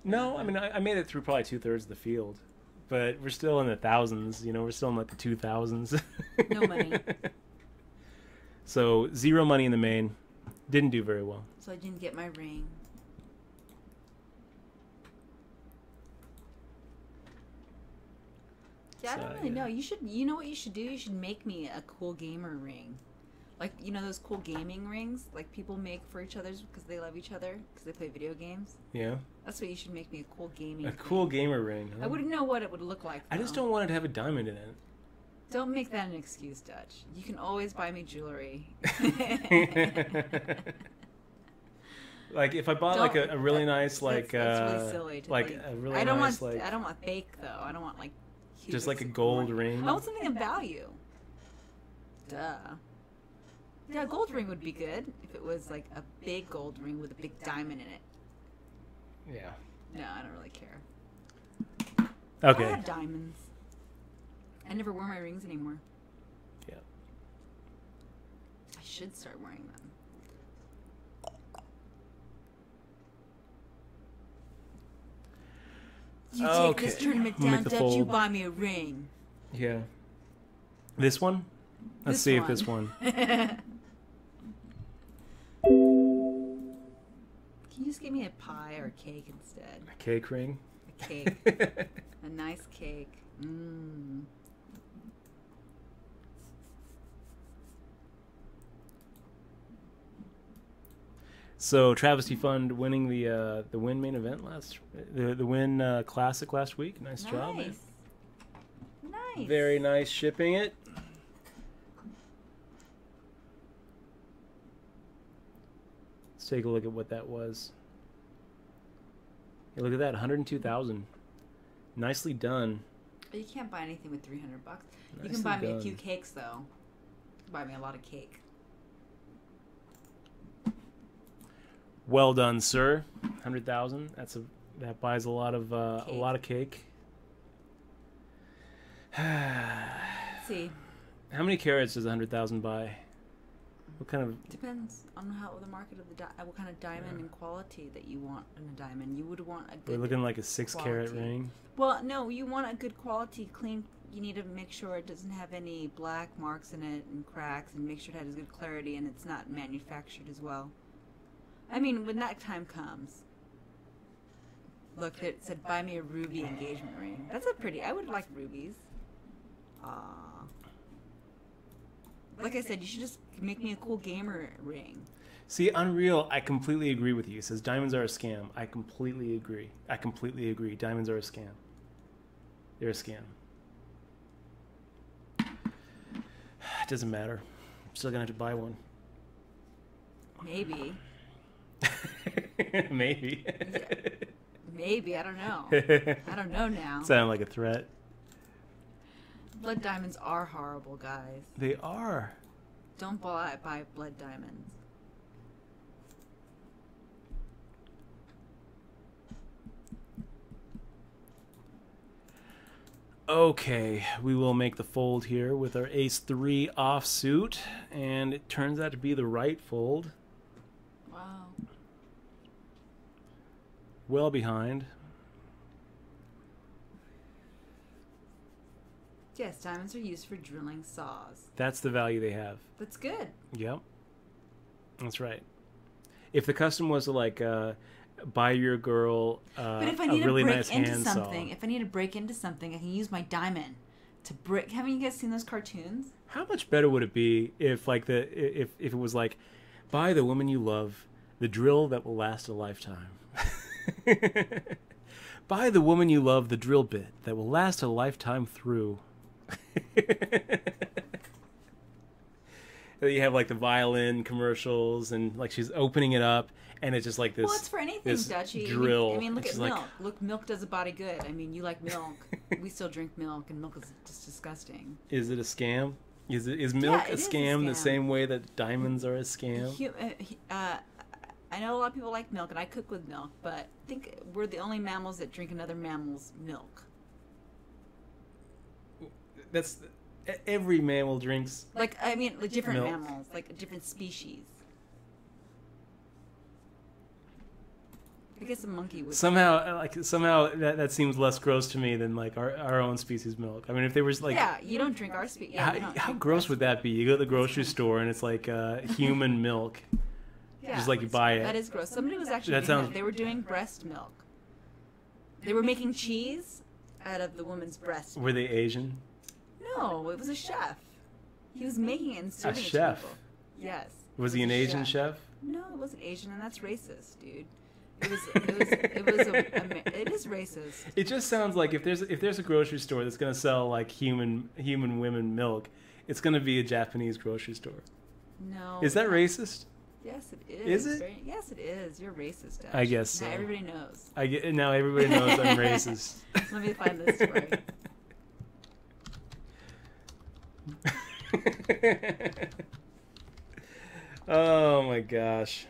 No, I mean, I made it through probably 2/3 of the field. But we're still in the thousands, we're still in like the 2,000s. No money. So 0 money in the main. Didn't do very well. So I didn't get my ring. Yeah, I don't really know. You know what you should do? You should make me a cool gamer ring. Like, those cool gaming rings like people make for each other because they love each other because they play video games. Yeah. That's what you should make me, a cool gaming ring. Cool gamer ring. Huh? I wouldn't know what it would look like, though. I just don't want it to have a diamond in it. Don't make that an excuse, Dutch. You can always buy me jewelry. Like if I bought like a really nice that's really silly to like think. a really I don't nice want like I don't want fake though. I don't want like huge, just like a gold ring. I want something of value. Duh. Yeah, a gold ring would be good if it was like a big gold ring with a big diamond in it. Yeah. No, I don't really care. Okay. I have diamonds. I never wear my rings anymore. Yeah. I should start wearing them. You take this tournament down, Dutch, you buy me a ring. Yeah. This one? Let's see if this one. Can you just give me a pie or a cake instead? A cake ring? A cake. A nice cake. Mmm. So Travesty Fund winning the Win main event the Win Classic last week. Nice job. Nice. Very nice shipping it. Let's take a look at what that was. Hey, look at that, 102,000. Nicely done. You can't buy anything with $300. You Nicely can buy me done. a few cakes though. Buy me a lot of cake. Well done, sir. 100,000. That buys a lot of cake. Let's see. How many carats does 100,000 buy? What kind of? Depends on how the market of the what kind of diamond and quality that you want in a diamond. You would want a good. We're looking like a 6-carat quality. ring. Well, no, you want a good quality, clean. You need to make sure it doesn't have any black marks in it and cracks, and make sure it has good clarity and it's not manufactured as well. I mean, when that time comes. Look, it said, "Buy me a ruby engagement ring." That's a pretty. I would like rubies. Like I said, you should just make me a cool gamer ring. See, Unreal, I completely agree with you. It says diamonds are a scam. I completely agree. Diamonds are a scam. They're a scam. It doesn't matter. I'm still going to have to buy one. Maybe. Maybe. Yeah. Maybe, I don't know. I don't know now. Sound like a threat. Blood diamonds are horrible, guys. They are. Don't buy blood diamonds. Okay, we will make the fold here with our ace-3 offsuit, and it turns out to be the right fold. Wow. Well behind. Yes, diamonds are used for drilling saws. That's the value they have. That's good. Yep. That's right. If the custom was to like buy your girl But if I a need really to break nice into handsaw. something, if I need to break into something, I can use my diamond to break. Haven't you guys seen those cartoons? How much better would it be if like if it was like, buy the woman you love the drill that will last a lifetime. Buy the woman you love the drill bit that will last a lifetime through. You have like the violin commercials and like she's opening it up and it's just like this. Well, it's for anything, this Dutchie. drill. I mean, look It's at like- milk. Look, milk does a body good. I mean, you like milk. We still drink milk, and milk is just disgusting. Is it a scam? Is milk it a is a scam the scam. same way that diamonds are a scam? I know a lot of people like milk, and I cook with milk, but I think we're the only mammals that drink another mammal's milk. That's every mammal drinks. Like, I mean, like different Milk. mammals, like a different species. I guess a monkey would. Somehow that seems less gross to me than like our own species milk. I mean, if there was like, Yeah, you don't drink our species. Yeah, how gross would that be? You go to the grocery store and it's like human milk. Yeah, Just like you buy it. That is gross. Somebody was actually That doing sounds- that. They were doing breast milk. They were making cheese out of the woman's breast. Were they Asian? No, it was a chef. He was making it and serving it to chef? people. Yes. Was it he an a Asian chef? No, it wasn't Asian, and that's racist, dude. It is racist. It just sounds like if there's a grocery store that's gonna sell like human women milk, it's gonna be a Japanese grocery store. No. Is that racist? Yes, it is. Is it? Yes, it is. You're racist, Dutch. I guess so. Now everybody knows. Now everybody knows I'm racist. Let me find this story. Oh my gosh.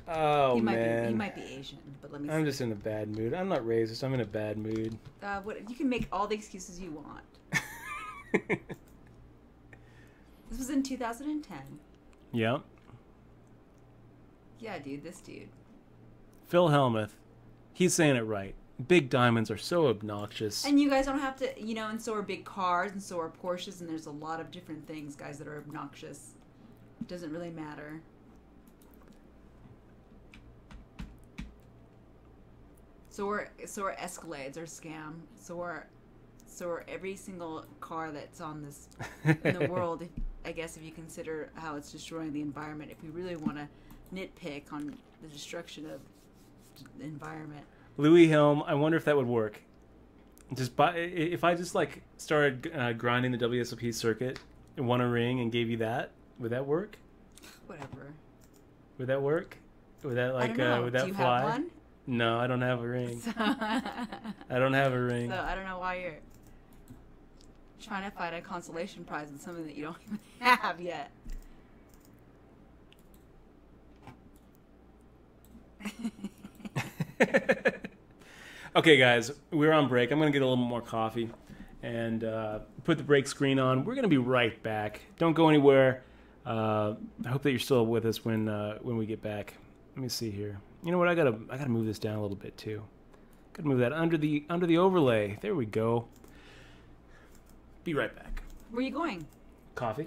Oh he man. might be Asian, but let me. I'm see. just in a bad mood. I'm not racist. I'm in a bad mood. What you can make all the excuses you want. This was in 2010. Yep. Yeah, dude, this dude. Phil Hellmuth. He's saying it right. Big diamonds are so obnoxious. And you guys don't have to, and so are big cars, and so are Porsches, and there's a lot of different things, guys, that are obnoxious. It doesn't really matter. So are Escalades are scam. So are every single car that's on this in the world. I guess if you consider how it's destroying the environment, if we really want to nitpick on the destruction of the environment. Louis Helm, I wonder if that would work. If I just like started grinding the WSOP circuit and won a ring and gave you that, would that work? Whatever. Would that work? Would that I don't know. would that Do you fly? have one? No, I don't have a ring. So, I don't have a ring. I don't know why you're trying to find a consolation prize in something that you don't even have yet. Okay, guys, we're on break. I'm going to get a little more coffee and put the break screen on. We're going to be right back. Don't go anywhere. I hope that you're still with us when we get back. Let me see here. You know what? I gotta move this down a little bit too. Gotta move that under the overlay. There we go. Be right back. Where are you going? Coffee.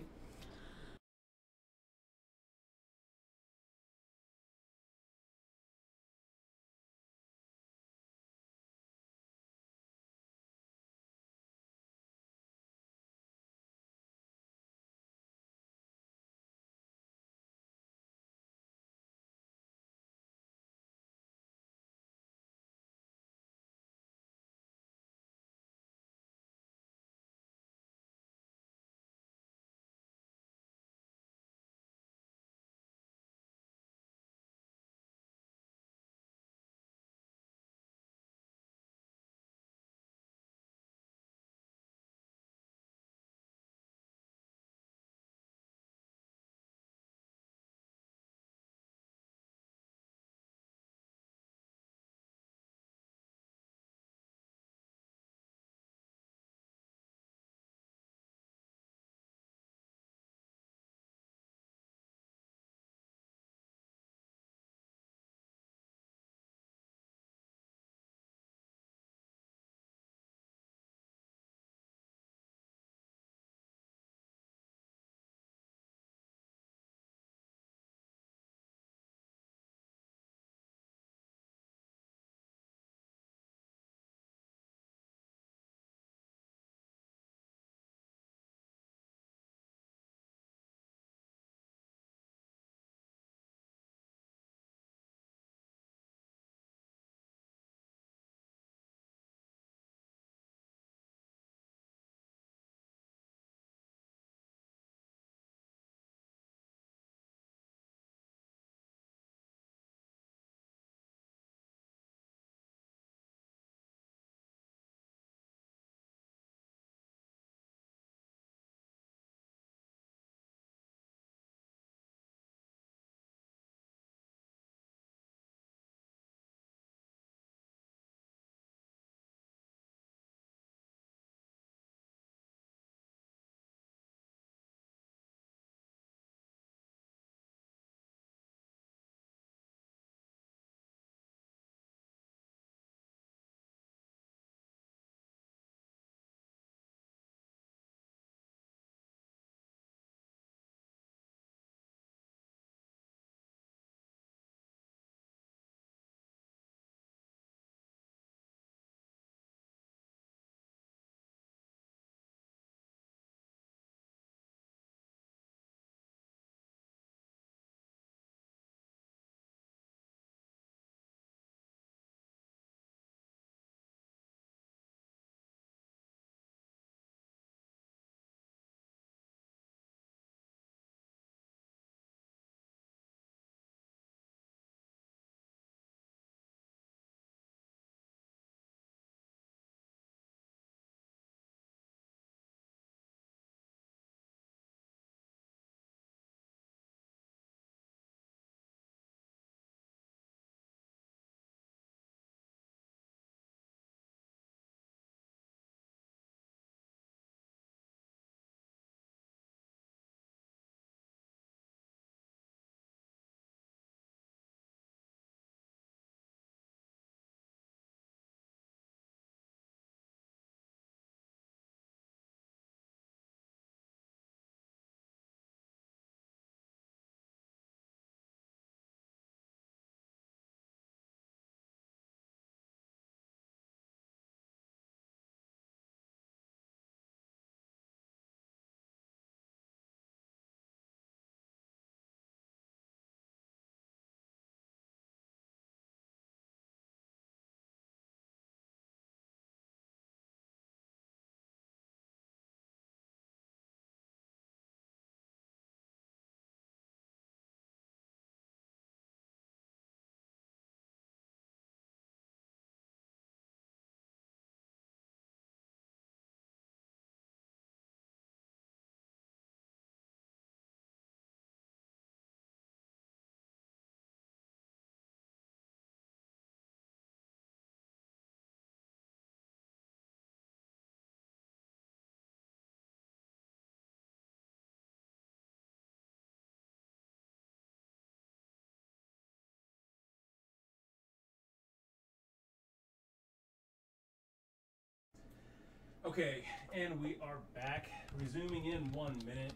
Okay, and we are back, resuming in 1 minute.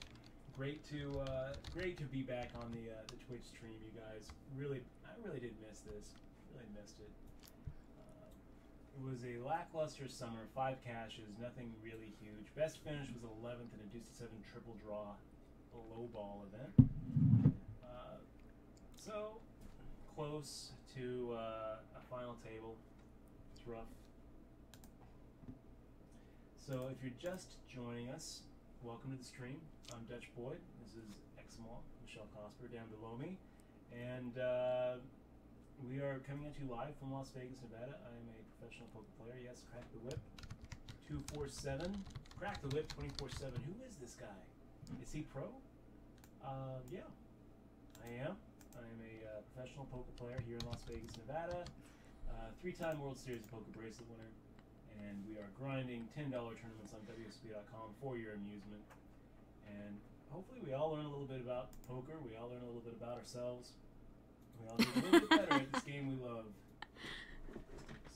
Great to be back on the Twitch stream, you guys. I really did miss this. Really missed it. It was a lackluster summer. 5 caches, nothing really huge. Best finish was 11th in a deuce to 7 triple draw, a low ball event. So close to a final table. It's rough. So if you're just joining us, welcome to the stream. I'm Dutch Boyd. This is Exmal, Michelle Cosper down below me. And we are coming at you live from Las Vegas, Nevada. I am a professional poker player. Yes, Crack the Whip 247. Crack the Whip 24/7. Who is this guy? Is he pro? Yeah, I am. I am a professional poker player here in Las Vegas, Nevada. 3-time World Series poker bracelet winner. And we are grinding $10 tournaments on WSOP.com for your amusement. And hopefully we all learn a little bit about poker. We all learn a little bit about ourselves. We all get a little bit better at this game we love.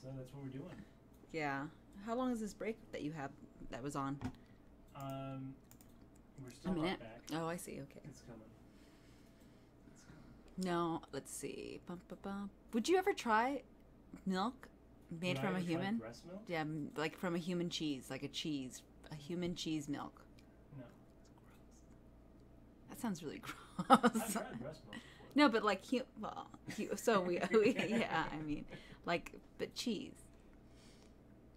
So that's what we're doing. Yeah. How long is this break that you have that was on? We're still not back. Oh, I see. Okay. It's coming. No, let's see. Bum, bum, bum. Would you ever try milk made from a human? Breast milk? Yeah, like from a human cheese, like a human cheese milk. No. That sounds really gross. I've tried breast milk before. No, but like so we yeah, I mean, like, but cheese.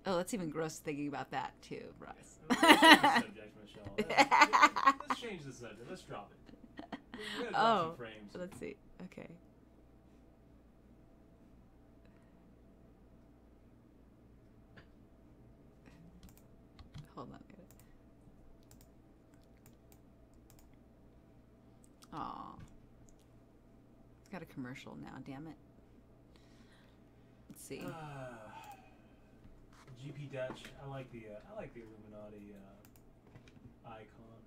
Oh, that's even gross thinking about that too, Russ. Let's change the subject, Michelle. Let's change the subject. Let's drop it. We're gonna drop some frames. Let's see. Okay. Hold on. Aw. It's got a commercial now, damn it. Let's see. GP Dutch. I like the Illuminati icon.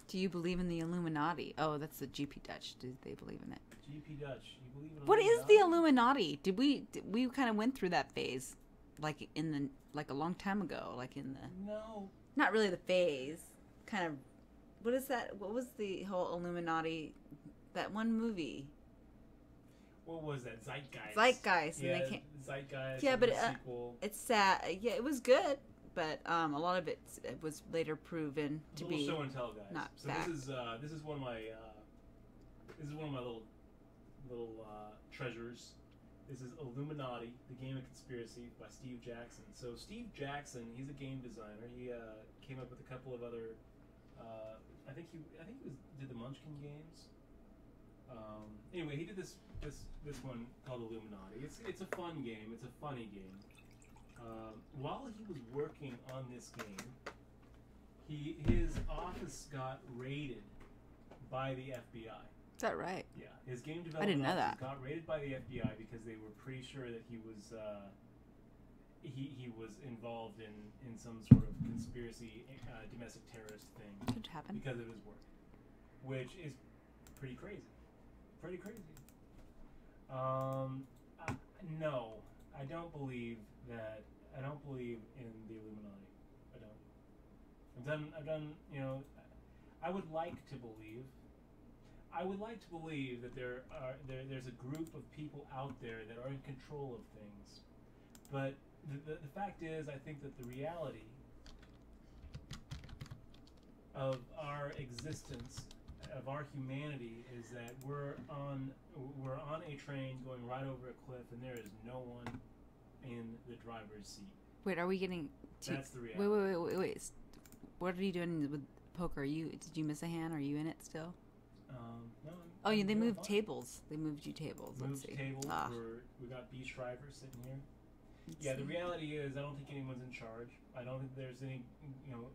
Do you believe in the Illuminati? Oh, that's the GP Dutch. Do they believe in it? GP Dutch. You believe in What Illuminati? is the Illuminati? Did we kind of went through that phase, like a long time ago, No. Not really the phase. Kind of. What is that? What was the whole Illuminati? That one movie. What was that? Zeitgeist. Zeitgeist. Yeah, And they can't. Zeitgeist. Yeah, and but the sequel. it's sad. Yeah, it was good, but a lot of it was later proven to Little be show and tell, guys. not So fact. this is one of my little treasures. This is Illuminati, the Game of Conspiracy by Steve Jackson. So Steve Jackson, he's a game designer. He came up with a couple of other. I think he did the Munchkin games. Anyway, he did this one called Illuminati. It's a fun game. It's a funny game. While he was working on this game, his office got raided by the FBI. Is that right? Yeah, his game development I didn't know office that. got raided by the FBI because they were pretty sure that he was involved in some sort of conspiracy, domestic terrorist thing. Could happen. Because of his work, which is pretty crazy. Pretty crazy. No, I don't believe that. I don't believe in the Illuminati. I don't. I've done. You know, I would like to believe. I would like to believe that there's a group of people out there that are in control of things, but the fact is, I think that the reality of our existence, of our humanity, is that we're on a train going right over a cliff, and there is no one in the driver's seat. Wait, are we getting? That's the reality. Wait. What are you doing with poker? Did you miss a hand? Are you in it still? No. Oh, yeah, they I'm moved fine. tables. They moved you tables. Let's see. Tables. Ah. We got B Shriver sitting here. Let's Yeah, the see. reality is, I don't think anyone's in charge. I don't think there's any.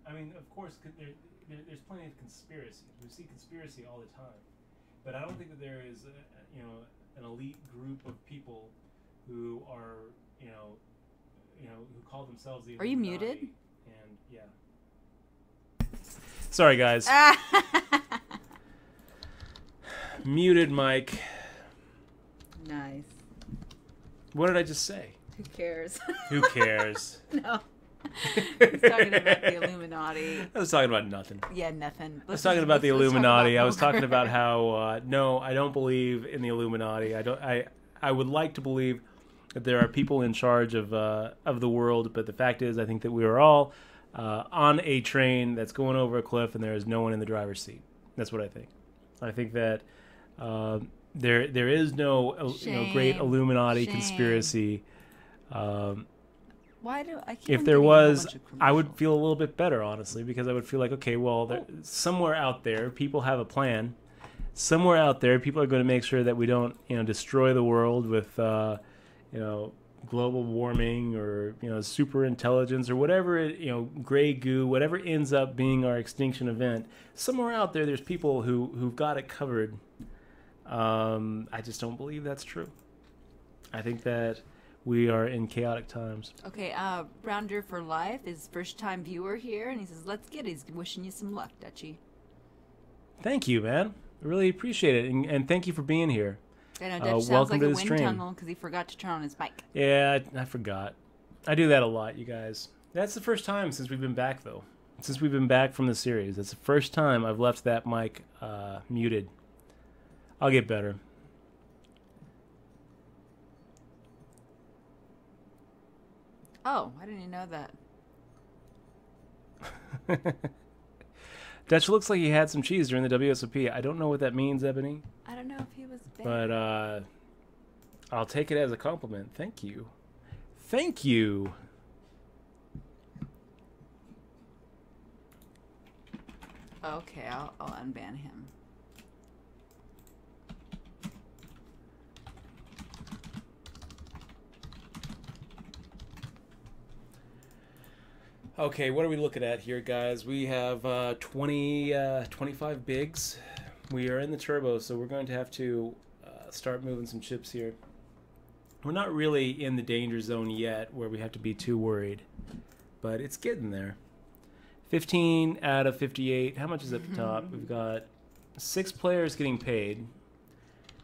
I mean, of course, there's plenty of conspiracy. We see conspiracy all the time, but I don't think that there is, an elite group of people who are, who call themselves the. Are you Illuminati. muted? And yeah. Sorry, guys. Muted mic. Nice. What did I just say? Who cares? Who cares? No. He's talking about the Illuminati. I was talking about nothing. Yeah, nothing. I was talking about the Illuminati. I was talking about how no, I don't believe in the Illuminati. I would like to believe that there are people in charge of the world, but the fact is, I think that we are all on a train that's going over a cliff, and there is no one in the driver's seat. That's what I think. I think that there is no great Illuminati conspiracy. Why do I? If there was, I would feel a little bit better, honestly, because I would feel like, okay, well, somewhere out there, people have a plan. Somewhere out there, people are going to make sure that we don't, destroy the world with, global warming or super intelligence or whatever gray goo, whatever ends up being our extinction event. Somewhere out there, there's people who've got it covered. I just don't believe that's true. I think that we are in chaotic times. Okay, Rounder for Life is first-time viewer here, and he says, "Let's get it." He's wishing you some luck, Dutchie. Thank you, man. I really appreciate it, and thank you for being here. I know Dutch sounds welcome like to a the wind stream. tunnel because he forgot to turn on his mic. Yeah, I forgot. I do that a lot, you guys. That's the first time since we've been back, though. Since we've been back from the series. That's the first time I've left that mic muted. I'll get better. Oh, I didn't even know that. Dutch looks like he had some cheese during the WSOP. I don't know what that means, Ebony. I don't know if he was bad. But I'll take it as a compliment. Thank you. Thank you. Okay, I'll unban him. Okay, what are we looking at here, guys? We have 25 bigs. We are in the turbo, so we're going to have to start moving some chips here. We're not really in the danger zone yet where we have to be too worried, but it's getting there. 15 out of 58. How much is at the top? We've got 6 players getting paid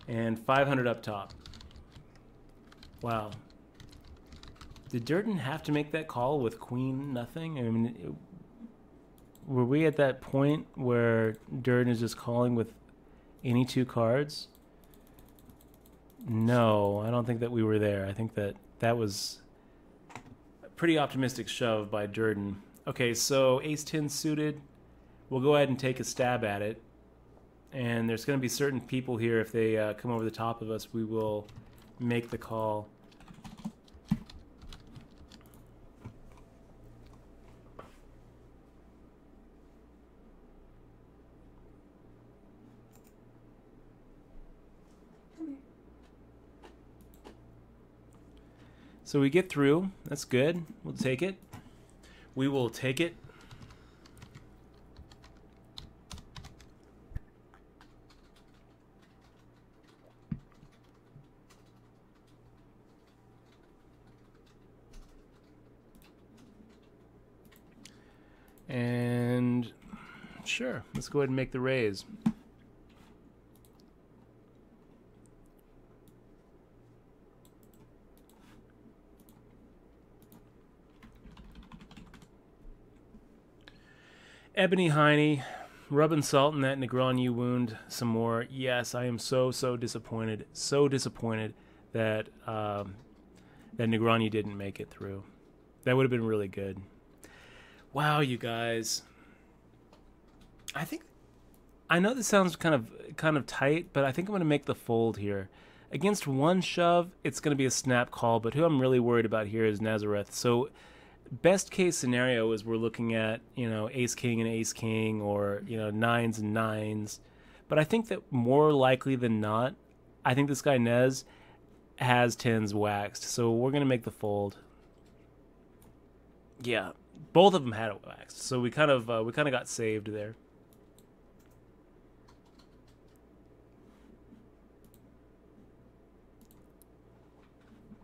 and 500 up top. Wow. Did Durden have to make that call with queen nothing? I mean, were we at that point where Durden is just calling with any 2 cards? No, I don't think that we were there. I think that was a pretty optimistic shove by Durden. Okay, so ace-10 suited. We'll go ahead and take a stab at it. And there's going to be certain people here, if they come over the top of us, we will make the call. So we get through. That's good. We'll take it. We will take it. And sure, let's go ahead and make the raise. Ebony Heine, rubbing salt in that Negreanu wound some more. Yes, I am so disappointed. So disappointed that that Negreanu didn't make it through. That would have been really good. Wow, you guys. I know this sounds kind of tight, but I think I'm going to make the fold here. Against one shove, it's going to be a snap call, but who I'm really worried about here is Nazareth. So best case scenario is we're looking at, ace king and ace king, or, 9s and 9s. But I think that more likely than not, I think this guy Nez has 10s waxed. So we're going to make the fold. Yeah, both of them had it waxed. So we kind of got saved there.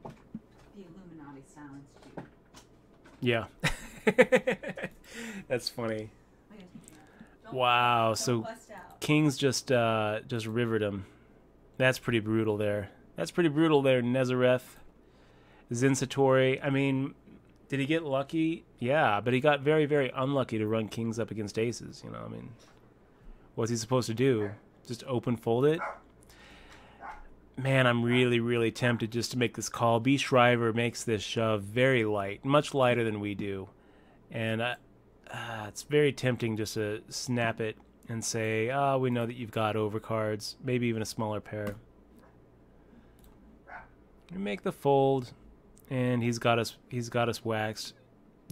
The Illuminati silenced you. Yeah. That's funny. Wow, so Kings just rivered him. That's pretty brutal there. That's pretty brutal there, Nezareth. Zen Satori. I mean, Did he get lucky? Yeah, but he got very, very unlucky to run kings up against aces. You know, I mean, what's he supposed to do? Just open fold it? Man, I'm really, really tempted just to make this call. B. Shriver makes this shove very light, much lighter than we do. And it's very tempting just to snap it and say, oh, we know that you've got overcards, maybe even a smaller pair. We make the fold, and he's got us waxed.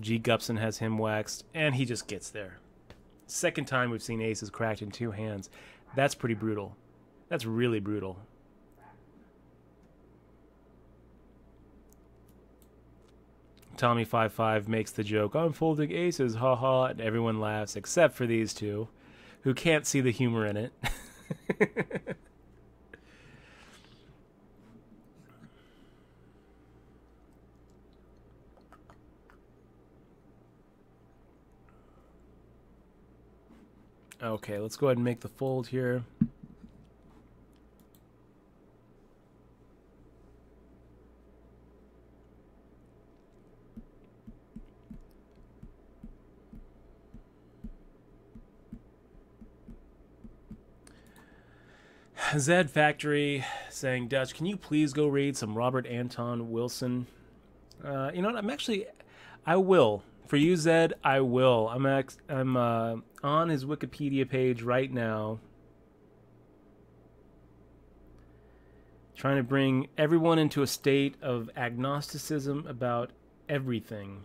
G. Gupson has him waxed, and he just gets there. Second time we've seen aces cracked in 2 hands. That's pretty brutal. That's really brutal. Tommy 55 makes the joke, I'm folding aces, haha, and everyone laughs except for these two, who can't see the humor in it. Okay, let's go ahead and make the fold here. Zed Factory saying, Dutch, can you please go read some Robert Anton Wilson? You know what? I will. For you, Zed, I will. I'm on his Wikipedia page right now, trying to bring everyone into a state of agnosticism about everything.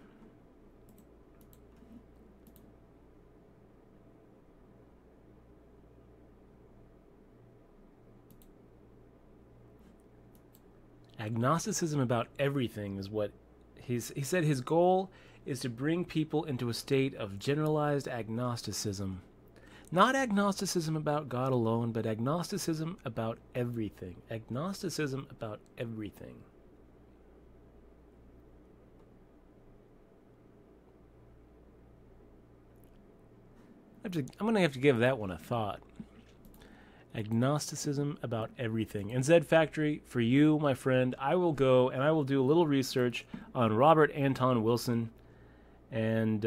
Agnosticism about everything is what he said his goal is to bring people into a state of generalized agnosticism. Not agnosticism about God alone, but agnosticism about everything. Agnosticism about everything. I'm going to have to give that one a thought. Agnosticism about everything. And Zed Factory, for you, my friend, I will go and I will do a little research on Robert Anton Wilson. And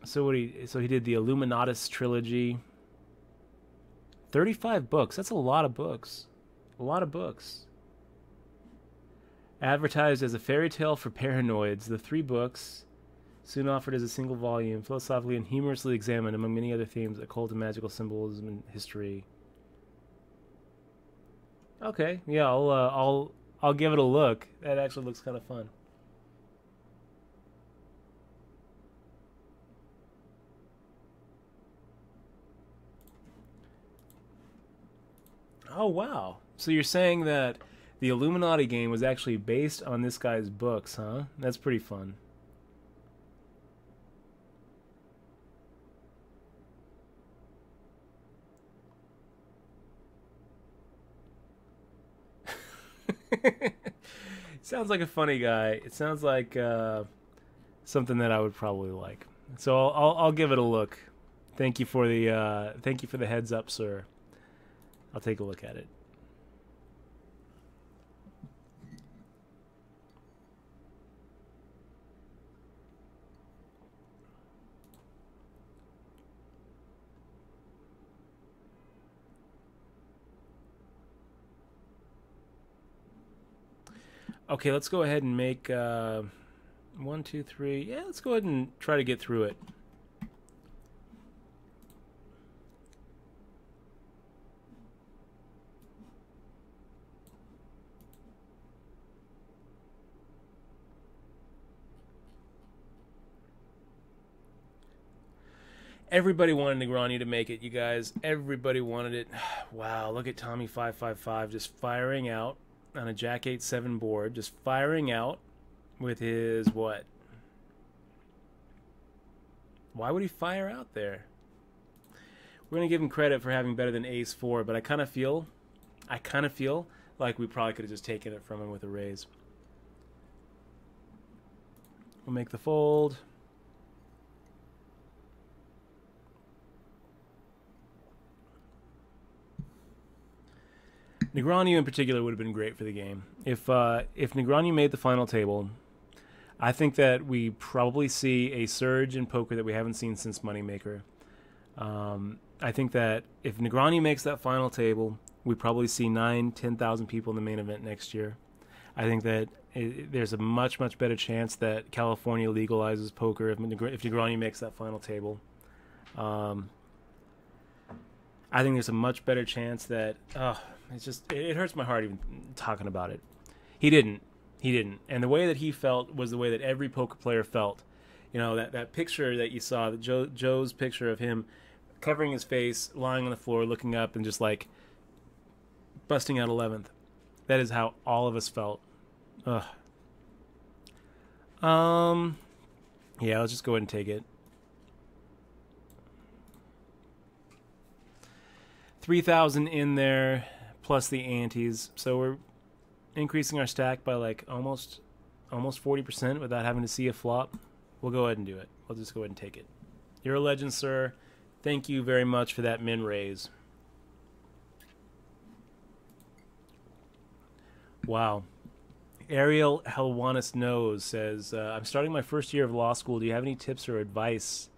so he did the Illuminatus trilogy. 35 books. That's a lot of books. A lot of books. Advertised as a fairy tale for paranoids, the 3 books soon offered as a single volume, philosophically and humorously examined, among many other themes, occult and magical symbolism and history. Okay, yeah, I'll give it a look. That actually looks kind of fun. Oh wow! So you're saying that the Illuminati game was actually based on this guy's books, huh? That's pretty fun. Sounds like a funny guy. It sounds like something that I would probably like. So I'll give it a look. Thank you for the heads up, sir. I'll take a look at it. Okay, let's go ahead and make 1, 2, 3. Yeah, let's go ahead and try to get through it. Everybody wanted Negroni to make it, you guys. Everybody wanted it. Wow, look at Tommy 555 just firing out on a Jack 8-7 board, just firing out with his what? Why would he fire out there? We're gonna give him credit for having better than Ace 4, but I kind of feel like we probably could have just taken it from him with a raise. We'll make the fold. Negreanu in particular would have been great for the game. If Negreanu made the final table, I think that we probably see a surge in poker that we haven't seen since Moneymaker. I think that if Negreanu makes that final table, we probably see 10,000 people in the main event next year. I think that there's a much, much better chance that California legalizes poker if Negreanu makes that final table. I think there's a much better chance that it hurts my heart even talking about it. He didn't, and the way that he felt was the way that every poker player felt. You know, that picture that you saw, Joe's picture of him covering his face, lying on the floor, looking up, and just like busting out 11th. That is how all of us felt. Ugh. Yeah, let's just go ahead and take it. 3,000 in there, plus the antes. So we're increasing our stack by like almost 40% without having to see a flop. We'll go ahead and do it. We'll just go ahead and take it. You're a legend, sir. Thank you very much for that min raise. Wow. Ariel Helwanis Knows says, I'm starting my first year of law school. Do you have any tips or advice?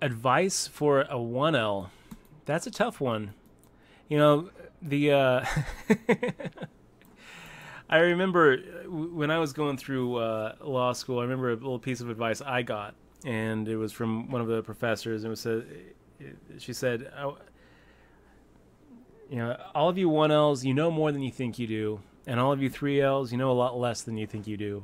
Advice for a 1L. That's a tough one. You know, I remember when I was going through law school, I remember a little piece of advice I got, and it was from one of the professors, and she said, you know, all of you 1Ls, you know more than you think you do, and all of you 3Ls, you know a lot less than you think you do.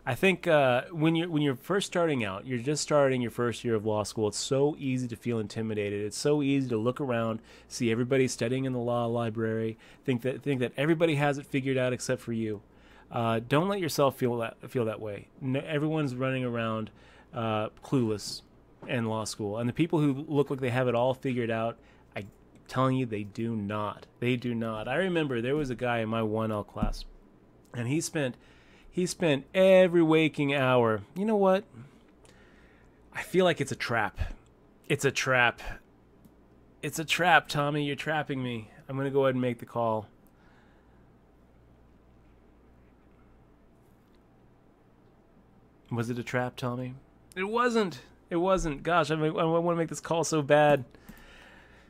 I think when you're first starting out, you're just starting your first year of law school, it's so easy to feel intimidated. It's so easy to look around, see everybody studying in the law library, think that everybody has it figured out except for you. Don't let yourself feel that way. No, everyone's running around clueless in law school, and the people who look like they have it all figured out, I'm telling you, they do not. They do not. I remember there was a guy in my 1L class, and he spent every waking hour. You know what? I feel like it's a trap. It's a trap. It's a trap, Tommy. You're trapping me. I'm going to go ahead and make the call. Was it a trap, Tommy? It wasn't. It wasn't. Gosh, I want to make this call so bad.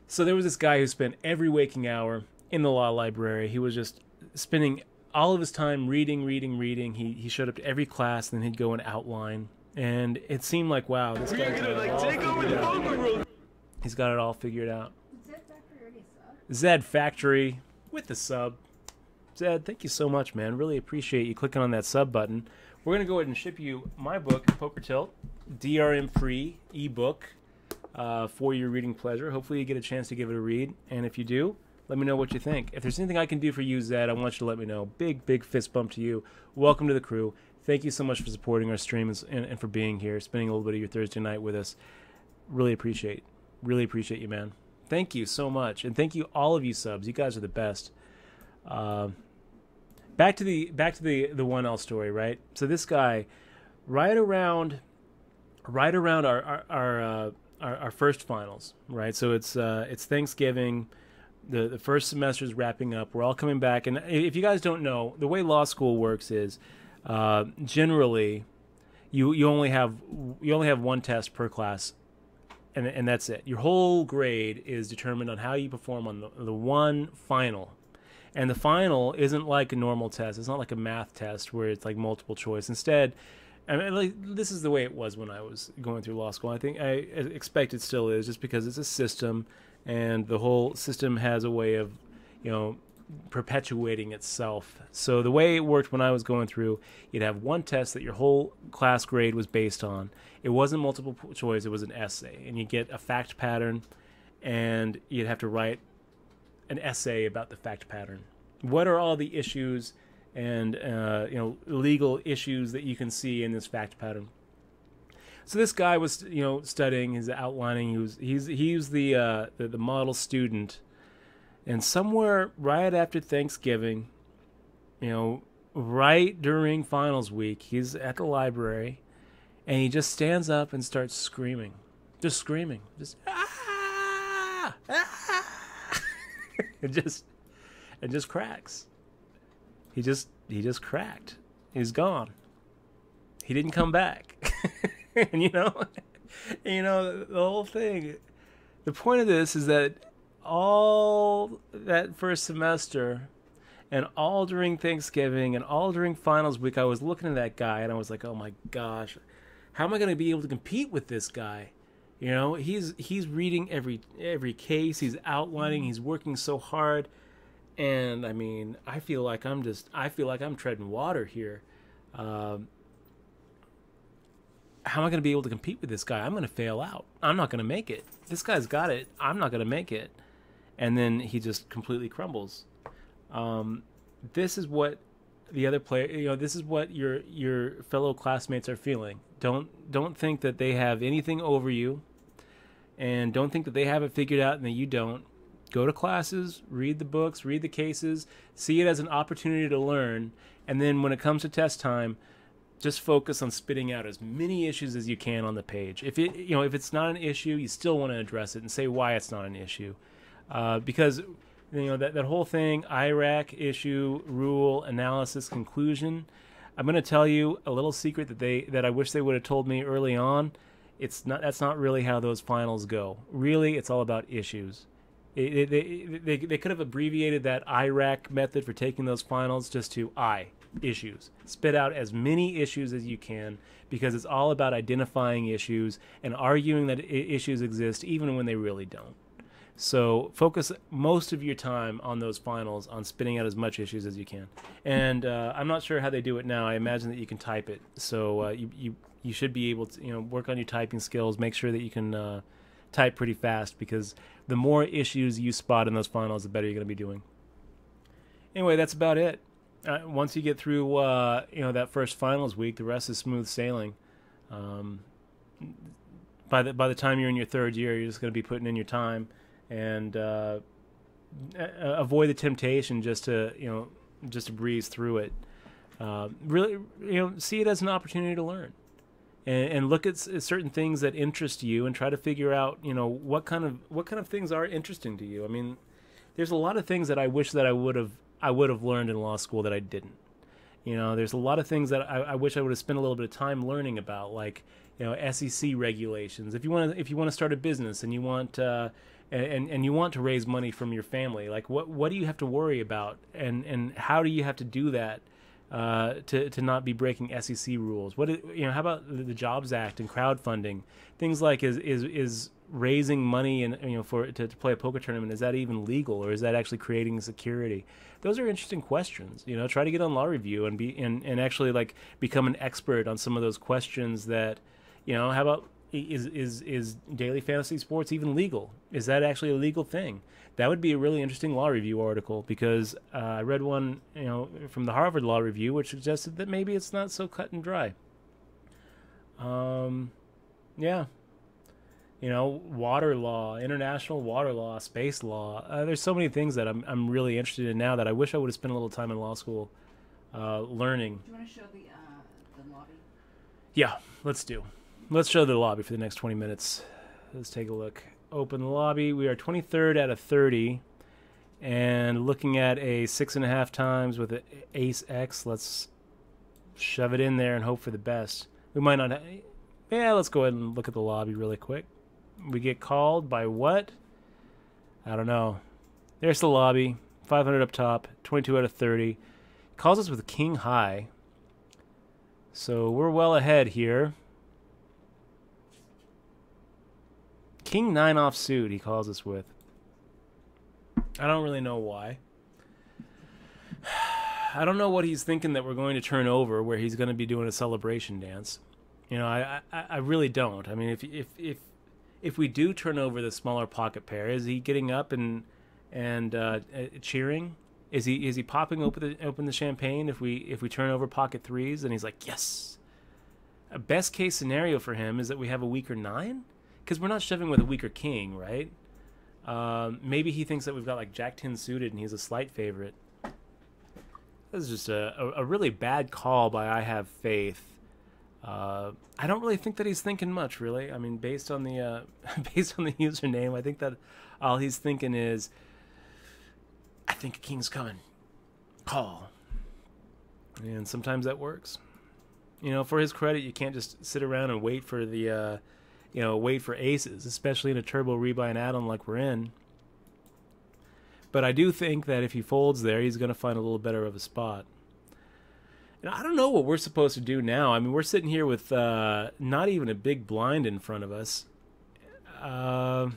So there was this guy who spent every waking hour in the law library. He was just spending all of his time reading. He showed up to every class, and then he'd go and outline. And it seemed like, wow, this guy's got it all take over the poker room. He's got it all figured out. Zed Factory already subbed? Zed Factory with the sub. Zed, thank you so much, man. Really appreciate you clicking on that sub button. We're going to go ahead and ship you my book, Poker Tilt, DRM-free ebook for your reading pleasure. Hopefully you get a chance to give it a read. And if you do, let me know what you think. If there's anything I can do for you, Zed, I want you to let me know. Big, big fist bump to you. Welcome to the crew. Thank you so much for supporting our stream and for being here, spending a little bit of your Thursday night with us. Really appreciate you, man. Thank you so much. And thank you, all of you subs. You guys are the best. Back to the 1L story, right? So this guy, right around our first finals, right? So it's Thanksgiving. The first semester is wrapping up. We're all coming back, and if you guys don't know, the way law school works is generally you only have one test per class, and that's it. Your whole grade is determined on how you perform on the one final. And the final isn't like a normal test. It's not like a math test where it's like multiple choice. Instead, I mean, like, this is the way it was when I was going through law school. I think I expect it still is, just because it's a system, and the whole system has a way of, you know, perpetuating itself. So the way it worked when I was going through, you'd have one test that your whole class grade was based on. It wasn't multiple choice. It was an essay, and you get a fact pattern, and you'd have to write an essay about the fact pattern. What are all the issues and legal issues that you can see in this fact pattern? So this guy was studying, he's outlining. He was the model student, and somewhere right after Thanksgiving, right during finals week, he's at the library, and he just stands up and starts screaming, just ah, ah. it just cracks. He just cracked. He's gone. He didn't come back. And the whole thing. The point of this is that all that first semester and all during Thanksgiving and all during finals week, I was looking at that guy and I was like, oh my gosh, how am I going to be able to compete with this guy? He's reading every case, he's outlining, he's working so hard. And I mean, I feel like I'm treading water here. How am I going to be able to compete with this guy? I'm going to fail out. I'm not going to make it. This guy's got it. I'm not going to make it. And then he just completely crumbles. This is what the other player, this is what your fellow classmates are feeling. Don't think that they have anything over you, and don't think that they have it figured out and that you don't. Go to classes, read the books, read the cases, see it as an opportunity to learn, and then when it comes to test time, just focus on spitting out as many issues as you can on the page. If it's not an issue, you still want to address it and say why it's not an issue, because that whole thing, IRAC, issue, rule, analysis, conclusion. I'm going to tell you a little secret that I wish they would have told me early on. That's not really how those finals go. Really, it's all about issues. They could have abbreviated that IRAC method for taking those finals just to issues. Spit out as many issues as you can, because it's all about identifying issues and arguing that issues exist even when they really don't. So focus most of your time on those finals on spitting out as much issues as you can. And I'm not sure how they do it now. I imagine that you can type it. So you should be able to work on your typing skills. Make sure that you can type pretty fast, because the more issues you spot in those finals, the better you're going to be doing. Anyway, that's about it. Once you get through that first finals week, the rest is smooth sailing. By the time you're in your third year, you're just going to be putting in your time. And avoid the temptation just to breeze through it. Really, see it as an opportunity to learn, and look at certain things that interest you, and try to figure out, what kind of things are interesting to you. I mean, there's a lot of things that I wish that I would have learned in law school that I didn't. There's a lot of things that I wish I would have spent a little bit of time learning about, like SEC regulations. If you want to start a business and you want and you want to raise money from your family, like what do you have to worry about, and how do you have to do that to not be breaking SEC rules? How about the Jobs Act and crowdfunding, things like is raising money and to play a poker tournament, is that even legal, or is that actually creating security? Those are interesting questions. Try to get on Law Review and and actually like become an expert on some of those questions. That how about is daily fantasy sports even legal? Is that actually a legal thing? That would be a really interesting Law Review article, because I read one from the Harvard Law Review which suggested that maybe it's not so cut and dry. Water law, international water law, space law. There's so many things that I'm really interested in now that I wish I would have spent a little time in law school learning. Do you want to show the lobby? Yeah, let's show the lobby for the next 20 minutes. Let's take a look. Open the lobby. We are 23rd out of 30, and looking at a 6.5 times with an ace X. Let's shove it in there and hope for the best. We might not. Let's go ahead and look at the lobby really quick. We get called by what? I don't know. There's the lobby. 500 up top. 22 out of 30. Calls us with king high. So we're well ahead here. King 9 offsuit he calls us with. I don't really know why. I don't know what he's thinking that we're going to turn over, where he's going to be doing a celebration dance. I really don't. I mean, if we do turn over the smaller pocket pair, is he getting up and cheering? Is he popping open the champagne if we turn over pocket threes? And he's like, yes. A best case scenario for him is that we have a weaker 9, because we're not shoving with a weaker king, right? Maybe he thinks that we've got like Jack 10 suited and he's a slight favorite. This is just a really bad call by I Have Faith. I don't really think that he's thinking much, really. I mean, based on the username, I think that all he's thinking is, I think a king's coming. Call. And sometimes that works. You know, for his credit, you can't just sit around and wait for the, wait for aces, especially in a turbo rebuy and add-on like we're in. But I do think that if he folds there, he's going to find a little better of a spot. And I don't know what we're supposed to do now. I mean, we're sitting here with not even a big blind in front of us. I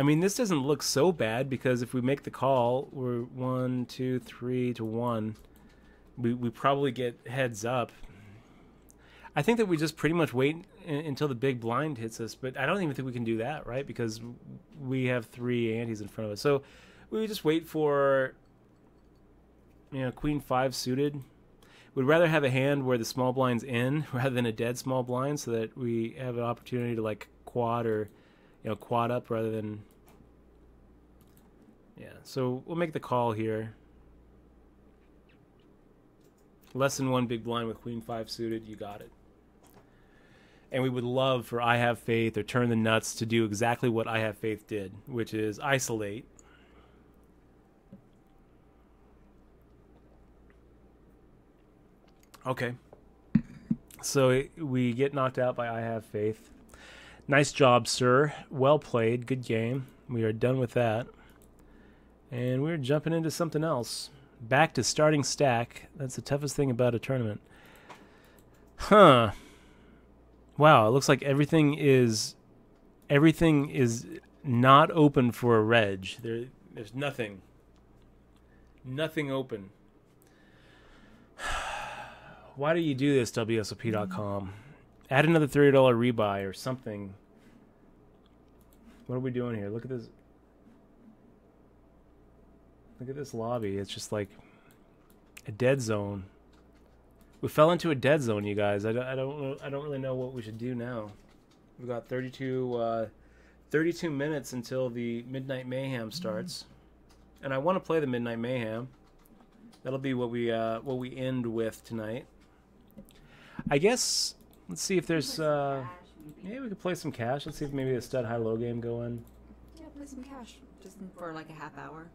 mean, this doesn't look so bad because if we make the call, we're 1, 2, 3 to 1. We probably get heads up. I think that we just pretty much wait until the big blind hits us, but I don't even think we can do that, right? Because we have 3 antes in front of us. So we would just wait for, Queen 5 suited. We'd rather have a hand where the small blind's in rather than a dead small blind so that we have an opportunity to like quad or, quad up rather than... Yeah, so we'll make the call here. Less than 1 big blind with Queen 5 suited, you got it. And we would love for I Have Faith or Turn the Nuts to do exactly what I Have Faith did, which is isolate. Okay. So we get knocked out by I Have Faith. Nice job, sir. Well played. Good game. We are done with that. And we're jumping into something else. Back to starting stack. That's the toughest thing about a tournament. Huh. Wow, it looks like everything is not open for a reg. There's nothing. Nothing open. Why do you do this, WSOP.com? Add another $30 rebuy or something. What are we doing here? Look at this. Look at this lobby. It's just like a dead zone. We fell into a dead zone, you guys. I don't really know what we should do now. We've got 32 minutes until the Midnight Mayhem starts, and I want to play the Midnight Mayhem. That'll be what we end with tonight. I guess let's see if there's yeah, we could play some cash. Let's see if maybe a stud high-low game going. Yeah, play some cash just for like a half hour.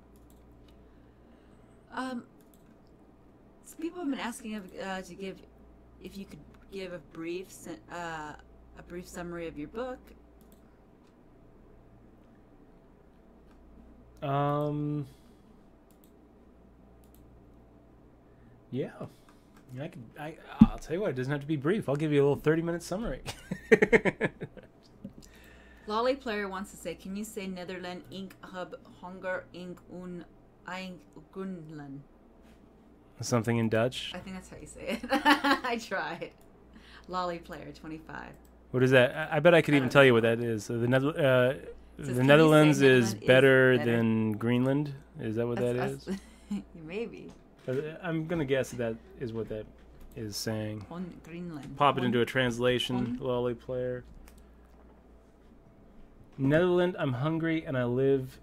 So people have been asking if you could give a brief summary of your book. Yeah. I'll tell you what, it doesn't have to be brief. I'll give you a little 30-minute summary. Lolly Player wants to say, can you say Netherland Inc. Hub Hunger Inc. Ein Grunland? Something in Dutch? I think that's how you say it. I tried. Lolly Player 25. What is that? I bet I could even tell you what that is. So the Netherlands is better than Greenland? Is that what that is? Maybe. I'm going to guess that is what that is saying. On Greenland. Pop it into a translation, Lolly Player. Netherlands, I'm hungry and I live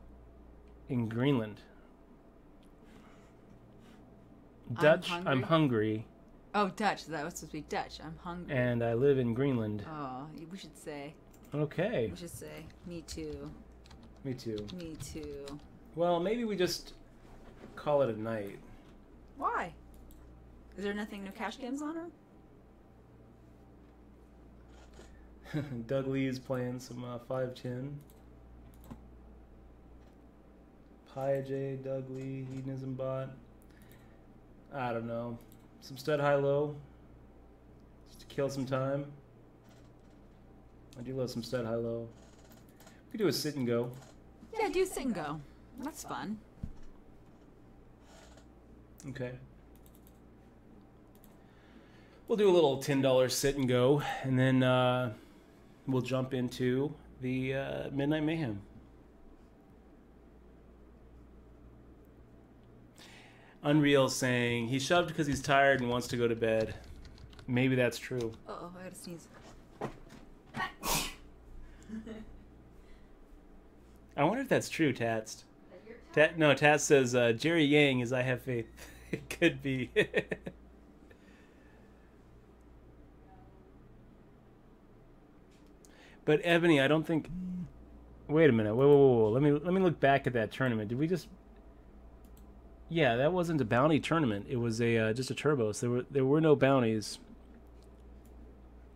in Greenland. Dutch, I'm hungry. Oh, Dutch. That was supposed to be Dutch. I'm hungry. And I live in Greenland. Oh, we should say. Okay. We should say, me too. Me too. Me too. Well, maybe we just call it a night. Why? Is there no cash games on her? Doug Lee is playing some 5-10. Pi J, Doug Lee, Hedonism Bot. I don't know. Some stud high-low. Just to kill some time. I do love some stud high-low. We could do a sit and go. Yeah, do sit and go. That's fun. Okay. We'll do a little $10 sit and go, and then we'll jump into the Midnight Mayhem. Unreal saying he shoved because he's tired and wants to go to bed. Maybe that's true. Uh-oh, I gotta sneeze. I wonder if that's true, Tats. No, Tats says Jerry Yang is I Have Faith. It could be. But Ebony, I don't think. Wait a minute. Whoa. Let me look back at that tournament. Did we just Yeah, that wasn't a bounty tournament. It was a just a turbos. There were no bounties.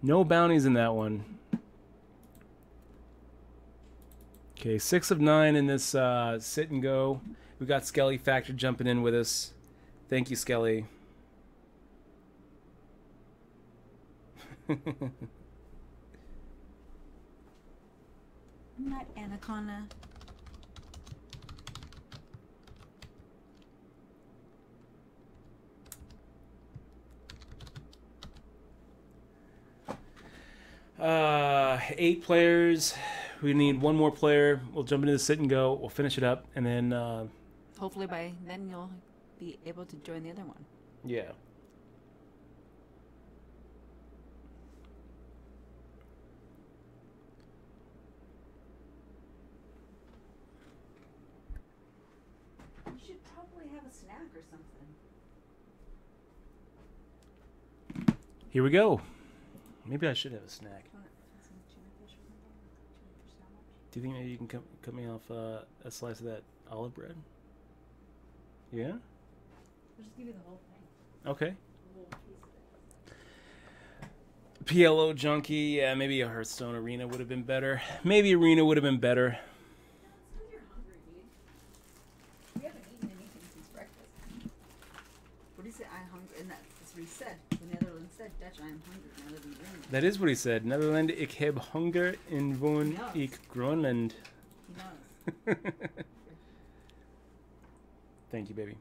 No bounties in that one. Okay, 6 of 9 in this sit and go. We got Skelly Factor jumping in with us. Thank you, Skelly. Not Anaconda. Eight players. We need one more player. We'll jump into the sit and go. We'll finish it up, and then Hopefully by then you'll be able to join the other one. yeah. You should probably have a snack or something. Here we go. Maybe I should have a snack. Do you think maybe you can cut me off a slice of that olive bread? Yeah? I'll just give you the whole thing. Okay. A whole piece of it. PLO Junkie. Yeah, maybe a Hearthstone Arena would have been better. Maybe Arena would have been better. That's because you're hungry, dude. You haven't eaten anything since breakfast. What do you say? I'm hungry. And that's what he said. The Netherlands said, Dutch, I am hungry. And I live in Greenland. That is what he said. Nederland, ik heb honger en woon Ja. ik Groenland. He knows. Thank you, baby.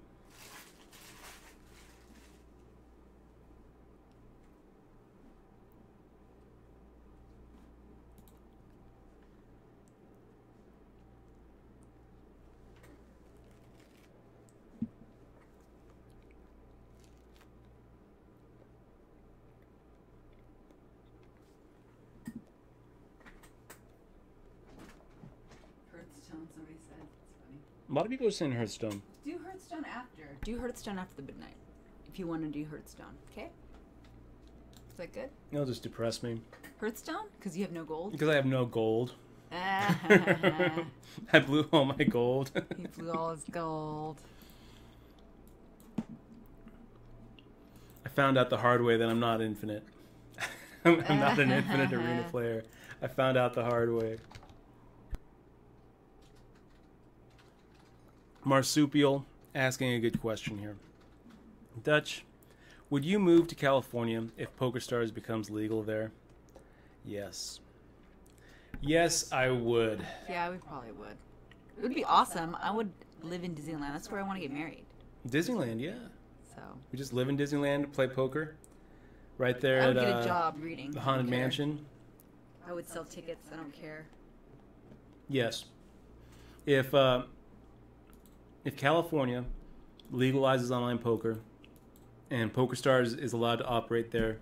Hearthstone, somebody said. It's funny. A lot of people are saying Hearthstone. Do Hearthstone after. Do Hearthstone after the midnight. If you want to do Hearthstone. Okay? Is that good? It'll just depress me. Hearthstone? Because you have no gold? Because I have no gold. He I blew all my gold. blew all his gold. I found out the hard way that I'm not infinite. I'm not an infinite arena player. I found out the hard way. Marsupial asking a good question here. Dutch, would you move to California if PokerStars becomes legal there? Yes. Yes, I would. Yeah, we probably would. It would be awesome. I would live in Disneyland. That's where I want to get married. Disneyland, yeah. So We just live in Disneyland, play poker, right there I at would get a job reading. the I Haunted don't care. Mansion. I would sell tickets. I don't care. Yes. If California legalizes online poker and PokerStars is allowed to operate there,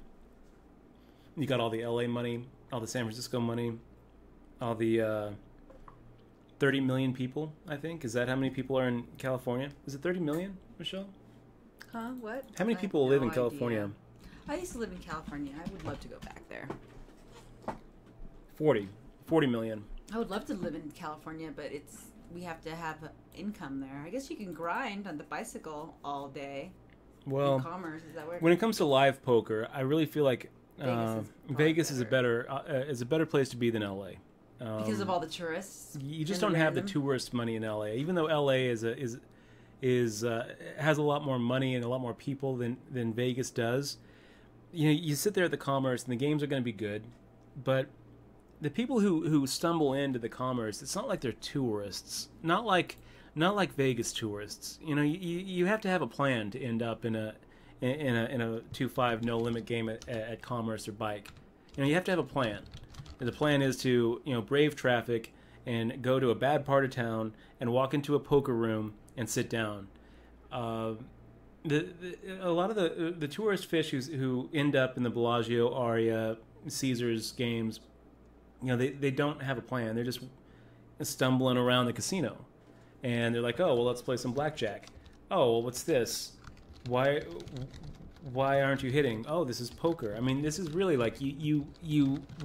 you got all the LA money, all the San Francisco money, all the 30 million people, I think. Is that how many people are in California? Is it 30 million, Michelle? Huh? What? How many I have people live in no California? idea. I used to live in California. I would love to go back there. 40 million. I would love to live in California, but we have to have income there. I guess you can grind on the bicycle all day. Well, in commerce, is that where? when it comes to live poker, I really feel like Vegas is Vegas is a better place to be than LA. Because of all the tourists. You just and don't have the random- tourist money in LA. Even though LA has a lot more money and a lot more people than Vegas does. You know, you sit there at the commerce and the games are going to be good, but the people who stumble into the commerce, it's not like they're tourists. Not like Vegas tourists. You know, you have to have a plan to end up in a 2-5 no limit game at commerce or bike. You know, you have to have a plan. And the plan is to, you know, brave traffic and go to a bad part of town and walk into a poker room and sit down. A lot of the tourist fish who end up in the Bellagio, Aria, Caesars games, you know, they don't have a plan. They're just stumbling around the casino, and they're like, oh, well, let's play some blackjack. Oh, well, what's this? Why aren't you hitting? Oh, this is poker. I mean, this is really like you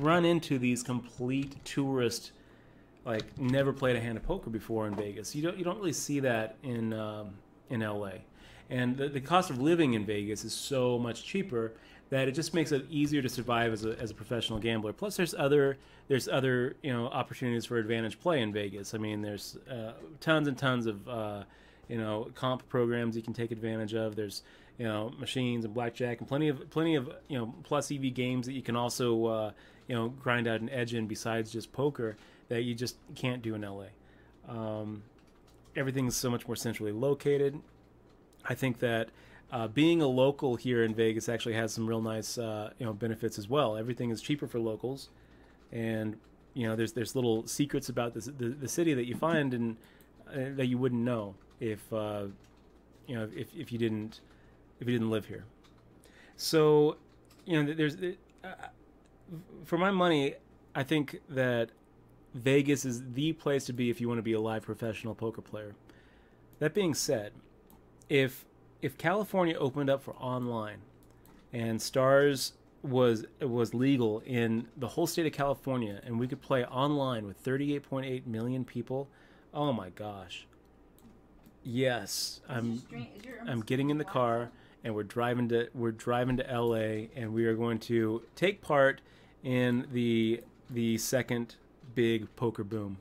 run into these complete tourist, like, never played a hand of poker before in Vegas. You don't really see that in in LA. And the cost of living in Vegas is so much cheaper that it just makes it easier to survive as a professional gambler. Plus, there's other opportunities for advantage play in Vegas. I mean, there's tons and tons of comp programs you can take advantage of. There's machines and blackjack and plenty of plus EV games that you can also grind out an edge in besides just poker that you just can't do in LA. Everything's so much more centrally located. I think that being a local here in Vegas actually has some real nice benefits as well. Everything is cheaper for locals, and there's little secrets about the city that you find and that you wouldn't know if you didn't live here. So for my money, I think that Vegas is the place to be if you want to be a live professional poker player. That being said, if California opened up for online and Stars was legal in the whole state of California and we could play online with 38.8 million people, oh my gosh. Yes, I'm getting in the car and we're driving to LA and we are going to take part in the second big poker boom.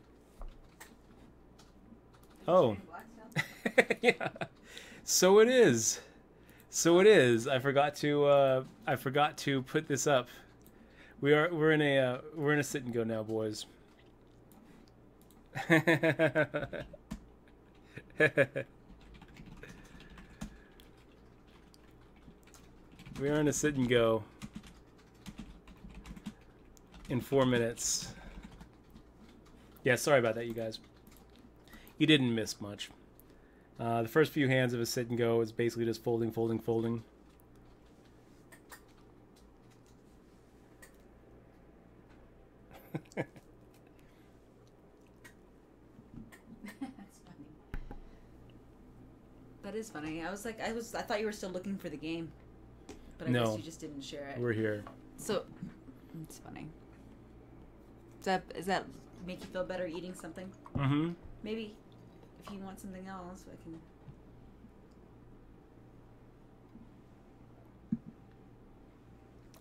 Oh. Yeah. So it is. I forgot to put this up. We're in a sit and go now, boys. We are in a sit and go in 4 minutes. Yeah, sorry about that, you guys. You didn't miss much. The first few hands of a sit and go is basically just folding, folding, folding. That's funny. That is funny. I thought you were still looking for the game, but I guess you just didn't share it. We're here. So, it's funny. Does that make you feel better eating something? Mm-hmm. Maybe if you want something else, I can.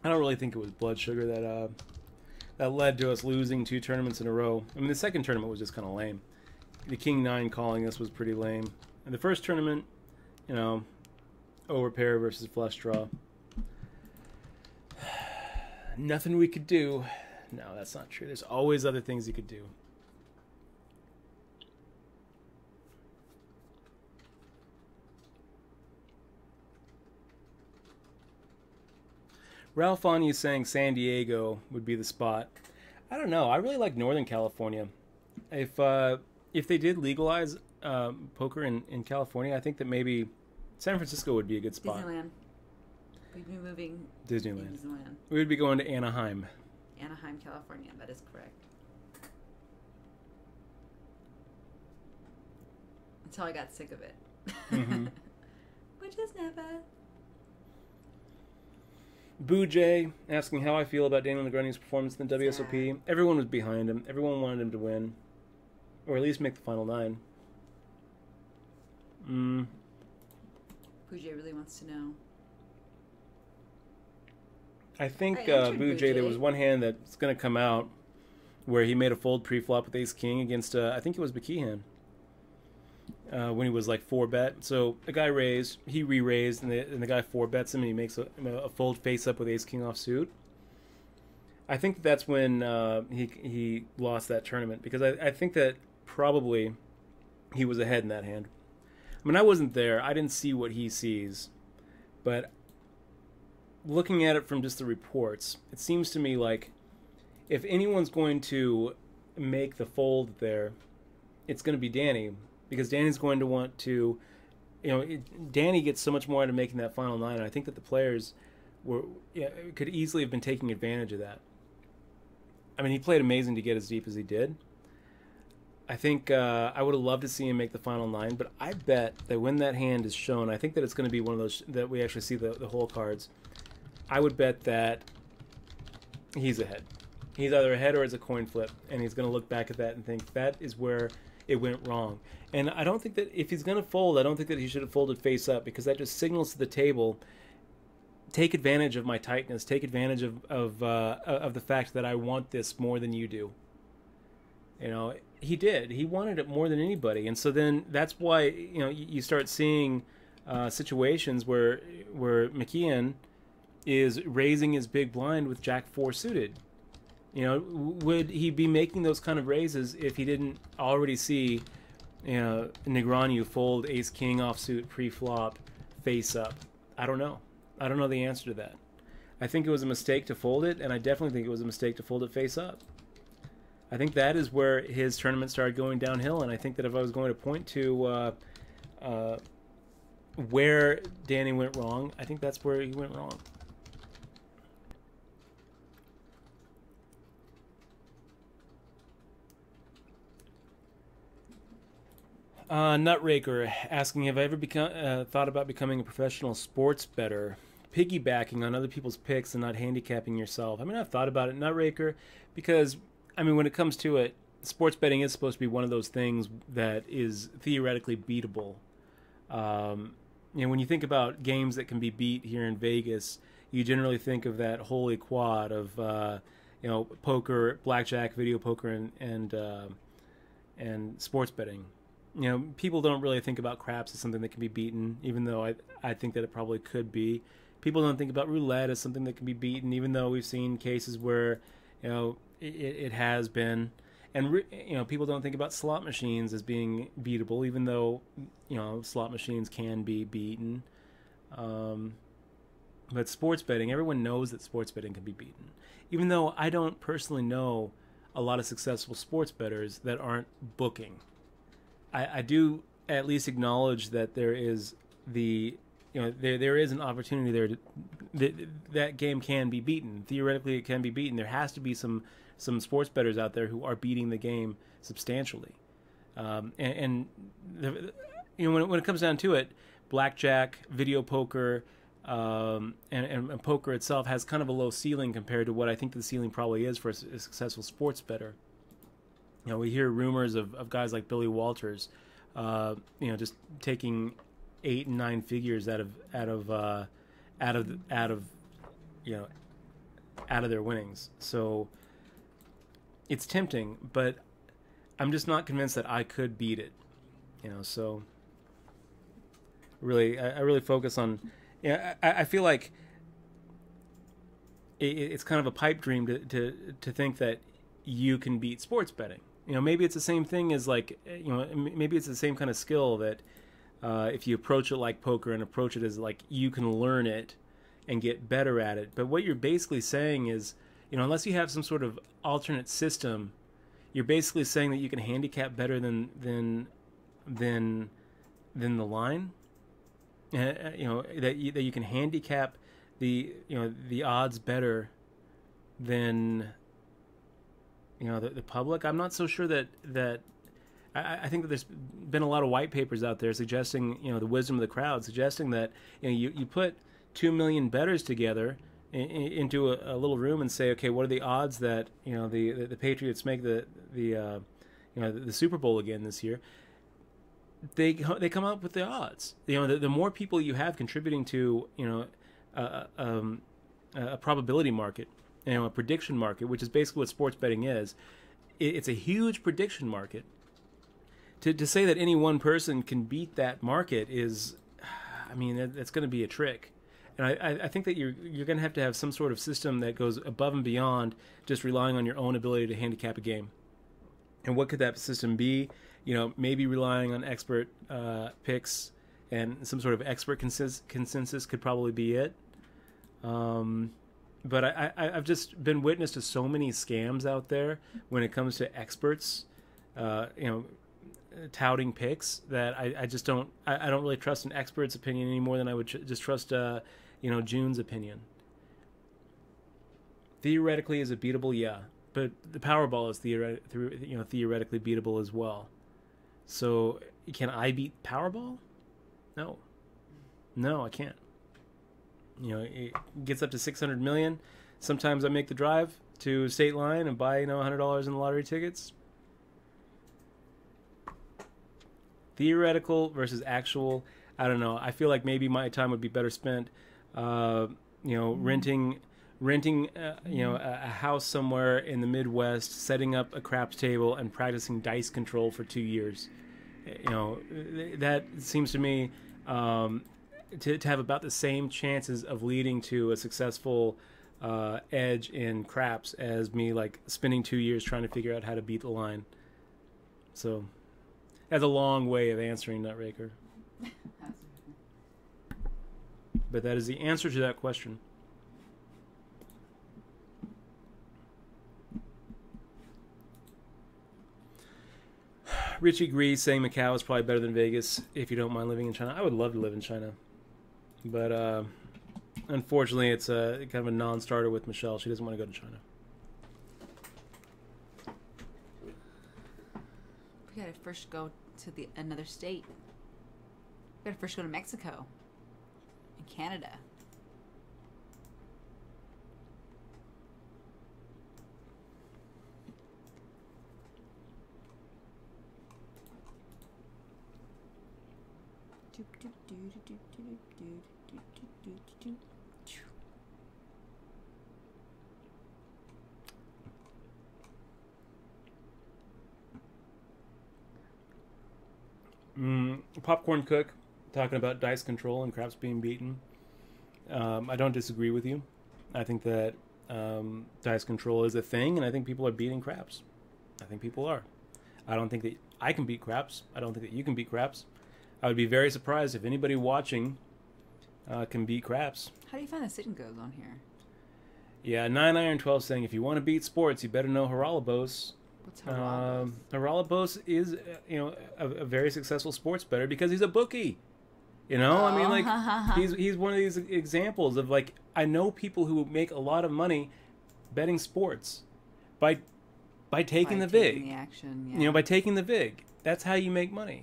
I don't really think it was blood sugar that led to us losing 2 tournaments in a row. I mean, the second tournament was just kind of lame. The King 9 calling us was pretty lame. And the first tournament, overpair versus flush draw. Nothing we could do. No, that's not true. There's always other things you could do. Ralph on you saying San Diego would be the spot. I don't know. I really like Northern California. If they did legalize poker in California, I think that maybe San Francisco would be a good spot. Disneyland. We'd be moving. Disneyland. Disneyland. We would be going to Anaheim. Anaheim, California. That is correct. Until I got sick of it. Mm-hmm. Which is never. Boo J asking how I feel about Daniel Negreanu's performance in the WSOP. Sad. Everyone was behind him. Everyone wanted him to win. Or at least make the final 9. Pooja really wants to know. I think I answered Boo J, there Boo J. was one hand that's going to come out where he made a fold pre-flop with Ace King against, I think it was Bakihan. When he was like 4-bet. So the guy raised, he re-raised, and the guy 4-bets him, and he makes a fold face-up with Ace King offsuit. I think that's when he lost that tournament, because I think that probably he was ahead in that hand. I mean, I wasn't there. I didn't see what he sees. But looking at it from just the reports, it seems to me like if anyone's going to make the fold there, it's going to be Danny. Because Danny's going to want to, Danny gets so much more out of making that final 9. And I think that the players could easily have been taking advantage of that. I mean, he played amazing to get as deep as he did. I think I would have loved to see him make the final 9, but I bet that when that hand is shown, I think that it's going to be one of those that we actually see the whole cards. I would bet that he's ahead. He's either ahead or it's a coin flip, and he's going to look back at that and think that is where it went wrong. And I don't think that if he's going to fold, I don't think that he should have folded face up, because that just signals to the table, take advantage of my tightness, take advantage of the fact that I want this more than you do. You know, he did. He wanted it more than anybody, and so then that's why, you know, you start seeing situations where McKeon is raising his big blind with Jack 4 suited. You know, would he be making those kind of raises if he didn't already see, you know, Negreanu fold Ace King offsuit pre-flop face up? I don't know. I don't know the answer to that. I think it was a mistake to fold it, and I definitely think it was a mistake to fold it face up. I think that is where his tournament started going downhill, and I think that if I was going to point to where Danny went wrong, I think that's where he went wrong. Nutraker asking, have I ever thought about becoming a professional sports bettor, piggybacking on other people's picks and not handicapping yourself? I mean, I've thought about it, Nutraker, because, I mean, when it comes to it, sports betting is supposed to be one of those things that is theoretically beatable. You know, when you think about games that can be beat here in Vegas, you generally think of that holy quad of, you know, poker, blackjack, video poker, and sports betting. You know, people don't really think about craps as something that can be beaten, even though I think that it probably could be. People don't think about roulette as something that can be beaten, even though we've seen cases where, you know, it has been. And, you know, people don't think about slot machines as being beatable, even though, you know, slot machines can be beaten. But sports betting, everyone knows that sports betting can be beaten. Even though I don't personally know a lot of successful sports bettors that aren't booking. I do at least acknowledge that there is there is an opportunity there that game can be beaten. Theoretically, it can be beaten. There has to be some sports bettors out there who are beating the game substantially. You know, when it comes down to it, blackjack, video poker, and poker itself has kind of a low ceiling compared to what I think the ceiling probably is for a successful sports bettor. You know, we hear rumors of guys like Billy Walters, you know, just taking 8 and 9 figures out of their winnings. So it's tempting, but I'm just not convinced that I could beat it. You know, so really, I really focus on. Yeah, I feel like it's kind of a pipe dream to think that you can beat sports betting. You know, maybe it's the same thing as, like, you know, maybe it's the same kind of skill that if you approach it like poker and approach it as like you can learn it and get better at it. But what you're basically saying is, you know, unless you have some sort of alternate system, you're basically saying that you can handicap better than the line. You know, that you can handicap the odds better than, you know, the public. I'm not so sure that I think that there's been a lot of white papers out there suggesting, you know, the wisdom of the crowd, suggesting that, you know, you put 2 million bettors together into a little room and say, okay, what are the odds that, you know, the Patriots make the Super Bowl again this year? They come up with the odds. You know, the more people you have contributing to, you know, a probability market, you know, a prediction market, which is basically what sports betting is. It's a huge prediction market. To say that any one person can beat that market is, I mean, that's going to be a trick. And I think that you're going to have some sort of system that goes above and beyond just relying on your own ability to handicap a game. And what could that system be? You know, maybe relying on expert picks and some sort of expert consensus could probably be it. But I've just been witness to so many scams out there when it comes to experts, you know, touting picks, that I just don't really trust an expert's opinion any more than I would just trust you know, June's opinion. Theoretically, is it beatable? Yeah, but the Powerball is theoretically beatable as well. So can I beat Powerball? No, I can't. You know, it gets up to 600 million. Sometimes I make the drive. to State Line and buy, $100 in lottery tickets? Theoretical versus actual. I don't know. I feel like maybe my time would be better spent, renting, a house somewhere in the Midwest, setting up a craps table and practicing dice control for 2 years. That seems to me to have about the same chances of leading to a successful edge in craps as me like spending 2 years trying to figure out how to beat the line. So that's a long way of answering, Nutraker. But that is the answer to that question. Richie Gree saying Macau is probably better than Vegas if you don't mind living in China. I would love to live in China. But unfortunately, it's kind of a non-starter with Michelle. She doesn't want to go to China. We gotta first go to another state. We gotta first go to Mexico and Canada. Popcorn Cook talking about dice control and craps being beaten. I don't disagree with you. I think that dice control is a thing, and I think people are beating craps. I think people are. I don't think that I can beat craps. I don't think that you can beat craps. I would be very surprised if anybody watching can beat craps. How do you find the sitting goes on here? Yeah, 9 Iron 12 saying if you want to beat sports, you better know Haralabos. What's Haralabos? Haralabos is a very successful sports bettor because he's a bookie. I mean, like he's one of these examples of like I know people who make a lot of money betting sports by taking the vig. The action, yeah. By taking the vig. That's how you make money.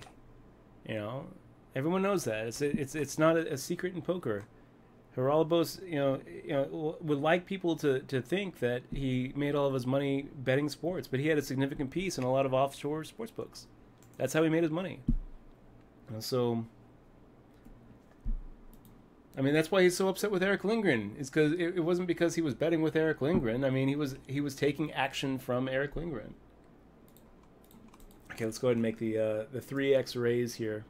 Everyone knows that. It's not a secret in poker. Haralabos, would like people to think that he made all of his money betting sports, but he had a significant piece in a lot of offshore sports books. That's how he made his money. So, I mean, that's why he's so upset with Eric Lindgren. Is because it wasn't because he was betting with Eric Lindgren. I mean, he was taking action from Eric Lindgren. Okay, let's go ahead and make the 3x raise here.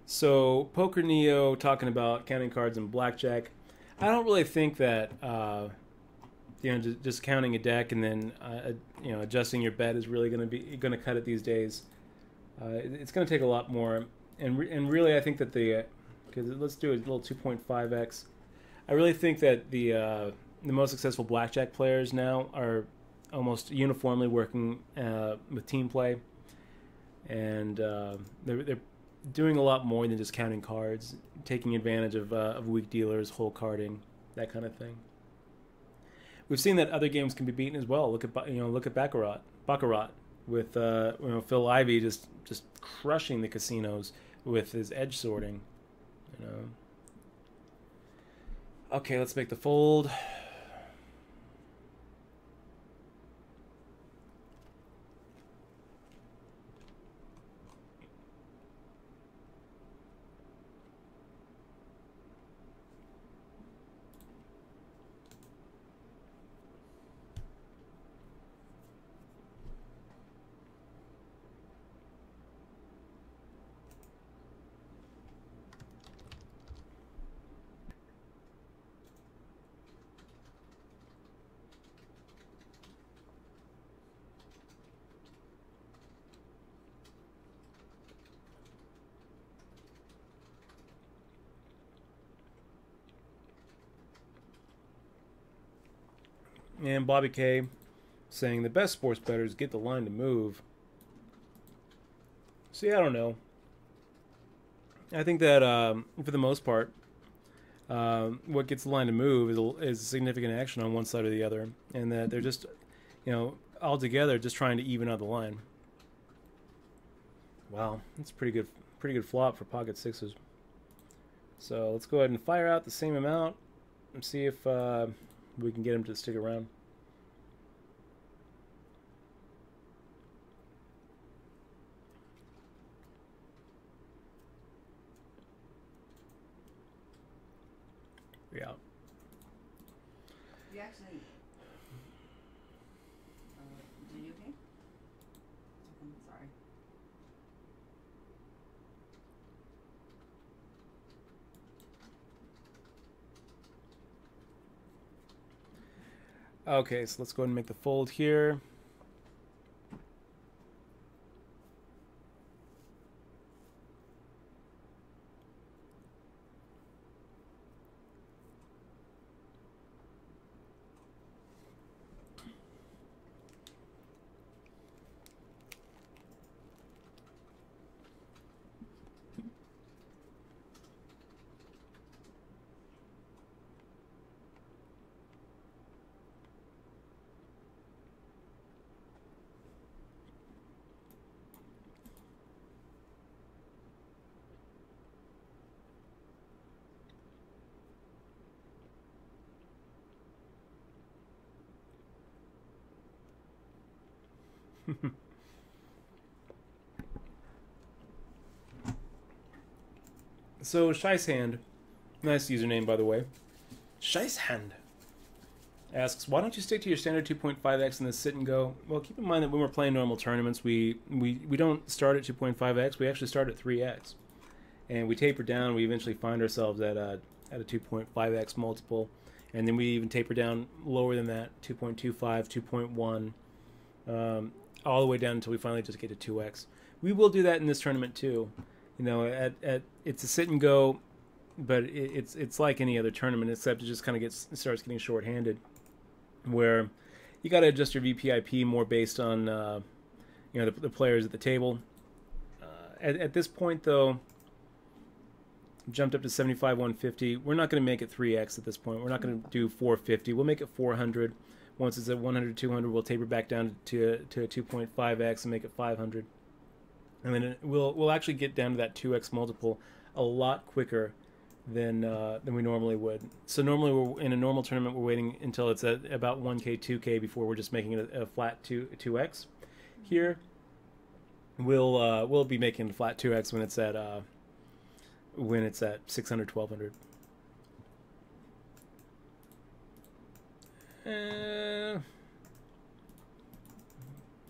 So, Poker Neo talking about counting cards and blackjack. I don't really think that just counting a deck and then adjusting your bet is really going to cut it these days. It's going to take a lot more, and really I think that let's do a little 2.5x. I really think that the most successful blackjack players now are almost uniformly working with team play, and they're doing a lot more than just counting cards, taking advantage of weak dealers, hole carding, that kind of thing. We've seen that other games can be beaten as well. Look at Baccarat with Phil Ivey just crushing the casinos with his edge sorting. Okay, let's make the fold. And Bobby K saying the best sports bettors get the line to move. See, I don't know. I think that for the most part, what gets the line to move is significant action on one side or the other, and that they're just, all together just trying to even out the line. Wow, that's pretty pretty good flop for pocket sixes. So let's go ahead and fire out the same amount and see if we can get him to stick around. Yeah. You actually. Did you okay? I'm sorry. Okay, so let's go ahead and make the fold here. So Scheisshand, nice username by the way. Scheisshand asks, why don't you stick to your standard 2.5x in the sit and go? Well, keep in mind that when we're playing normal tournaments, we don't start at 2.5x. We actually start at 3x, and we taper down. We eventually find ourselves at a 2.5x multiple, and then we even taper down lower than that, 2.25, 2.1, all the way down until we finally just get to 2x. We will do that in this tournament too. You know, at it's a sit and go, but it's like any other tournament, except it just kind of starts getting short-handed, where you got to adjust your VPIP more based on you know, the players at the table. At this point, though, jumped up to 75, 150. We're not going to make it 3x at this point. We're not going to do 450. We'll make it 400. Once it's at 100, 200, we'll taper back down to a 2.5x and make it 500. And then we'll actually get down to that 2x multiple a lot quicker than we normally would. So normally in a normal tournament, we're waiting until it's at about 1k, 2k before we're just making it a flat 2x. Here, we'll be making a flat 2x when it's at 600, 1200.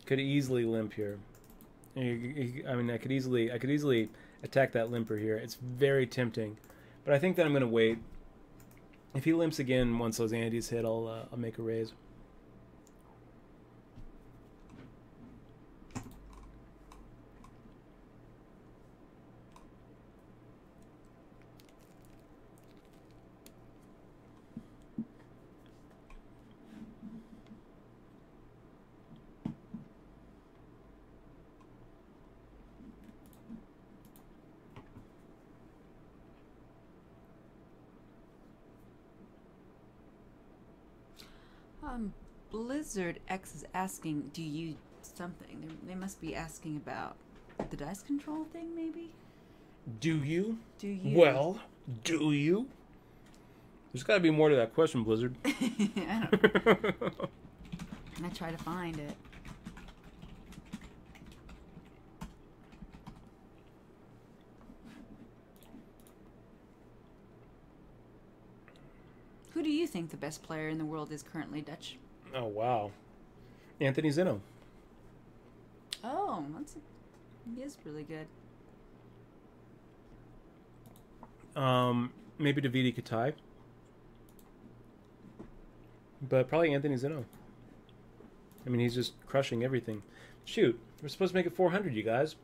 Could easily limp here. I mean, I could easily attack that limper here. It's very tempting, but I think that I'm going to wait. If he limps again once those antes hit, I'll make a raise. Blizzard X is asking, do you something? They must be asking about the dice control thing, maybe? Do you? Do you? Well, do you? There's got to be more to that question, Blizzard. I don't know. I try to find it. Who do you think the best player in the world is currently, Dutch? Oh, wow. Anthony Zinno. Oh, he is really good. Maybe Davide Katai. But probably Anthony Zinno. I mean, he's just crushing everything. Shoot, we're supposed to make it 400, you guys.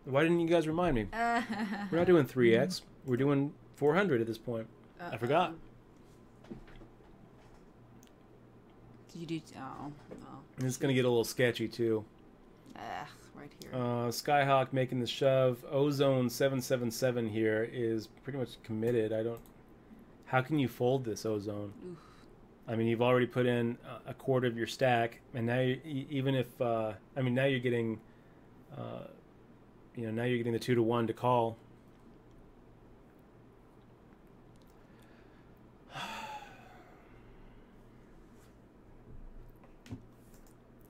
Why didn't you guys remind me? We're not doing 3x. We're doing 400 at this point. I forgot. You do. Oh. And it's going to get a little sketchy, too. Right here. Skyhawk making the shove. Ozone 777 here is pretty much committed. How can you fold this, Ozone? Oof. I mean, you've already put in a quarter of your stack, and now even if now you're getting, now you're getting the 2-to-1 to call.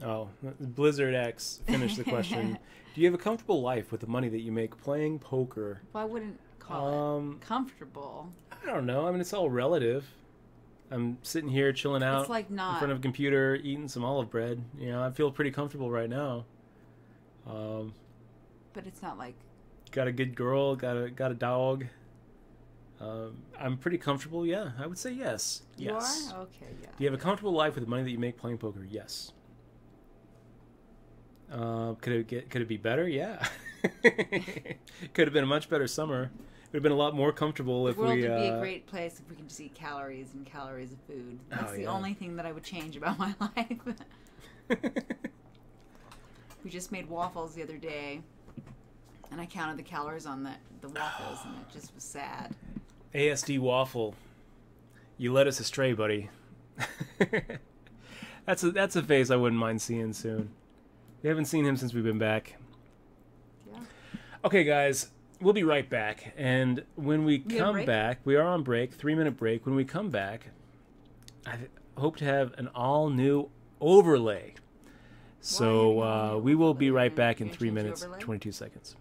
Oh, Blizzard X finished the question. Do you have a comfortable life with the money that you make playing poker? Well, I wouldn't call it comfortable. I don't know. I mean, it's all relative. I'm sitting here chilling out It's like not in front of a computer, eating some olive bread. I feel pretty comfortable right now. But it's not like got a good girl, got a dog. I'm pretty comfortable. Yeah, I would say yes. you Yes. are. Okay, yeah. Do you have a comfortable life with the money that you make playing poker? Yes. Could it be better? Yeah. Could have been a much better summer. It would have been a lot more comfortable if The world we. would be a great place if we could just eat calories and calories of food. That's the only thing that I would change about my life. We just made waffles the other day, and I counted the calories on the waffles, and it just was sad. ASD waffle, you led us astray, buddy. That's a face I wouldn't mind seeing soon. We haven't seen him since we've been back. Yeah. Okay, guys, we'll be right back. And when we come back, we are on break, 3-minute break. When we come back, I hope to have an all-new overlay. So we will be right back in 3 minutes, 22 seconds.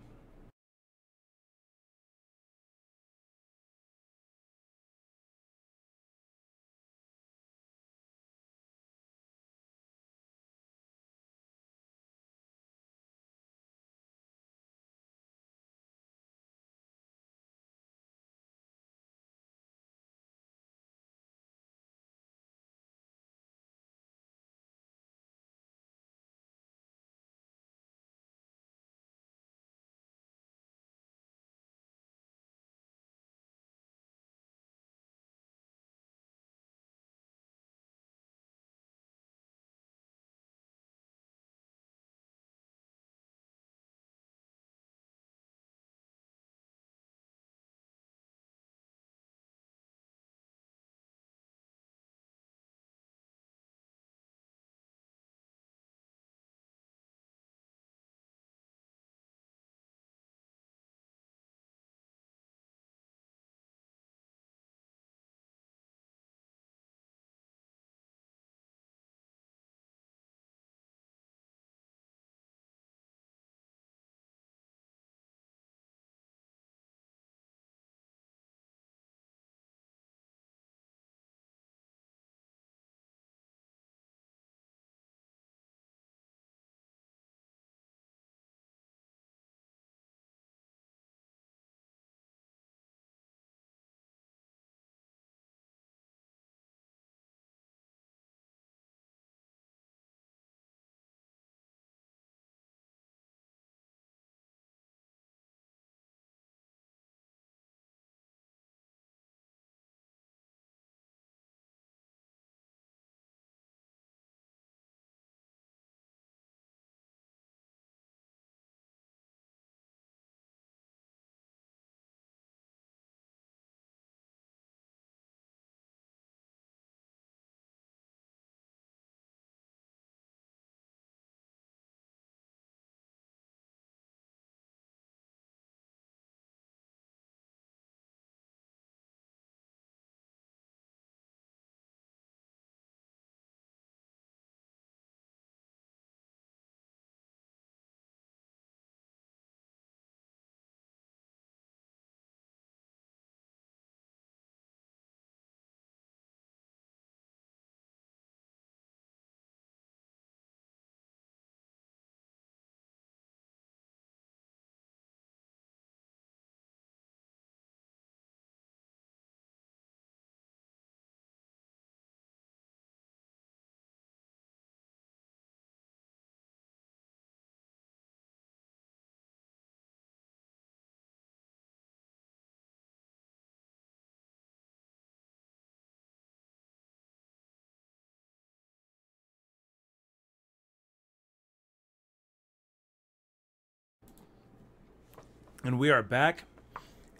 And we are back,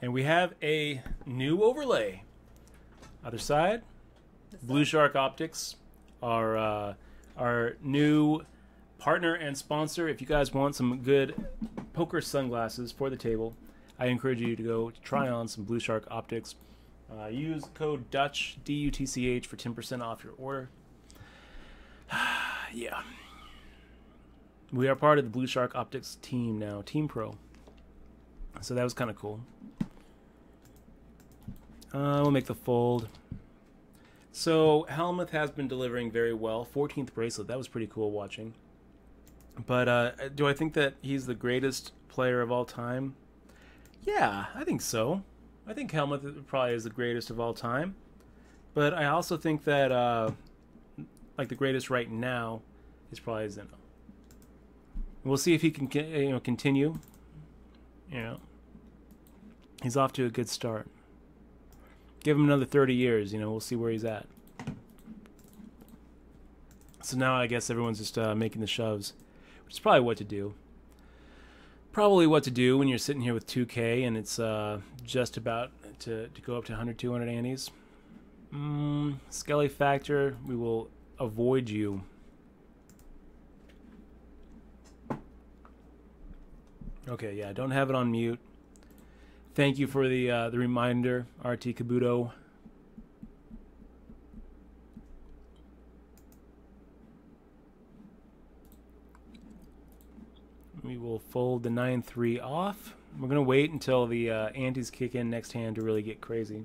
and we have a new overlay. Other side, Blue Shark Optics, our new partner and sponsor. If you guys want some good poker sunglasses for the table, I encourage you to go try on some Blue Shark Optics. Use code DUTCH, DUTCH, for 10% off your order. Yeah. We are part of the Blue Shark Optics team now, Team Pro. So that was kind of cool. We'll make the fold. So Helmuth has been delivering very well. 14th bracelet. That was pretty cool watching. But do I think that he's the greatest player of all time? Yeah, I think so. I think Helmuth probably is the greatest of all time. But I also think that like the greatest right now is probably Zeno. We'll see if he can continue. He's off to a good start. Give him another 30 years, we'll see where he's at. So now I guess everyone's just making the shoves, which is probably what to do. Probably what to do when you're sitting here with 2K and it's just about to go up to 100, 200 antes. Skelly Factor, we will avoid you. Okay, yeah, don't have it on mute. Thank you for the reminder, RT Kabuto. We will fold the 9-3 off. We're going to wait until the antes kick in next hand to really get crazy.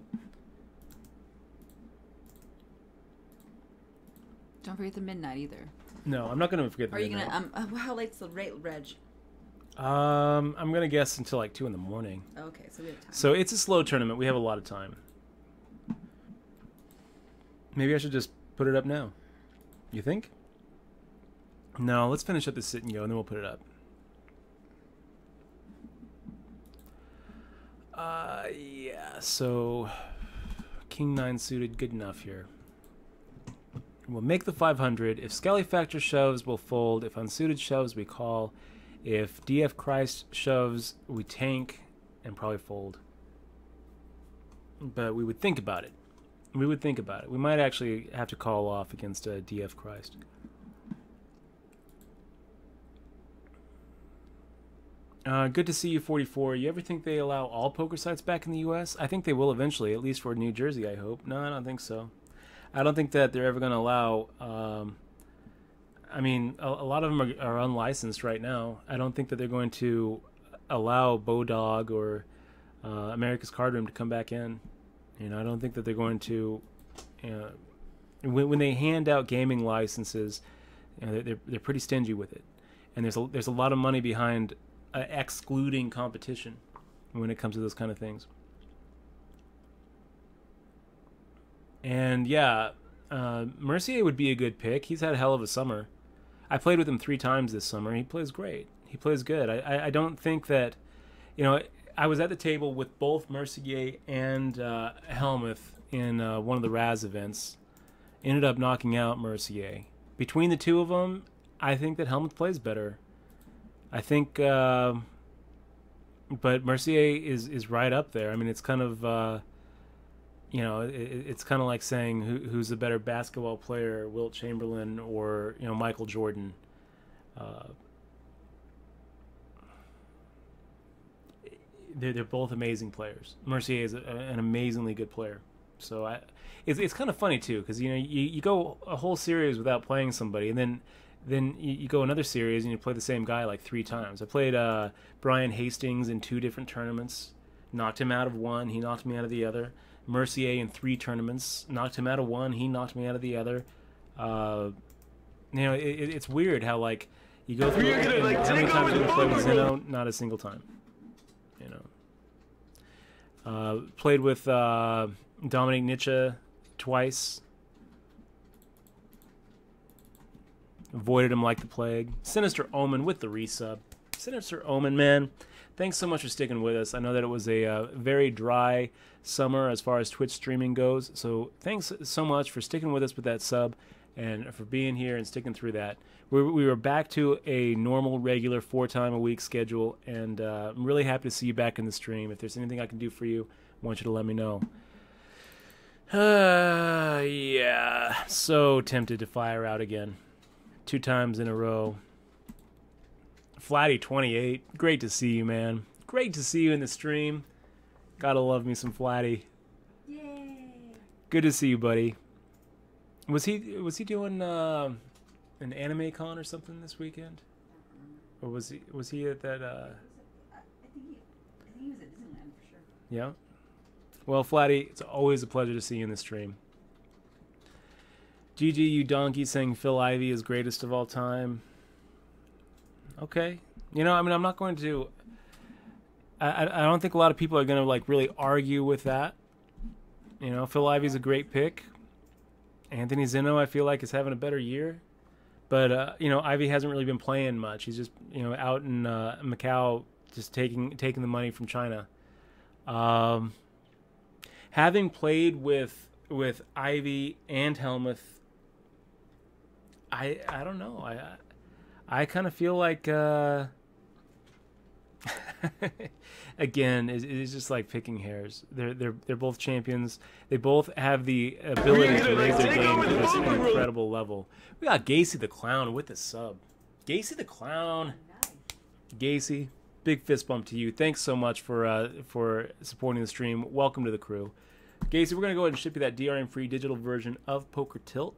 Don't forget the midnight either. No, I'm not going to forget the midnight. Are you going to... how late's the reg? I'm going to guess until like 2 in the morning. Okay, so we have time. So it's a slow tournament. We have a lot of time. Maybe I should just put it up now. You think? No, let's finish up the sit and go, and then we'll put it up. Yeah, so King 9 suited, good enough here. We'll make the 500. If Skelly Factor shoves, we'll fold. If unsuited shoves, we call. If DF Christ shoves, we tank and probably fold. But we would think about it. We would think about it. We might actually have to call off against DF Christ. Good to see you, 44. You ever think they allow all poker sites back in the U.S.? I think they will eventually, at least for New Jersey, I hope. No, I don't think so. I don't think that they're ever going to allow... I mean, a lot of them are unlicensed right now. I don't think that they're going to allow Bodog or America's Card Room to come back in. I don't think that they're going to... when they hand out gaming licenses, they're pretty stingy with it. And there's a lot of money behind... excluding competition when it comes to those kind of things. And yeah, Mercier would be a good pick. He's had a hell of a summer. I played with him 3 times this summer. He plays great. He plays good. I don't think that, I was at the table with both Mercier and Helmuth in one of the Raz events. Ended up knocking out Mercier. Between the two of them, I think that Helmuth plays better. I think, but Mercier is right up there. I mean, it's kind of, it's kind of like saying who's the better basketball player, Wilt Chamberlain or Michael Jordan. They're both amazing players. Mercier is an amazingly good player. So it's kind of funny too, because you go a whole series without playing somebody, and then you go another series and you play the same guy like 3 times. I played Brian Hastings in 2 different tournaments. Knocked him out of one. He knocked me out of the other. Mercier in 3 tournaments. Knocked him out of one. He knocked me out of the other. It's weird how like you go through it, and how many times you play with Zeno? Not a single time. Played with Dominic Nietzsche twice. Avoided him like the plague. Sinister Omen with the resub. Sinister Omen, man, thanks so much for sticking with us. I know that it was a very dry summer as far as Twitch streaming goes, so thanks so much for sticking with us with that sub and for being here and sticking through that. We were back to a normal, regular 4-time-a-week schedule, and I'm really happy to see you back in the stream. If there's anything I can do for you, I want you to let me know. Yeah, so tempted to fire out again. 2 times in a row. Flatty 28. Great to see you, man. Great to see you in the stream. Gotta love me some Flatty. Yay! Good to see you, buddy. Was he doing an anime con or something this weekend? Or was he at that? I think he was at Disneyland for sure. Yeah. Well, Flatty, it's always a pleasure to see you in the stream. GG, you donkey, saying Phil Ivey is greatest of all time. Okay. You know, I mean, I'm not going to... I don't think a lot of people are going to, like, really argue with that. You know, Phil Ivey's a great pick. Anthony Zinno, I feel like, is having a better year. But, you know, Ivey hasn't really been playing much. He's just, you know, out in Macau just taking the money from China. Having played with Ivey and Helmuth, I don't know. I kind of feel like... Again, it's just like picking hairs. They're both champions. They both have the ability to raise their game to this incredible level. We got Gacy the Clown with the sub. Gacy the Clown. Gacy, big fist bump to you. Thanks so much for supporting the stream. Welcome to the crew. Gacy, we're gonna go ahead and ship you that DRM-free digital version of Poker Tilt,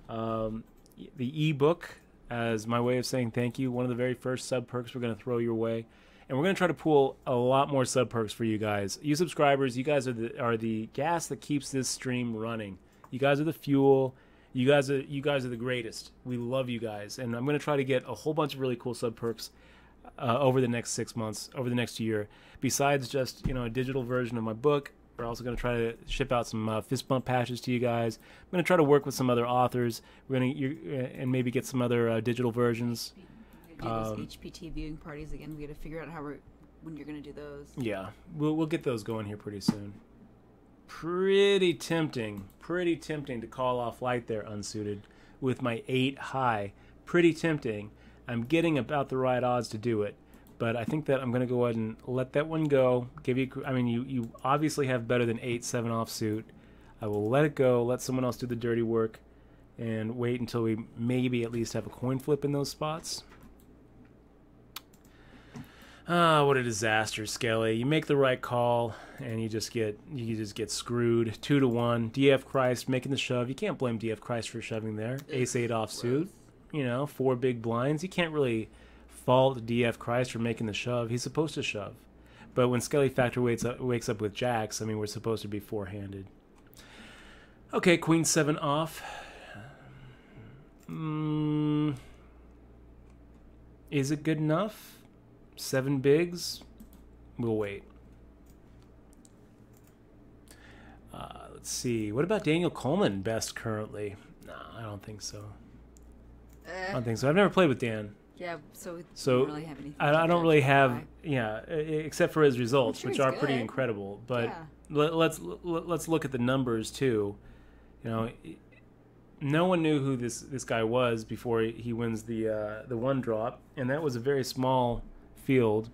the ebook, as my way of saying thank you. One of the very first sub perks we're gonna throw your way. And we're going to try to pull a lot more sub perks for you guys. You subscribers, you guys are the gas that keeps this stream running. You guys are the fuel. You guys are the greatest. We love you guys. And I'm going to try to get a whole bunch of really cool sub perks over the next 6 months, over the next year. Besides just, you know, a digital version of my book, we're also going to try to ship out some fist bump patches to you guys. I'm going to try to work with some other authors. We're going to and maybe get some other digital versions. Do those HPT viewing parties again. We got to figure out when you're going to do those. Yeah, we'll get those going here pretty soon. Pretty tempting to call off light there, Unsuited, with my 8 high. Pretty tempting. I'm getting about the right odds to do it, but I think that I'm going to go ahead and let that one go. I mean, you obviously have better than 8-7 offsuit. I will let it go. Let someone else do the dirty work, and wait until we maybe at least have a coin flip in those spots. Ah, what a disaster, Skelly. You make the right call, and you just get screwed. 2-1. DF Christ making the shove. You can't blame DF Christ for shoving there. Ace-8 offsuit. You know, 4 big blinds. You can't really fault DF Christ for making the shove. He's supposed to shove. But when Skelly Factor wakes up with jacks, I mean, we're supposed to be four-handed. Okay, Queen 7 off. Is it good enough? 7 bigs? We'll wait. Let's see. What about Daniel Coleman best currently? No, I don't think so. I don't think so. I've never played with Dan. Yeah, so don't really have anything. I don't really have, except for his results, which are pretty incredible. But let's look at the numbers too. You know, no one knew who this guy was before he wins the one drop, and that was a very small field.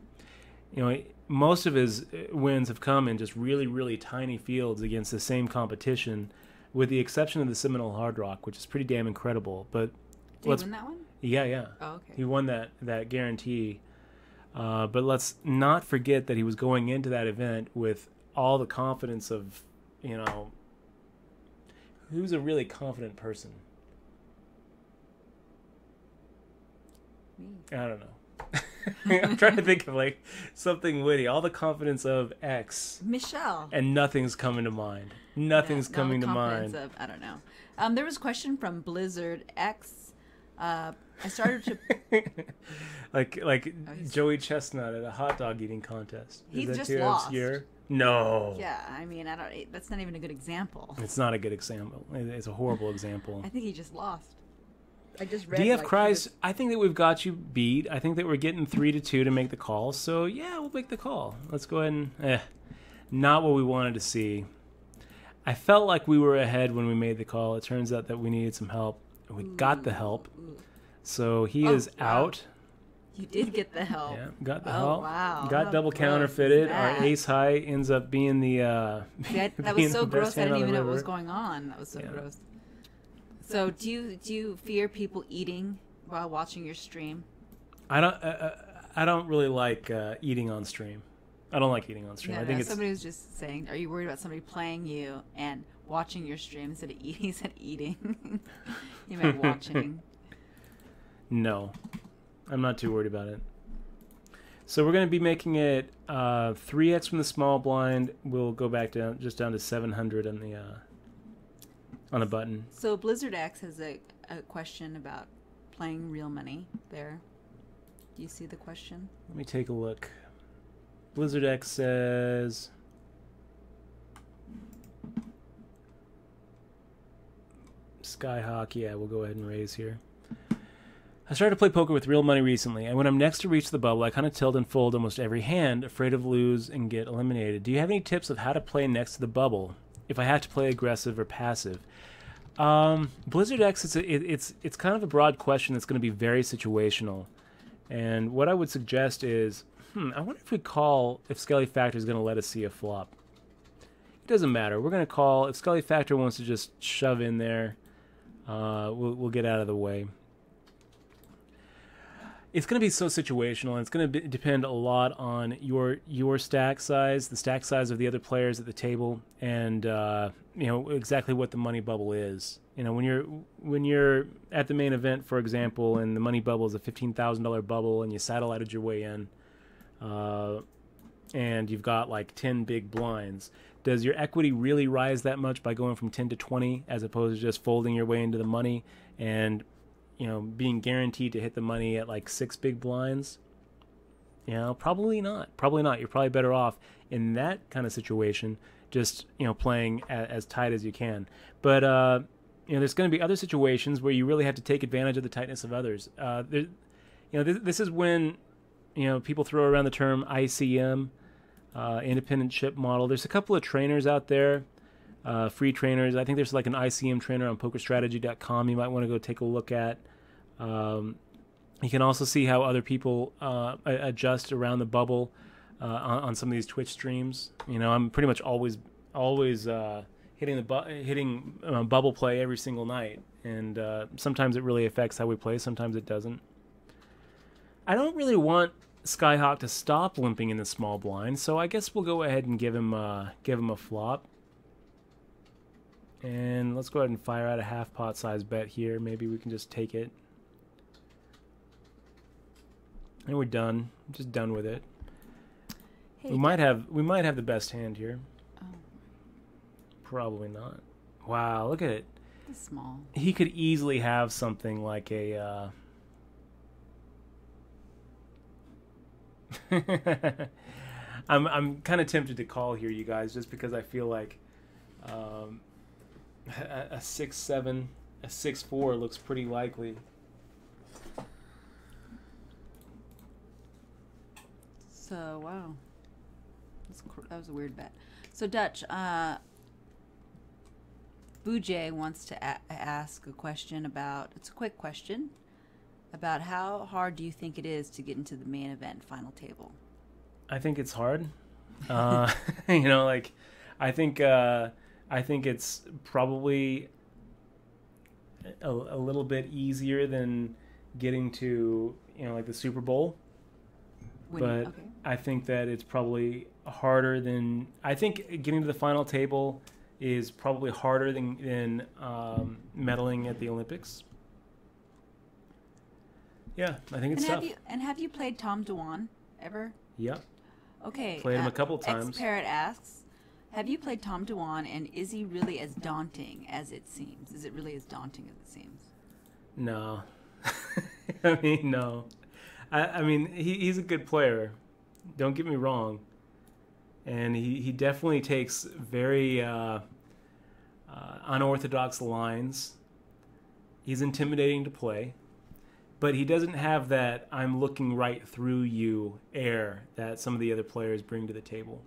You know, most of his wins have come in just really, really tiny fields against the same competition, with the exception of the Seminole Hard Rock, which is pretty damn incredible. But did he win that one? Yeah. Oh, okay. He won that guarantee. But let's not forget that he was going into that event with all the confidence of, you know, who's a really confident person? Me. I don't know. I'm trying to think of like something witty. All the confidence of X. Michelle. And nothing's coming to mind. Nothing's coming to mind. I don't know. There was a question from Blizzard X. I started to like Joey Chestnut at a hot dog eating contest. He just too lost. Obscure? No. Yeah, I mean, that's not even a good example. It's not a good example. It's a horrible example. I think he just lost. I just read. DF Christ, I think that we've got you beat. I think that we're getting 3-2 to make the call. So yeah, we'll make the call. Let's go ahead and not what we wanted to see. I felt like we were ahead when we made the call. It turns out that we needed some help. And we got the help. So he is out. You did get the help. Yeah, got the help. Wow. Got double counterfeited. Our ace high ends up being the that was so gross. I didn't even know what was going on. That was so gross. So do you fear people eating while watching your stream? I don't really like eating on stream. I don't like eating on stream. I think it's somebody was just saying, are you worried about somebody playing you and watching your stream instead of eating? He said eating. You meant watching. No, I'm not too worried about it. So we're going to be making it 3x from the small blind. We'll go back down to 700 on the on a button. So Blizzard X has a question about playing real money there. Do you see the question? Let me take a look. Blizzard X says... Skyhawk, yeah, we'll go ahead and raise here. I started to play poker with real money recently, and when I'm next to reach the bubble, I kind of tilt and fold almost every hand, afraid of lose and get eliminated. Do you have any tips of how to play next to the bubble, if I have to play aggressive or passive? Blizzard X, it's kind of a broad question that's going to be very situational. And what I would suggest is, I wonder if we call if Skelly Factor is going to let us see a flop. It doesn't matter. We're going to call if Skelly Factor wants to just shove in there. We'll get out of the way. It's going to be so situational, and it's going to depend a lot on your stack size, the stack size of the other players at the table, and exactly what the money bubble is. When you're at the main event, for example, and the money bubble is a $15,000 bubble, and you satellited your way in, and you've got like 10 big blinds. Does your equity really rise that much by going from 10 to 20, as opposed to just folding your way into the money and being guaranteed to hit the money at like 6 big blinds? Probably not. You're probably better off in that kind of situation, just playing as tight as you can. But there's going to be other situations where you really have to take advantage of the tightness of others. This is when people throw around the term ICM, independent chip model. There's a couple of trainers out there, free trainers. I think there's like an ICM trainer on pokerstrategy.com you might want to go take a look at. You can also see how other people adjust around the bubble on some of these Twitch streams. I'm pretty much always hitting bubble play every single night, and sometimes it really affects how we play. Sometimes it doesn't. I don't really want Skyhawk to stop limping in the small blind, so I guess we'll go ahead and give him a flop. And let's go ahead and fire out a half pot size bet here. Maybe we can just take it. And we're done. I'm just done with it. Hey, we might have the best hand here. Oh. Probably not. Wow, look at it. It's small. He could easily have something like a I'm kind of tempted to call here, you guys, just because I feel like a 6-7, a 6-4 looks pretty likely. So wow, that was a weird bet. So Dutch, Boojay wants to ask a question about. It's a quick question about how hard do you think it is to get into the main event final table? I think it's hard. I think it's probably a little bit easier than getting to like the Super Bowl. Okay. I think that it's probably harder than... I think getting to the final table is probably harder than medaling at the Olympics. Yeah, I think it's tough. Have you played Tom Dwan ever? Yep. Okay. Played him a couple times. X-Parrot asks, have you played Tom Dwan, and is he really as daunting as it seems? Is it really as daunting as it seems? No. I mean, no. I mean, he's a good player. Don't get me wrong. And he definitely takes very unorthodox lines. He's intimidating to play. But he doesn't have that I'm looking right through you air that some of the other players bring to the table.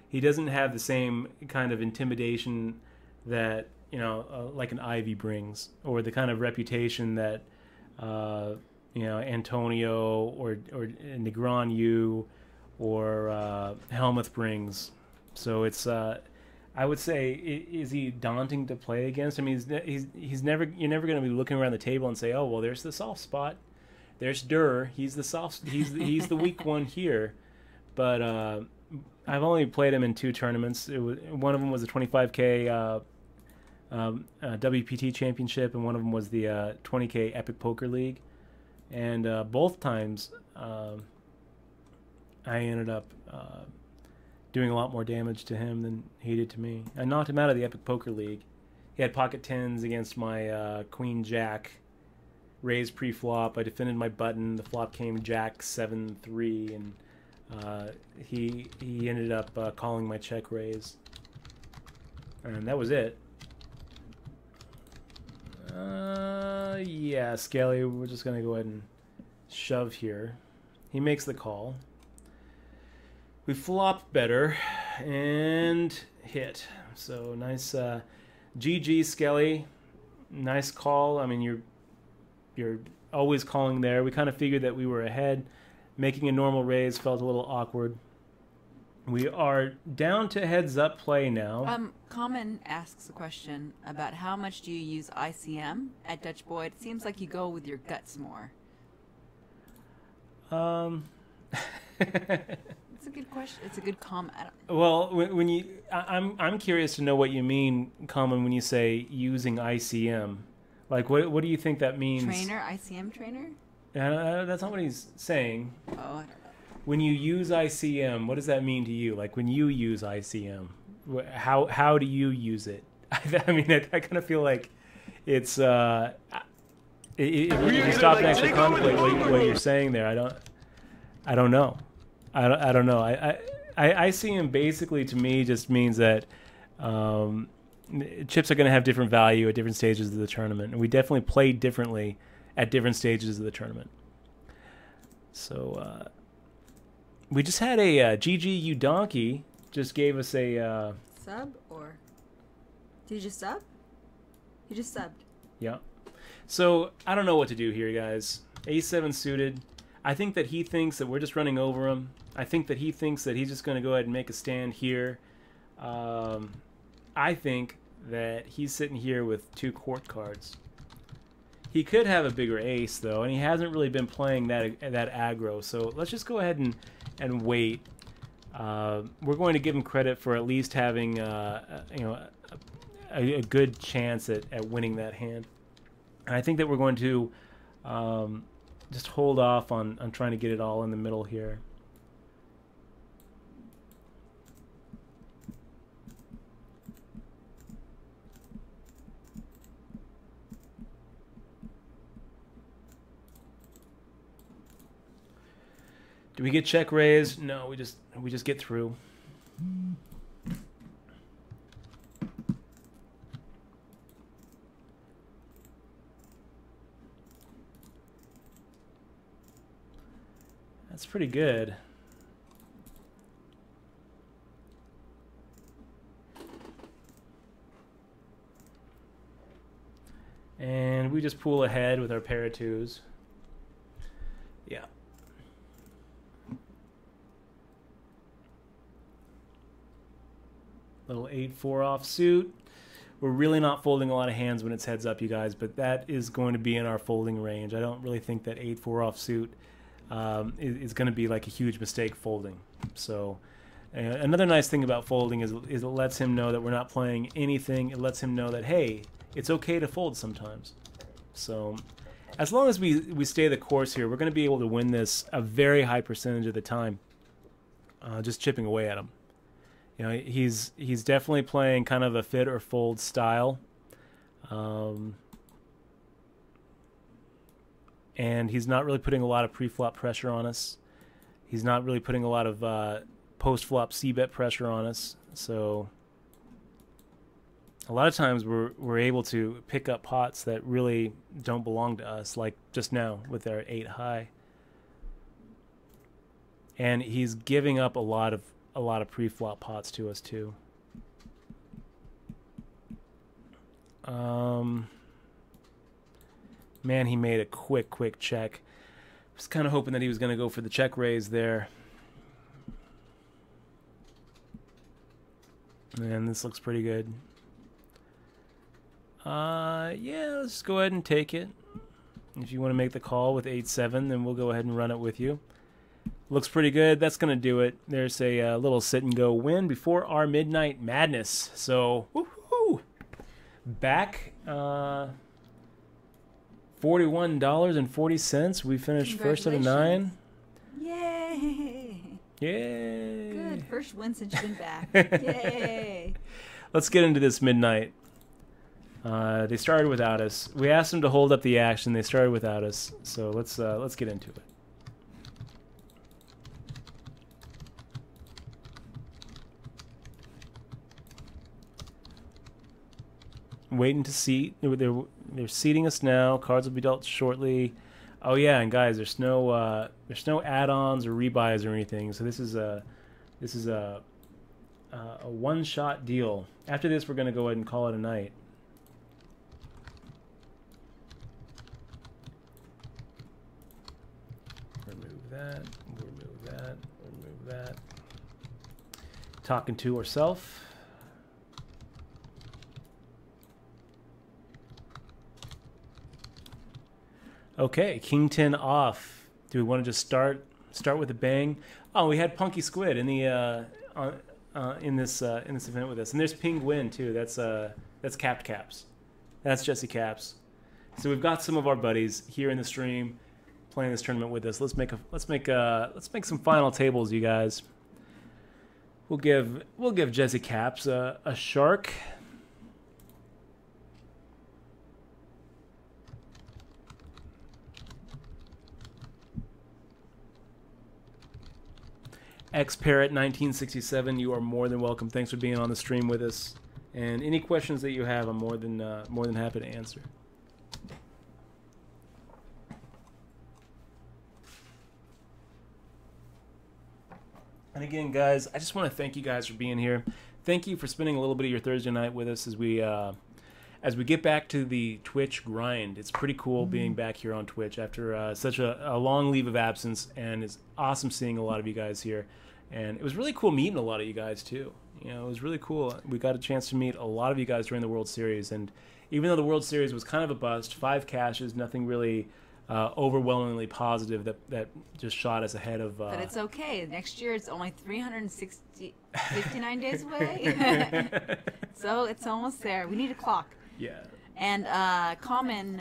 He doesn't have the same kind of intimidation that, like an Ivy brings, or the kind of reputation that, Antonio or Negron Yu or Helmuth brings. So it's, I would say, is he daunting to play against? I mean, he's never. You're never going to be looking around the table and say, oh, well, there's the soft spot. There's Durr. He's the soft. He's the weak one here, but I've only played him in 2 tournaments. One of them was a 25K WPT championship, and one of them was the 20K Epic Poker League. And both times, I ended up doing a lot more damage to him than he did to me. I knocked him out of the Epic Poker League. He had pocket tens against my Queen Jack. Raised pre-flop. I defended my button. The flop came Jack 7-3, and he ended up calling my check raise. And that was it. Yeah, Scaly, we're just going to go ahead and shove here. He makes the call. We flop better and hit. So nice GG, Skelly. Nice call. I mean, you're always calling there. We kind of figured that we were ahead. Making a normal raise felt a little awkward. We are down to heads up play now. Common asks a question about how much do you use ICM at Dutch Boy? It seems like you go with your guts more. It's a good question. It's a good comment. Well, when you, I'm curious to know what you mean, Common, when you say using ICM. Like, what do you think that means? Trainer, ICM trainer? That's not what he's saying. Oh, I don't know. When you use ICM, what does that mean to you? Like, when you use ICM, how do you use it? I mean, I kind of feel like it's if you stop and actually contemplate what you're saying there, I don't know. I don't know. ICM basically to me just means that chips are going to have different value at different stages of the tournament, and we definitely play differently at different stages of the tournament. So we just had a GG You Donkey just gave us a sub, or did you just sub? You just subbed. Yeah. So I don't know what to do here, guys. A7 suited. I think that he thinks that we're just running over him. I think that he thinks that he's just going to go ahead and make a stand here. I think that he's sitting here with 2 court cards. He could have a bigger ace, though, and he hasn't really been playing that aggro. So let's just go ahead and wait. We're going to give him credit for at least having a good chance at winning that hand. And I think that we're going to just hold off on trying to get it all in the middle here. Do we get check raised? No, we just get through. That's pretty good. And we just pool ahead with our pair of 2s. Yeah. Little 8-4 offsuit. We're really not folding a lot of hands when it's heads up, you guys, but that is going to be in our folding range. I don't really think that 8-4 offsuit is going to be like a huge mistake folding. So another nice thing about folding is it lets him know that we're not playing anything. It lets him know that, hey, it's okay to fold sometimes. So as long as we stay the course here, we're going to be able to win this a very high percentage of the time, just chipping away at him. You know, he's definitely playing kind of a fit or fold style. And he's not really putting a lot of pre-flop pressure on us. He's not really putting a lot of post-flop c-bet pressure on us. So a lot of times we're able to pick up pots that really don't belong to us, like just now with our 8 high. And he's giving up a lot of pre-flop pots to us too. Man, he made a quick check. I was kind of hoping that he was going to go for the check raise there. And this looks pretty good. Yeah, let's go ahead and take it. If you want to make the call with 8-7, then we'll go ahead and run it with you. Looks pretty good. That's going to do it. There's a little sit-and-go win before our Midnight Madness. So, woohoo! Back $41.40. We finished first of the 9. Yay! Yay! Good. First win since you've been back. Yay! Let's get into this Midnight. They started without us. We asked them to hold up the action. They started without us. So let's get into it. Waiting to seat. They're seating us now. Cards will be dealt shortly. Oh yeah, and guys, there's no add-ons or rebuys or anything. So this is a one-shot deal. After this, we're going to go ahead and call it a night. Remove that. Remove that. Remove that. Talking to ourselves. Okay, King 10 off. Do we want to just start with a bang? Oh, we had Punky Squid in the in this event with us, and there's Ping Win too. That's Capped Caps. That's Jesse Caps. So we've got some of our buddies here in the stream playing this tournament with us. Let's make some final tables, you guys. We'll give Jesse Caps a shark. X-Parrot 1967, you are more than welcome. Thanks for being on the stream with us. And any questions that you have, I'm more than happy to answer. And again, guys, I just want to thank you guys for being here. Thank you for spending a little bit of your Thursday night with us as we get back to the Twitch grind. It's pretty cool being back here on Twitch after such a long leave of absence, and it's awesome seeing a lot of you guys here. And it was really cool meeting a lot of you guys too. You know, it was really cool. We got a chance to meet a lot of you guys during the World Series, and even though the World Series was kind of a bust, 5 cashes, nothing really overwhelmingly positive that just shot us ahead of. But it's okay. Next year it's only 369 days away, so it's almost there. We need a clock. Yeah. And Common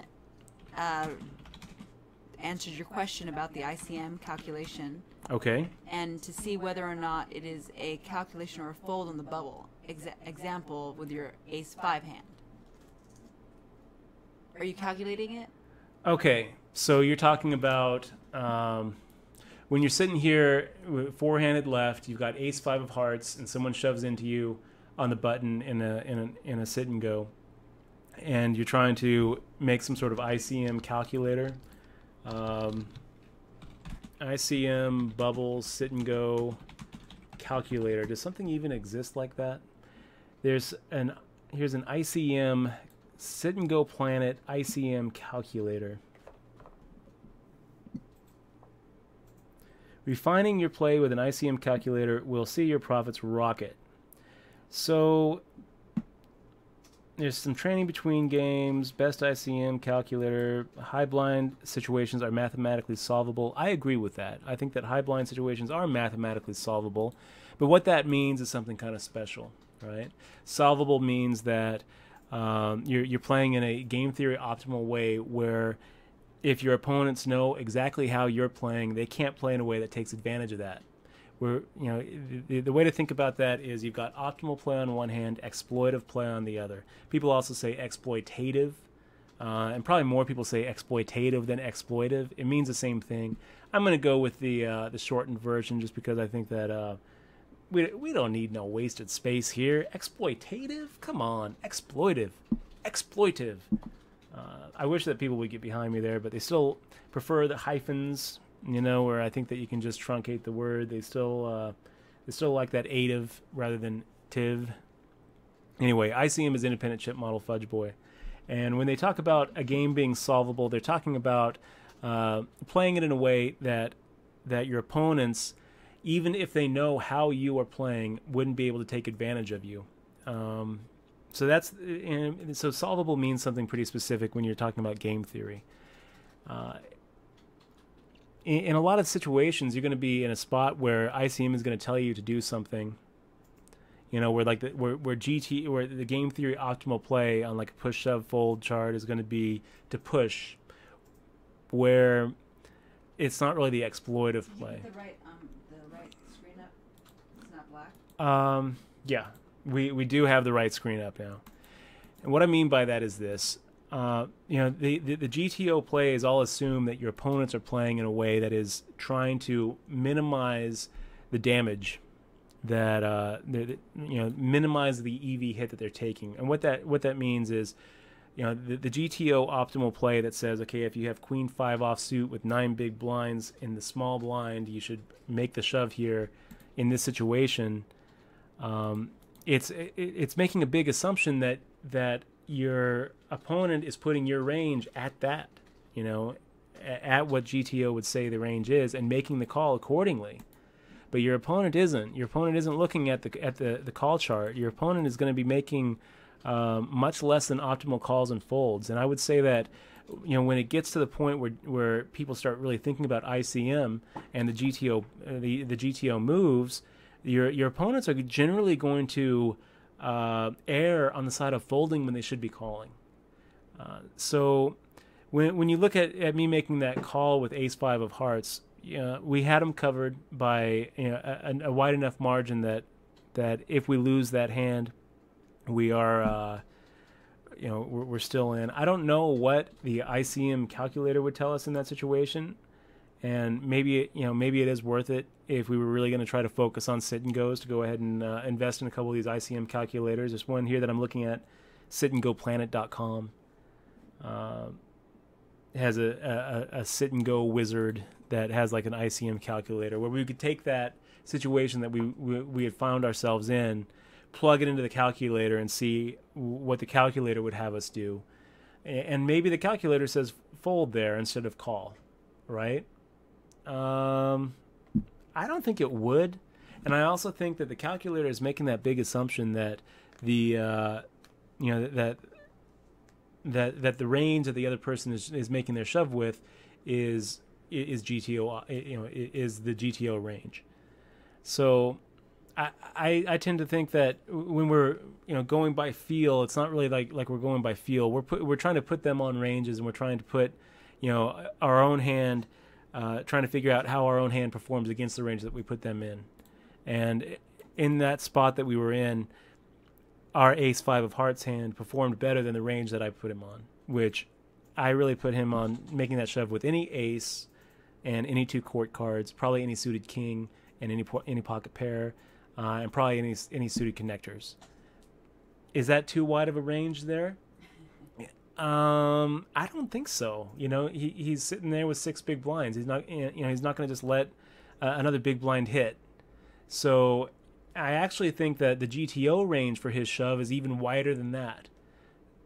answered your question about the ICM calculation. Okay. And to see whether or not it is a calculation or a fold on the bubble. Example with your ace-5 hand. Are you calculating it? Okay. So you're talking about when you're sitting here with four-handed left, you've got ace-5 of hearts, and someone shoves into you on the button in a sit and go. And you're trying to make some sort of ICM calculator. ICM, bubbles, sit and go, calculator. Does something even exist like that? Here's an ICM, sit and go planet, ICM calculator. Refining your play with an ICM calculator will see your profits rocket. So there's some training between games, best ICM calculator, high blind situations are mathematically solvable. I agree with that. I think that high blind situations are mathematically solvable, but what that means is something kind of special, right? Solvable means that you're playing in a game theory optimal way where if your opponents know exactly how you're playing, they can't play in a way that takes advantage of that. Where, you know, the way to think about that is you've got optimal play on one hand, exploitive play on the other. People also say exploitative, and probably more people say exploitative than exploitive. It means the same thing. I'm going to go with the shortened version just because I think that we don't need no wasted space here. Exploitative? Come on. Exploitive. Exploitive. I wish that people would get behind me there, but they still prefer the hyphens. You know, where I think that you can just truncate the word. They still like that ative rather than tiv. Anyway, ICM is independent chip model fudge boy, and when they talk about a game being solvable, they're talking about playing it in a way that your opponents, even if they know how you are playing, wouldn't be able to take advantage of you. So solvable means something pretty specific when you're talking about game theory. In a lot of situations, you're going to be in a spot where ICM is going to tell you to do something. You know, where like where the game theory optimal play on like a push shove fold chart is going to be to push, where it's not really the exploitive play. The right screen up. It's not black. Yeah, we do have the right screen up now, and what I mean by that is this. You know, the GTO plays all assume that your opponents are playing in a way that is trying to minimize the damage that you know, minimize the EV hit that they're taking. And what that means is, you know, the GTO optimal play that says, okay, if you have Queen 5 offsuit with 9 big blinds in the small blind, you should make the shove here. In this situation, it's making a big assumption that your opponent is putting your range at that, you know, at what GTO would say the range is, and making the call accordingly. But your opponent isn't. Your opponent isn't looking at the call chart. Your opponent is going to be making much less than optimal calls and folds. And I would say that, you know, when it gets to the point where people start really thinking about ICM and the GTO the GTO moves, your opponents are generally going to err on the side of folding when they should be calling. So when you look at me making that call with Ace 5 of Hearts, we had them covered by, you know, a wide enough margin that if we lose that hand, we are you know, we're still in. I don't know what the ICM calculator would tell us in that situation, and maybe it is worth it if we were really going to try to focus on sit and goes to go ahead and invest in a couple of these ICM calculators. There's one here that I'm looking at, sitandgoplanet.com. It has a sit and go wizard that has like an ICM calculator where we could take that situation that we had found ourselves in, plug it into the calculator, and see what the calculator would have us do. And maybe the calculator says fold there instead of call, right? I don't think it would. And I also think that the calculator is making that big assumption that the that the range that the other person is making their shove with is GTO, is the GTO range. So I tend to think that when we're, going by feel, it's not really like we're going by feel. We're trying to put them on ranges, and we're trying to put, our own hand, trying to figure out how our own hand performs against the range that we put them in. And in that spot that we were in, our Ace 5 of Hearts hand performed better than the range that I put him on, which I really put him on making that shove with any ace and any two court cards, probably any suited king and any pocket pair, and probably any suited connectors. Is that too wide of a range there? I don't think so. He's sitting there with 6 big blinds. He's not going to just let another big blind hit. So I actually think that the GTO range for his shove is even wider than that.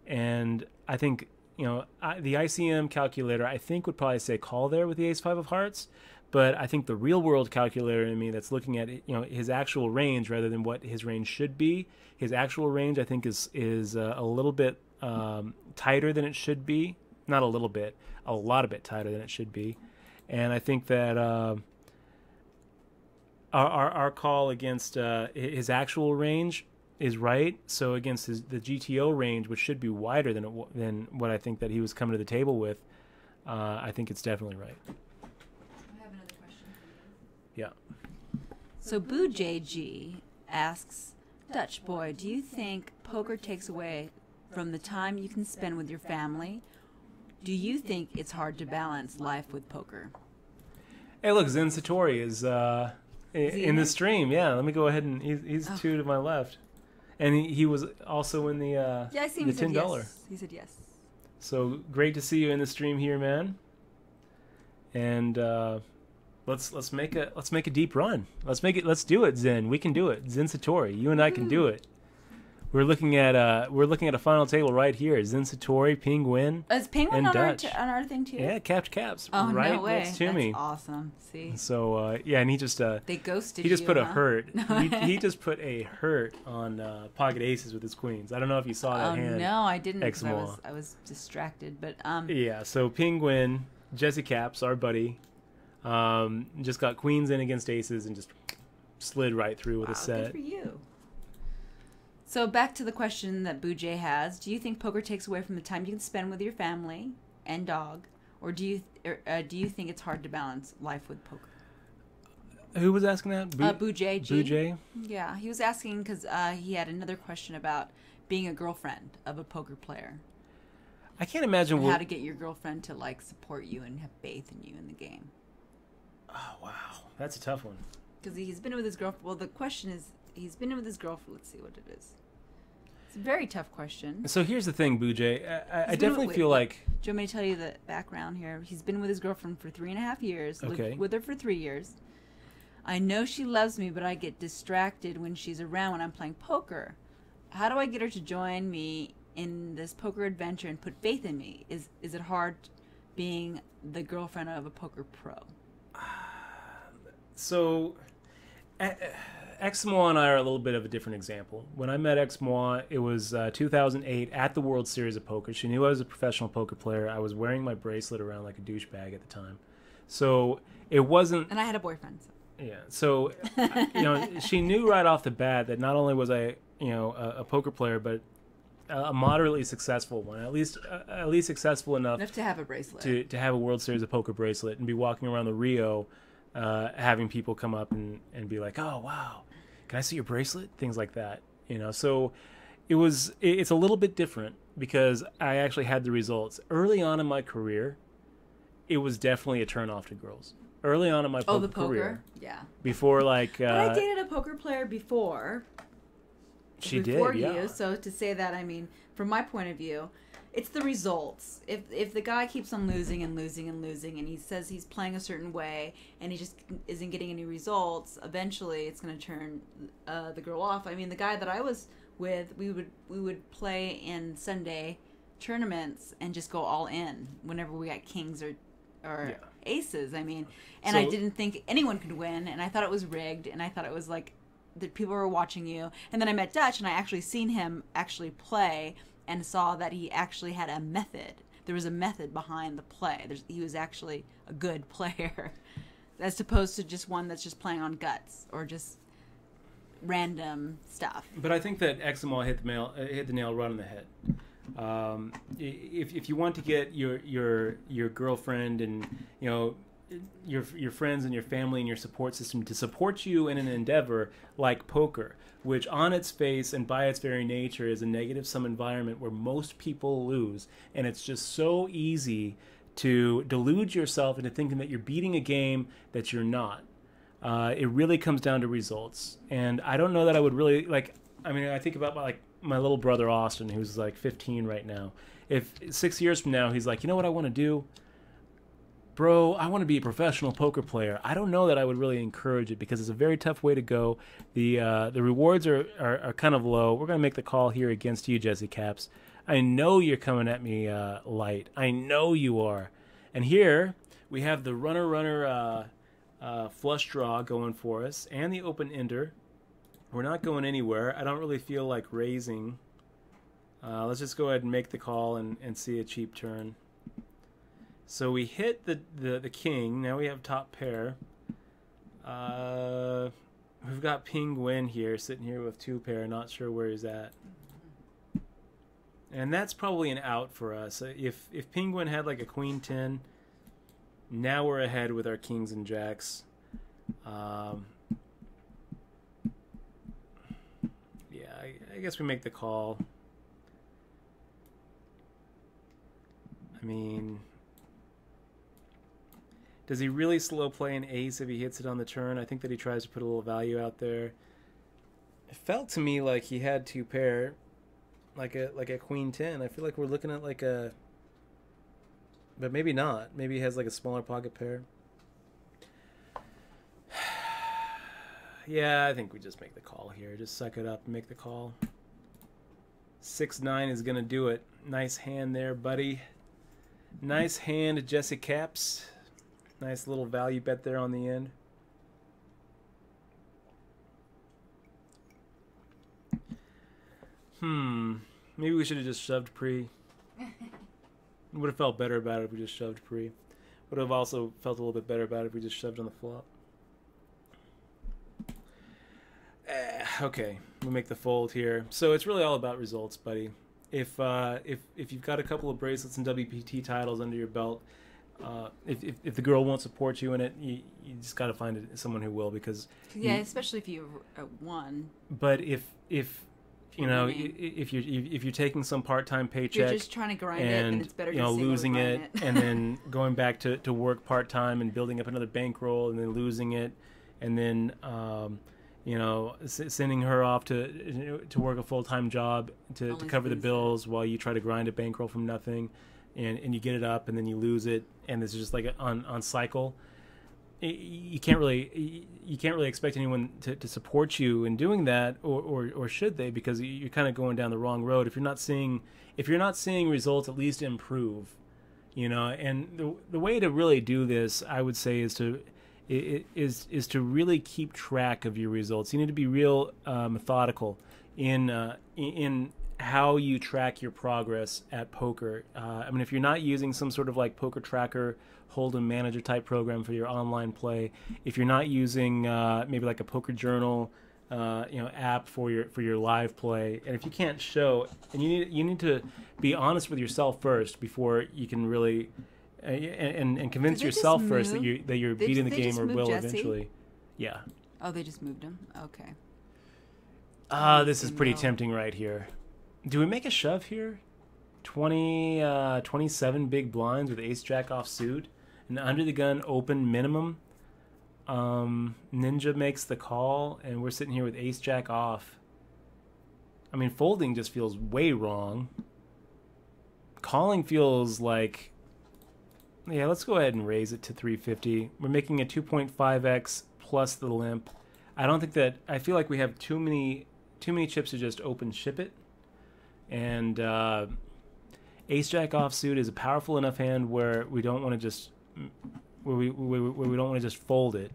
And I think, the ICM calculator, I think, would probably say call there with the Ace 5 of Hearts. But I think the real world calculator in me that's looking at, his actual range rather than what his range should be, his actual range, I think, is a little bit tighter than it should be. Not a little bit, a lot of bit tighter than it should be. And I think that our call against his actual range is right. So against the GTO range, which should be wider than what I think that he was coming to the table with, I think it's definitely right. I have another question for you. Yeah. So Boo JG asks, Dutch boy, do you think poker takes away from the time you can spend with your family? Do you think it's hard to balance life with poker? Hey, look, Zen Satori is in the stream. Yeah, let me go ahead and he's two to my left, and he was also in the I see the $10. Yes. He said yes. So great to see you in the stream here, man. And let's make a deep run. Let's do it, Zen. We can do it. Zen Satori, you and I can do it. We're looking at a final table right here. Zen Satori, Penguin, is Penguin and on Dutch. on our thing too? Yeah, caps. Oh, right no way. next to That's me. Awesome. See. So and he just they ghosted he just you, put a huh? hurt. he just put a hurt on pocket aces with his queens. I don't know if you saw that hand. Oh no, I didn't. 'Cause Exmoor. I was distracted, but Yeah. So Penguin Jesse Caps, our buddy, just got queens in against aces and just slid right through with a set. Good for you. So back to the question that Boo J has: do you think poker takes away from the time you can spend with your family and dog, or do you think it's hard to balance life with poker? Who was asking that? Boo J. Boo J? Yeah, he was asking because he had another question about being a girlfriend of a poker player. I can't imagine how to get your girlfriend to like support you and have faith in you in the game. Oh wow, that's a tough one. Because he's been with his girlfriend. Well, the question is, he's been with his girlfriend. Let's see what it is. It's a very tough question. So here's the thing, Boo J. I definitely feel like... Do you want me to tell you the background here? He's been with his girlfriend for 3.5 years. Okay. Lived with her for 3 years. I know she loves me, but I get distracted when she's around when I'm playing poker. How do I get her to join me in this poker adventure and put faith in me? Is it hard being the girlfriend of a poker pro? So... Exmois and I are a little bit of a different example. When I met Exmois, it was 2008 at the World Series of Poker. She knew I was a professional poker player. I was wearing my bracelet around like a douchebag at the time. So it wasn't... And I had a boyfriend. So. Yeah. So, she knew right off the bat that not only was I, a poker player, but a moderately successful one, at least successful enough to have a bracelet, to have a World Series of Poker bracelet and be walking around the Rio, having people come up and be like, oh, wow, can I see your bracelet? Things like that, So it's a little bit different because I actually had the results. Early on in my career, it was definitely a turnoff to girls. Early on in my poker career. Yeah. Before, like... but I dated a poker player before. Before you, so to say that, I mean, from my point of view... It's the results. If the guy keeps on losing and losing and losing, and he says he's playing a certain way, and he just isn't getting any results, eventually it's going to turn the girl off. I mean, the guy that I was with, we would play in Sunday tournaments and just go all in whenever we got kings or aces. I mean, and I didn't think anyone could win, and I thought it was rigged, and I thought it was like that people were watching you. And then I met Dutch, and I actually seen him actually play. And saw that he actually had a method. There was a method behind the play. He was actually a good player, as opposed to just one that's just playing on guts or just random stuff. But I think that Exmois hit the nail right on the head. If you want to get your girlfriend and your friends and your family and your support system to support you in an endeavor like poker, which on its face and by its very nature is a negative-sum environment where most people lose, and it's just so easy to delude yourself into thinking that you're beating a game that you're not. It really comes down to results, and I don't know that I would really I think about my little brother Austin, who's like 15 right now. If 6 years from now he's like, you know what I want to do? Bro, I want to be a professional poker player. I don't know that I would really encourage it because it's a very tough way to go. The rewards are kind of low. We're going to make the call here against you, Jesse Caps. I know you're coming at me light. I know you are. And here we have the runner flush draw going for us and the open ender. We're not going anywhere. I don't really feel like raising. Let's just go ahead and make the call and see a cheap turn. So we hit the king. Now we have top pair. We've got Penguin here, sitting here with two pair. Not sure where he's at. And that's probably an out for us. If Penguin had like a queen 10, now we're ahead with our kings and jacks. Yeah, I guess we make the call. I mean... Does he really slow play an ace if he hits it on the turn? I think that he tries to put a little value out there. It felt to me like he had two pair, like a queen 10. I feel like we're looking at like a, but maybe not. Maybe he has like a smaller pocket pair. Yeah, I think we just make the call here. Just suck it up and make the call. 6-9 is gonna do it. Nice hand there, buddy. Nice hand, Jesse Caps. Nice little value bet there on the end. Maybe we should have just shoved pre. Would have felt better about it if we just shoved pre. would have also felt a little bit better about it if we just shoved on the flop. Okay, we'll make the fold here. So it's really all about results, buddy. If you've got a couple of bracelets and WPT titles under your belt, if the girl won't support you in it, you just got to find someone who will, because especially if you won. But if you know, if you're taking some part-time paycheck, you're just trying to grind it, and it's better to losing it and then going back to work part-time and building up another bankroll and then losing it, and then sending her off to work a full-time job to cover the bills while you try to grind a bankroll from nothing, and you get it up and then you lose it, and this is just like on cycle. You can't really expect anyone to support you in doing that, or should they? Because you're kind of going down the wrong road if you're not seeing results at least improve, And the way to really do this, I would say, is to really keep track of your results. You need to be real methodical in how you track your progress at poker. If you're not using some sort of like poker tracker, Hold'em manager type program for your online play, if you're not using maybe like a poker journal, app for your live play, and if you can't show, and you need to be honest with yourself first before you can really and convince yourself first that you're beating the game or will Jesse? Eventually. Yeah. Oh, they just moved him. Okay. This is pretty tempting right here. Do we make a shove here? 27 big blinds with ace jack offsuit, and under the gun open minimum. Ninja makes the call, and we're sitting here with ace jack off. Folding just feels way wrong. Calling feels like, yeah, let's go ahead and raise it to 350. We're making a 2.5x plus the limp. I feel like we have too many chips to just open ship it. And ace jack offsuit is a powerful enough hand where we don't want to just we don't want to just fold it.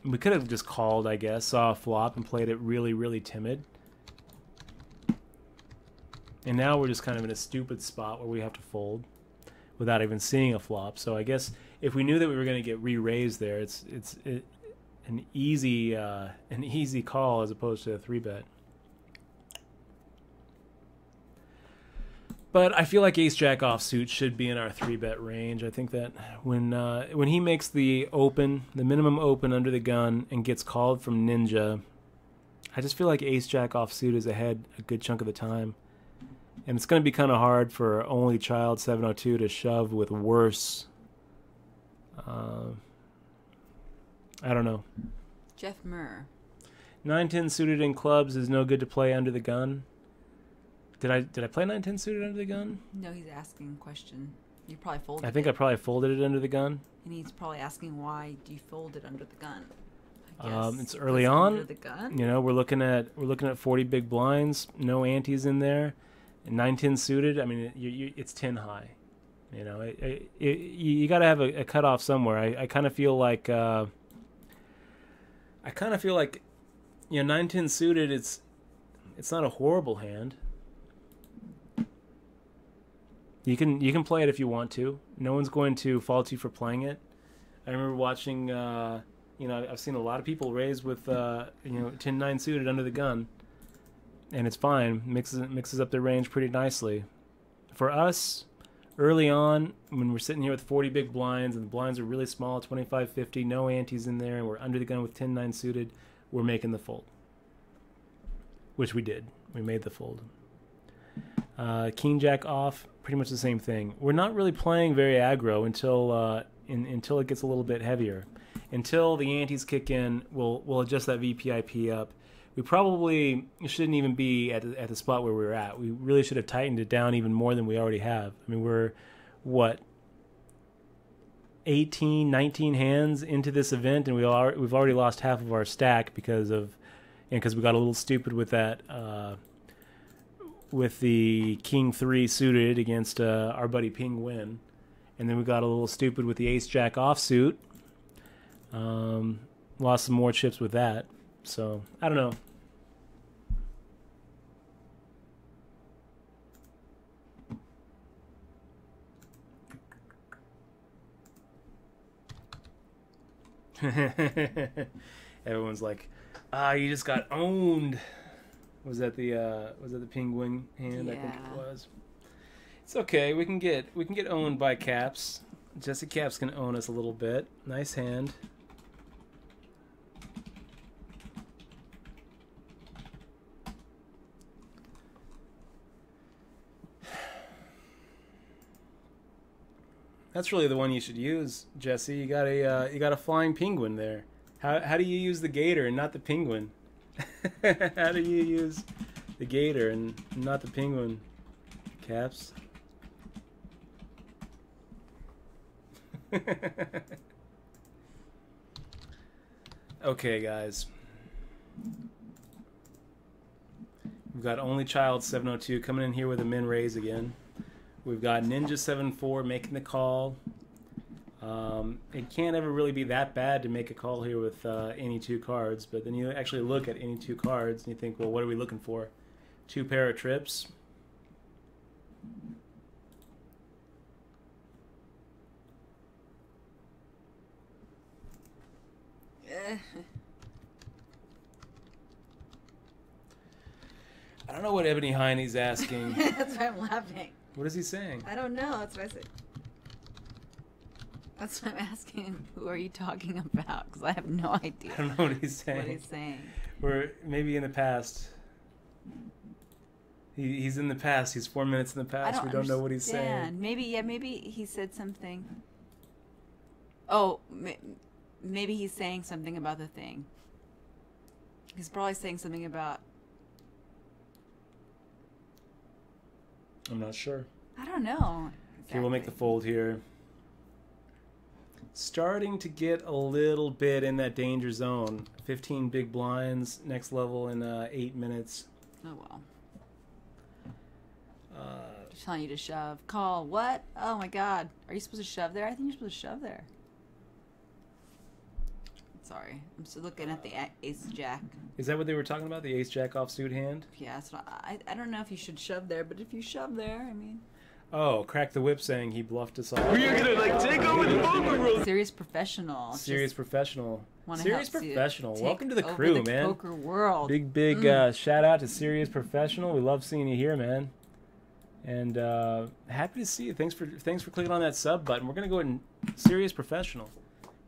We could have just called, I guess, saw a flop and played it really, really timid. And now we're just kind of in a stupid spot where we have to fold without even seeing a flop. So I guess if we knew that we were going to get re-raised there, it's an easy call as opposed to a 3-bet. But I feel like ace jack offsuit should be in our 3-bet range. I think that when he makes the minimum open under the gun and gets called from Ninja, I just feel like ace jack offsuit is ahead a good chunk of the time. And it's going to be kind of hard for only child 702 to shove with worse. I don't know. Jeff Murr. 9-10 suited in clubs is no good to play under the gun. Did I play 9-10 suited under the gun? No, he's asking a question. You probably folded it. I think I probably folded it under the gun. And he's probably asking why do you fold it under the gun? It's early on. Under the gun? We're looking at 40 big blinds, no antes in there, and 9-10 suited. It's 10 high. You got to have a cutoff somewhere. I kind of feel like 9-10 suited. It's not a horrible hand. You can play it if you want to. No one's going to fault you for playing it. I remember watching, I've seen a lot of people raise with, 10-9 suited under the gun, and it's fine. Mixes up their range pretty nicely. For us, early on, when we're sitting here with 40 big blinds and the blinds are really small, 25-50, no antes in there, and we're under the gun with 10-9 suited, we're making the fold. Which we did. We made the fold. King Jack off, pretty much the same thing. We're not really playing very aggro until it gets a little bit heavier. Until the antes kick in, we'll adjust that VPIP up. We probably shouldn't even be at the spot where we were at. We really should have tightened it down even more than we already have. We're 18, 19 hands into this event, and we've already lost half of our stack because we got a little stupid with that. With the King 3 suited against our buddy Ping Win. And then we got a little stupid with the Ace Jack offsuit. Lost some more chips with that. So, I don't know. Everyone's like, you just got owned. Was that the penguin hand? Yeah. I think it was. It's okay. We can get owned by Caps. Jesse Caps can own us a little bit. Nice hand. That's really the one you should use, Jesse. You got a flying penguin there. How do you use the gator and not the penguin? How do you use the gator and not the penguin? Caps. Okay, guys. We've got Only Child 702 coming in here with a min raise again. We've got Ninja 74 making the call. It can't ever really be that bad to make a call here with any two cards, but then you actually look at any two cards and you think, well, what are we looking for? Two pair of trips. I don't know what Ebony Heine's asking. That's why I'm laughing. What is he saying? I don't know. That's what I said. That's why I'm asking. Who are you talking about? Because I have no idea. I don't know what he's saying. What he's saying. Or maybe in the past. He's in the past. He's 4 minutes in the past. We don't know what he's saying. Maybe he said something. Oh, maybe he's saying something about the thing. He's probably saying something about... I'm not sure. I don't know. Exactly. Okay, we'll make the fold here. Starting to get a little bit in that danger zone. 15 big blinds, next level in 8 minutes. Oh, well. Just telling you to shove. Call. What? Oh, my God. Are you supposed to shove there? I think you're supposed to shove there. Sorry. I'm still looking at the ace-jack. Is that what they were talking about? The ace-jack offsuit hand? Yeah, that's what I don't know if you should shove there, but if you shove there, I mean... Oh, Crack the Whip saying he bluffed us all. We are gonna like take over the poker room. Serious professional. Serious professional. Serious professional. Take Welcome to the over crew, the man. Poker world. Big shout out to Serious Professional. We love seeing you here, man. And happy to see you. Thanks for clicking on that sub button. We're gonna go ahead and Serious Professional.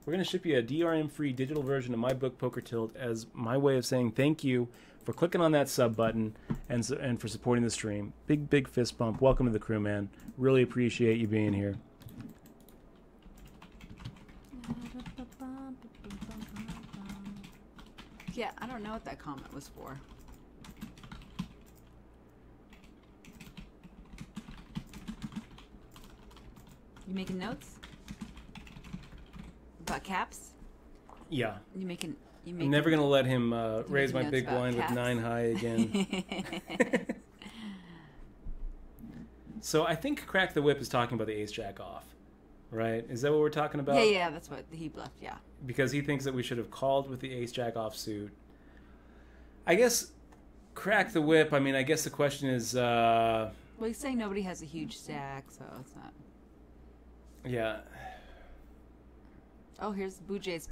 We're gonna ship you a DRM-free digital version of my book Poker Tilt as my way of saying thank you for clicking on that sub button and for supporting the stream. Big fist bump. Welcome to the crew, man. Really appreciate you being here. Yeah, I don't know what that comment was for. You making notes? About Caps? Yeah. You making... I'm never going to let him raise my big about blind Caps? with 9 high again. So I think Crack the Whip is talking about the ace-jack off, right? Is that what we're talking about? Yeah, that's what he bluffed, yeah. Because he thinks that we should have called with the ace-jack offsuit. I guess Crack the Whip, I mean, I guess the question is... Well, he's saying nobody has a huge stack, so it's not... Yeah. Oh, here's Boojay's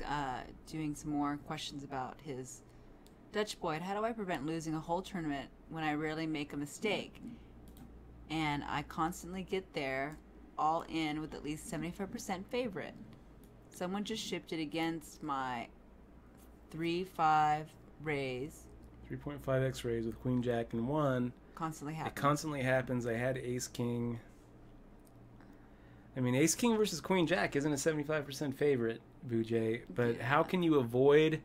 doing some more questions about his Dutch Boyd. How do I prevent losing a whole tournament when I rarely make a mistake? And I constantly get there all in with at least 75% favorite. Someone just shipped it against my 3-5 raise. 3.5x raise with Queen Jack and 1. Constantly happens. It constantly happens. I had Ace King. I mean, Ace King versus Queen Jack isn't a 75% favorite, Boojay. But Yeah. how can you avoid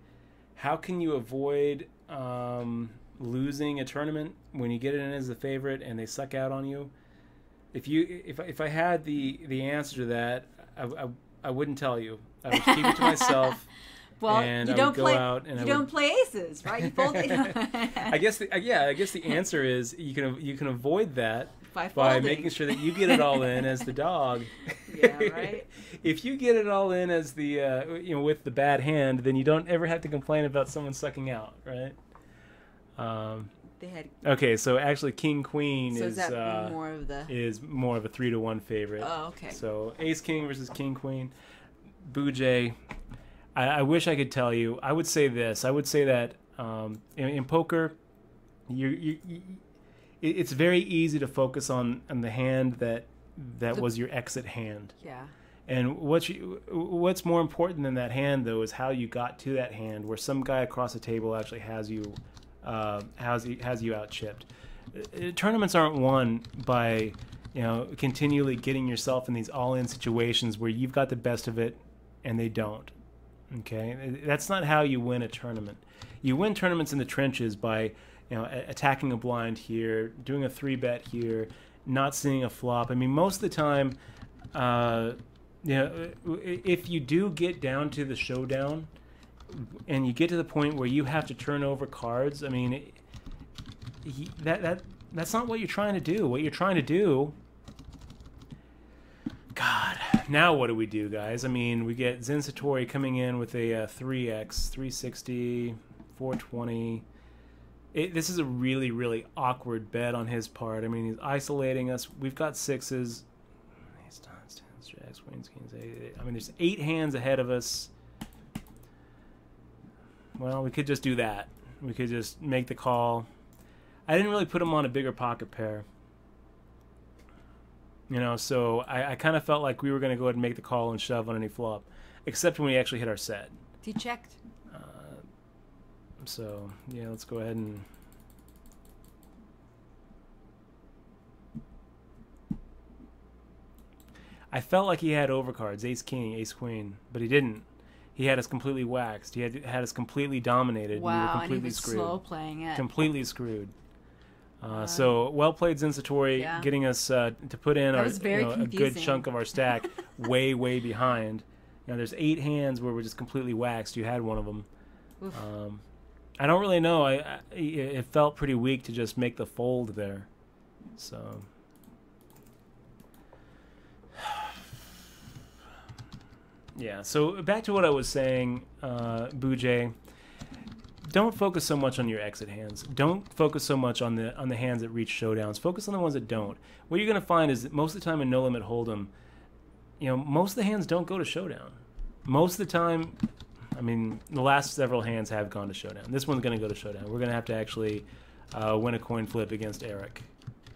losing a tournament when you get it in as the favorite and they suck out on you? If I had the answer to that, I wouldn't tell you. I would keep it to myself. Well, and you I don't would play. go out and you I don't would... play aces, right? You fold. I guess the answer is you can avoid that by folding. making sure that you get it all in as the dog. Yeah, right. If you get it all in as the with the bad hand, then you don't ever have to complain about someone sucking out, right? They had. Okay, so actually King Queen So is that more of the? is more of a 3-1 favorite. Oh, okay. So Ace King versus King Queen. Boojay. I wish I could tell you. I would say this. I would say that in poker, it's very easy to focus on the hand that was your exit hand. Yeah. And what's more important than that hand, though, is how you got to that hand, where some guy across the table actually has you out chipped. Tournaments aren't won by continually getting yourself in these all-in situations where you've got the best of it and they don't. Okay, that's not how you win a tournament. You win tournaments in the trenches by attacking a blind here, doing a 3-bet here, not seeing a flop. I mean, most of the time, if you do get down to the showdown and you get to the point where you have to turn over cards, I mean, that's not what you're trying to do. What you're trying to do... God, now what do we do, guys? I mean, we get Zen Satori coming in with a 3x, 360, 420. This is a really, really awkward bet on his part. I mean, he's isolating us. We've got 6s. Ace, tens, jacks, queens, kings, 8. I mean, there's 8 hands ahead of us. Well, we could just do that. We could just make the call. I didn't really put him on a bigger pocket pair. So I kind of felt like we were going to go ahead and make the call and shove on any flop, except when we actually hit our set. He checked. So, yeah, let's go ahead and... I felt like he had overcards, ace-king, ace-queen, but he didn't. He had us completely waxed. He had us completely dominated. Wow, we were completely and he was screwed. slow playing it. Completely screwed. So well played, Zen Satori, getting us to put in a good chunk of our stack way, way behind. There's 8 hands where we're just completely waxed. You had one of them. I don't really know. It felt pretty weak to just make the fold there. So... Yeah, so back to what I was saying, Boojay. Don't focus so much on your exit hands. Don't focus so much on the hands that reach showdowns. Focus on the ones that don't. What you're going to find is that most of the time in No Limit Hold'em, most of the hands don't go to showdown. Most of the time, I mean, the last several hands have gone to showdown. This one's going to go to showdown. We're going to have to actually win a coin flip against Eric.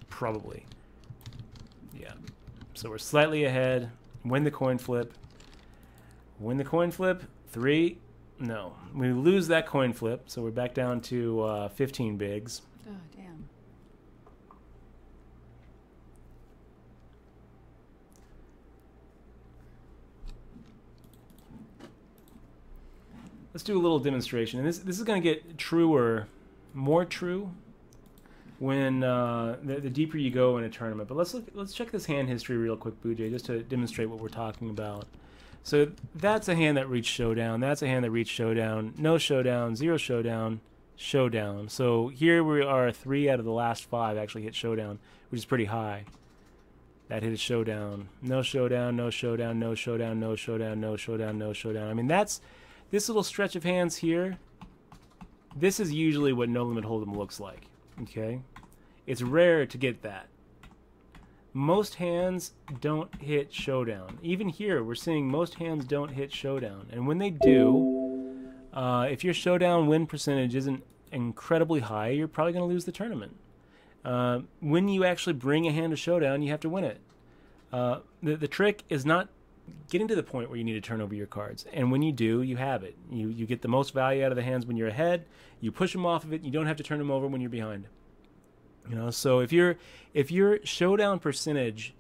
Probably. Yeah. So we're slightly ahead. Win the coin flip. Win the coin flip. 3. No. We lose that coin flip, so we're back down to 15 bigs. Oh, damn. Let's do a little demonstration. And this is going to get truer, more true, when the deeper you go in a tournament. But let's check this hand history real quick, Boojay, just to demonstrate what we're talking about. So that's a hand that reached showdown. That's a hand that reached showdown. No showdown, 0 showdown, showdown. So here we are, 3 out of the last 5 actually hit showdown, which is pretty high. That hit a showdown. No showdown, no showdown, no showdown, no showdown, no showdown, no showdown. I mean, that's this little stretch of hands here. This is usually what No Limit Hold'em looks like. Okay? It's rare to get that. Most hands don't hit showdown. Even here, we're seeing most hands don't hit showdown. And when they do, if your showdown win percentage isn't incredibly high, you're probably going to lose the tournament. When you actually bring a hand to showdown, you have to win it. The trick is not getting to the point where you need to turn over your cards. And when you do, you have it. You get the most value out of the hands when you're ahead. You push them off of it. You don't have to turn them over when you're behind. So if your showdown percentage,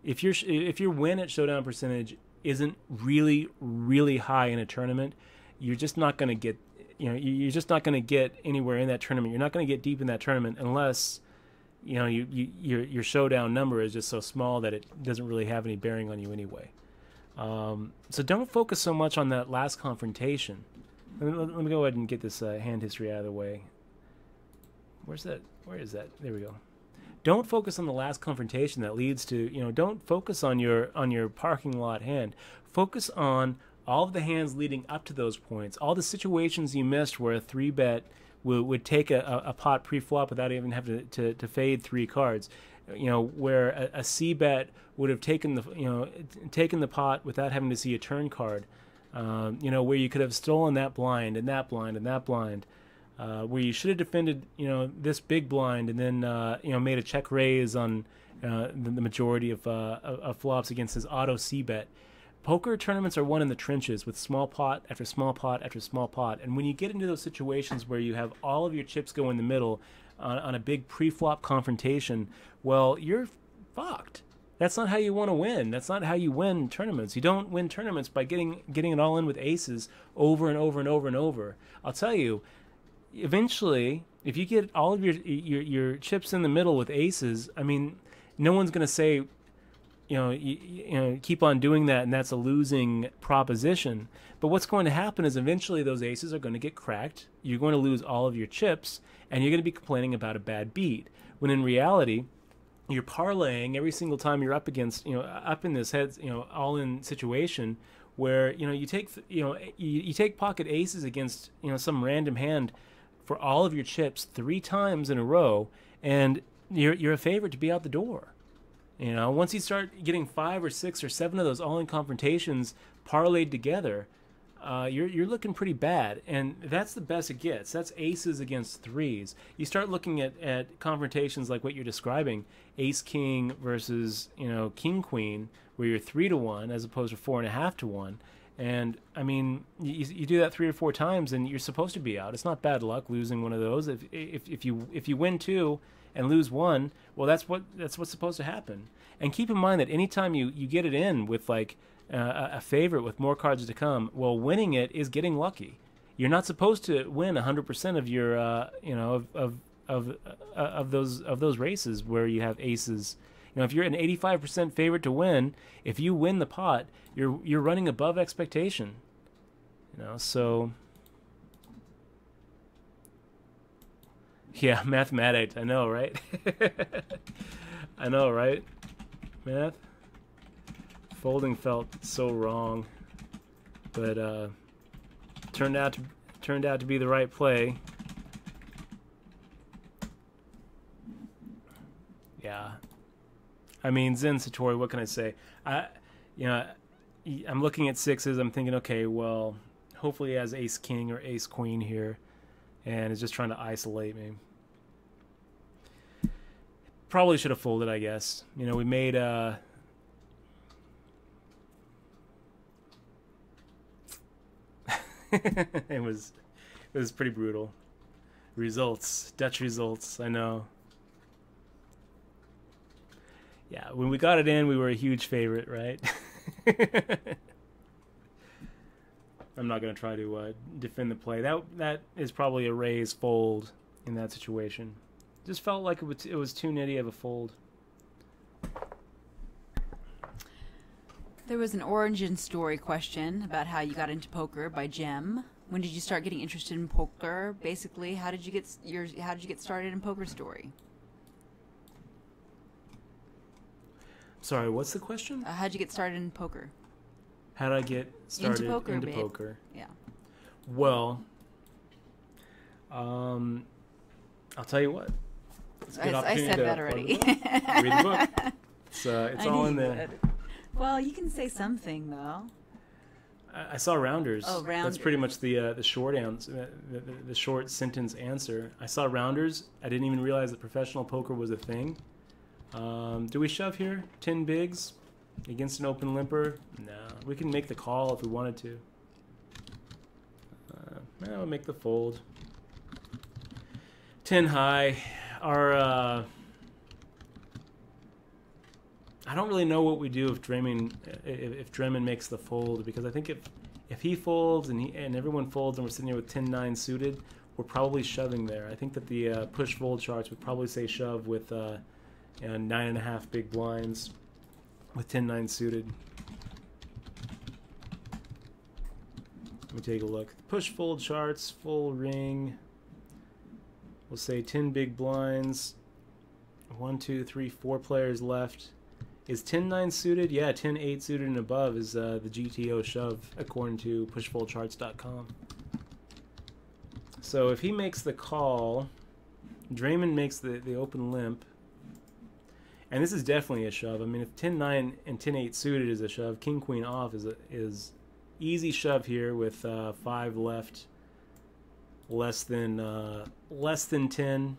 if your win at showdown percentage isn't really, really high in a tournament, you're just not going to get, you're just not going to get anywhere in that tournament. You're not going to get deep in that tournament unless, your showdown number is just so small that it doesn't really have any bearing on you anyway. So don't focus so much on that last confrontation. Let me go ahead and get this hand history out of the way. Where's that? Where is that? There we go. Don't focus on the last confrontation that leads to, don't focus on your parking lot hand. Focus on all of the hands leading up to those points, all the situations you missed where a 3-bet would take a pot pre-flop without even having to fade 3 cards. Where a C-bet would have taken the pot without having to see a turn card. Where you could have stolen that blind and that blind and that blind, where you should have defended, this big blind and then, made a check raise on the majority of flops against his auto C bet. Poker tournaments are won in the trenches with small pot after small pot after small pot. And when you get into those situations where you have all of your chips go in the middle on a big pre-flop confrontation, well, you're fucked. That's not how you want to win. That's not how you win tournaments. You don't win tournaments by getting it all in with aces over and over and over and over. I'll tell you, eventually, if you get all of your chips in the middle with aces, I mean, no one's going to say, keep on doing that, and that's a losing proposition. But what's going to happen is eventually those aces are going to get cracked. You're going to lose all of your chips, and you're going to be complaining about a bad beat. When in reality, you're parlaying every single time you're up against, up in this head, all-in situation where you take pocket aces against some random hand for all of your chips 3 times in a row, and you're a favorite to be out the door. Once you start getting 5 or 6 or 7 of those all-in confrontations parlayed together, you're looking pretty bad, and that's the best it gets. That's aces against 3s. You start looking at confrontations like what you're describing, ace-king versus king-queen, where you're 3-1 as opposed to 4.5-1. And I mean, you do that 3 or 4 times, and you're supposed to be out. It's not bad luck losing one of those. If you win 2 and lose 1, well, that's what's supposed to happen. And keep in mind that anytime you get it in with like a favorite with more cards to come, well, winning it is getting lucky. You're not supposed to win 100% of your of those races where you have aces. If you're an 85% favorite to win, if you win the pot, you're running above expectation. So yeah, mathematics. I know, right? I know, right? Math. Folding felt so wrong, but turned out to be the right play. Yeah. I mean, Zen Satori, what can I say? I'm looking at 6s. I'm thinking, okay, well, hopefully he has ace king or ace queen here, and is just trying to isolate me. Probably should have folded, I guess. We made it was pretty brutal. Dutch results, I know. Yeah, when we got it in, we were a huge favorite, right? I'm not going to try to defend the play. That is probably a raise fold in that situation. Just felt like it was too nitty of a fold. There was an origin story question about how you got into poker by Jem. When did you start getting interested in poker? Basically, how did you get started in poker story? Sorry, what's the question? How'd you get started in poker? How did I get started into poker? Yeah. Well, I'll tell you what. It's a good I said that already. Read the book. It's all in there. Well, you can say something though. I saw Rounders. Oh, Rounders. That's pretty much the short answer, the short sentence answer. I saw Rounders. I didn't even realize that professional poker was a thing. Do we shove here? 10 bigs against an open limper? No. We can make the call if we wanted to. We'll make the fold. 10 high. I don't really know what we do if Dremin makes the fold, because I think if he folds and everyone folds and we're sitting here with 10-9 suited, we're probably shoving there. I think that the push fold charts would probably say shove with 9.5 big blinds with 10-9 suited. Let me take a look. Push fold charts, full ring. We'll say 10 big blinds. 1, 2, 3, 4 players left. Is 10-9 suited? Yeah, 10-8 suited and above is the GTO shove, according to pushfoldcharts.com. So if he makes the call, Draymond makes the open limp, and this is definitely a shove. I mean, if 10-9 and 10-8 suited is a shove, king-queen off is Easy shove here with 5 left. Less than 10.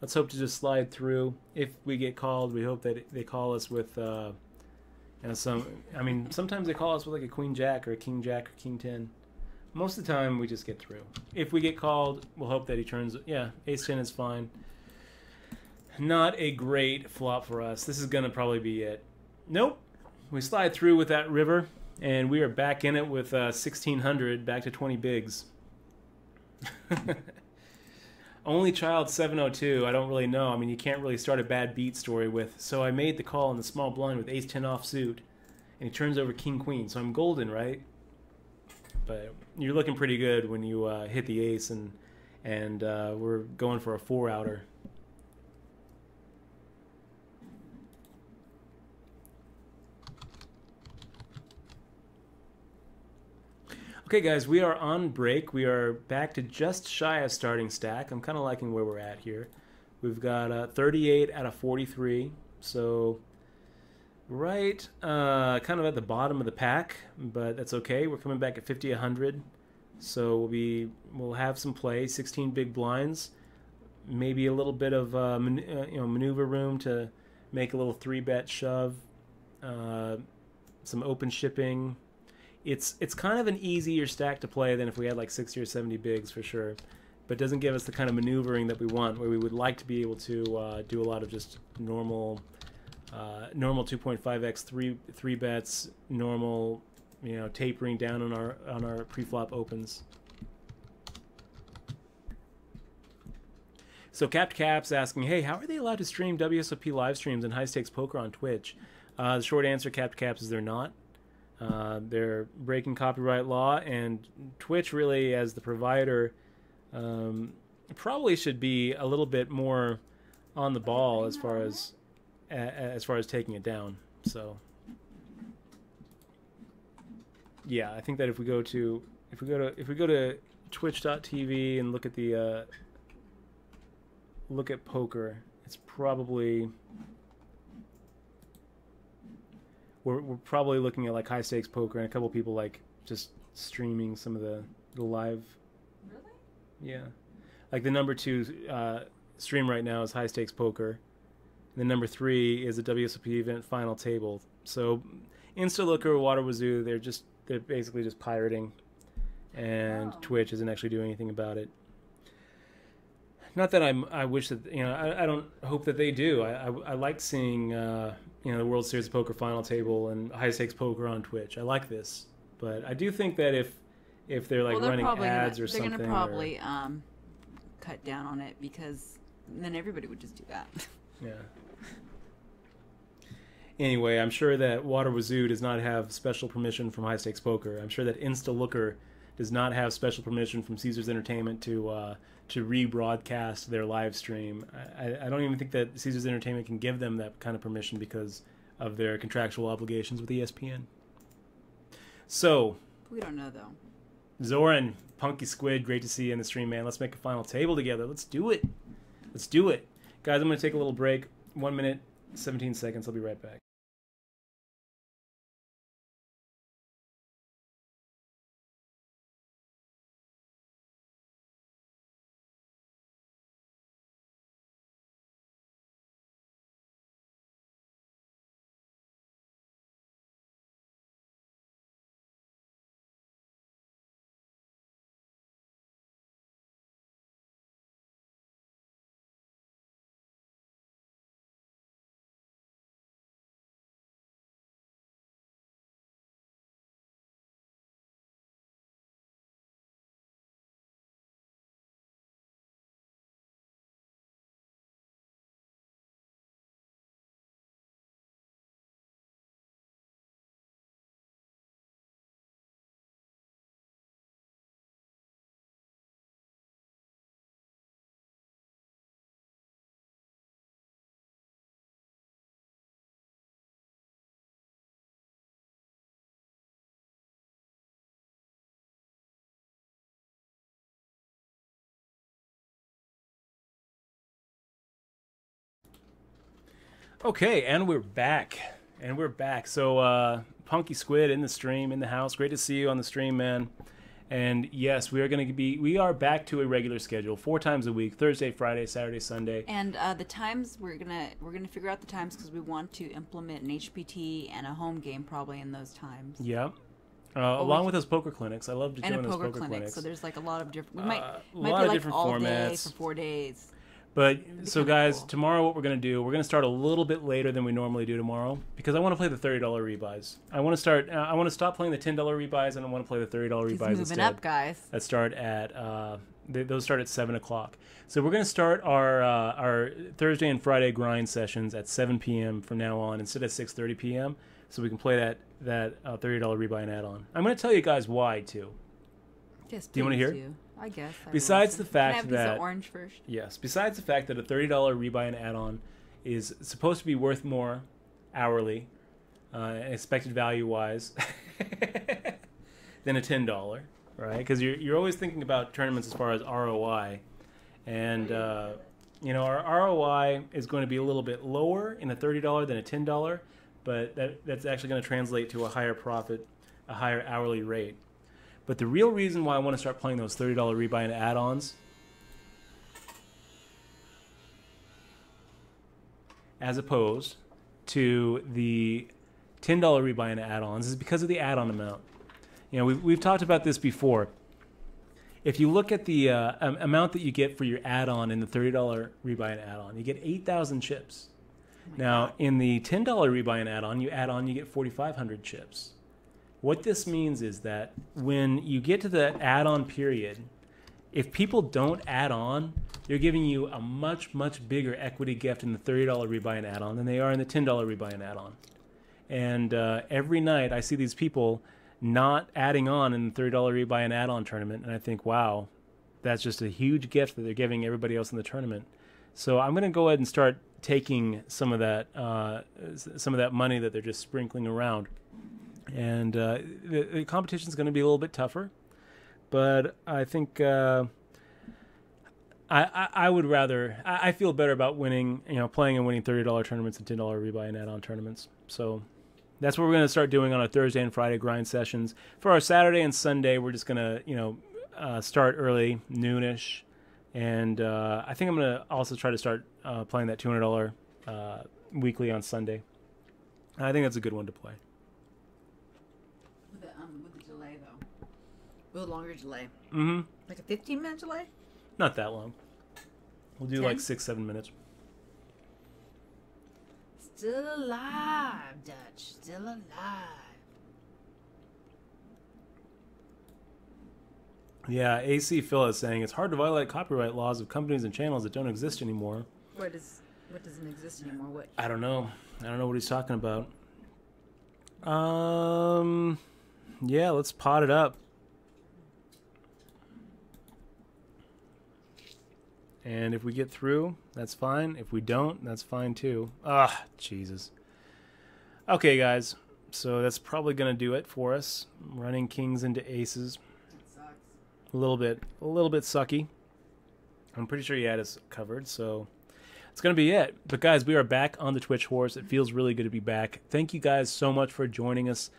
Let's hope to just slide through. If we get called, we hope that they call us with sometimes they call us with like a queen jack or a king jack or king 10. Most of the time we just get through. If we get called, we'll hope that he turns. Yeah, ace 10 is fine. Not a great flop for us. This is gonna probably be it. Nope. We slide through with that river, and we are back in it with 1600, back to 20 bigs. Only child 702. I don't really know. I mean, you can't really start a bad beat story with. So I made the call in the small blind with ace 10 offsuit, and he turns over king queen. So I'm golden, right? But you're looking pretty good when you hit the ace, and we're going for a 4-outer. Okay, guys, we are on break. We are back to just shy of starting stack. I'm kind of liking where we're at here. We've got 38 out of 43, so right kind of at the bottom of the pack, but that's okay. We're coming back at 50, 100, so we'll have some play. 16 big blinds, maybe a little bit of maneuver room to make a little 3-bet shove, some open shipping. It's kind of an easier stack to play than if we had like 60 or 70 bigs for sure, but doesn't give us the kind of maneuvering that we want, where we would like to be able to do a lot of just normal 2.5x three bets, normal, tapering down on our pre-flop opens. So Capped Caps asking, hey, how are they allowed to stream WSOP live streams and high stakes poker on Twitch? The short answer, Capped Caps, is they're not. They're breaking copyright law, and Twitch really, as the provider, probably should be a little bit more on the ball as far as taking it down. So, yeah, I think that if we go to Twitch.tv and look at poker, it's probably. We're probably looking at like high stakes poker and a couple people like just streaming some of the live. Really? Yeah, like the number 2 stream right now is high stakes poker. And the number 3 is a WSOP event final table. So Instalooker, Water Wazoo, they're basically just pirating, and Twitch isn't actually doing anything about it. Not that I wish that I don't hope that they do. I like seeing the World Series of Poker final table and high stakes poker on Twitch. I like this, but I do think that if they're like running ads or something, they're gonna probably cut down on it, because then everybody would just do that. Yeah. Anyway, I'm sure that Water Wazoo does not have special permission from high stakes poker. I'm sure that Instalooker does not have special permission from Caesars Entertainment to rebroadcast their live stream. I don't even think that Caesars Entertainment can give them that kind of permission because of their contractual obligations with ESPN. So, we don't know though. Zoran, Punky Squid, great to see you in the stream, man. Let's make a final table together. Let's do it. Guys, I'm going to take a little break. 1 minute, 17 seconds. I'll be right back. Okay, and we're back. And we're back. So, Punky Squid in the stream, in the house. Great to see you on the stream, man. And yes, we are back to a regular schedule, 4 times a week: Thursday, Friday, Saturday, Sunday. And the times we're gonna figure out the times because we want to implement an HPT and a home game probably in those times. Yep. Along with those poker clinics, I love to join those poker clinics. So there's like a lot of different. We might a be lot of like different all formats. day for 4 days. But so kinda guys, cool. tomorrow what we're going to do, we're going to start a little bit later than we normally do tomorrow because I want to play the $30 rebuys. I want to stop playing the $10 rebuys and I want to play the $30 rebuys He's moving instead. up, guys. That start at those start at 7 o'clock. So we're going to start our Thursday and Friday grind sessions at 7 p.m. from now on instead of 6:30 p.m. so we can play that $30 rebuy and add-on. I'm going to tell you guys why too. Yes, Do you want to hear? I guess. Besides the fact Can I have that piece of orange first? Yes. Besides the fact that a $30 rebuy and add-on is supposed to be worth more hourly, expected value-wise, than a $10, right? Because you're always thinking about tournaments as far as ROI, and our ROI is going to be a little bit lower in a $30 than a $10, but that's actually going to translate to a higher profit, a higher hourly rate. But the real reason why I want to start playing those $30 rebuy and add-ons, as opposed to the $10 rebuy and add-ons, is because of the add-on amount. We've talked about this before. If you look at the amount that you get for your add-on in the $30 rebuy and add-on, you get 8,000 chips. Now, in the $10 rebuy and add-on, you get 4,500 chips. What this means is that when you get to the add-on period, if people don't add on, they're giving you a much, much bigger equity gift in the $30 rebuy and add-on than they are in the $10 rebuy and add-on. And every night I see these people not adding on in the $30 rebuy and add-on tournament, and I think, wow, that's just a huge gift that they're giving everybody else in the tournament. So I'm going to go ahead and start taking some of that money that they're just sprinkling around. And the competition is going to be a little bit tougher, but I think I would rather. I feel better about winning, playing and winning $30 tournaments and $10 rebuy and add-on tournaments. So that's what we're going to start doing on our Thursday and Friday grind sessions. For our Saturday and Sunday, we're just going to start early, noonish, and I think I'm going to also try to start playing that $200 weekly on Sunday. I think that's a good one to play. With the delay though. With a longer delay. Mm-hmm. Like a 15-minute delay? Not that long. We'll do 10? like 6-7 minutes. Still alive, Dutch. Still alive. Yeah, AC Phil is saying it's hard to violate copyright laws of companies and channels that don't exist anymore. What doesn't exist anymore? What? I don't know. I don't know what he's talking about. Yeah, let's pot it up. And if we get through, that's fine. If we don't, that's fine too. Ah, Jesus. Okay, guys. So that's probably going to do it for us. Running kings into aces. That sucks. A little bit sucky. I'm pretty sure he had us covered, so it's going to be it. But guys, we are back on the Twitch horse. It feels really good to be back. Thank you guys so much for joining us.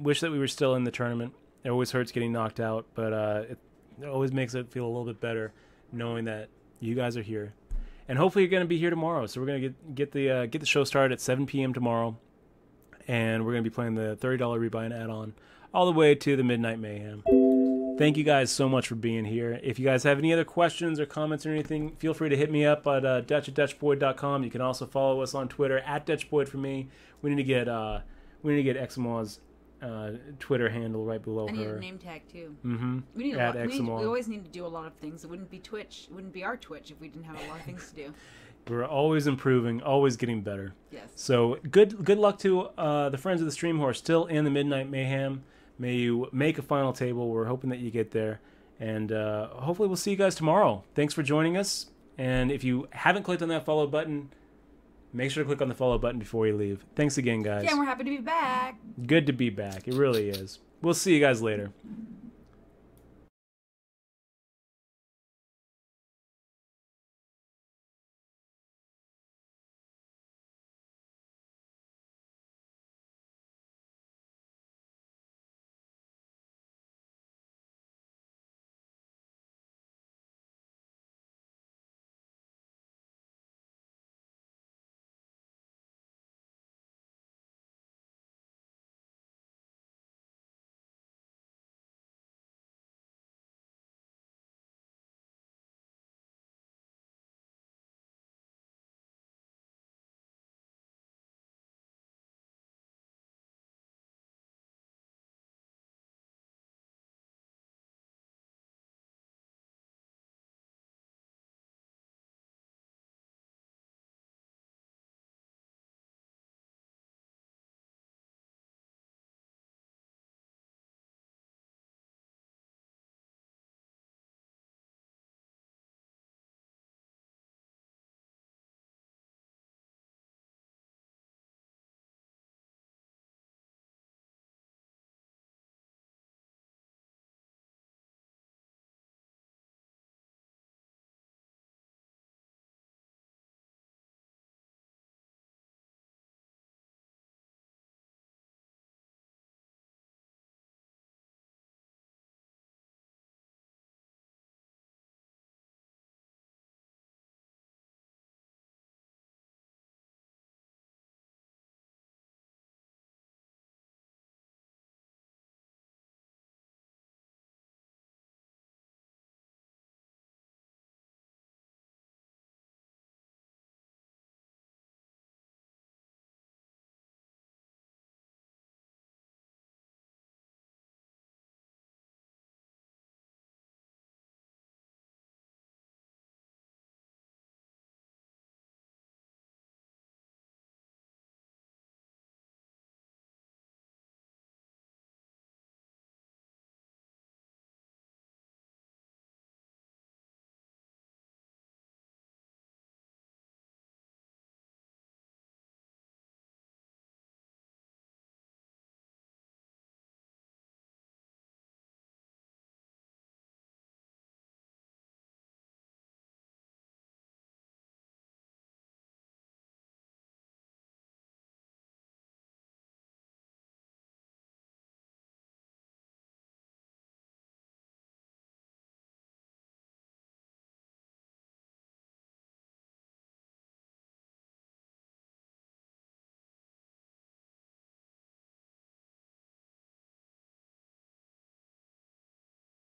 Wish that we were still in the tournament. It always hurts getting knocked out, but it always makes it feel a little bit better knowing that you guys are here. And hopefully you're going to be here tomorrow. So we're going to get the show started at 7 p.m. tomorrow. And we're going to be playing the $30 rebuy and add-on all the way to the Midnight Mayhem. Thank you guys so much for being here. If you guys have any other questions or comments or anything, feel free to hit me up at Dutch@DutchBoyd.com. You can also follow us on Twitter at DutchBoyd for me. We need to get Eximo's Twitter handle right below her. I need a name tag too. Mm-hmm. We Eximo. always need to do a lot of things. It wouldn't be Twitch. It wouldn't be our Twitch if we didn't have a lot of things to do. We're always improving, always getting better. Yes. So good luck to the friends of the stream who are still in the Midnight Mayhem. May you make a final table. We're hoping that you get there. And hopefully we'll see you guys tomorrow. Thanks for joining us. And if you haven't clicked on that follow button, make sure to click on the follow button before you leave. Thanks again, guys. Yeah, we're happy to be back. Good to be back. It really is. We'll see you guys later.